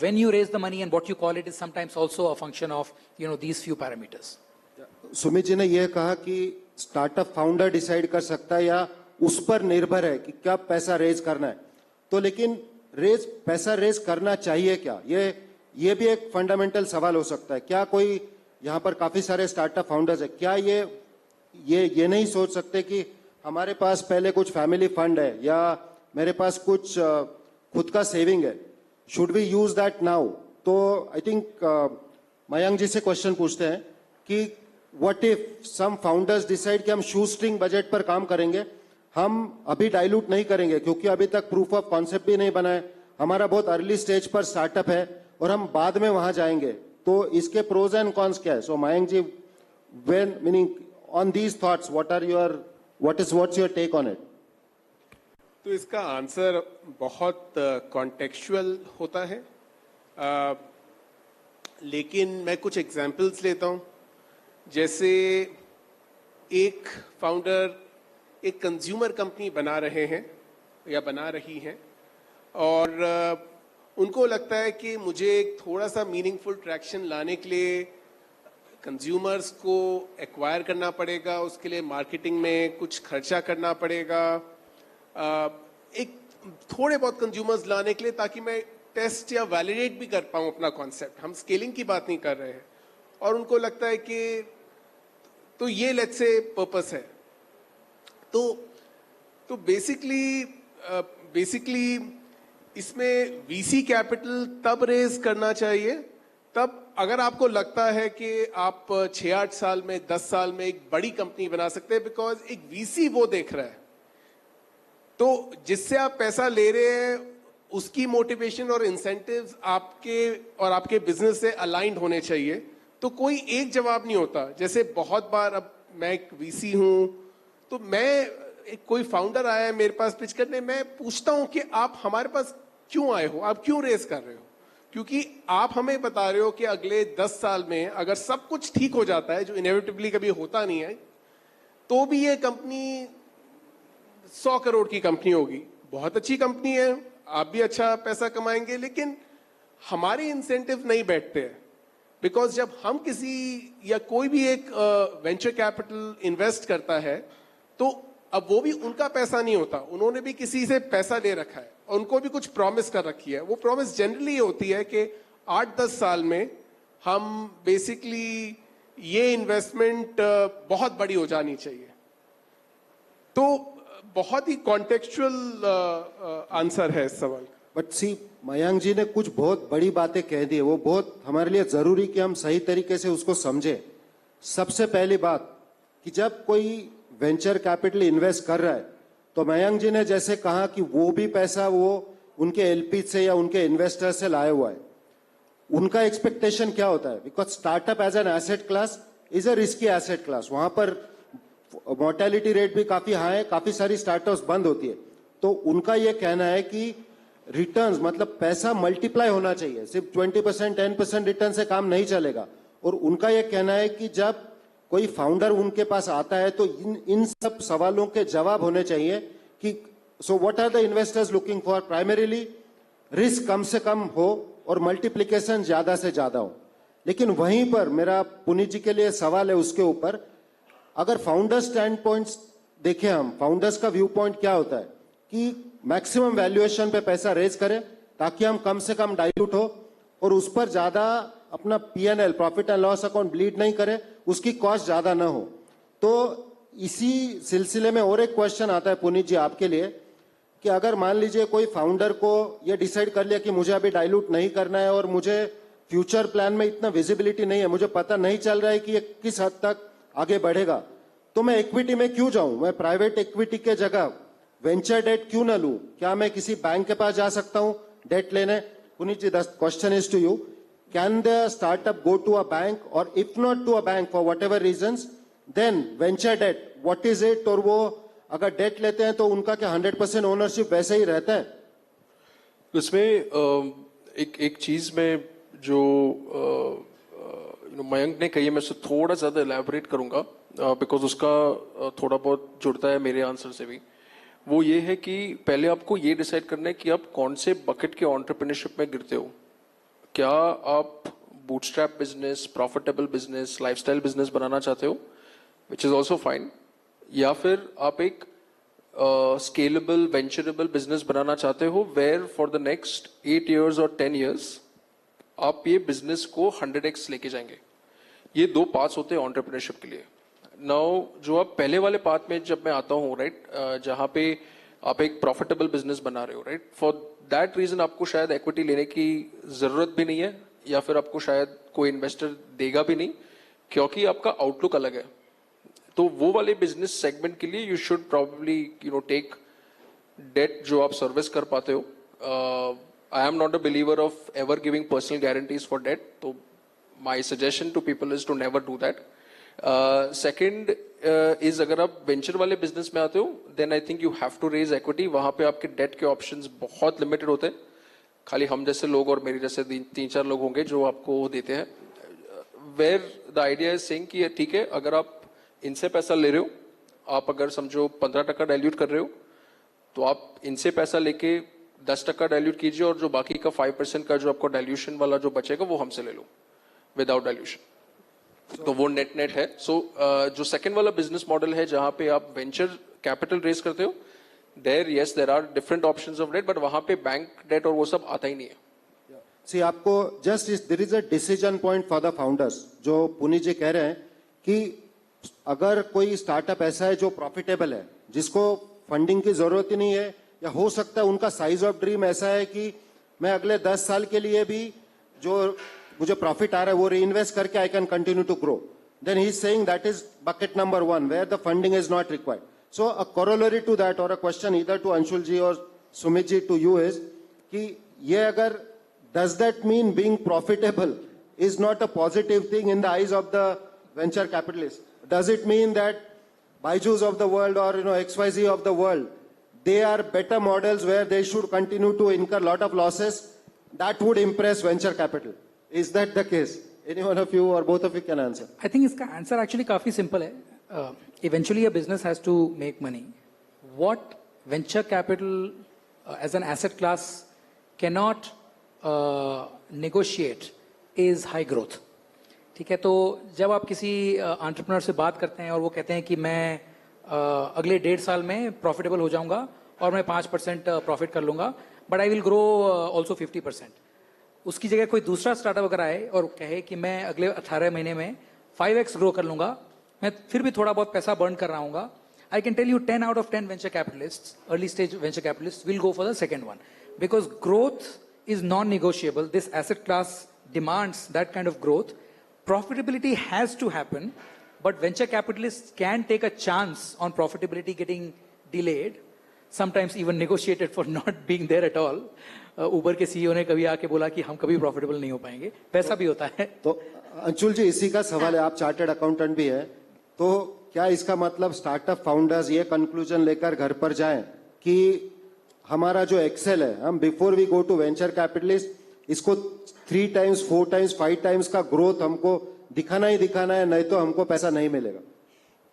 when you raise the money and what you call it is sometimes also a function of, these few parameters. Sumit ji ने यह कहा कि startup founder decide कर सकता है या उस पर निर्भर है कि क्या पैसा रेज करना है, तो लेकिन पैसा रेज करना चाहिए क्या, ये भी एक फंडामेंटल सवाल हो सकता है. क्या कोई यहाँ पर काफी सारे स्टार्टअप फाउंडर्स है, क्या ये नहीं सोच सकते कि हमारे पास पहले कुछ फैमिली फंड है या मेरे पास कुछ खुद का सेविंग है, should we use that now? तो आई थिंक मयंक जी से क्वेश्चन पूछते हैं कि what if some founders decide कि हम शू स्ट्रिंग बजट पर काम करेंगे, हम अभी डाइल्यूट नहीं करेंगे क्योंकि अभी तक प्रूफ ऑफ कॉन्सेप्ट भी नहीं बना है, हमारा बहुत अर्ली स्टेज पर स्टार्टअप है और हम बाद में वहां जाएंगे, तो इसके प्रोज एंड कॉन्स क्या है? So Mayank ji, when meaning on these thoughts, what's your take on it? तो इसका आंसर बहुत कॉन्टेक्चुअल होता है, लेकिन मैं कुछ एग्जांपल्स लेता हूं. जैसे एक फाउंडर एक कंज्यूमर कंपनी बना रहे हैं या बना रही हैं और उनको लगता है कि मुझे एक थोड़ा सा मीनिंगफुल ट्रैक्शन लाने के लिए कंज्यूमर्स को एक्वायर करना पड़ेगा, उसके लिए मार्केटिंग में कुछ खर्चा करना पड़ेगा, एक थोड़े बहुत कंज्यूमर्स लाने के लिए ताकि मैं टेस्ट या वैलिडेट भी कर पाऊं अपना कॉन्सेप्ट. हम स्केलिंग की बात नहीं कर रहे हैं. और उनको लगता है कि तो ये लेट्स से पर्पस है. तो बेसिकली इसमें वीसी कैपिटल तब रेज करना चाहिए तब अगर आपको लगता है कि आप 6-8 साल में 10 साल में एक बड़ी कंपनी बना सकते हैं, बिकॉज एक वीसी वो देख रहा है. तो जिससे आप पैसा ले रहे हैं उसकी मोटिवेशन और इंसेंटिव्स आपके और आपके बिजनेस से अलाइंड होने चाहिए. तो कोई एक जवाब नहीं होता. जैसे बहुत बार, अब मैं एक वीसी हूं तो कोई फाउंडर आया है मेरे पास पिच करने, मैं पूछता हूं कि आप हमारे पास क्यों आए हो, आप क्यों रेस कर रहे हो? क्योंकि आप हमें बता रहे हो कि अगले 10 साल में अगर सब कुछ ठीक हो जाता है, जो इनएविटेबली कभी होता नहीं है, तो भी ये कंपनी 100 करोड़ की कंपनी होगी. बहुत अच्छी कंपनी है, आप भी अच्छा पैसा कमाएंगे, लेकिन हमारे इंसेंटिव नहीं बैठते हैं. बिकॉज जब हम किसी या कोई भी एक वेंचर कैपिटल इन्वेस्ट करता है तो अब वो भी उनका पैसा नहीं होता, उन्होंने भी किसी से पैसा ले रखा है और उनको भी कुछ प्रॉमिस कर रखी है. वो प्रॉमिस जनरली होती है कि 8-10 साल में हम बेसिकली ये इन्वेस्टमेंट बहुत बड़ी हो जानी चाहिए. तो बहुत ही कॉन्टेक्चुअल आंसर है इस सवाल का. बट सी, मयंक जी ने कुछ बहुत बड़ी बातें कह दी है, वो बहुत हमारे लिए जरूरी कि हम सही तरीके से उसको समझें. सबसे पहली बात कि जब कोई वेंचर कैपिटल इन्वेस्ट कर रहा है तो मयंक जी ने जैसे कहा कि वो भी पैसा वो उनके एलपी से या उनके इन्वेस्टर से लाया हुआ है. उनका एक्सपेक्टेशन क्या होता है? Because startup as an asset class is a risky asset class. वहां पर मोर्टेलिटी रेट भी काफी हाई है, काफी सारी स्टार्टअप्स बंद होती है. तो उनका यह कहना है कि रिटर्न्स मतलब पैसा मल्टीप्लाई होना चाहिए, सिर्फ 20% 10% रिटर्न से काम नहीं चलेगा. और उनका यह कहना है कि जब कोई फाउंडर उनके पास आता है तो इन सब सवालों के जवाब होने चाहिए कि so what are the investors looking for? Primarily risk कम से कम हो और मल्टीप्लिकेशन ज्यादा से ज्यादा हो. लेकिन वहीं पर मेरा पुनीत जी के लिए सवाल है उसके ऊपर, अगर फाउंडर स्टैंड पॉइंट्स देखें, हम फाउंडर्स का व्यू पॉइंट क्या होता है कि मैक्सिमम वैल्यूएशन पे पैसा रेज करें ताकि हम कम से कम डाइल्यूट हो और उस पर ज्यादा अपना PNL profit and loss account bleed नहीं करे, उसकी कॉस्ट ज्यादा ना हो. तो इसी सिलसिले में और एक क्वेश्चन आता है पुनीत जी आपके लिए कि अगर मान लीजिए कोई फाउंडर को ये डिसाइड कर लिया कि मुझे अभी डाइल्यूट नहीं करना है और मुझे फ्यूचर प्लान में इतना विजिबिलिटी नहीं है, मुझे पता नहीं चल रहा है कि ये किस हद तक आगे बढ़ेगा, तो मैं इक्विटी में क्यों जाऊं? मैं प्राइवेट इक्विटी के जगह वेंचर डेट क्यों ना लूं? क्या मैं किसी बैंक के पास जा सकता हूं डेट लेने? Puneet ji, the question is to you. Can the startup go to a bank, or if not to a bank for whatever reasons, then venture debt, what is it? और वो अगर डेट लेते हैं तो उनका क्या 100% ओनरशिप वैसे ही रहता है? इसमें एक चीज में जो मयंक ने कही है, मैं उसे थोड़ा ज्यादा एलैबोरेट करूंगा बिकॉज उसका थोड़ा बहुत जुड़ता है मेरे आंसर से भी. वो ये है कि पहले आपको ये डिसाइड करना है कि आप कौन से बकेट के एंटरप्रेन्योरशिप में गिरते हो. क्या आप bootstrap business, profitable business, lifestyle business बनाना चाहते हो, विच इज ऑल्सो फाइन, या फिर आप एक स्केलेबल वेंचरेबल बिजनेस बनाना चाहते हो where for the next 8 years और 10 years आप ये बिजनेस को 100x लेके जाएंगे. ये दो पार्ट्स होते हैं एंटरप्रेन्योरशिप के लिए. नाउ जो आप पहले वाले पार्ट में जब मैं आता हूँ, राइट, जहां पे आप एक प्रॉफिटेबल बिजनेस बना रहे हो, राइट, फॉर दैट रीजन आपको शायद इक्विटी लेने की जरूरत भी नहीं है, या फिर आपको शायद कोई इन्वेस्टर देगा भी नहीं, क्योंकि आपका आउटलुक अलग है. तो वो वाले बिजनेस सेगमेंट के लिए you should probably take debt जो आप सर्विस कर पाते हो. I am not a believer of ever giving personal guarantees for debt, तो my suggestion to people is to never do that. Second is अगर आप वेंचर वाले बिजनेस में आते हो, then I think you have to raise equity. वहां पे आपके डेट के ऑप्शंस बहुत लिमिटेड होते हैं. खाली हम जैसे लोग और मेरे जैसे 3-4 लोग होंगे जो आपको देते हैं. Where the idea is saying कि ठीक है, अगर आप इनसे पैसा ले रहे हो, आप अगर समझो 15% डाइल्यूट कर रहे हो, तो आप इनसे पैसा लेके 10% डाइल्यूट कीजिए, और जो बाकी का 5% का जो आपको डाइल्यूशन वाला जो बचेगा वो हमसे ले लो विदाउट डाइल्यूशन. तो वो नेट नेट है. सो जो सेकंड वाला बिजनेस मॉडल है जहां पे आप वेंचर कैपिटल रेज करते हो, there yes there are different options of debt, but वहां पे बैंक डेट और वो सब आता ही नहीं है. सी आपको just there is a decision point for the founders. जो पुनीत जी कह रहे हैं कि अगर कोई स्टार्टअप ऐसा है जो प्रॉफिटेबल है, जिसको फंडिंग की जरूरत ही नहीं है, या हो सकता है उनका साइज ऑफ ड्रीम ऐसा है कि मैं अगले 10 साल के लिए भी जो मुझे प्रॉफिट आ रहा है वो री इन्वेस्ट करके I can continue to grow, then he is saying that is bucket number 1 where the funding is not required. So a corollary to that, और a question either to Anshul ji और Sumit ji to you is कि ये अगर does that mean being profitable is not a positive thing in the eyes of the venture capitalists? Does it mean that Byju's of the world or XYZ of the world, they are better models where they should continue to incur a lot of losses? That would impress venture capital. Is that the case? Any one of you or both of you can answer. I think इसका answer actually काफी simple है. Eventually a business has to make money. What venture capital as an asset class cannot negotiate is high growth. ठीक है, तो जब आप किसी entrepreneur से बात करते हैं और वो कहते हैं कि मैं अगले 1.5 साल में प्रॉफिटेबल हो जाऊंगा और मैं 5% प्रॉफिट कर लूंगा, but I will grow also 50%. उसकी जगह कोई दूसरा स्टार्टअप अगर आए और कहे कि मैं अगले 18 महीने में 5x ग्रो कर लूंगा, मैं फिर भी थोड़ा बहुत पैसा बर्न कर रहा हूँ, I can tell you 10 out of 10 venture capitalist, early stage venture capitalist will go for the second one, because growth is non-negotiable. This asset class demands that kind of growth. Profitability has to happen, but venture capitalists can take a chance on profitability getting delayed, sometimes even negotiated for not being there at all. Uber के CEO ने कभी आके बोला कि हम कभी profitable नहीं हो पाएंगे, वैसा भी होता है. तो अंशुल जी, इसी का सवाल है, आप चार्टर्ड अकाउंटेंट भी है, तो क्या इसका मतलब स्टार्टअप फाउंडर्स ये कंक्लूजन लेकर घर पर जाएं कि हमारा जो एक्सेल है, हम before we go to venture capitalist इसको 3 times 4 times 5 times का ग्रोथ हमको दिखाना ही दिखाना है, नहीं तो हमको पैसा नहीं मिलेगा?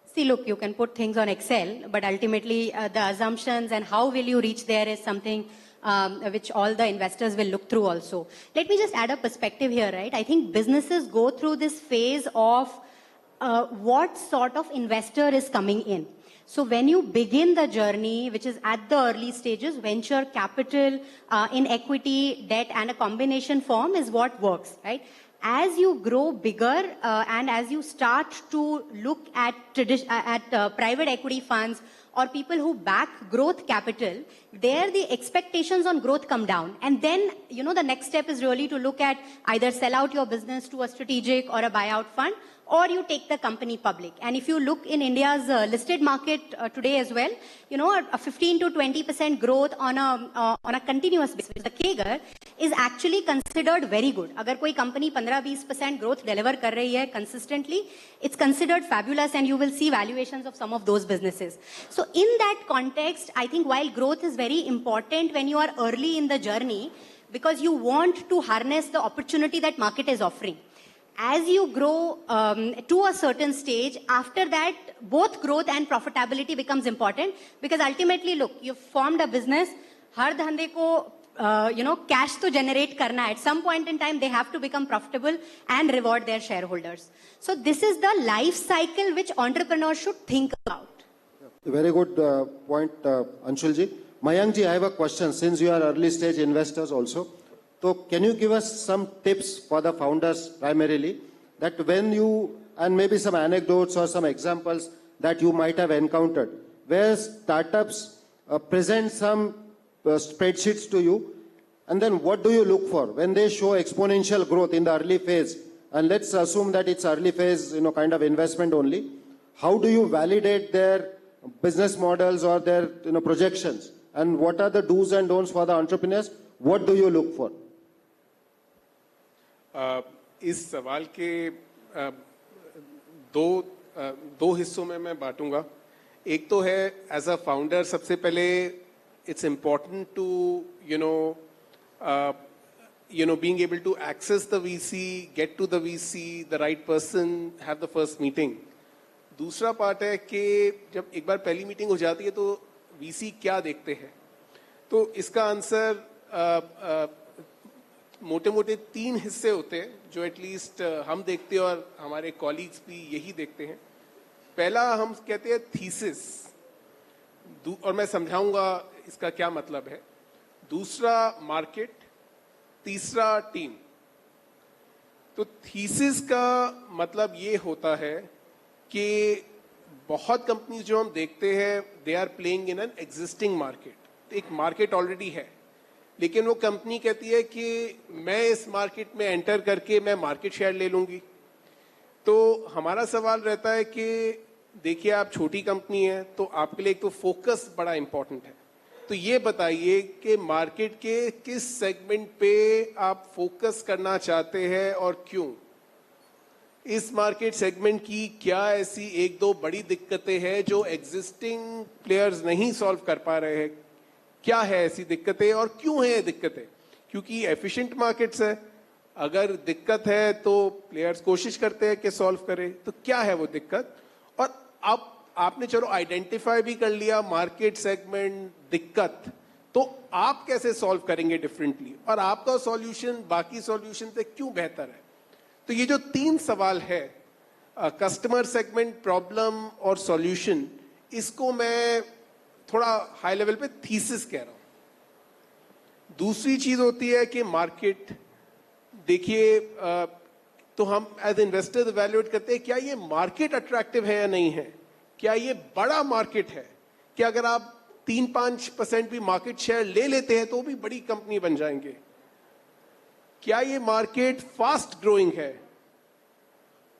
See, look, you can put things on Excel, but ultimately the assumptions and how will you reach there is something which all the investors will look through also. Let me just add a perspective here, right? I think businesses go through this phase of what sort of investor is coming in. So when you begin the journey, which is at the early stages, venture capital in equity, debt, and a combination form is what works, right? As you grow bigger and as you start to look at private equity funds or people who back growth capital, there the expectations on growth come down. And then, the next step is really to look at either sell out your business to a strategic or a buyout fund, or you take the company public. And if you look in India's listed market today as well, you know, a 15 to 20% growth on a continuous basis, the CAGR, is actually considered very good. Agar koi company 15-20% growth deliver kar rahi hai consistently, it's considered fabulous, and you will see valuations of some of those businesses. So in that context, I think while growth is very important when you are early in the journey, because you want to harness the opportunity that market is offering. As you grow to a certain stage, after that, both growth and profitability becomes important, because ultimately, look, you've formed a business, har dhande ko, cash to generate karna. At some point in time, they have to become profitable and reward their shareholders. So this is the life cycle which entrepreneurs should think about. Very good point, Anshulji. Mayankji, I have a question. Since you are early stage investors also, so can you give us some tips for the founders primarily, that when you, and maybe some anecdotes or some examples that you might have encountered, where startups present some spreadsheets to you, and then what do you look for when they show exponential growth in the early phase? And let's assume that it's early phase, kind of investment only. How do you validate their business models or their projections? And what are the do's and don'ts for the entrepreneurs? What do you look for? इस सवाल के दो हिस्सों में मैं बांटूंगा. एक तो है एज अ फाउंडर, सबसे पहले it's important to being able to access the VC, get to the VC, the right person, have the first meeting. दूसरा पार्ट है कि जब एक बार पहली मीटिंग हो जाती है तो VC क्या देखते हैं. तो इसका आंसर मोटे मोटे 3 हिस्से होते हैं जो एटलीस्ट हम देखते हैं और हमारे कॉलीग्स भी यही देखते हैं. पहला हम कहते हैं थीसिस, और मैं समझाऊंगा इसका क्या मतलब है. दूसरा मार्केट, तीसरा टीम. तो थीसिस का मतलब ये होता है कि बहुत कंपनीज जो हम देखते हैं, they are playing in an existing market. एक मार्केट ऑलरेडी है, लेकिन वो कंपनी कहती है कि मैं इस मार्केट में एंटर करके मैं मार्केट शेयर ले लूंगी. तो हमारा सवाल रहता है कि देखिए, आप छोटी कंपनी है तो आपके लिए एक तो फोकस बड़ा इंपॉर्टेंट है. तो ये बताइए कि मार्केट के किस सेगमेंट पे आप फोकस करना चाहते हैं और क्यों. इस मार्केट सेगमेंट की क्या ऐसी 1-2 बड़ी दिक्कतें हैं जो एग्जिस्टिंग प्लेयर्स नहीं सॉल्व कर पा रहे हैं. क्या है ऐसी दिक्कतें और क्यों है ये दिक्कतें. क्योंकि एफिशिएंट मार्केट्स है, अगर दिक्कत है तो प्लेयर्स कोशिश करते हैं कि सॉल्व करें. तो क्या है वो दिक्कत, और अब आपने चलो आइडेंटिफाई भी कर लिया मार्केट सेगमेंट, दिक्कत, तो आप कैसे सॉल्व करेंगे डिफरेंटली, और आपका सॉल्यूशन बाकी सॉल्यूशन से क्यों बेहतर है. तो ये जो 3 सवाल है, कस्टमर सेगमेंट, प्रॉब्लम और सॉल्यूशन, इसको मैं थोड़ा हाई लेवल पे थीसिस कह रहा हूं. दूसरी चीज होती है कि मार्केट. देखिए, तो हम एज इन्वेस्टर इवैल्यूएट करते हैं क्या ये मार्केट अट्रैक्टिव है या नहीं है, क्या ये बड़ा मार्केट है, कि अगर आप 3-5% भी मार्केट शेयर ले लेते हैं तो भी बड़ी कंपनी बन जाएंगे. क्या ये मार्केट फास्ट ग्रोइंग है,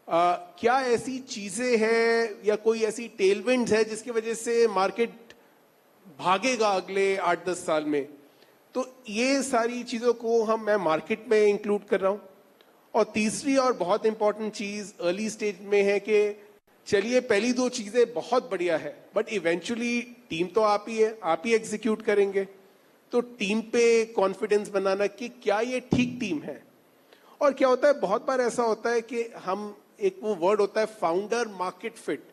क्या ऐसी चीजें हैं या कोई ऐसी टेलविंड्स है जिसकी वजह से मार्केट भागेगा अगले 8-10 साल में. तो ये सारी चीजों को मैं मार्केट में इंक्लूड कर रहा हूं. और तीसरी और बहुत इंपॉर्टेंट चीज अर्ली स्टेज में है कि चलिए पहली 2 चीजें बहुत बढ़िया है, बट इवेंचुअली टीम तो आप ही है, आप ही एग्जीक्यूट करेंगे. तो टीम पे कॉन्फिडेंस बनाना कि क्या ये ठीक टीम है. और क्या होता है, बहुत बार ऐसा होता है कि हम, एक वो वर्ड होता है फाउंडर मार्केट फिट,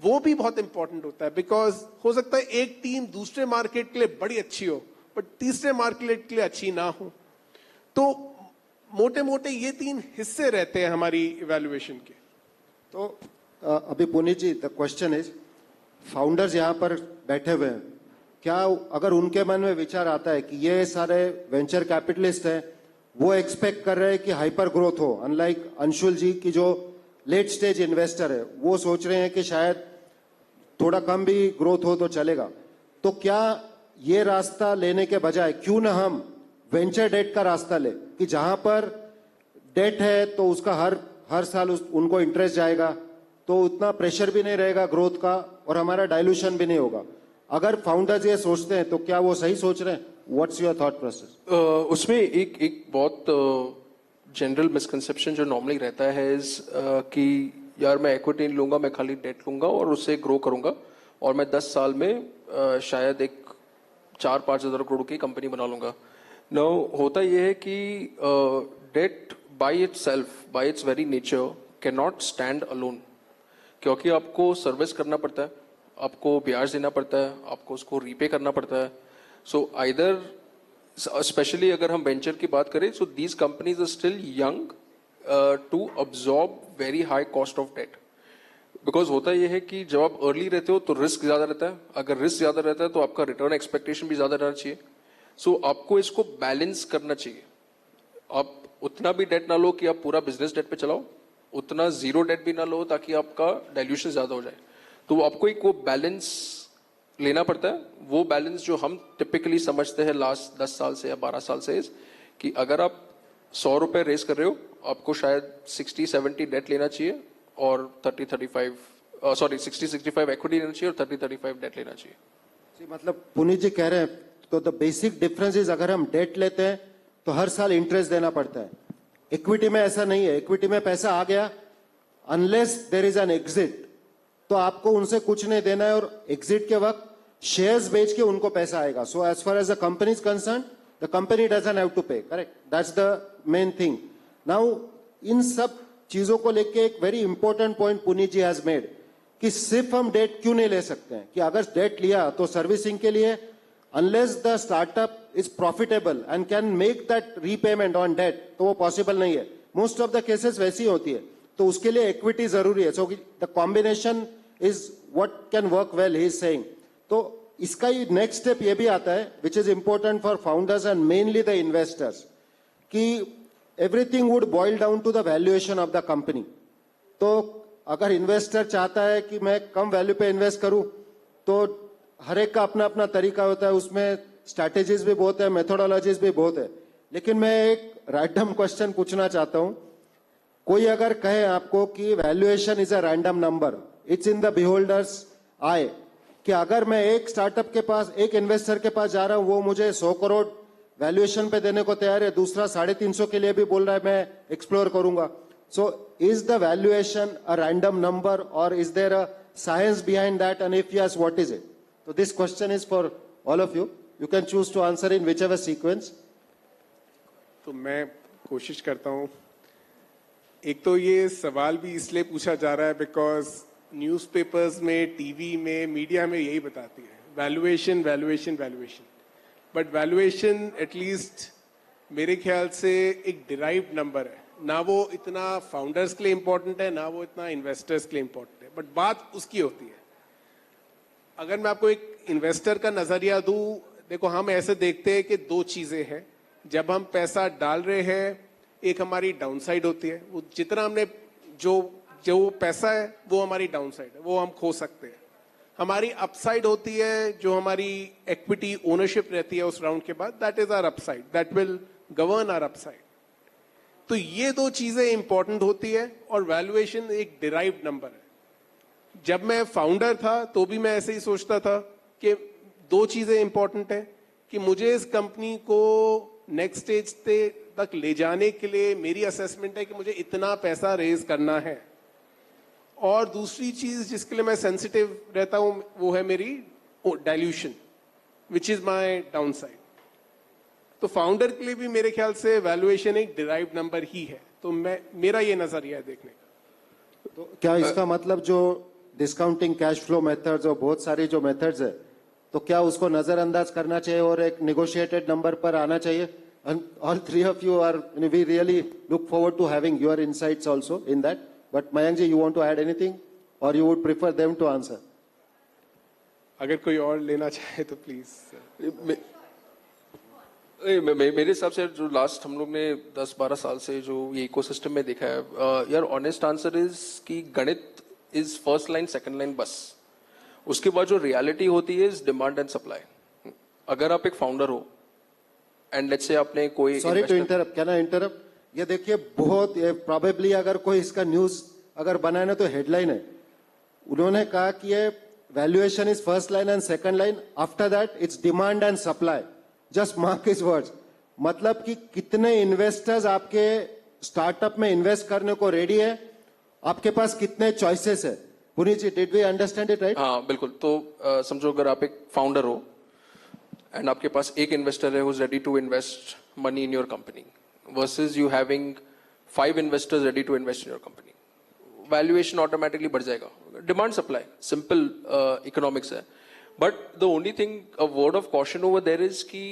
वो भी बहुत इंपॉर्टेंट होता है. बिकॉज हो सकता है एक टीम दूसरे मार्केट के लिए बड़ी अच्छी हो, बट तीसरे मार्केट के लिए अच्छी ना हो. तो मोटे मोटे ये 3 हिस्से रहते हैं हमारी इवैल्यूएशन के. तो अभी Puneet ji, the question is, founders यहाँ पर बैठे हुए हैं, क्या अगर उनके मन में विचार आता है कि ये सारे वेंचर कैपिटलिस्ट हैं, वो एक्सपेक्ट कर रहे हैं कि हाइपर ग्रोथ हो, अनलाइक अंशुल जी की जो लेट स्टेज इन्वेस्टर है, वो सोच रहे हैं कि शायद थोड़ा कम भी ग्रोथ हो तो चलेगा. तो क्या ये रास्ता लेने के बजाय क्यों ना हम वेंचर डेट का रास्ता ले, कि जहां पर डेट है तो उसका हर साल उनको इंटरेस्ट जाएगा, तो उतना प्रेशर भी नहीं रहेगा ग्रोथ का और हमारा डाइल्यूशन भी नहीं होगा। अगर फाउंडर्स ये सोचते हैं तो क्या वो सही सोच रहे हैं? What's your thought process? उसमें एक बहुत जनरल मिसकंसेप्शन जो नॉर्मली रहता है कि यार मैं इक्विटी नहीं लूंगा, मैं खाली डेट लूंगा और उससे ग्रो करूंगा और मैं 10 साल में शायद एक 4-5 हज़ार करोड़ की कंपनी बना लूंगा। नो, होता यह है कि debt by itself, by its very nature can not stand alone, क्योंकि आपको सर्विस करना पड़ता है, आपको ब्याज देना पड़ता है, आपको उसको रीपे करना पड़ता है। सो आइदर, स्पेशली अगर हम वेंचर की बात करें, so these companies are still young to absorb very high cost of debt. Because होता यह है कि जब आप अर्ली रहते हो तो रिस्क ज्यादा रहता है, अगर रिस्क ज्यादा रहता है तो आपका रिटर्न एक्सपेक्टेशन भी ज्यादा रहना चाहिए। सो आपको इसको बैलेंस करना चाहिए। आप उतना भी डेट ना लो कि आप पूरा बिजनेस डेट पे चलाओ, उतना जीरो डेट भी ना लो ताकि आपका डाइल्यूशन ज्यादा हो जाए। तो आपको एक वो बैलेंस लेना पड़ता है। वो बैलेंस जो हम टिपिकली समझते हैं लास्ट 10 साल से या 12 साल से, कि अगर आप 100 रुपए रेस कर रहे हो, आपको शायद 60-70 डेट लेना चाहिए और 60-65 इक्विटी लेना चाहिए और 30-35 डेट लेना चाहिए। मतलब पुनीत जी कह रहे हैं तो द बेसिक डिफरेंस इज, अगर हम डेट लेते हैं तो हर साल इंटरेस्ट देना पड़ता है। इक्विटी में ऐसा नहीं है। इक्विटी में पैसा आ गया, unless there is an exit, तो आपको उनसे कुछ नहीं देना है और एग्जिट के वक्त शेयर्स बेच के उनको पैसा आएगा। So as far as the company is concern, the company doesn't have to pay, correct? That's the main thing. Now in सब चीजों को लेके एक very important point Puneet ji has made कि सिर्फ हम डेट क्यों नहीं ले सकते हैं, कि अगर डेट लिया तो सर्विसिंग के लिए, unless the startup is profitable and can make that repayment on debt, तो वो पॉसिबल नहीं है। मोस्ट ऑफ द केसेस वैसी होती है, तो उसके लिए इक्विटी जरूरी है। So the combination is what can work well, he is saying. तो इसका ही नेक्स्ट स्टेप ये भी आता है, which is important for founders and mainly the investors, कि everything would boil down to the valuation of the company. तो अगर investor चाहता है कि मैं कम वैल्यू पे इन्वेस्ट करूं, तो हर एक का अपना अपना तरीका होता है, उसमें स्ट्रैटेजीज भी बहुत है, मेथोडोलॉजीज भी बहुत है। लेकिन मैं एक रैंडम क्वेश्चन पूछना चाहता हूं। कोई अगर कहे आपको कि valuation is a random number, it's in the beholder's eye, कि अगर मैं एक स्टार्टअप के पास, एक इन्वेस्टर के पास जा रहा हूं, वो मुझे 100 करोड़ वैल्यूएशन पे देने को तैयार है, दूसरा 350 के लिए भी बोल रहा है मैं एक्सप्लोर करूंगा। So is the valuation a random number और is there a science behind that, and if yes what is it? तो this question is for all of you, you can choose to answer in whichever sequence. तो मैं कोशिश करता हूं। एक तो ये सवाल भी इसलिए पूछा जा रहा है बिकॉज न्यूज़पेपर्स में, टीवी में, मीडिया में यही बताती है valuation valuation valuation. But valuation at least मेरे ख्याल से एक डिराइव्ड नंबर है, ना वो इतना फाउंडर्स के लिए इंपॉर्टेंट है, ना वो इतना इन्वेस्टर्स के लिए इंपॉर्टेंट है, बट बात उसकी होती है। अगर मैं आपको एक इन्वेस्टर का नजरिया दूं, देखो हम ऐसे देखते हैं कि दो चीजें हैं। जब हम पैसा डाल रहे हैं, एक हमारी डाउन साइड होती है, वो जितना हमने जो पैसा है वो हमारी डाउन साइड है, वो हम खो सकते हैं। हमारी अपसाइड होती है, जो हमारी इक्विटी ओनरशिप रहती है उस राउंड के बाद, that is our upside, that will govern our upside. तो ये दो चीजें इंपॉर्टेंट होती है और वैल्यूएशन एक डिराइव्ड नंबर है। जब मैं फाउंडर था तो भी मैं ऐसे ही सोचता था कि दो चीजें इंपॉर्टेंट है, कि मुझे इस कंपनी को नेक्स्ट स्टेज तक ले जाने के लिए मेरी असेसमेंट है कि मुझे इतना पैसा रेज करना है, और दूसरी चीज जिसके लिए मैं सेंसिटिव रहता हूं वो है मेरी dilution, which is my down side. तो फाउंडर के लिए भी मेरे ख्याल से वैल्यूएशन एक डिराइव्ड नंबर ही है। तो मेरा ये नजरिया है देखने का। तो क्या इसका मतलब जो डिस्काउंटिंग कैश फ्लो मेथड्स और बहुत सारी जो मेथड्स है, तो क्या उसको नजरअंदाज करना चाहिए और एक नेगोशिएटेड नंबर पर आना चाहिए? All three of you are, we really look forward to having your insights also in that. But Mayank ji, you want to add anything, or you would prefer them to answer? अगर कोई और लेना चाहे तो please. मेरे हिसाब से जो लास्ट हम लोग ने 10-12 साल से जो ये इकोसिस्टम में देखा है, यार ऑनेस्ट आंसर इज कि गणित is first line, second line बस। उसके बाद जो रियलिटी होती है इज डिमांड एंड सप्लाई। अगर आप एक फाउंडर हो एंड लेट्स से आपने कोई, sorry to interrupt, can I interrupt? ये देखिए बहुत प्रोबेबली अगर कोई इसका न्यूज अगर बनाना तो हेडलाइन है. उन्होंने कहा कि ये valuation is first line and second line, after that it's demand and supply. Just mark his words. मतलब कि कितने इन्वेस्टर्स आपके स्टार्टअप में इन्वेस्ट करने को रेडी है, आपके पास कितने चॉइसेस है. Puneet ji, did we understand it right? हाँ बिल्कुल. तो समझो अगर आप एक फाउंडर हो एंड आपके पास एक इन्वेस्टर है who is ready to invest money in your company versus you having 5 investors ready to invest in your company, valuation automatically बढ़ जाएगा. डिमांड सप्लाई, सिंपल इकोनॉमिक्स है. But the only thing, a word of caution over there is कि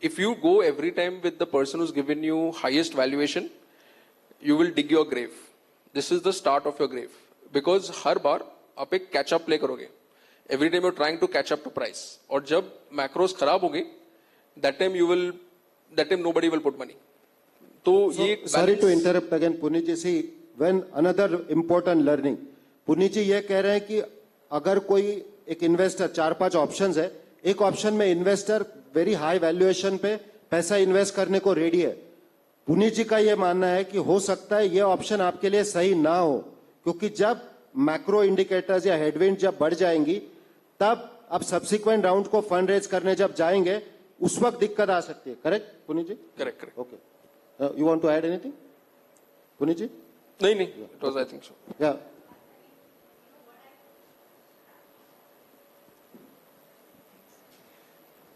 if you go every time with the person who's given you highest valuation, you will dig your grave. This is the start of your grave. Because हर बार आप एक catch up play करोगे. Every time you're trying to catch up to price. और जब macros खराब होंगे, that time nobody will put money. तो ये sorry to interrupt again, Puneet ji. See, when another important learning. Puneet ji ये कह रहे हैं कि अगर कोई एक इन्वेस्टर 4-5 ऑप्शंस है, एक ऑप्शन में इन्वेस्टर वेरी हाई वैल्यूएशन पे पैसा इन्वेस्ट करने को रेडी है. पुनीत जी का यह मानना है कि हो सकता है यह ऑप्शन आपके लिए सही ना हो, क्योंकि जब मैक्रो इंडिकेटर्स या हेडविंड जब बढ़ जाएंगी तब आप सब्सिक्वेंट राउंड को फंड रेज करने जब जाएंगे उस वक्त दिक्कत आ सकती है. Correct Puneet ji? Correct. Okay. You want to add anything Puneet ji? नहीं, it was I think so. Yeah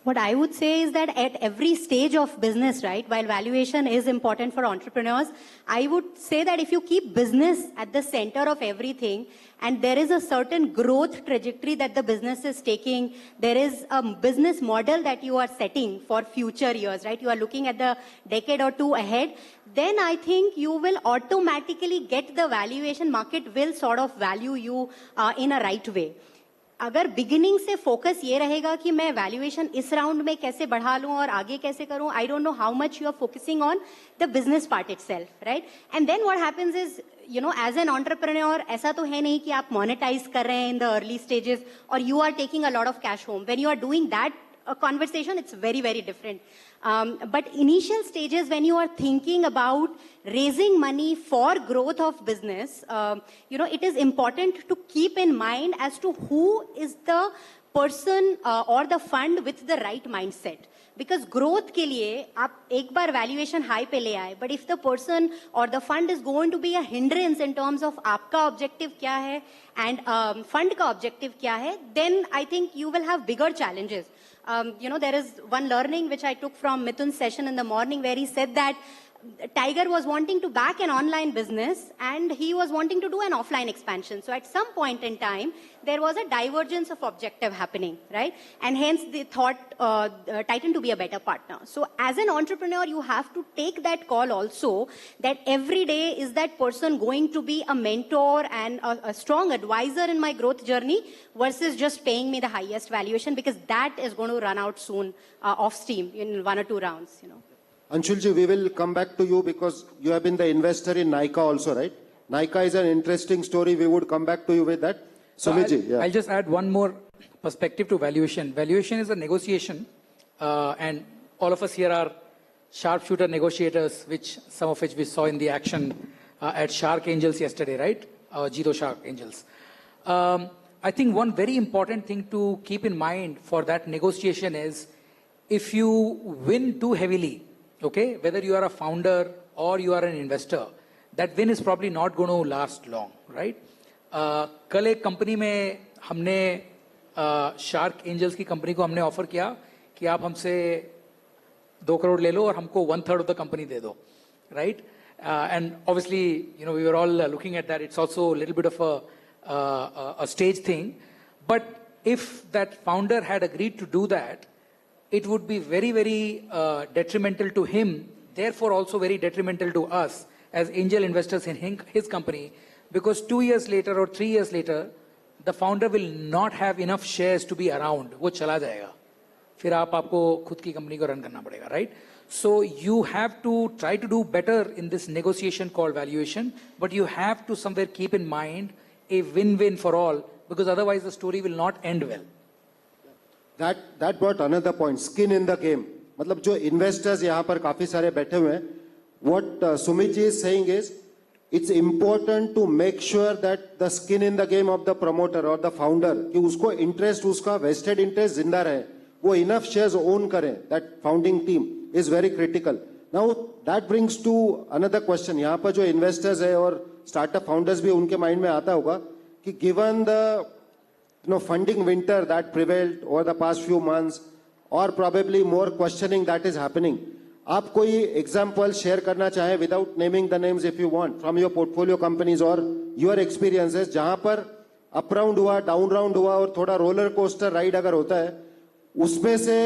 What I would say is that at every stage of business, right, while valuation is important for entrepreneurs, I would say that if you keep business at the center of everything and there is a certain growth trajectory that the business is taking, there is a business model that you are setting for future years, right, you are looking at the decade or two ahead, then I think you will automatically get the valuation. Market will sort of value you in a right way. अगर beginning से focus ये रहेगा कि मैं valuation इस round में कैसे बढ़ा लूं और आगे कैसे करूं, I don't know how much you are focusing on the business part itself, right? And then what happens is, you know, as an entrepreneur ऐसा तो है नहीं कि आप मोनेटाइज कर रहे हैं इन द अर्ली स्टेजेस और you are taking a lot of cash home. When you are doing that conversation, it's very, very different. But initial stages, when you are thinking about raising money for growth of business, you know, it is important to keep in mind as to who is the person or the fund with the right mindset. Because growth के लिए आप एक बार valuation high पे ले आए, but if the person or the fund is going to be a hindrance in terms of आपका objective क्या है and fund का objective क्या है, then I think you will have bigger challenges. You know, there is one learning which I took from Mithun's session in the morning where he said that Tiger was wanting to back an online business and he was wanting to do an offline expansion. So at some point in time, there was a divergence of objective happening, right? And hence they thought Titan to be a better partner. So as an entrepreneur, you have to take that call also, that every day is that person going to be a mentor and a strong advisor in my growth journey versus just paying me the highest valuation, because that is going to run out soon off steam in 1 or 2 rounds, you know. Anshul ji, we will come back to you because you have been the investor in Nykaa also, right? Nykaa is an interesting story. We would come back to you with that. Sumit ji, yeah. I'll just add one more perspective to valuation. Valuation is a negotiation, and all of us here are sharpshooter negotiators, some of which we saw in the action at Shark Angels yesterday, right? Jito Shark Angels. I think one very important thing to keep in mind for that negotiation is, if you win too heavily, okay, whether you are a founder or you are an investor, that win is probably not going to last long, right? कल एक company में हमने shark angels की company को हमने offer किया कि आप हमसे 2 करोड़ ले लो और हमको 1/3 ऑफ द कंपनी दे दो, right? And obviously, you know, we were all looking at that. It's also a little bit of a stage thing. But if that founder had agreed to do that, it would be very, very detrimental to him, therefore also very detrimental to us as angel investors in his company, because 2 years later or 3 years later, the founder will not have enough shares to be around. वो चला जाएगा, फिर आपको खुद की company को run करना पड़ेगा, right? So you have to try to do better in this negotiation called valuation, but you have to somewhere keep in mind a win-win for all, because otherwise the story will not end well. That brought another point, skin in the game. मतलब जो investors यहाँ पर काफी सारे बैठे हुए हैं, what Sumit ji is saying is, it's important to make sure that the skin in the game of the promoter or the founder, कि उसको interest, उसका vested interest जिंदा रहे, वो enough shares own करें, that founding team is very critical. Now that brings to another question. यहाँ पर जो investors है और startup founders भी उनके mind में आता होगा कि given the funding winter that prevailed over the past few months, or probably more questioning that is happening, आप कोई एग्जाम्पल शेयर करना चाहें without naming the names if you want from your portfolio companies और your experiences, जहां पर up round हुआ, down round हुआ और थोड़ा रोलर कोस्टर राइड अगर होता है, उसमें से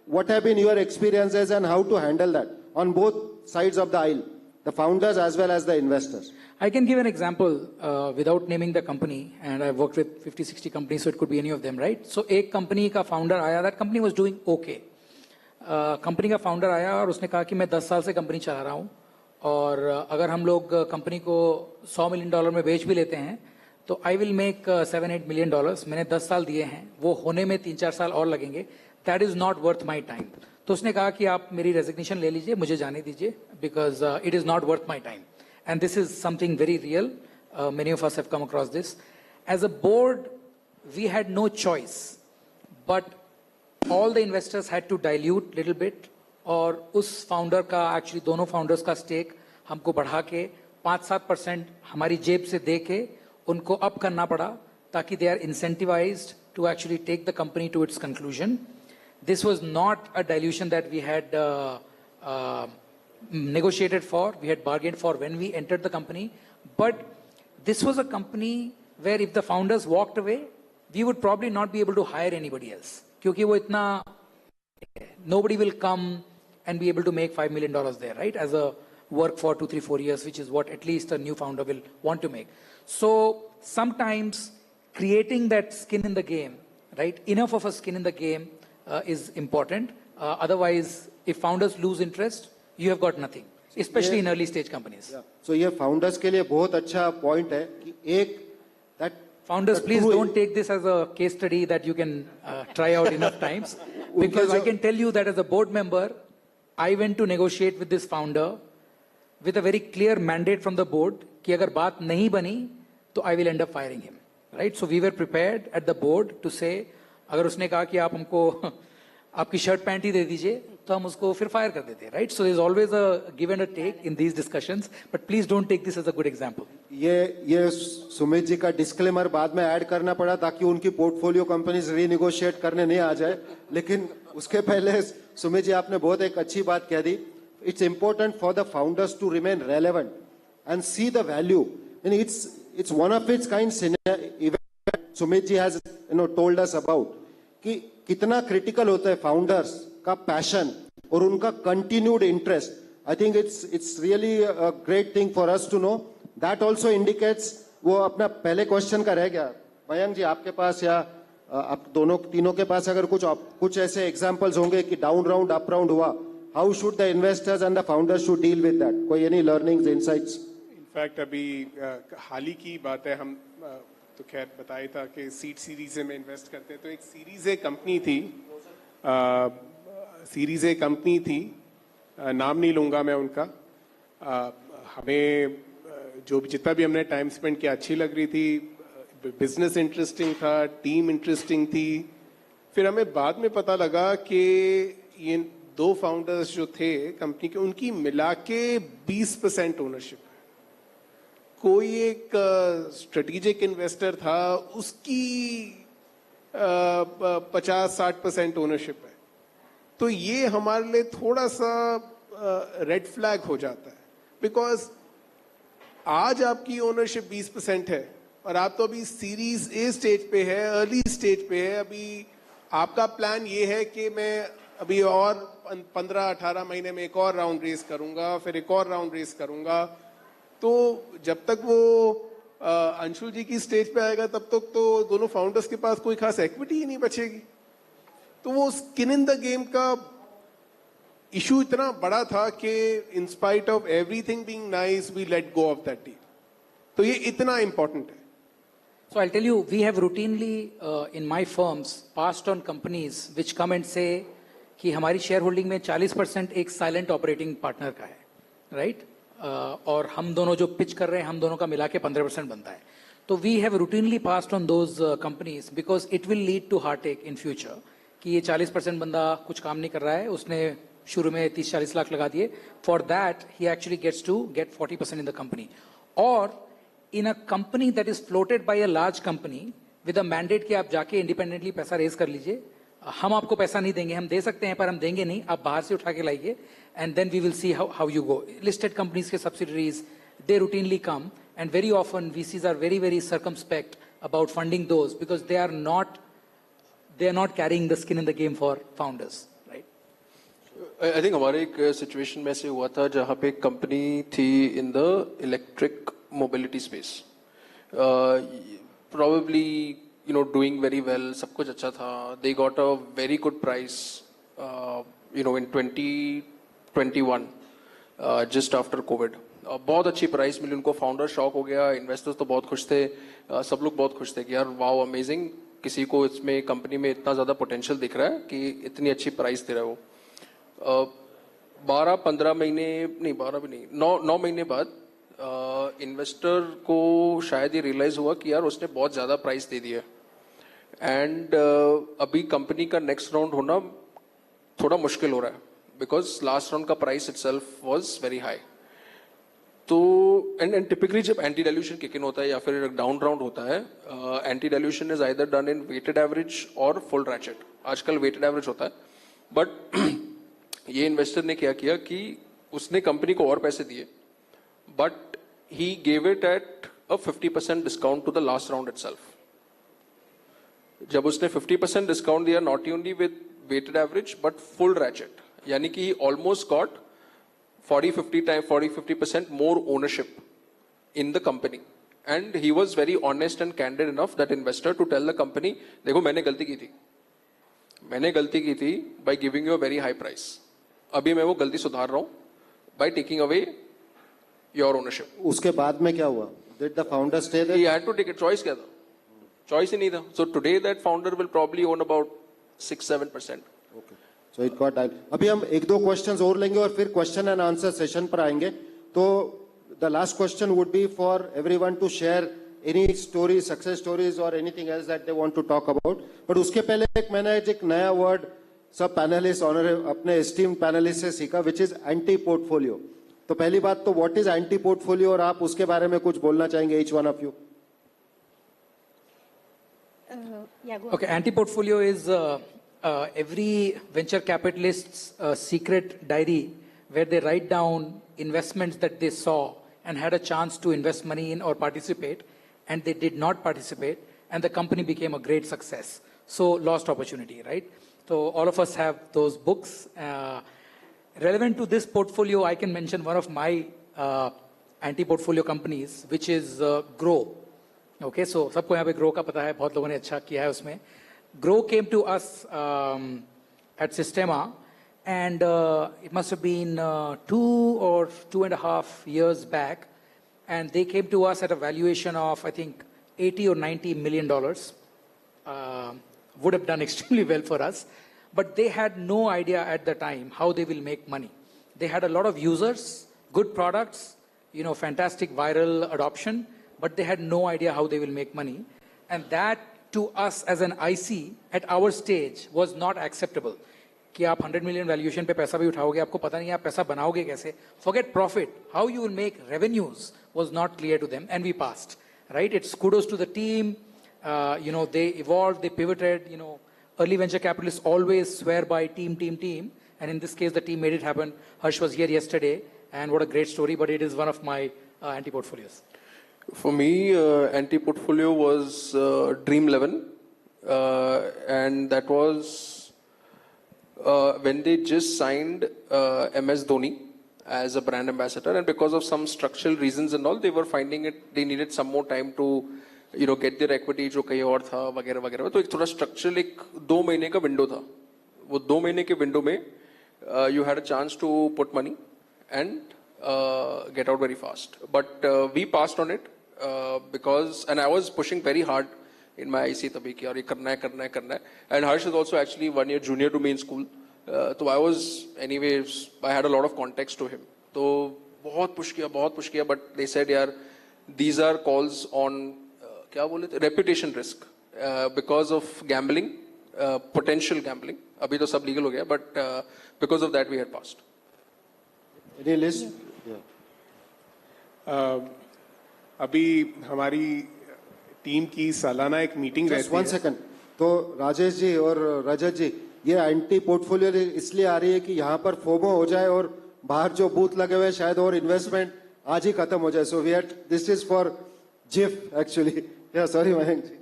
what have been your experiences and how to handle that on both sides of the aisle, the founders as well as the investors? I can give an example without naming the company, and I've worked with 50-60 companies, so it could be any of them, right? So एक company का founder आया, that company was doing okay. Company का founder आया और उसने कहा कि मैं 10 साल से कंपनी चला रहा हूँ और अगर हम लोग कंपनी को $100 मिलियन में बेच भी लेते हैं तो आई विल मेक $7-8 मिलियन. मैंने 10 साल दिए हैं, वो होने में 3-4 साल और लगेंगे. That is not worth my time. तो उसने कहा कि आप मेरी रेजिग्नेशन ले लीजिए, मुझे जाने दीजिए, because it is not worth my time. And this is something very real. Many of us have come across this. As a board we had no choice, but all the investors had to dilute little bit और उस founder का, actually दोनों founders का stake हमको बढ़ा के 5-7% हमारी जेब से दे के उनको अप करना पड़ा ताकि they are incentivised to actually take the company to its conclusion. This was not a dilution that we had negotiated for, we had bargained for when we entered the company, but this was a company where if the founders walked away, we would probably not be able to hire anybody else. क्योंकि वो इतना, nobody will come and be able to make $5 million there, right? As a work for 2-3-4 years, which is what at least a new founder will want to make. So sometimes creating that skin in the game, right? Enough of a skin in the game is important. Otherwise, if founders lose interest, you have got nothing, especially in early stage companies. Yeah. So ये founders के लिए बहुत अच्छा point है कि एक that founders, please don't take this as a case study that you can try out enough times, because I can tell you that as a board member, I went to negotiate with this founder with a very clear mandate from the board कि अगर बात नहीं बनी तो I will end up firing him, right? So we were prepared at the board to say, अगर उसने कहा कि आप हमको आपकी शर्ट पैंट ही दे दीजिए तो हम उसको फिर फायर कर देते हैं, right? So there is always a give and a take in these discussions, but please don't take this as a good example. ये सुमित जी का डिस्क्लेमर बाद में ऐड करना पड़ा ताकि उनकी पोर्टफोलियो कंपनीज रीनिगोशिएट करने नहीं आ जाए, लेकिन उसके पहले सुमित जी आपने बहुत एक अच्छी बात कह दी. It's important for the founders to remain relevant and see the value. It's one of its kind event Sumit ji has told us about कि कितना क्रिटिकल होता है फाउंडर्स का पैशन और उनका continued interest. I think it's really a great thing for us to know. That also indicates, वो अपना पहले क्वेश्चन का रह गया. मयंक जी आपके पास या आप तीनों के पास अगर कुछ ऐसे एग्जांपल्स होंगे कि डाउन राउंड अप राउंड हुआ, how should the investors and the founders should deal with that? कोई एनी लर्निंग्स, इनसाइट्स? इनफैक्ट अभी हाल ही की बात है, हम तो खैर बताया था कि सीड सीरीज में इन्वेस्ट करते हैं. तो एक सीरीज ए कंपनी थी, नाम नहीं लूंगा मैं उनका. हमें जो भी जितना भी हमने टाइम स्पेंड किया अच्छी लग रही थी, बिजनेस इंटरेस्टिंग था, टीम इंटरेस्टिंग थी. फिर हमें बाद में पता लगा कि ये दो फाउंडर्स जो थे कंपनी के, उनकी मिला के 20% ओनरशिप. कोई एक स्ट्रेटेजिक इन्वेस्टर था, उसकी 50-60% ओनरशिप है. तो ये हमारे लिए थोड़ा सा रेड फ्लैग हो जाता है, बिकॉज आज आपकी ओनरशिप 20% है और आप तो अभी सीरीज ए स्टेज पे है, अर्ली स्टेज पे है. अभी आपका प्लान ये है कि मैं अभी और 15-18 महीने में एक और राउंड रेस करूंगा, फिर एक और राउंड रेस करूंगा. तो जब तक वो अंशुल जी की स्टेज पे आएगा तब तक तो दोनों फाउंडर्स के पास कोई खास इक्विटी ही नहीं बचेगी. तो वो स्किन इन द गेम का इशू इतना बड़ा था कि in spite of everything being nice we let go of that deal. तो ये इतना इंपॉर्टेंट है. So I'll tell you, we have routinely in my firms passed on companies which come and say कि हमारी शेयर होल्डिंग में 40% एक silent operating partner का है. right? और हम दोनों जो pitch कर रहे हैं हम दोनों का मिला के 15% बनता है. तो we have routinely passed on those companies because it will lead to heartache in future. कि ये 40% बंदा कुछ काम नहीं कर रहा है, उसने शुरू में 30-40 लाख लगा दिए. For that, he actually gets to get 40% in the company. Or in a company that is floated by a large company with a mandate कि आप जाके independently पैसा raise कर लीजिए, हम आपको पैसा नहीं देंगे, हम दे सकते हैं पर हम देंगे नहीं, आप बाहर से उठा के लाइए, and then we will see how you go. Listed companies के subsidiaries, they routinely come, and very often VCs are very, very circumspect about funding those because they are not carrying the skin in the game for founders, right? I think हमारे एक situation में ऐसे हुआ था जहाँ पे एक company थी in the electric mobility space. Probably, doing very well, सब कुछ अच्छा था. They got a very good price, in 2021, just after COVID. बहुत अच्छी प्राइस मिली उनको. फाउंडर शॉक हो गया, इन्वेस्टर्स तो बहुत खुश थे, सब लोग बहुत खुश थे कि यार वाओ अमेजिंग, किसी को इसमें कंपनी में इतना ज़्यादा पोटेंशियल दिख रहा है कि इतनी अच्छी प्राइस दे रहा है वो. 12-15 महीने नहीं, 12 भी नहीं, 9 महीने बाद इन्वेस्टर को शायद ये रियलाइज हुआ कि यार उसने बहुत ज़्यादा प्राइस दे दी है, एंड अभी कंपनी का नेक्स्ट राउंड होना थोड़ा मुश्किल हो रहा है बिकॉज लास्ट राउंड का price itself was very high. तो एंड टिपिकली जब एंटी डाइल्यूशन किक इन होता है या फिर डाउन राउंड होता है, anti dilution is either done in weighted average और फुल रैचेट. आजकल वेटेड एवरेज होता है, बट ये इन्वेस्टर ने क्या किया कि उसने कंपनी को और पैसे दिए, but he gave it at a 50% discount to the last round itself. जब उसने 50% डिस्काउंट दिया, not only with weighted average but full ratchet, यानी कि almost got 40-50% more ownership in the company. And he was very honest and candid enough, that investor, to tell the company, देखो मैंने गलती की थी by giving you a very high price. अभी मैं वो गलती सुधार रहा हूँ by taking away your ownership. उसके बाद में क्या हुआ? Did the founder stay there? He had to take a choice. क्या था? Choice ही नहीं था. So today that founder will probably own about 6-7%. Okay. So it got done. अभी हम 1-2 questions और लेंगे और फिर question and answer session पर आएंगे. तो the last question would be for everyone to share any stories, success stories or anything else that they want to talk about. But उसके पहले मैंने एक नया word सब panelists अपने esteemed panelists से सीखा, which is anti portfolio. तो पहली बात तो what is anti portfolio और आप उसके बारे में कुछ बोलना चाहेंगे, each one of you? Okay, anti portfolio is every venture capitalist's secret diary where they write down investments that they saw and had a chance to invest money in or participate, and they did not participate, and the company became a great success. So lost opportunity, right? So all of us have those books. Relevant to this portfolio, I can mention one of my anti-portfolio companies, which is Grow. Okay, so सबको यहाँ पे Grow का पता है, बहुत लोगों ने अच्छा किया है उसमें. Grow came to us at Sistema, and it must have been 2 or 2.5 years back, and they came to us at a valuation of, I think, $80 or $90 million. Would have done extremely well for us, but they had no idea at the time how they will make money. They had a lot of users, good products, fantastic viral adoption, but they had no idea how they will make money. And that, to us as an IC at our stage, was not acceptable. कि आप 100 million valuation पे पैसा भी उठाओगे, आपको पता नहीं आप पैसा बनाओगे कैसे. Forget profit, how you will make revenues was not clear to them, and we passed. Right? It's kudos to the team. They evolved, they pivoted. Early venture capitalists always swear by team, and in this case, the team made it happen. Harsh was here yesterday, and what a great story. But it is one of my anti-portfolios. For me, anti-portfolio was Dream 11, and that was when they just signed MS Dhoni as a brand ambassador, and because of some structural reasons and all, they were finding it, they needed some more time to get their equity जो कहीं और था वगैरह वगैरह. तो एक थोड़ा structural एक 2 महीने का window था. वो 2 महीने के window में you had a chance to put money and get out very fast. But we passed on it because, and I was pushing very hard in my IC तभी कि यार ये करना है. And Harsh is also actually 1 year junior to me in school. So I was, anyways, I had a lot of context to him. तो बहुत push किया, but they said यार these are calls on क्या बोले थे, reputation risk because of gambling, potential gambling. अभी तो सब legal हो गया, but because of that we had passed. Any list? अभी हमारी टीम की सालाना एक मीटिंग रहती है. Just 1 second. तो राजेश जी और रजत जी, ये एंटी पोर्टफोलियो इसलिए आ रही है कि यहाँ पर फोमो हो जाए और बाहर जो बूथ लगे हुए शायद और इन्वेस्टमेंट आज ही खत्म हो जाए. So we are, this is for JIIF actually. या सॉरी मयंक जी.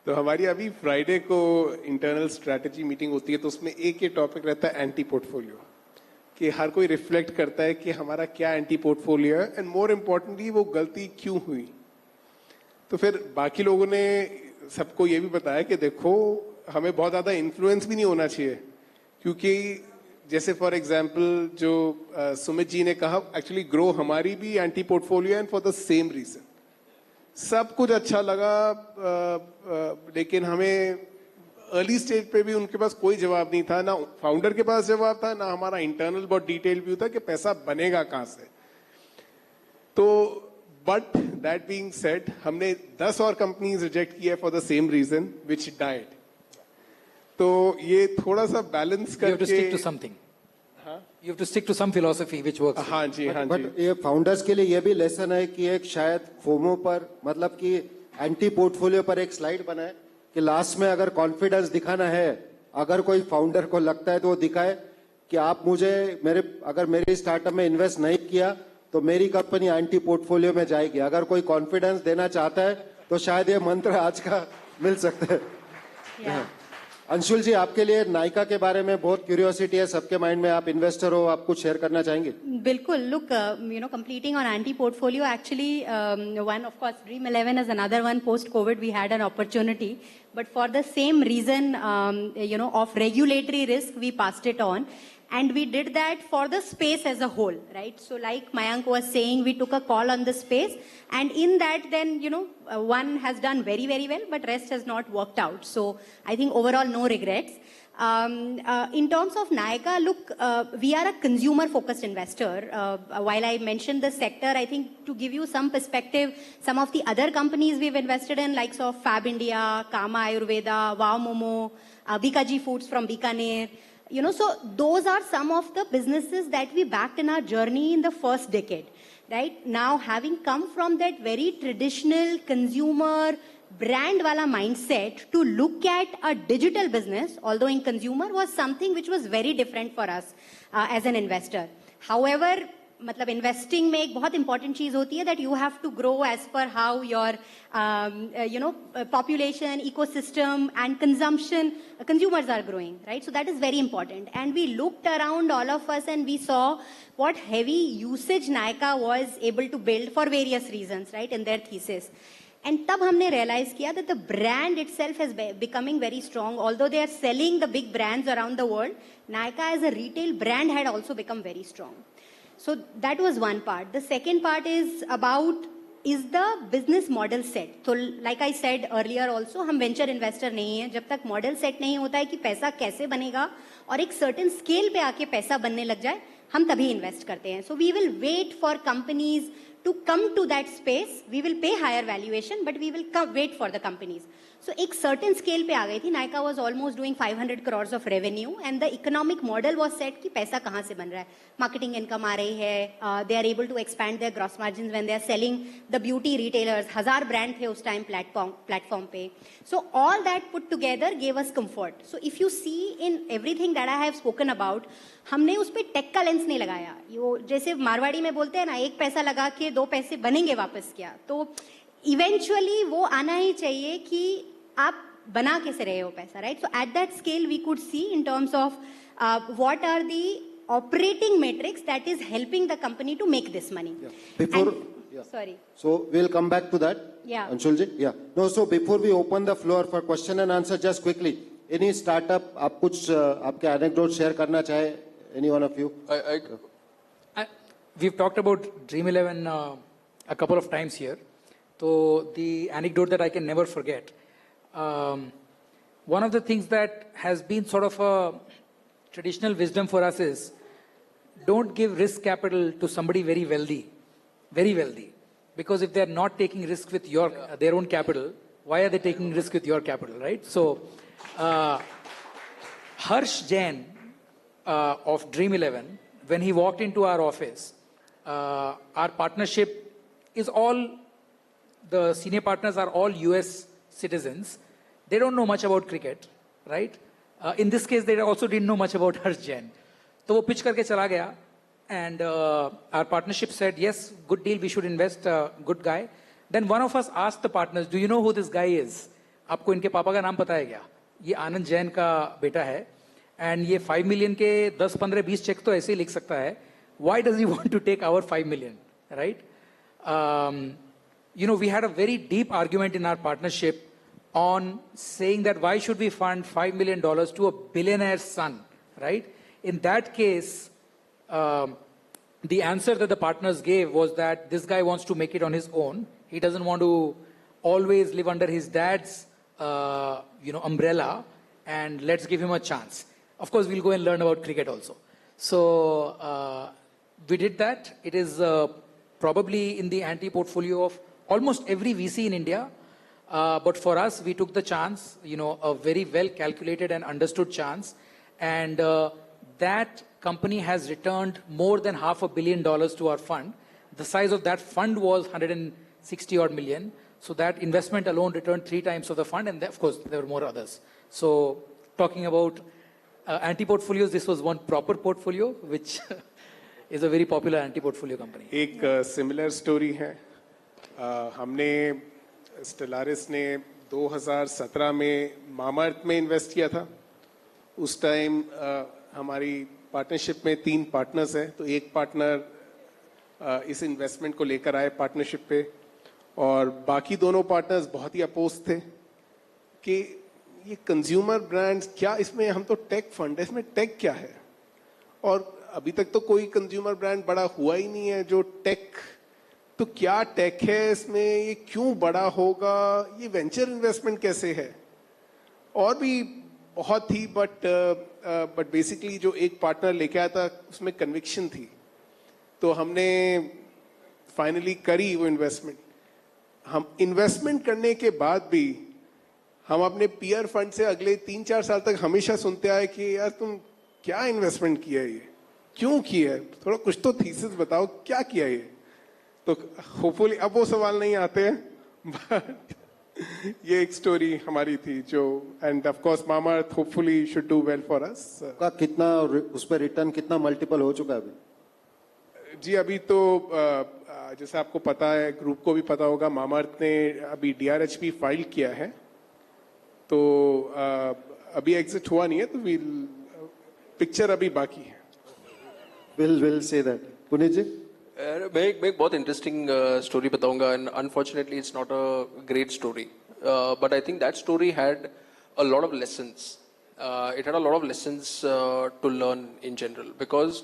तो हमारी अभी फ्राइडे को इंटरनल स्ट्रैटेजी मीटिंग होती है, तो उसमें एक ये टॉपिक रहता है एंटी पोर्टफोलियो, कि हर कोई रिफ्लेक्ट करता है कि हमारा क्या एंटी पोर्टफोलियो है एंड मोर इम्पोर्टेंटली वो गलती क्यों हुई. तो फिर बाकी लोगों ने सबको ये भी बताया कि देखो हमें बहुत ज्यादा इन्फ्लुएंस भी नहीं होना चाहिए, क्योंकि जैसे फॉर एग्जांपल जो सुमित जी ने कहा, एक्चुअली ग्रो हमारी भी anti portfolio and for the same reason. सब कुछ अच्छा लगा, लेकिन हमें अर्ली स्टेज पे भी उनके पास कोई जवाब नहीं था, ना फाउंडर के पास जवाब था, ना हमारा इंटरनल बहुत डिटेल व्यू था कि पैसा बनेगा कहां से. तो बट दैट बीइंग सेड, हमने 10 और कंपनीज रिजेक्ट किया for the same reason which died. तो ये थोड़ा सा बैलेंस करके, you have to stick to something. You have to stick to some philosophy which works. हाँ जी, हाँ जी. बट ये फाउंडर्स के लिए ये भी लेसन है कि एक शायद फोमो पर, मतलब कि एंटी पोर्टफोलियो पर एक स्लाइड बनाए कि लास्ट में अगर कॉन्फिडेंस दिखाना है, अगर कोई फाउंडर को लगता है तो वो दिखाए कि आप मुझे अगर मेरे स्टार्टअप में इन्वेस्ट नहीं किया तो मेरी कंपनी एंटी पोर्टफोलियो में जाएगी. अगर कोई कॉन्फिडेंस देना चाहता है तो शायद ये मंत्र आज का मिल सकता है. अंशुल जी, आपके लिए नायका के बारे में बहुत क्यूरियोसिटी है सबके माइंड में, आप इन्वेस्टर हो, आप कुछ शेयर करना चाहेंगे? बिल्कुल. Look, completing on anti-portfolio, actually, one, of course, Dream 11 is another one. Post-COVID, we had an opportunity. But for the same reason, of regulatory risk, we passed it on. And we did that for the space as a whole, right? So like Mayank was saying, we took a call on the space. And in that, then, one has done very, very well, but rest has not worked out. So I think overall, no regrets. In terms of Nykaa, look, we are a consumer-focused investor. While I mentioned the sector, I think to give you some perspective, some of the other companies we've invested in, likes of Fab India, Kama Ayurveda, Wow Momo, Bikaji Foods from Bikaner, so those are some of the businesses that we backed in our journey in the first decade, right? Now, having come from that very traditional consumer brand wala mindset to look at a digital business, although in consumer, was something which was very different for us as an investor. However, मतलब investing में एक बहुत important चीज होती है that you have to grow as per how your population, ecosystem and consumers are growing, right? So that is very important. And we looked around, all of us, and we saw what heavy usage Nykaa was able to build for various reasons, right, in their thesis. And तब हमने realize किया that the brand itself is becoming very strong. Although they are selling the big brands around the world, Nykaa as a retail brand had also become very strong. So that was one part. The second part is about, is the business model set? So like I said earlier also, हम venture investor नहीं हैं. जब तक model set नहीं होता है कि पैसा कैसे बनेगा और एक certain scale पे आके पैसा बनने लग जाए, हम तभी invest करते हैं. So we will wait for companies to come to that space. We will pay higher valuation, but we will wait for the companies. So एक certain scale पे आ गई थी. Nykaa was almost doing 500 crores of revenue, and the economic model was set कि पैसा कहाँ से बन रहा है. Marketing income आ रही है. They are able to expand their gross margins when they are selling the beauty retailers. 1000 brand थे उस time platform पे. So all that put together gave us comfort. So if you see in everything that I have spoken about, हमने उस पे take का lens नहीं लगाया. यो जैसे मारवाड़ी में बोलते हैं ना, एक पैसा लगा के 2 पैसे बनेंगे वापस क्या. तो इवेंचुअली वो आना ही चाहिए कि आप बना कैसे रहे हो पैसा, right? So at that scale we could see in terms of what are the operating metrics that is helping the company to make this money. Sorry. So we'll come back to that. Yeah. Anshul ji, yeah. No, so before we open the floor for question and answer, just quickly, any startup, आप कुछ आपके anecdote share करना चाहे, any one of you? We've talked about Dream 11 a couple of times here. So the anecdote that I can never forget. One of the things that has been sort of a traditional wisdom for us is don't give risk capital to somebody very wealthy, because if they're not taking risk with their own capital, why are they taking risk with your capital, right? So, Harsh Jain of Dream 11, when he walked into our office, our partnership is all, the senior partners are all US citizens. They don't know much about cricket, right? In this case, they also didn't know much about Harsh Jain. So वो pitch करके चला गया, and our partnership said, yes, good deal, we should invest, good guy. Then one of us asked the partners, do you know who this guy is? आपको इनके पापा का नाम पता है क्या? ये आनंद जैन का बेटा है, and ये 5 million के 10, 15, 20 चेक तो ऐसे ही लिख सकता है. Why does he want to take our 5 million, right? You know, we had a very deep argument in our partnership on saying that why should we fund $5 million to a billionaire's son, right? In that case, the answer that the partners gave was that this guy wants to make it on his own. He doesn't want to always live under his dad's, umbrella, and let's give him a chance. Of course, we'll go and learn about cricket also. So we did that. It is probably in the anti-portfolio of almost every VC in India. But for us, we took the chance, a very well calculated and understood chance. And that company has returned more than $500 million to our fund. The size of that fund was 160 odd million. So that investment alone returned 3 times of the fund. And of course, there were more others. So talking about anti-portfolios, this was one proper portfolio, which is a very popular anti-portfolio company. एक similar story है. हमने स्टेलारिस ने 2017 में Mamaearth में invest किया था. उस time हमारी पार्टनरशिप में 3 पार्टनर्स हैं, तो एक पार्टनर इस इन्वेस्टमेंट को लेकर आए पार्टनरशिप पे, और बाकी दोनों पार्टनर्स बहुत ही अपोज थे कि ये कंज्यूमर ब्रांड्स क्या, इसमें हम तो टेक फंड है, इसमें टेक क्या है, और अभी तक तो कोई कंज्यूमर ब्रांड बड़ा हुआ ही नहीं है जो टेक, तो क्या टेक है इसमें, ये क्यों बड़ा होगा, ये वेंचर इन्वेस्टमेंट कैसे है, और भी बहुत थी. बट बेसिकली जो एक पार्टनर लेके आया था उसमें कन्विक्शन थी, तो हमने फाइनली करी वो इन्वेस्टमेंट. हम इन्वेस्टमेंट करने के बाद भी हम अपने पीयर फंड से अगले 3-4 साल तक हमेशा सुनते आए कि यार तुम क्या इन्वेस्टमेंट किया है, ये क्यों किया है, थोड़ा कुछ तो थीसिस बताओ, क्या किया है. तो होपफुली अब वो सवाल नहीं आते हैं, बट ये एक स्टोरी हमारी थी जो, end of course Mamaearth hopefully should do well for us. का कितना उस पर रिटर्न कितना मल्टीपल हो चुका है अभी? जी अभी तो जैसे आपको पता है, ग्रुप को भी पता होगा, मामाअर्थ ने अभी DRHP फाइल किया है, तो अभी एग्जिट हुआ नहीं है, तो पिक्चर अभी बाकी है. We'll say that. पुनीत जी, मैं एक बहुत इंटरेस्टिंग स्टोरी बताऊंगा, and unfortunately it's not a great story, but I think that story had a lot of lessons. It had a lot of lessons to learn in general, because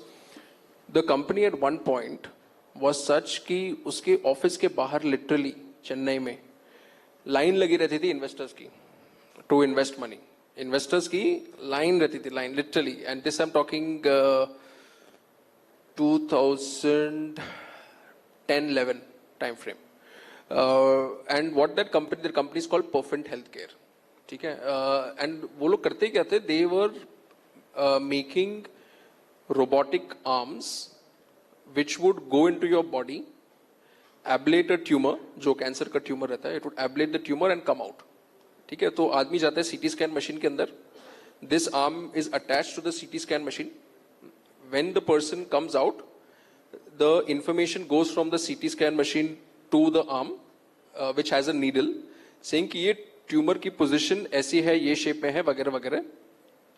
the company at one point was such कि उसके office के बाहर literally Chennai में line लगी रहती थी investors की to invest money. Investors की लाइन रहती थी, line literally, and this I am talking 2010-11 time frame. And what that company, their company is called Perfect Healthcare. ठीक है, and वो लोग करते क्या थे, they were making robotic arms which would go into your body, ablate a tumor, जो cancer का tumour रहता है, it would ablate the tumor and come out. ठीक है, तो आदमी जाता है CT scan मशीन के अंदर, this arm is attached to the CT scan machine. When the person comes out, the information goes from the CT scan machine to the arm, which has a needle, saying कि ये tumour की position ऐसी है, ये shape में है, वगैरह वगैरह.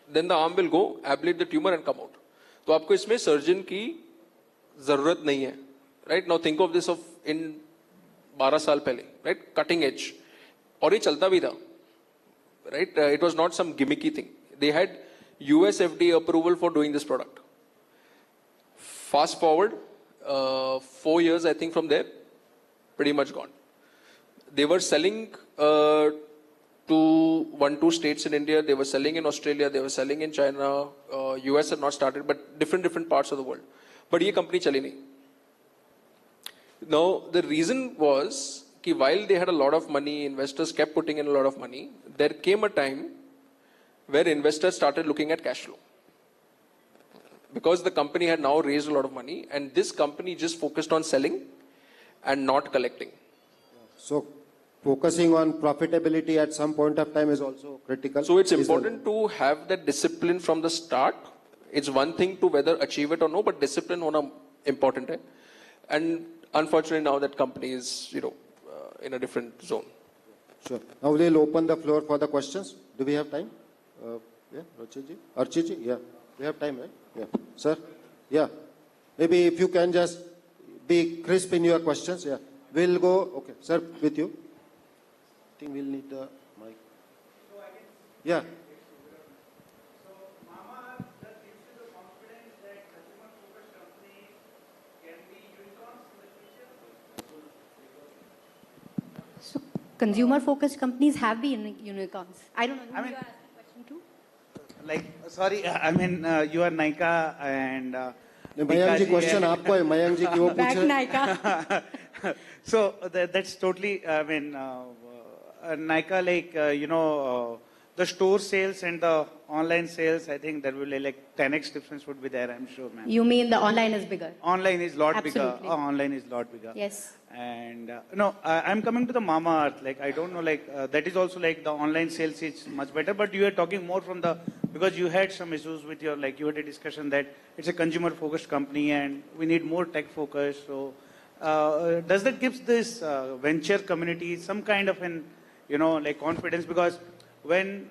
Then the arm will go, ablate the tumor and come out. तो आपको इसमें सर्जन की जरूरत नहीं है, right? Now think of this of in 12 साल पहले, right? Cutting edge, और ये चलता भी था, right? It was not some gimmicky thing. They had US FDA approval for doing this product. Fast forward 4 years, I think, from there, pretty much gone. They were selling to 1-2 states in India. They were selling in Australia. They were selling in China. US had not started, but different parts of the world. but ये company चली नहीं. Now, the reason was that while they had a lot of money, investors kept putting in a lot of money, there came a time where investors started looking at cash flow. Because the company had now raised a lot of money, and this company just focused on selling and not collecting. So, focusing on profitability at some point of time is also critical. So, it's important to have that discipline from the start. It's one thing to whether achieve it or no, but discipline is important. Hai. And unfortunately, now that company is, in a different zone. Sure. Now we'll open the floor for the questions. Do we have time? Yeah, Archiji? Yeah. We have time, right? Yeah. Sir? Yeah. Maybe if you can just be crisp in your questions. Yeah. We'll go. Okay. Sir, with you. I think we'll need the mic. Yeah. Consumer-focused companies have been unicorns. I don't know. You asked the question too? Like, sorry, I mean, you are Nykaa and... Mayank ji, question aapko hai. Mayank ji, kyun Back puch Nykaa. So, that's totally, I mean, Nykaa, like, the store sales and the online sales, I think there will be like 10x difference would be there, I'm sure, ma'am. You mean the online is bigger? Online is lot bigger. Absolutely. Online is lot bigger. Yes. And no, I'm coming to the Mamaearth. Like, I don't know, like, that is also like the online sales is much better, but you are talking more from the, because you had some issues with your, like, you had a discussion that it's a consumer focused company and we need more tech focus. So, does that give this venture community some kind of an, like confidence? Because when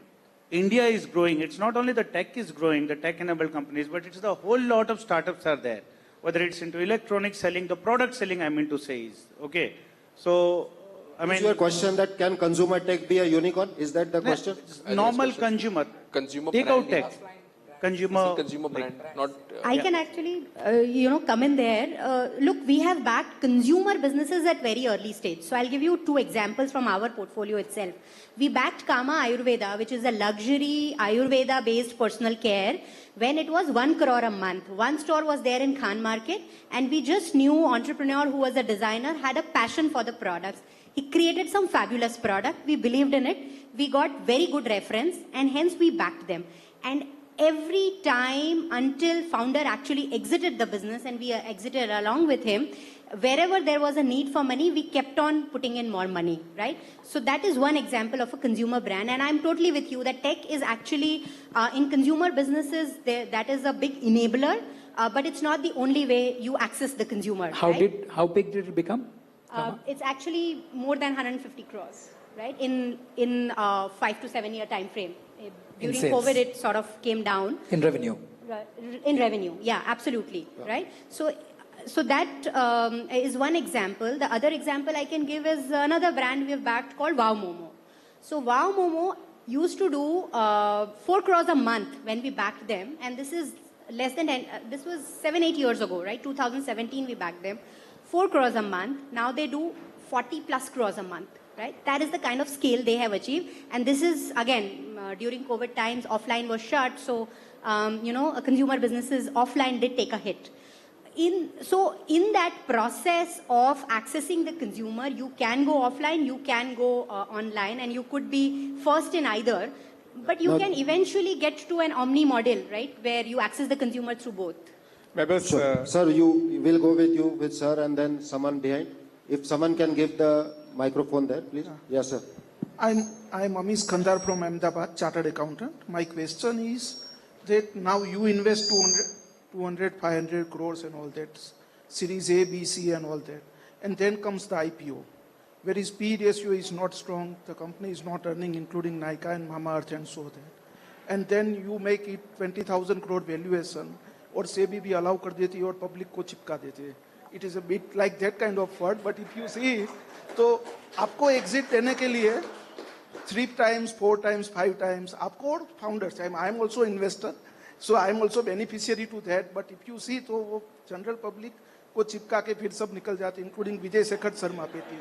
India is growing, it's not only the tech is growing, the tech enabled companies, but it's the whole lot of startups are there. Whether it's into electronics selling, the product selling, I mean to say is, okay. So, I mean... Is your question that can consumer tech be a unicorn? Is that the question? Normal consumer. Take out tech. Consumer brand, not... I can actually, come in there. Look, we have backed consumer businesses at very early stage. So I'll give you two examples from our portfolio itself. We backed Kama Ayurveda, which is a luxury Ayurveda-based personal care, when it was 1 crore a month. One store was there in Khan Market, and we just knew entrepreneur who was a designer had a passion for the products. He created some fabulous product. We believed in it. We got very good reference, and hence we backed them. And every time until founder actually exited the business and we exited along with him, wherever there was a need for money, we kept on putting in more money, right? So that is one example of a consumer brand. And I'm totally with you that tech is actually, in consumer businesses, that is a big enabler, but it's not the only way you access the consumer. How right? big did it become? It's actually more than 150 crores, right? In 5 to 7 year time frame. During COVID, it sort of came down. In revenue? In revenue, yeah, absolutely, right? So that is one example. The other example I can give is another brand we have backed called Wow Momo. So Wow Momo used to do 4 crores a month when we backed them, and this is less than 10, this was 7-8 years ago, right? 2017 we backed them. 4 crores a month. Now they do 40 plus crores a month. Right? That is the kind of scale they have achieved. And this is, again, during COVID times, offline was shut. So, consumer businesses offline did take a hit. So in that process of accessing the consumer, you can go offline, you can go online, and you could be first in either. But you can eventually get to an omni model, right? Where you access the consumer through both. Sure. Sir, you will go with sir and then someone behind. If someone can give the microphone there, please. Yes, sir. I'm Amish Khandar from Ahmedabad, chartered accountant. My question is that now you invest 200, 500 crores and all that, Series A, B, C and all that. And then comes the IPO, whereas P ratio is not strong, the company is not earning, including Nykaa and Mamaearth and so that. And then you make it 20,000 crore valuation, or SEBI bhi allow kar deti और public को चिपका देते. It is a bit like that kind of word, but if you see, तो आपको exit देने के लिए 3 times, 4 times, 5 times, आपको और founders, I am also investor, so I am also beneficiary to that, but if you see, तो वो general public को चिपका के फिर सब निकल जाते, including Vijay Shekhar Sharma पेटी.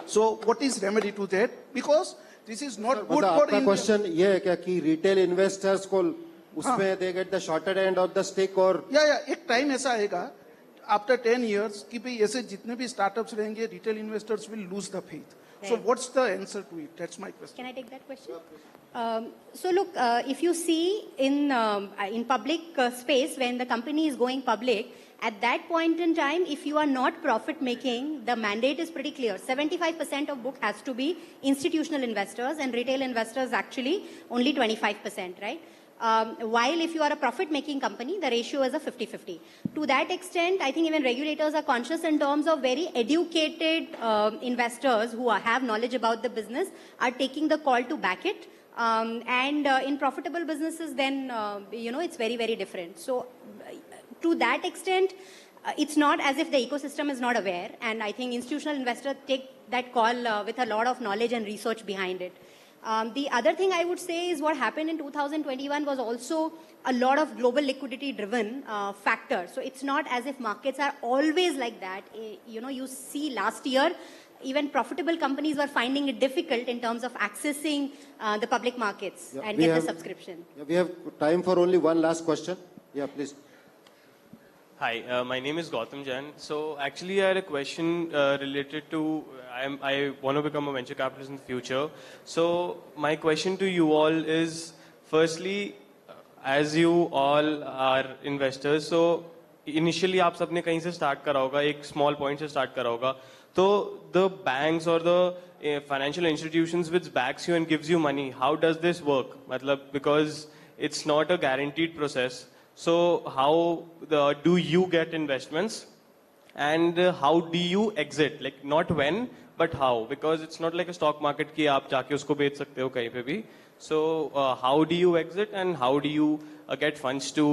So what is remedy to that? Because this is not good for आपका question ये है क्या कि retail investors को उसमें they get the shorter end of the stick or या एक टाइम ऐसा आएगा आफ्टर 10 years कि भाई ऐसे जितने भी स्टार्टअप्स रहेंगे retail investors will lose the faith so what's the answer to it that's my question Can I take that question? So look, if you see in public space when the company is going public, at that point in time, if you are not profit making, the mandate is pretty clear. 75% of book has to be institutional investors and retail investors actually only 25%, right? While if you are a profit making company, the ratio is a 50-50. To that extent, I think even regulators are conscious in terms of very educated investors who have knowledge about the business are taking the call to back it. And in profitable businesses, then, it's very, very different. So to that extent, it's not as if the ecosystem is not aware. And I think institutional investors take that call with a lot of knowledge and research behind it. The other thing I would say is what happened in 2021 was also a lot of global liquidity driven factor. So it's not as if markets are always like that. You see last year, even profitable companies were finding it difficult in terms of accessing the public markets and get the subscription. We have time for only one last question. Yeah, please. Hi, my name is Gautam Jain. So actually I had a question related to, I want to become a venture capitalist in the future. So my question to you all is, firstly, as you all are investors, so initially आप सबने कहीं से start करा होगा, एक small point से start करा होगा. So the banks or the financial institutions which backs you and gives you money, how does this work? मतलब, because it's not a guaranteed process. So how do you get investments and how do you exit? Like not when, but how? Because it's not like a stock market कि आप जाके उसको बेच सकते हो कहीं पे भी. So how do you exit and how do you get funds to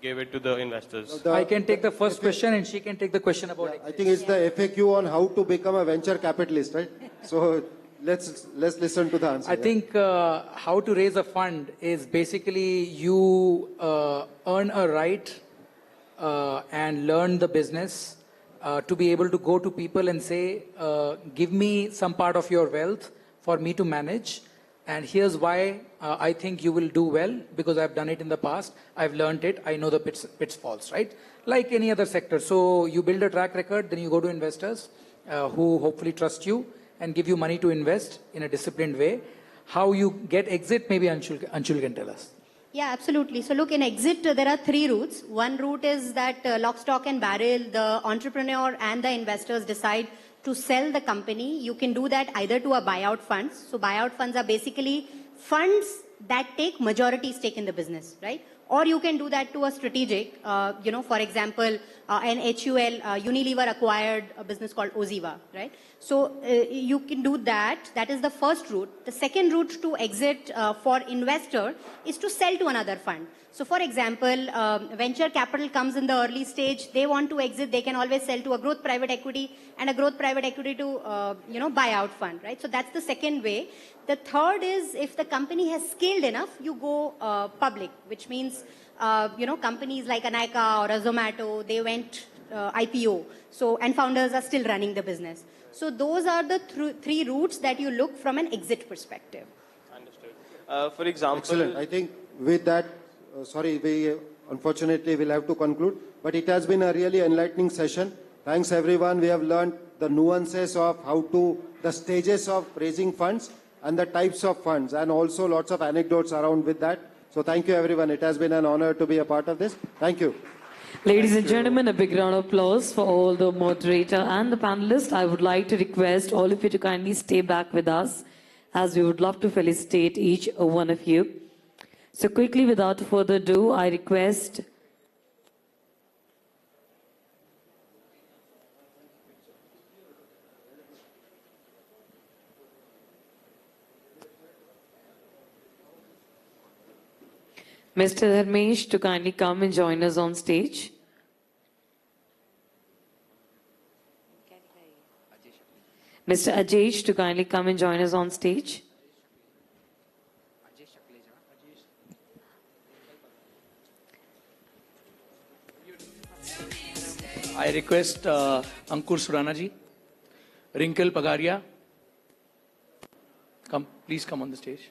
give it to the investors? I can take the first question and she can take the question about exit. I think it's the FAQ on how to become a venture capitalist, right? So let's listen to the answer. I think how to raise a fund is basically you earn a right and learn the business to be able to go to people and say, give me some part of your wealth for me to manage. And here's why I think you will do well, because I've done it in the past. I've learned it. I know the pitfalls, right? Like any other sector. So you build a track record, then you go to investors who hopefully trust you and give you money to invest in a disciplined way. How you get exit, maybe Anshul can tell us. Yeah, absolutely. So look, in exit, there are three routes. One route is that lock, stock and barrel, the entrepreneur and the investors decide to sell the company. You can do that either to a buyout funds. So buyout funds are basically funds that take majority stake in the business, right? Or you can do that to a strategic, for example, an HUL, Unilever acquired a business called Oziva, right? So you can do that. That is the first route. The second route to exit for investor is to sell to another fund. So for example, venture capital comes in the early stage. They want to exit. They can always sell to a growth private equity and a growth private equity to, buyout fund, right? So that's the second way. The third is if the company has scaled enough, you go public, which means, companies like Anaika or a Zomato, they went IPO. So, and founders are still running the business. So those are the three routes that you look from an exit perspective. Understood. For example... Excellent. I think with that, we unfortunately will have to conclude, but it has been a really enlightening session. Thanks everyone. We have learned the nuances of the stages of raising funds and the types of funds, and also lots of anecdotes around with that. So thank you everyone. It has been an honor to be a part of this. Thank you. Ladies and gentlemen, a big round of applause for all the moderator and the panelists. I would like to request all of you to kindly stay back with us, as we would love to felicitate each one of you. So quickly, without further ado, I request Mr. Dharmesh to kindly come and join us on stage. Mr. Ajesh to kindly come and join us on stage. I request Ankur Surana ji, Wrinkle Pagaria, please come on the stage.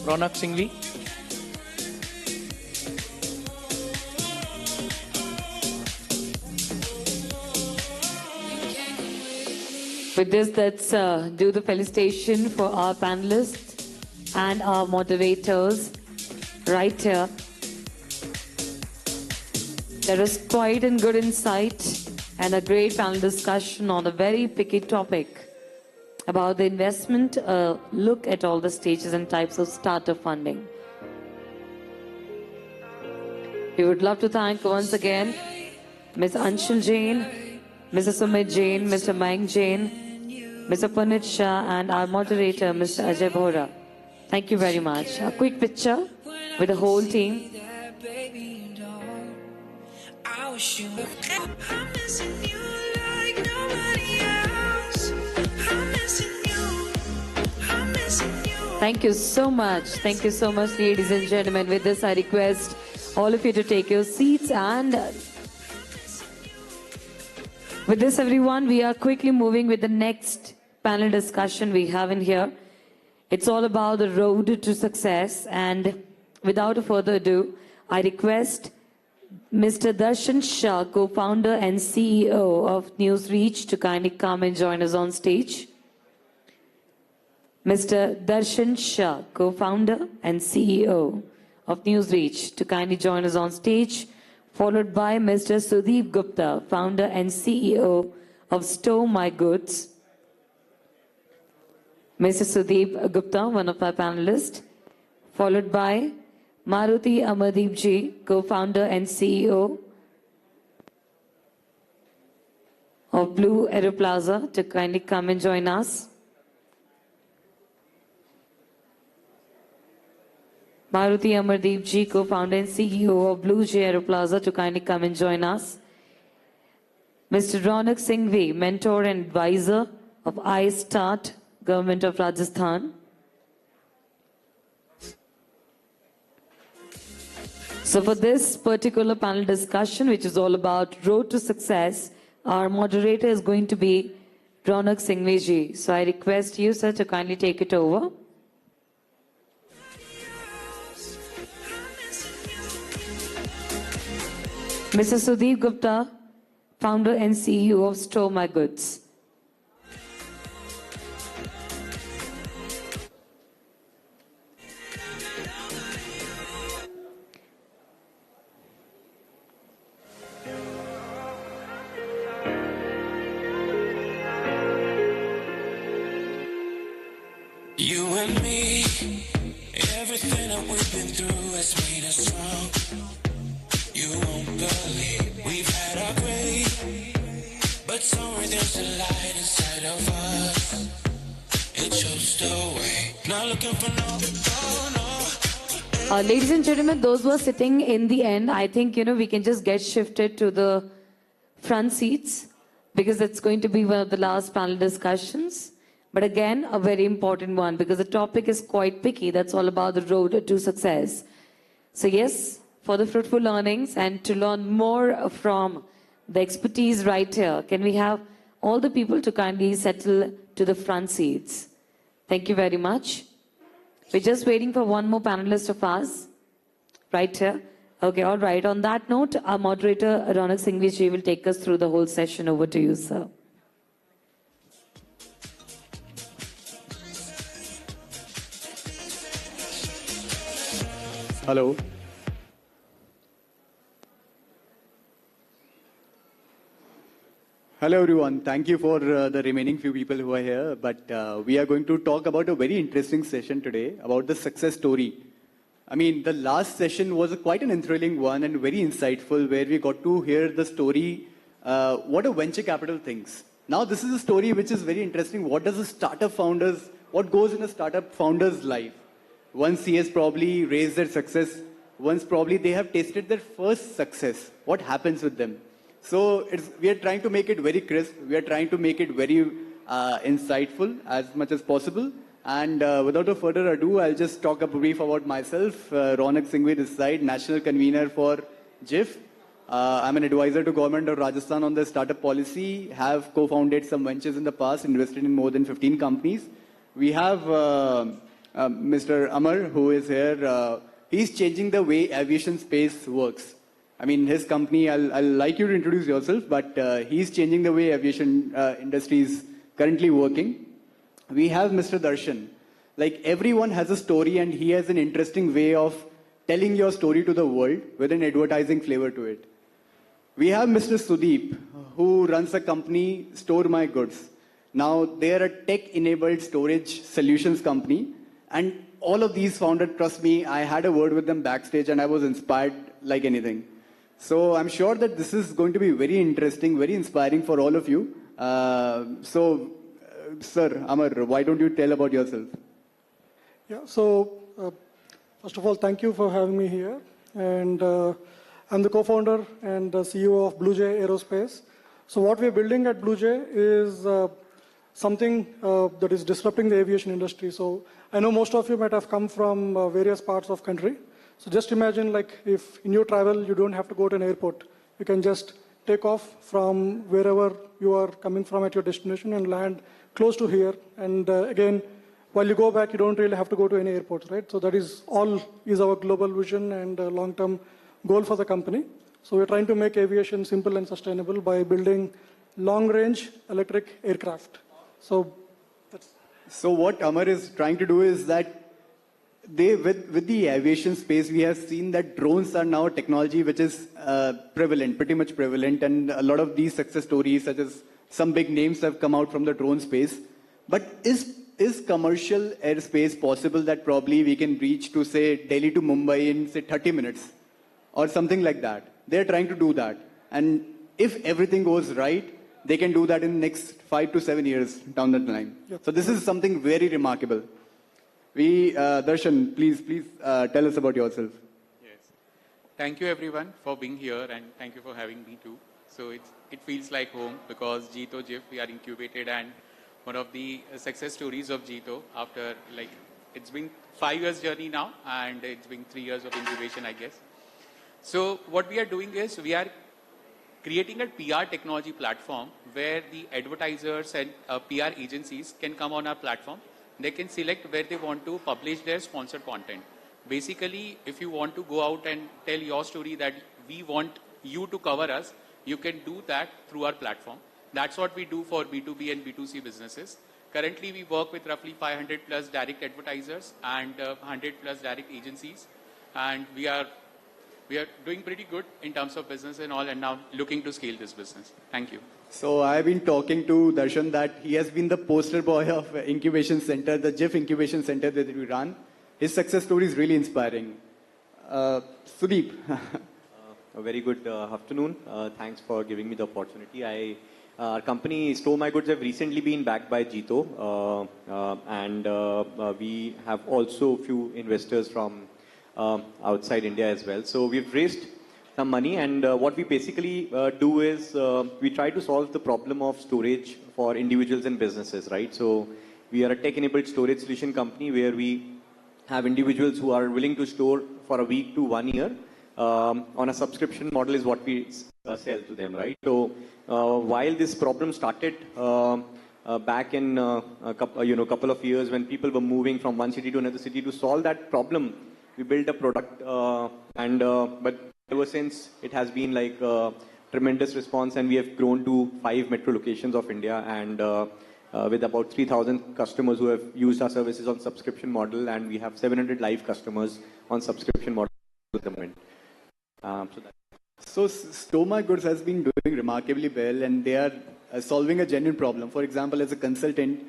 Ronak Singhvi. With this, let's do the felicitation for our panelists and our moderators right here. There is quite a good insight and a great panel discussion on a very picky topic about the investment, look at all the stages and types of startup funding. We would love to thank once again Ms. Anshul Jain, Mr. Sumit Jain, Mr. Mayank Jain, Mr. Punit Shah, and our moderator, Mr. Ajay Bhora. Thank you very much. A quick picture with the whole team. Thank you so much. Thank you so much, ladies and gentlemen. With this, I request all of you to take your seats. And with this, everyone, we are quickly moving with the next panel discussion we have in here. It's all about the road to success. And without further ado, I request Mr. Darshan Shah, co-founder and CEO of NewsReach, to kindly come and join us on stage. Mr. Darshan Shah, co-founder and CEO of NewsReach, to kindly join us on stage, followed by Mr. Sudeep Gupta, founder and CEO of Store My Goods. Mr. Sudeep Gupta, one of our panelists, followed by Maruti Amardeep Ji, co-founder and CEO of Blue Aeroplaza, to kindly come and join us. Maruti Amardeep Ji, co-founder and CEO of Blue Aeroplaza, to kindly come and join us. Mr. Ronak Singhvi, mentor and advisor of iStart, Government of Rajasthan. So for this particular panel discussion, which is all about road to success, our moderator is going to be Ronak Singhvi Ji. So I request you, sir, to kindly take it over. Mr. Sudeep Gupta, founder and CEO of Store My Goods. You and me, everything that we've been through has made us strong. You won't believe we've had our gray, but somewhere there's a light inside of us. It shows the way. Not looking for no. Ladies and gentlemen, those who are sitting in the end, I think, we can just get shifted to the front seats because it's going to be one of the last panel discussions. But again, a very important one because the topic is quite picky. That's all about the road to success. So yes, for the fruitful learnings and to learn more from the expertise right here, can we have all the people to kindly settle to the front seats? Thank you very much. We're just waiting for one more panelist of ours right here. Okay, all right. On that note, our moderator, Ronak Singhvi Ji, will take us through the whole session. Over to you, sir. Hello. Hello everyone. Thank you for the remaining few people who are here. But we are going to talk about a very interesting session today about the success story. I mean, the last session was quite an enthralling one and very insightful where we got to hear the story, what a venture capital thinks. Now this is a story which is very interesting. What does a startup founders, what goes in a startup founder's life? Once he has probably raised their success, once probably they have tasted their first success, what happens with them? So we are trying to make it very crisp. We are trying to make it very insightful as much as possible. And without a further ado, I'll just talk a brief about myself. Ronak Singhvi this side, National Convener for JIIF. I'm an advisor to Government of Rajasthan on the startup policy, have co-founded some ventures in the past, invested in more than 15 companies. We have Mr. Amar, who is here, he's changing the way aviation space works. I mean, his company, I'll like you to introduce yourself, but he's changing the way aviation industry is currently working. We have Mr. Darshan. Like, everyone has a story, and he has an interesting way of telling your story to the world with an advertising flavor to it. We have Mr. Sudeep, who runs a company, Store My Goods. Now, they are a tech-enabled storage solutions company, and all of these founders, trust me, I had a word with them backstage, and I was inspired like anything. So I'm sure that this is going to be very interesting, very inspiring for all of you. Sir, Amar, why don't you tell about yourself? Yeah, so first of all, thank you for having me here. And I'm the co-founder and the CEO of Blue Jay Aerospace. So what we're building at Blue Jay is something that is disrupting the aviation industry. So I know most of you might have come from various parts of country. So just imagine, like, if in your travel you don't have to go to an airport. You can just take off from wherever you are coming from at your destination and land close to here. And again, while you go back, you don't really have to go to any airports, right? So that is all is our global vision and long-term goal for the company. So we're trying to make aviation simple and sustainable by building long-range electric aircraft. So what Amar is trying to do is that with the aviation space, we have seen that drones are now a technology which is prevalent, pretty much prevalent, and a lot of these success stories, such as some big names, have come out from the drone space. But is commercial airspace possible that probably we can reach to, say, Delhi to Mumbai in, say, 30 minutes or something like that? They're trying to do that. And if everything goes right, they can do that in the next 5 to 7 years down the line. Yep. So this is something very remarkable. Darshan, please tell us about yourself. Yes. Thank you everyone for being here, and thank you for having me too. So it feels like home because JIIF, we are incubated, and one of the success stories of JIIF after, like, it's been 5 years journey now, and it's been 3 years of incubation, I guess. So what we are doing is we are creating a PR technology platform where the advertisers and PR agencies can come on our platform. They can select where they want to publish their sponsored content. Basically, if you want to go out and tell your story that we want you to cover us, you can do that through our platform. That's what we do for B2B and B2C businesses. Currently, we work with roughly 500 plus direct advertisers and 100 plus direct agencies. And we are doing pretty good in terms of business and all, and now looking to scale this business. Thank you. So I've been talking to Darshan that he has been the poster boy of Incubation Center, the JIIF Incubation Center that we run. His success story is really inspiring. Sudeep. A very good afternoon. Thanks for giving me the opportunity. Our company, Store My Goods, have recently been backed by JIIF, and we have also a few investors from outside India as well. So we've raised some money, and what we basically do is we try to solve the problem of storage for individuals and businesses, right? So we are a tech-enabled storage solution company where we have individuals who are willing to store for a week to 1 year on a subscription model is what we sell to them, right? So while this problem started back in a couple of years when people were moving from one city to another city, to solve that problem, we built a product, but ever since it has been like a tremendous response, and we have grown to 5 metro locations of India, and with about 3,000 customers who have used our services on subscription model, and we have 700 live customers on subscription model at the moment. So Store My Goods has been doing remarkably well, and they are solving a genuine problem. For example, as a consultant,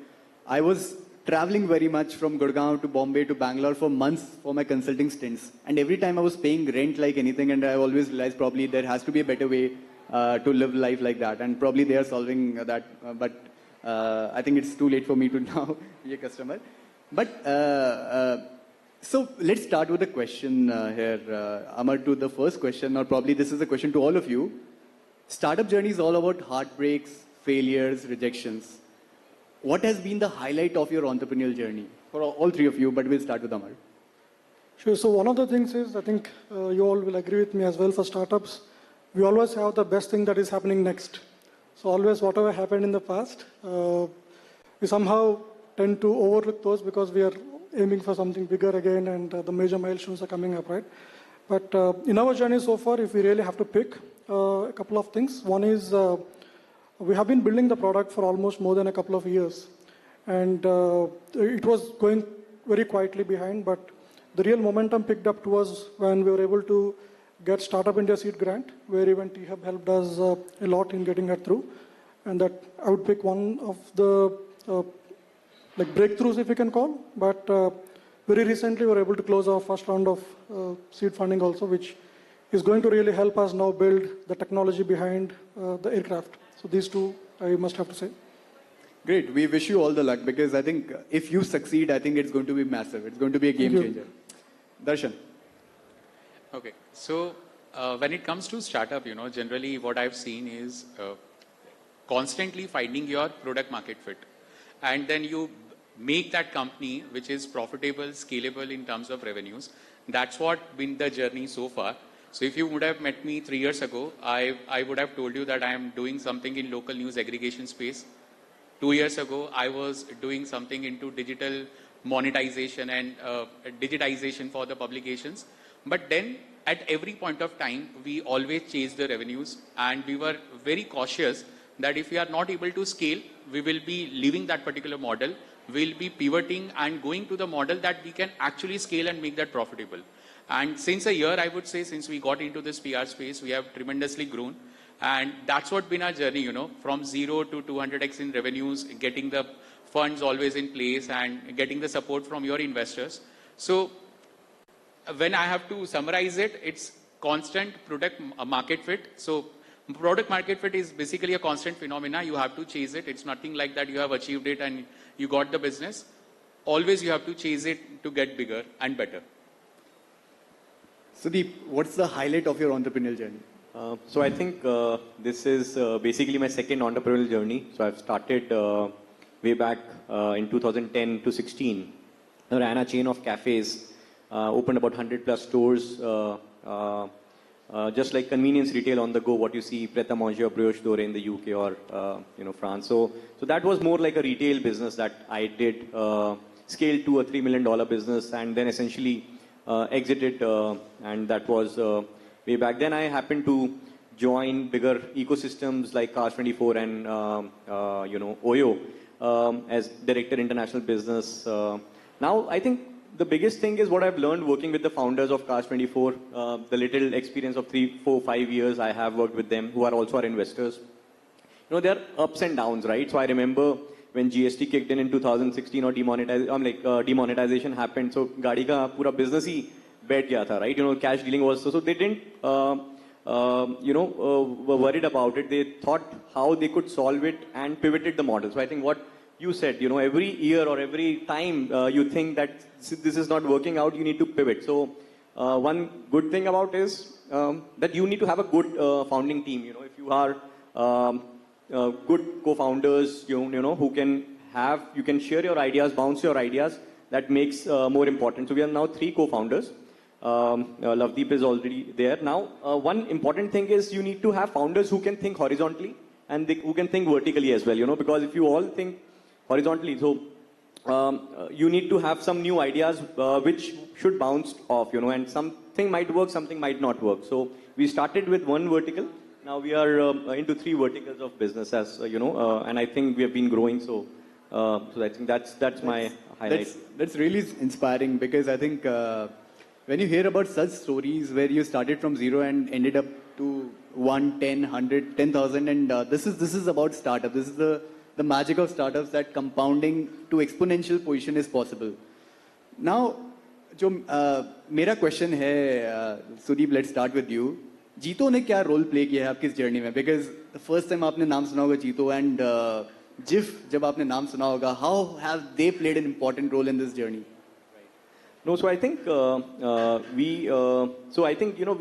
I was traveling very much from Gurgaon to Bombay to Bangalore for months for my consulting stints. And every time I was paying rent like anything, and I always realized probably there has to be a better way to live life like that. And probably they are solving that, but I think it's too late for me to now be a customer. But so let's start with a question here, Amar, to the first question, or probably this is a question to all of you. Startup journey is all about heartbreaks, failures, rejections. What has been the highlight of your entrepreneurial journey for all three of you, but we'll start with Amar. Sure. So one of the things is, I think you all will agree with me as well, for startups, we always have the best thing that is happening next. So always whatever happened in the past, we somehow tend to overlook those because we are aiming for something bigger again, and the major milestones are coming up, right? But in our journey so far, if we really have to pick a couple of things, one is we have been building the product for almost more than a couple of years, and it was going very quietly behind, but the real momentum picked up to us when we were able to get Startup India Seed Grant, where even JIIF helped us a lot in getting that through. And that I would pick one of the like breakthroughs, if you can call. But very recently, we were able to close our first round of seed funding also, which is going to really help us now build the technology behind the aircraft. So these two, I must have to say. Great. We wish you all the luck, because I think if you succeed, I think it's going to be massive. It's going to be a game changer. Darshan. Okay. So when it comes to startup, generally what I've seen is constantly finding your product market fit. And then you make that company which is profitable, scalable in terms of revenues. That's what been the journey so far. So if you would have met me 3 years ago, I would have told you that I am doing something in local news aggregation space. 2 years ago, I was doing something into digital monetization and digitization for the publications. But then at every point of time, we always chase the revenues, and we were very cautious that if we are not able to scale, we will be leaving that particular model. We'll be pivoting and going to the model that we can actually scale and make that profitable. And since a year, I would say, since we got into this PR space, we have tremendously grown. And that's what been our journey, from 0 to 200x in revenues, getting the funds always in place and getting the support from your investors. So when I have to summarize it, it's constant product market fit. So product market fit is basically a constant phenomena. You have to chase it. It's nothing like that you have achieved it and you got the business. Always you have to chase it to get bigger and better. Sudeep, what's the highlight of your entrepreneurial journey? So I think this is basically my second entrepreneurial journey. So I've started way back in 2010 to 16. I ran a chain of cafes, opened about 100 plus stores, just like convenience retail on the go, what you see Pret a Manger, Brioche Doré in the UK or France. So that was more like a retail business that I did, scaled to a $3 million business, and then essentially exited, and that was way back then. I happened to join bigger ecosystems like Cars24 and Oyo as director international business. Now I think the biggest thing is what I've learned working with the founders of Cars24, the little experience of 3, 4, 5 years I have worked with them, who are also our investors. There are ups and downs, right? So I remember when GST kicked in 2016 or demonetization happened, so गाड़ी का पूरा business ही बैठ गया था, right? Cash dealing was so they didn't were worried about it. They thought how they could solve it and pivoted the model. So I think what you said, every year or every time you think that this is not working out, you need to pivot. So one good thing about is that you need to have a good founding team. If you are good co-founders, who can you can share your ideas, bounce your ideas. That makes more important. So we are now 3 co-founders. Lovedeep is already there. Now, one important thing is you need to have founders who can think horizontally and who can think vertically as well, because if you all think horizontally, so you need to have some new ideas which should bounce off, and something might work, something might not work. So we started with 1 vertical. Now we are into 3 verticals of business, as and I think we have been growing. So I think that's my highlight. That's really inspiring, because I think when you hear about such stories where you started from 0 and ended up to 1, 10, 100, 10,000, and this is about startup. This is the magic of startups, that compounding to exponential position is possible. Now, मेरा question है, Sudeep, let's start with you. जीतो ने क्या role play किया है आपकी इस journey में? बिकॉज द फर्स्ट टाइम आपने नाम सुना होगा जीतो, एंड जिफ जब आपने नाम सुना होगा, how have they played an important role in this journey? No, so I think we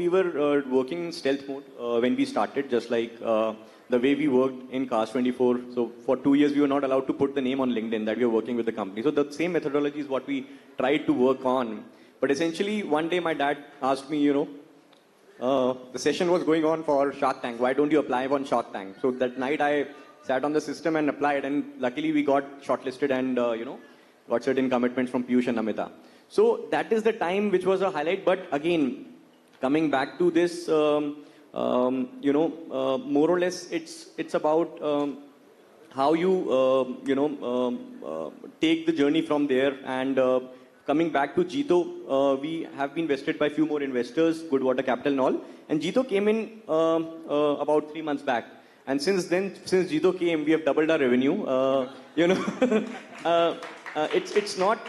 were working in stealth mode when we started, just like the way we worked in Cars24. So for 2 years, we were not allowed to put the name on LinkedIn that we were working with the company. So the same methodology is what we tried to work on. But essentially, one day my dad asked me, the session was going on for Shark Tank. Why don't you apply on Shark Tank? So that night I sat on the system and applied, and luckily we got shortlisted, and got certain commitments from Piyush and Amita. So that is the time which was a highlight. But again, coming back to this, more or less, it's about how you, take the journey from there. And coming back to Jito, we have been invested by a few more investors, Goodwater Capital and all. And Jito came in about 3 months back. And since then, since Jito came, we have doubled our revenue. It's not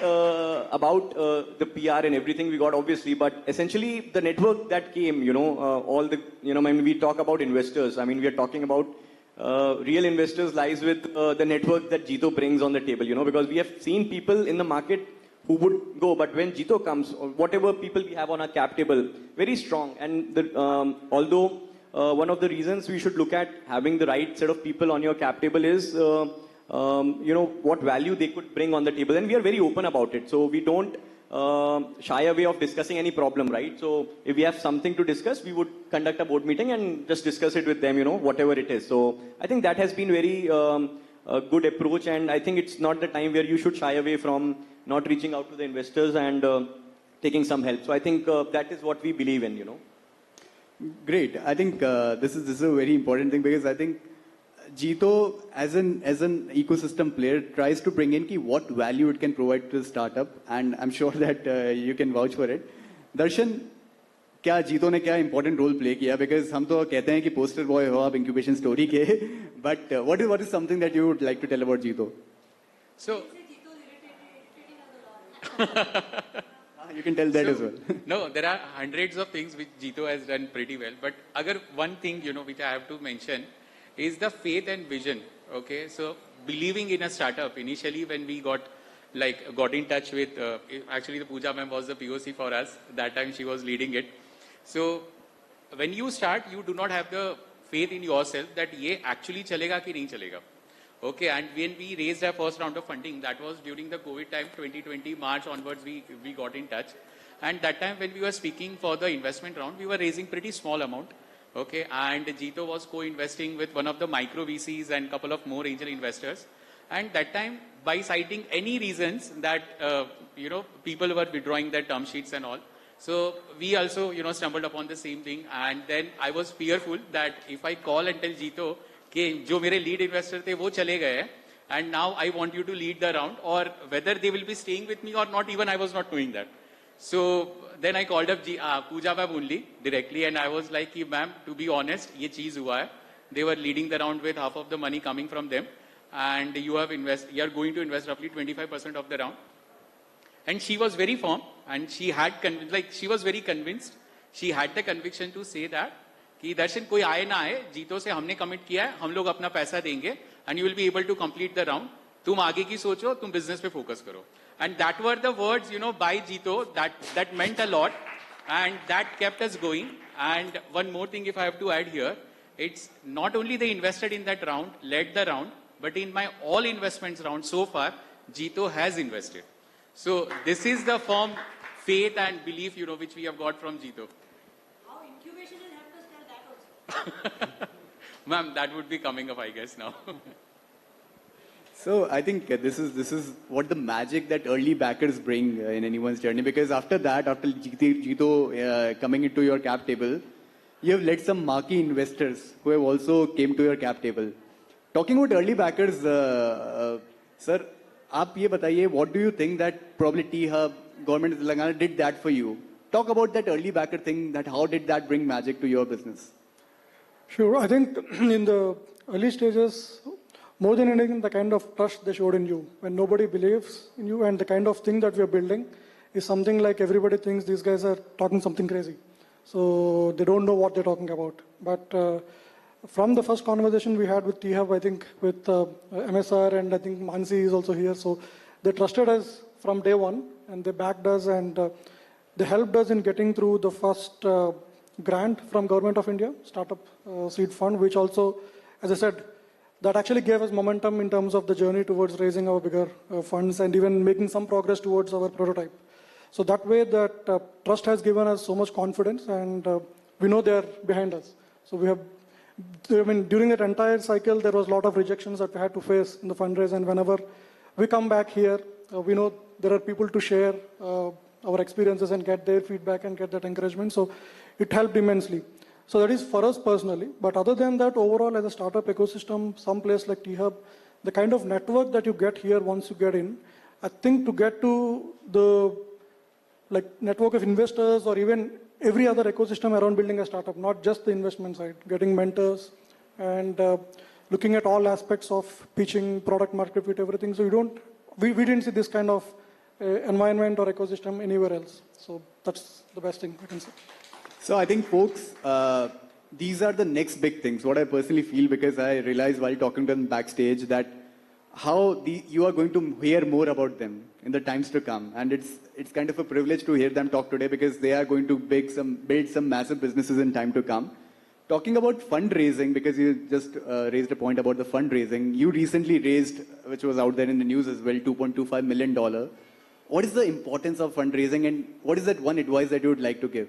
about the PR and everything we got, obviously, but essentially the network that came, all the, we talk about investors. I mean, we are talking about real investors lies with the network that Jito brings on the table, because we have seen people in the market who would go, but when Jito comes, or whatever people we have on our cap table, very strong. And although one of the reasons we should look at having the right set of people on your cap table is, what value they could bring on the table. And we are very open about it. So we don't shy away of discussing any problem, right? So if we have something to discuss, we would conduct a board meeting and just discuss it with them, whatever it is. So I think that has been very a good approach. And I think it's not the time where you should shy away from not reaching out to the investors and taking some help. So I think that is what we believe in, Great. I think this is a very important thing, because I think Jito as an ecosystem player tries to bring in what value it can provide to the startup, and I'm sure that you can vouch for it. Darshan, क्या Jito ने क्या important role play किया? Because हम तो कहते हैं कि poster boy हो आप incubation story के, but what is something that you would like to tell about Jito? So you can tell that as well. No, there are hundreds of things which Jito has done pretty well. But agar one thing, which I have to mention is the faith and vision. Okay, so believing in a startup. Initially, when we got in touch with, actually the Pooja ma'am was the POC for us. That time she was leading it. So when you start, you do not have the faith in yourself that ye actually chalega ki nahi chalega. Okay, and when we raised our first round of funding, that was during the COVID time, 2020, March onwards, we got in touch. And that time when we were speaking for the investment round, we were raising pretty small amount. Okay, and Jito was co-investing with one of the micro VCs and couple of more angel investors. And that time, by citing any reasons that, people were withdrawing their term sheets and all. So we also, stumbled upon the same thing. And then I was fearful that if I call and tell Jito, कि जो मेरे lead investor थे वो चले गए and now I want you to lead the round, or whether they will be staying with me or not, even I was not knowing that. So then I called up Pooja ma'am only directly, and I was like, ma'am, to be honest, ये चीज हुआ है. They were leading the round with half of the money coming from them, and you are going to invest roughly 25% of the round. And she was very firm, and she was very convinced. She had the conviction to say that कि दर्शन कोई आए ना आए, जीतो से हमने commit किया है, हम लोग अपना पैसा देंगे, and you will be able to complete the round. तुम आगे की सोचो, तुम business पे focus करो. And that were the words, by Jito, that meant a lot, and that kept us going. And one more thing, if I have to add here, it's not only they invested in that round, led the round, but in my all investments round so far, Jito has invested. So this is the firm faith and belief, which we have got from Jito. Ma'am, that would be coming up, I guess, now. So I think this is what the magic that early backers bring in anyone's journey, because after that, after Jito coming into your cap table, you have led some marquee investors who have also came to your cap table. Talking about early backers, sir, आप ये बताइए, what do you think that probably JIIF, government of Telangana did that for you? Talk about that early backer thing, that how did that bring magic to your business? Sure. I think in the early stages, more than anything, the kind of trust they showed in you, when nobody believes in you, and the kind of thing that we are building is something like everybody thinks these guys are talking something crazy. So they don't know what they're talking about. But from the first conversation we had with JIIF, I think with MSR, and I think Mansi is also here. So they trusted us from day one, and they backed us, and they helped us in getting through the first grant from Government of India, Startup Seed Fund, which also, as I said, that actually gave us momentum in terms of the journey towards raising our bigger funds and even making some progress towards our prototype. So that way, that trust has given us so much confidence, and we know they're behind us. So we have, during that entire cycle, there was a lot of rejections that we had to face in the fundraise, and whenever we come back here, we know there are people to share our experiences and get their feedback and get that encouragement. So it helped immensely. So that is for us personally. But other than that, overall as a startup ecosystem, some place like JIIF, the kind of network that you get here once you get in, I think to get to the network of investors or even every other ecosystem around building a startup, not just the investment side, getting mentors and looking at all aspects of pitching, product market fit, everything. So we didn't see this kind of environment or ecosystem anywhere else. So that's the best thing I can say. So I think, folks, these are the next big things, what I personally feel, because I realized while talking to them backstage that you are going to hear more about them in the times to come. And it's kind of a privilege to hear them talk today because they are going to build some massive businesses in time to come. Talking about fundraising, because you just raised a point about the fundraising, you recently raised, which was out there in the news as well, $2.25 million. What is the importance of fundraising and what is that one advice that you would like to give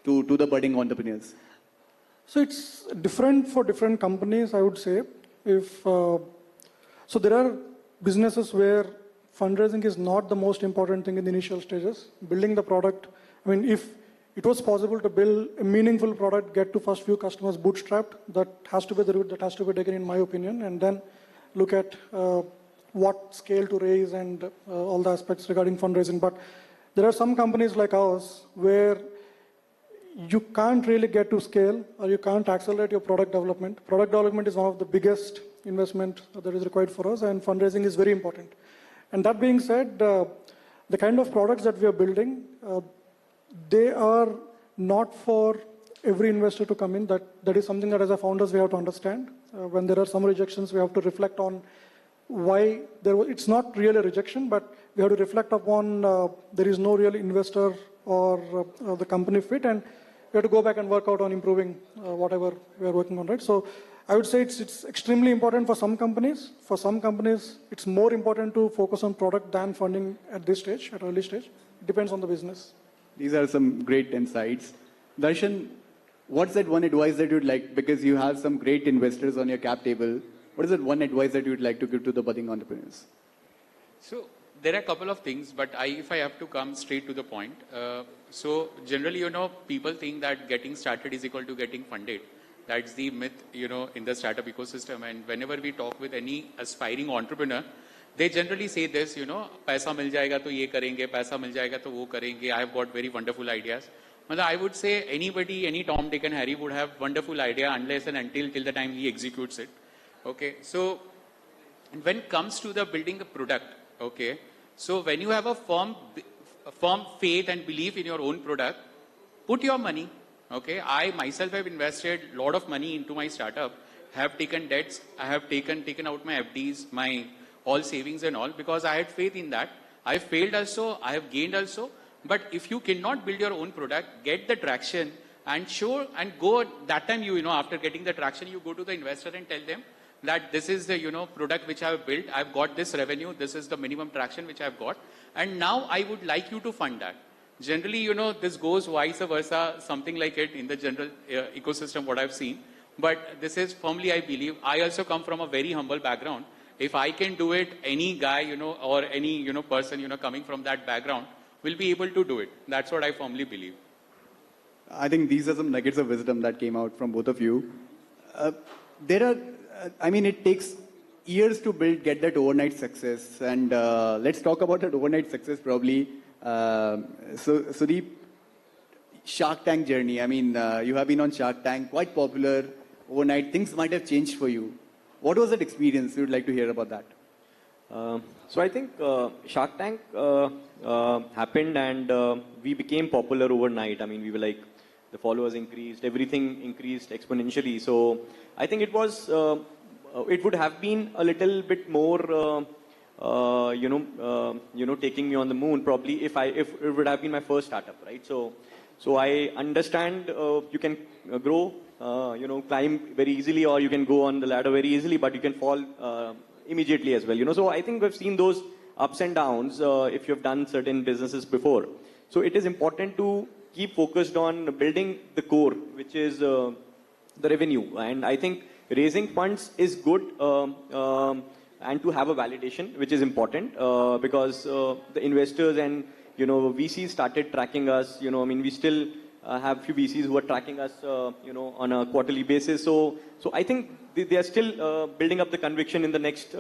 to the budding entrepreneurs? So it's different for different companies, I would say. So there are businesses where fundraising is not the most important thing in the initial stages. Building the product, I mean, if it was possible to build a meaningful product, get to first few customers bootstrapped, that has to be the route that has to be taken in my opinion, and then look at what scale to raise and all the aspects regarding fundraising. But there are some companies like ours where you can't really get to scale or you can't accelerate your product development. Product development is one of the biggest investment that is required for us, and fundraising is very important. And that being said, the kind of products that we are building, they are not for every investor to come in. That is something that as a founders we have to understand. When there are some rejections, we have to reflect on why it's not really a rejection, but we have to reflect upon there is no real investor or the company fit, and we have to go back and work out on improving whatever we are working on, right? So I would say it's extremely important for some companies. For some companies, it's more important to focus on product than funding at this stage, at early stage. It depends on the business. These are some great insights. Darshan, what's that one advice that you'd like, because you have some great investors on your cap table, what is that one advice that you'd like to give to the budding entrepreneurs? So there are a couple of things, but if I have to come straight to the point. So generally, people think that getting started is equal to getting funded. That's the myth, in the startup ecosystem. And whenever we talk with any aspiring entrepreneur, they generally say this, paisa mil jayega to ye karenge, paisa mil jayega to wo karenge. I have got very wonderful ideas. But I would say anybody, any Tom, Dick and Harry would have wonderful idea unless and until the time he executes it. Okay. So when it comes to the building a product, okay. So when you have a firm faith and belief in your own product, put your money. Okay, I myself have invested a lot of money into my startup, have taken debts, I have taken out my FDs, my all savings and all, because I had faith in that. I have failed also, I have gained also. But if you cannot build your own product, get the traction and show and go that time, after getting the traction, you go to the investor and tell them that this is the, product which I have built. I've got this revenue. This is the minimum traction which I've got. And now I would like you to fund that. Generally, this goes vice versa, something like it in the general ecosystem, what I've seen. But this is firmly, I believe, I also come from a very humble background. If I can do it, any guy, or any, person, coming from that background will be able to do it. That's what I firmly believe. I think these are some nuggets of wisdom that came out from both of you. It takes years to get that overnight success. And let's talk about that overnight success probably. So the Shark Tank journey, you have been on Shark Tank, quite popular overnight. Things might have changed for you. What was that experience? We would like to hear about that. So I think Shark Tank happened and we became popular overnight. We were like, the followers increased, everything increased exponentially. So I think it was, it would have been a little bit more, taking me on the moon probably if it would have been my first startup, right? So I understand you can grow, climb very easily, or you can go on the ladder very easily, but you can fall immediately as well. So I think we've seen those ups and downs if you've done certain businesses before. So it is important to keep focused on building the core, which is the revenue. And I think raising funds is good. and to have a validation, which is important because the investors and VCs started tracking us. I mean, we still have few VCs who are tracking us, on a quarterly basis. So I think they are still building up the conviction in the next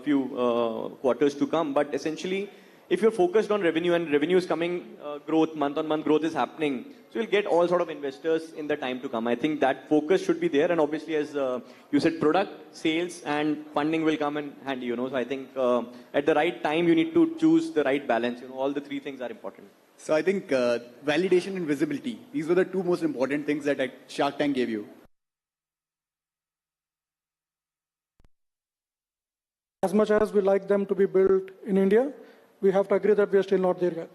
few quarters to come. But essentially, if you're focused on revenue and revenue is coming, growth, month-on-month growth is happening, so you'll get all sort of investors in the time to come. I think that focus should be there. And obviously, as you said, product, sales, and funding will come in handy. So I think at the right time, you need to choose the right balance. All the three things are important. So I think validation and visibility, these were the two most important things that Shark Tank gave you. As much as we like them to be built in India, we have to agree that we are still not there yet.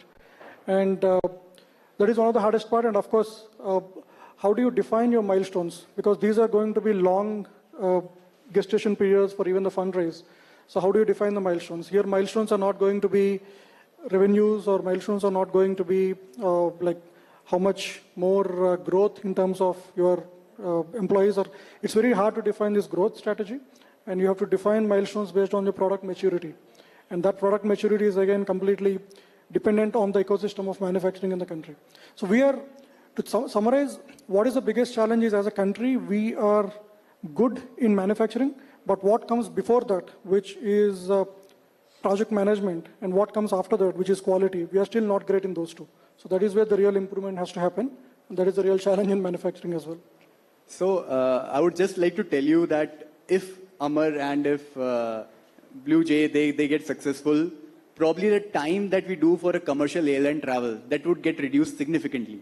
And that is one of the hardest part. And of course, how do you define your milestones? Because these are going to be long gestation periods for even the fundraise. So how do you define the milestones? Here, milestones are not going to be revenues, or milestones are not going to be like how much more growth in terms of your employees. It's very hard to define this growth strategy. And you have to define milestones based on your product maturity. And that product maturity is again completely dependent on the ecosystem of manufacturing in the country. So we are, to summarize, what is the biggest challenge is as a country, we are good in manufacturing, but what comes before that, which is project management, and what comes after that, which is quality, we are still not great in those two. So that is where the real improvement has to happen. And that is the real challenge in manufacturing as well. So I would just like to tell you that if Amar and if Blue Jay, they get successful, probably the time that we do for a commercial airline travel, that would get reduced significantly.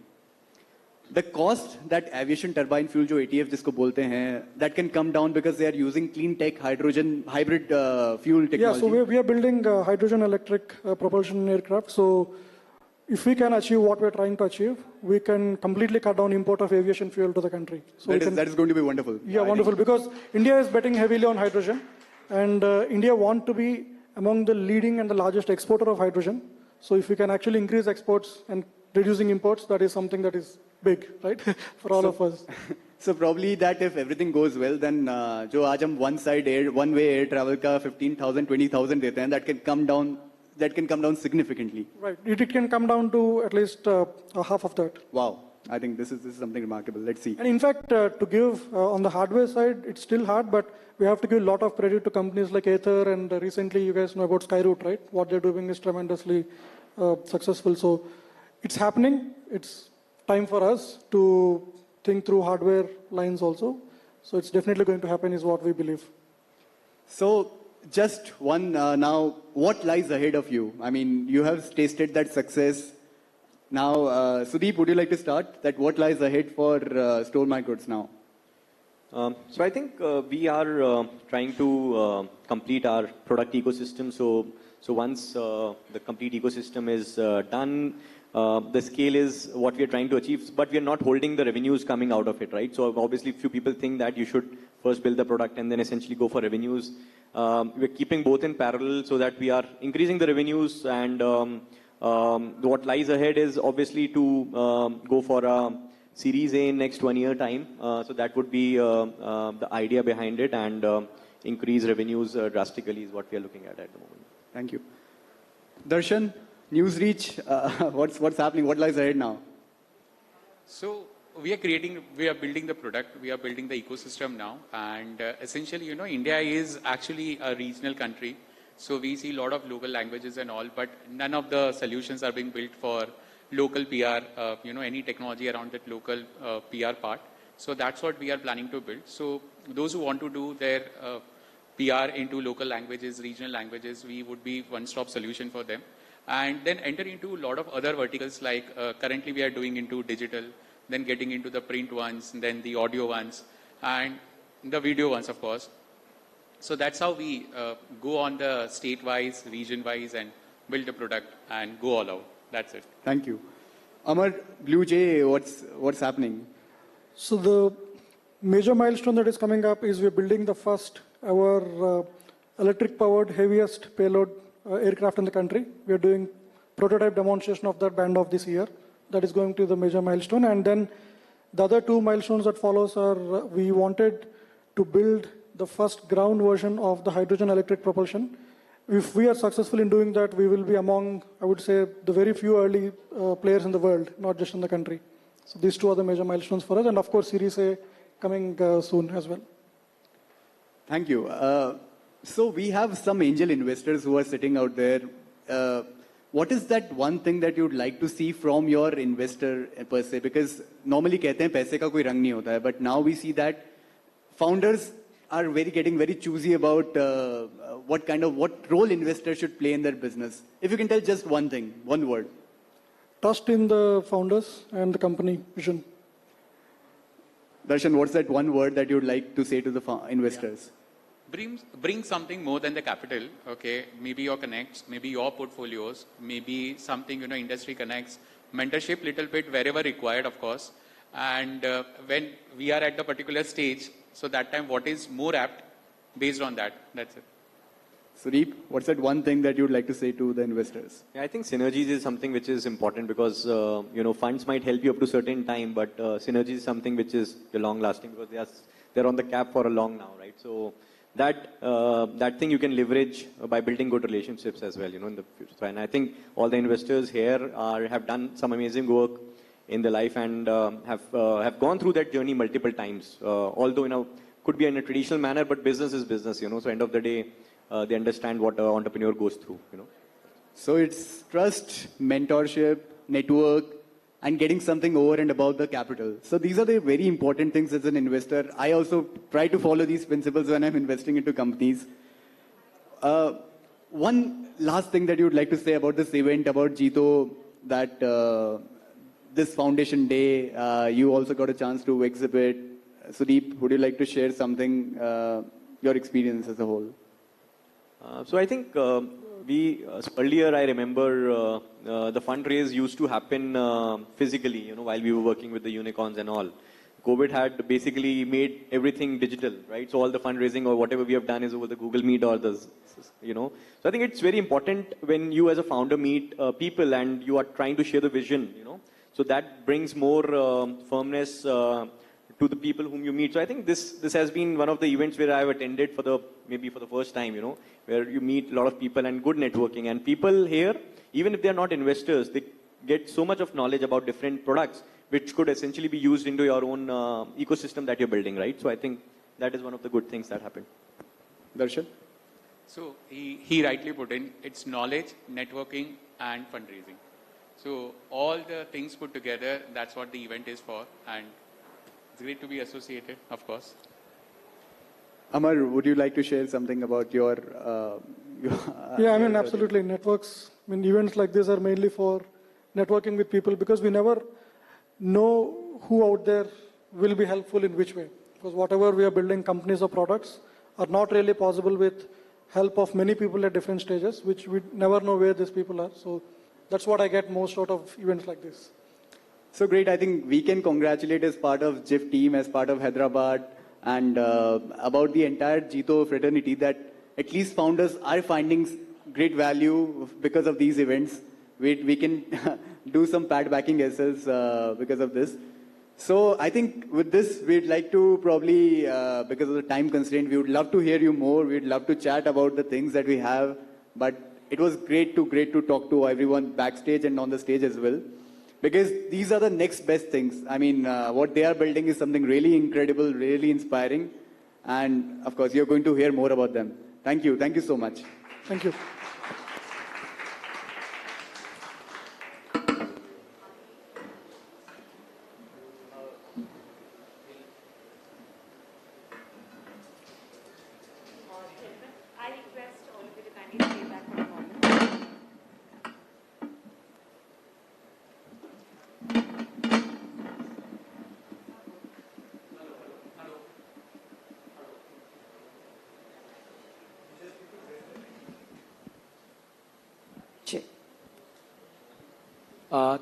The cost that aviation turbine fuel, jo ATF jisko bolte hain, that can come down because they are using clean tech hydrogen hybrid fuel technology. Yeah, so we are building hydrogen electric propulsion aircraft. So if we can achieve what we're trying to achieve, we can completely cut down import of aviation fuel to the country. So that is going to be wonderful. Yeah, wonderful, because India is betting heavily on hydrogen. And India want to be among the leading and the largest exporter of hydrogen. So if we can actually increase exports and reducing imports, that is something that is big, right, for all of us. So probably that if everything goes well, then jo aaj hum one-way air travel ka 15,000, 20,000 dete hain, that can come down significantly. Right, it can come down to at least half of that. Wow. I think this is something remarkable. Let's see. And in fact, to give on the hardware side, it's still hard, but we have to give a lot of credit to companies like Aether, and recently you guys know about Skyroot, right? What they're doing is tremendously successful. So it's happening. It's time for us to think through hardware lines also. So it's definitely going to happen is what we believe. So just one now, what lies ahead of you? I mean, you have tasted that success. Now, Sudeep, would you like to start? That what lies ahead for Store My Goods now? So I think we are trying to complete our product ecosystem. So once the complete ecosystem is done, the scale is what we are trying to achieve, but we are not holding the revenues coming out of it, right? So obviously, few people think that you should first build the product and then essentially go for revenues. We're keeping both in parallel so that we are increasing the revenues, and what lies ahead is obviously to go for a Series A in next 1 year time. So that would be the idea behind it, and increase revenues drastically is what we are looking at the moment. Thank you. Darshan, Newsreach, what's happening? What lies ahead now? So we are building the product, we are building the ecosystem now, and essentially, India is actually a regional country. So we see a lot of local languages and all, but none of the solutions are being built for local PR, any technology around that local PR part. So that's what we are planning to build. So those who want to do their PR into local languages, regional languages, we would be one-stop solution for them. And then enter into a lot of other verticals, like currently we are doing into digital, then getting into the print ones, and then the audio ones, and the video ones, of course. So that's how we go on the state-wise, region-wise, and build a product and go all out. That's it. Thank you. Amar, Blue Jay, what's happening? So the major milestone that is coming up is we're building the first our electric-powered heaviest payload aircraft in the country. We are doing prototype demonstration of that band of this year. That is going to be the major milestone. And then the other two milestones that follows are we wanted to build the first ground version of the hydrogen electric propulsion. If we are successful in doing that, we will be among, I would say, the very few early players in the world, not just in the country. So these two are the major milestones for us, and of course, Series A coming soon as well. Thank you. So we have some angel investors who are sitting out there. What is that one thing that you'd like to see from your investor per se? Because normally कहते हैं पैसे का कोई रंग नहीं होता है, but now we see that founders are getting very choosy about what role investors should play in their business. If you can tell just one thing, one word. Trust in the founders and the company vision. Darshan, what's that one word that you'd like to say to the investors? Bring something more than the capital, okay? Maybe your connects, maybe your portfolios, maybe something, industry connects, mentorship little bit wherever required, of course. And when we are at the particular stage, so that time what is more apt based on that, that's it. Sudeep, what's that one thing that you'd like to say to the investors? Yeah, I think synergies is something which is important because, funds might help you up to a certain time, but synergy is something which is long lasting because they're on the cap for a long now, right? So that thing you can leverage by building good relationships as well, in the future. So, and I think all the investors here have done some amazing work in their life and have gone through that journey multiple times. Although, could be in a traditional manner, but business is business, So end of the day, they understand what an entrepreneur goes through, So it's trust, mentorship, network, and getting something over and above the capital. So these are the very important things as an investor. I also try to follow these principles when I'm investing into companies. One last thing that you would like to say about this event, about Jito, that this Foundation Day, you also got a chance to exhibit. Sudeep, would you like to share something, your experience as a whole? So I think earlier I remember the fundraise used to happen physically, while we were working with the unicorns and all. COVID had basically made everything digital, right? So all the fundraising or whatever we have done is over the Google Meet or So I think it's very important when you as a founder meet people and you are trying to share the vision, So that brings more firmness to the people whom you meet. So I think this has been one of the events where I have attended maybe for the first time, where you meet a lot of people and good networking. And people here, even if they are not investors, they get so much of knowledge about different products, which could essentially be used into your own ecosystem that you're building, right? So I think that is one of the good things that happened. Darshan? So he rightly put in, it's knowledge, networking, and fundraising. So all the things put together, that's what the event is for. And it's great to be associated, of course. Amar, would you like to share something about your... Yeah, absolutely. Networks, events like this are mainly for networking with people because we never know who out there will be helpful in which way. Because whatever we are building, companies or products, are not really possible with help of many people at different stages, which we never know where these people are. So that's what I get most out of events like this. So great. I think we can congratulate as part of JIIF team, as part of Hyderabad, and about the entire Jito fraternity that at least founders are finding great value because of these events. We can do some pad backing ourselves because of this. So I think with this, we'd like to probably, because of the time constraint, we would love to hear you more. We'd love to chat about the things that we have. But it was great to talk to everyone backstage and on the stage as well. Because these are the next best things. What they are building is something really incredible, really inspiring. And of course, you're going to hear more about them. Thank you. Thank you so much. Thank you.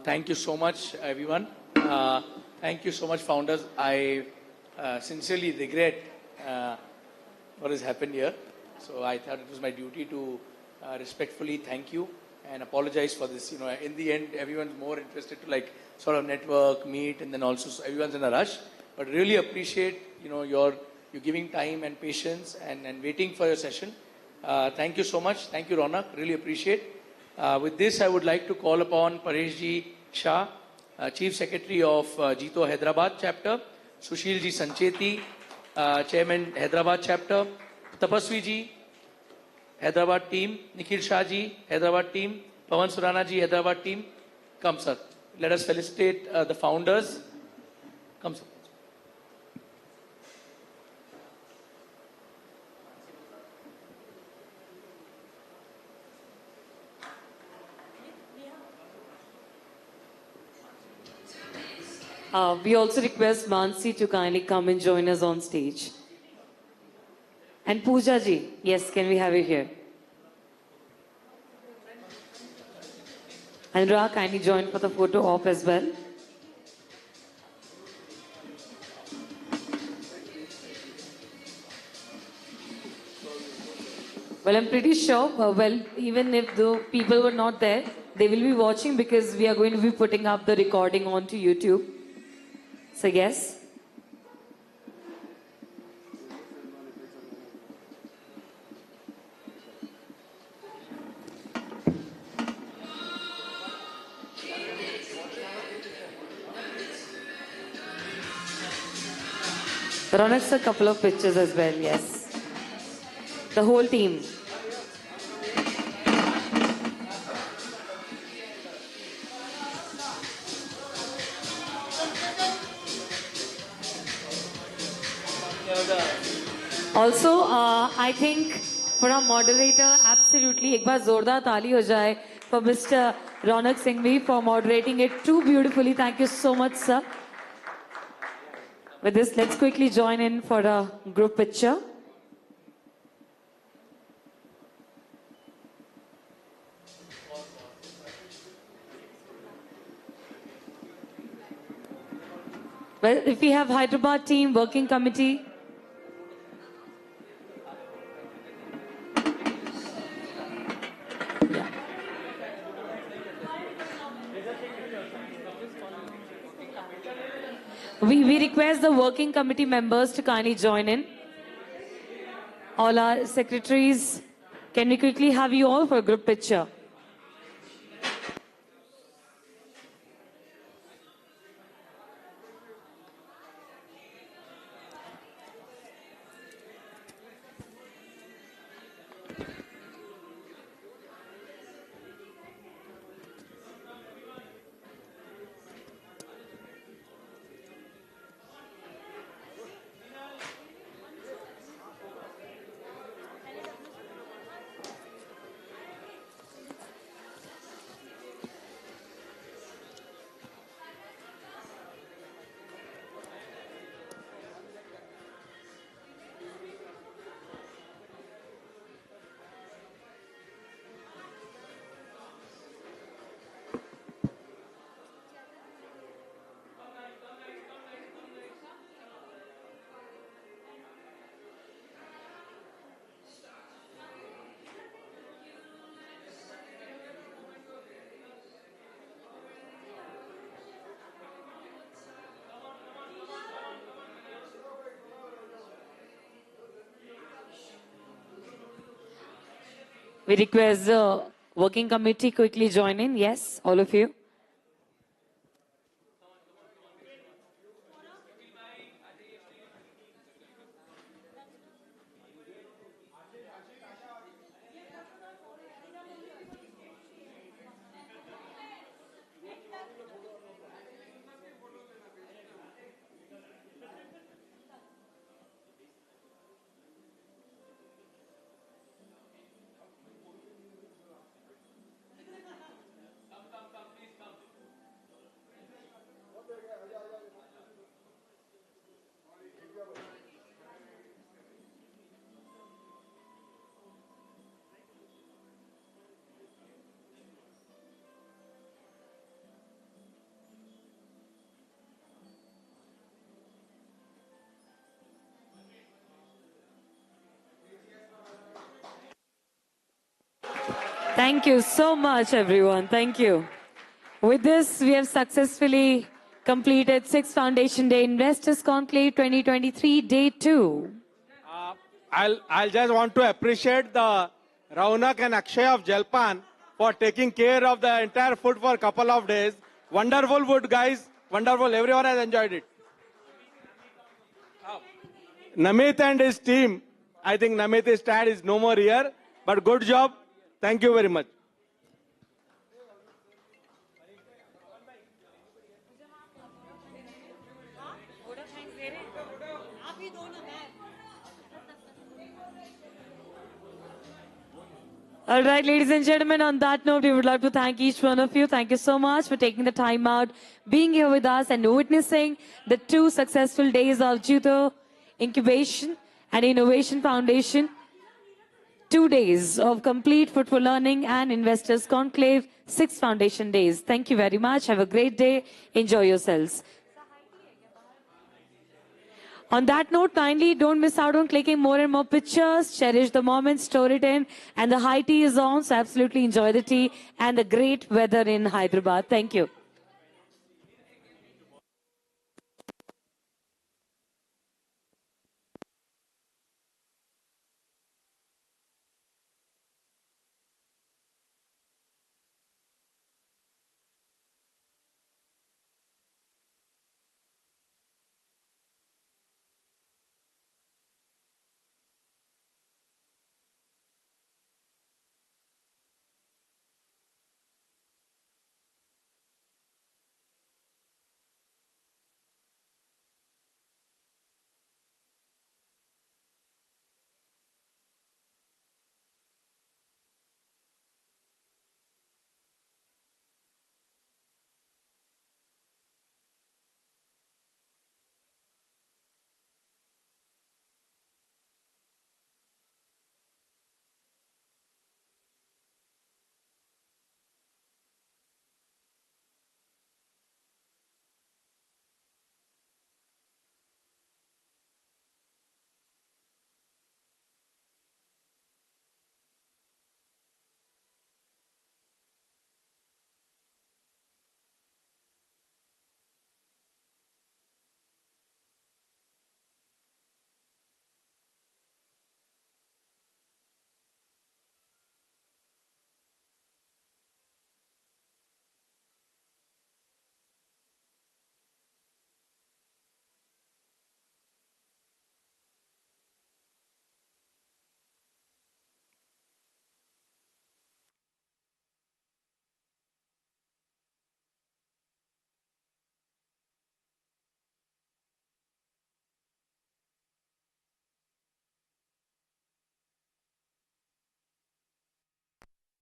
Thank you so much, everyone. Thank you so much, founders. I sincerely regret what has happened here. So I thought it was my duty to respectfully thank you and apologize for this. In the end, everyone's more interested to sort of network, meet, and then also everyone's in a rush. But really appreciate, your you giving time and patience and waiting for your session. Thank you so much. Thank you, Ronak. Really appreciate. With this, I would like to call upon Pareshji Shah, Chief Secretary of JIIF Hyderabad Chapter, Sushilji Sancheti, Chairman Hyderabad Chapter, Tapaswi ji, Hyderabad team, Nikhil Shah ji, Hyderabad team, Pawan Surana ji, Hyderabad team. Come, sir. Let us felicitate the founders. Come, sir. We also request Mansi to kindly come and join us on stage. And Pooja ji, yes, can we have you here? And Ra, kindly join for the photo op as well. Well, I'm pretty sure, even if the people were not there, they will be watching because we are going to be putting up the recording onto YouTube. So yes. Ronak's a couple of pictures as well, yes. The whole team. Also, I think for our moderator, absolutely, एक बार जोरदार ताली हो जाए for Mr. Ronak Singhvi for moderating it too beautifully. Thank you so much, sir. With this, let's quickly join in for a group picture. Well, if we have Hyderabad team, working committee. We request the working committee members to kindly join in. All our secretaries, can we quickly have you all for a group picture? We request the working committee quickly join in. Yes, all of you. Thank you so much, everyone. Thank you. With this, we have successfully completed 6th Foundation Day Investors Conclave 2023, Day 2. I'll just want to appreciate the Raunak and Akshay of Jalpan for taking care of the entire food for a couple of days. Wonderful food, guys. Wonderful. Everyone has enjoyed it. Namit and his team. I think Namit's dad is no more here, but good job. Thank you very much. All right, ladies and gentlemen, on that note, we would like to thank each one of you. Thank you so much for taking the time out, being here with us and witnessing the 2 successful days of JIIF Incubation and Innovation Foundation. 2 days of complete food for learning and investors conclave, 6 foundation days. Thank you very much. Have a great day. Enjoy yourselves. On that note, kindly don't miss out on clicking more and more pictures. Cherish the moment, store it in. And the high tea is on, so absolutely enjoy the tea and the great weather in Hyderabad. Thank you.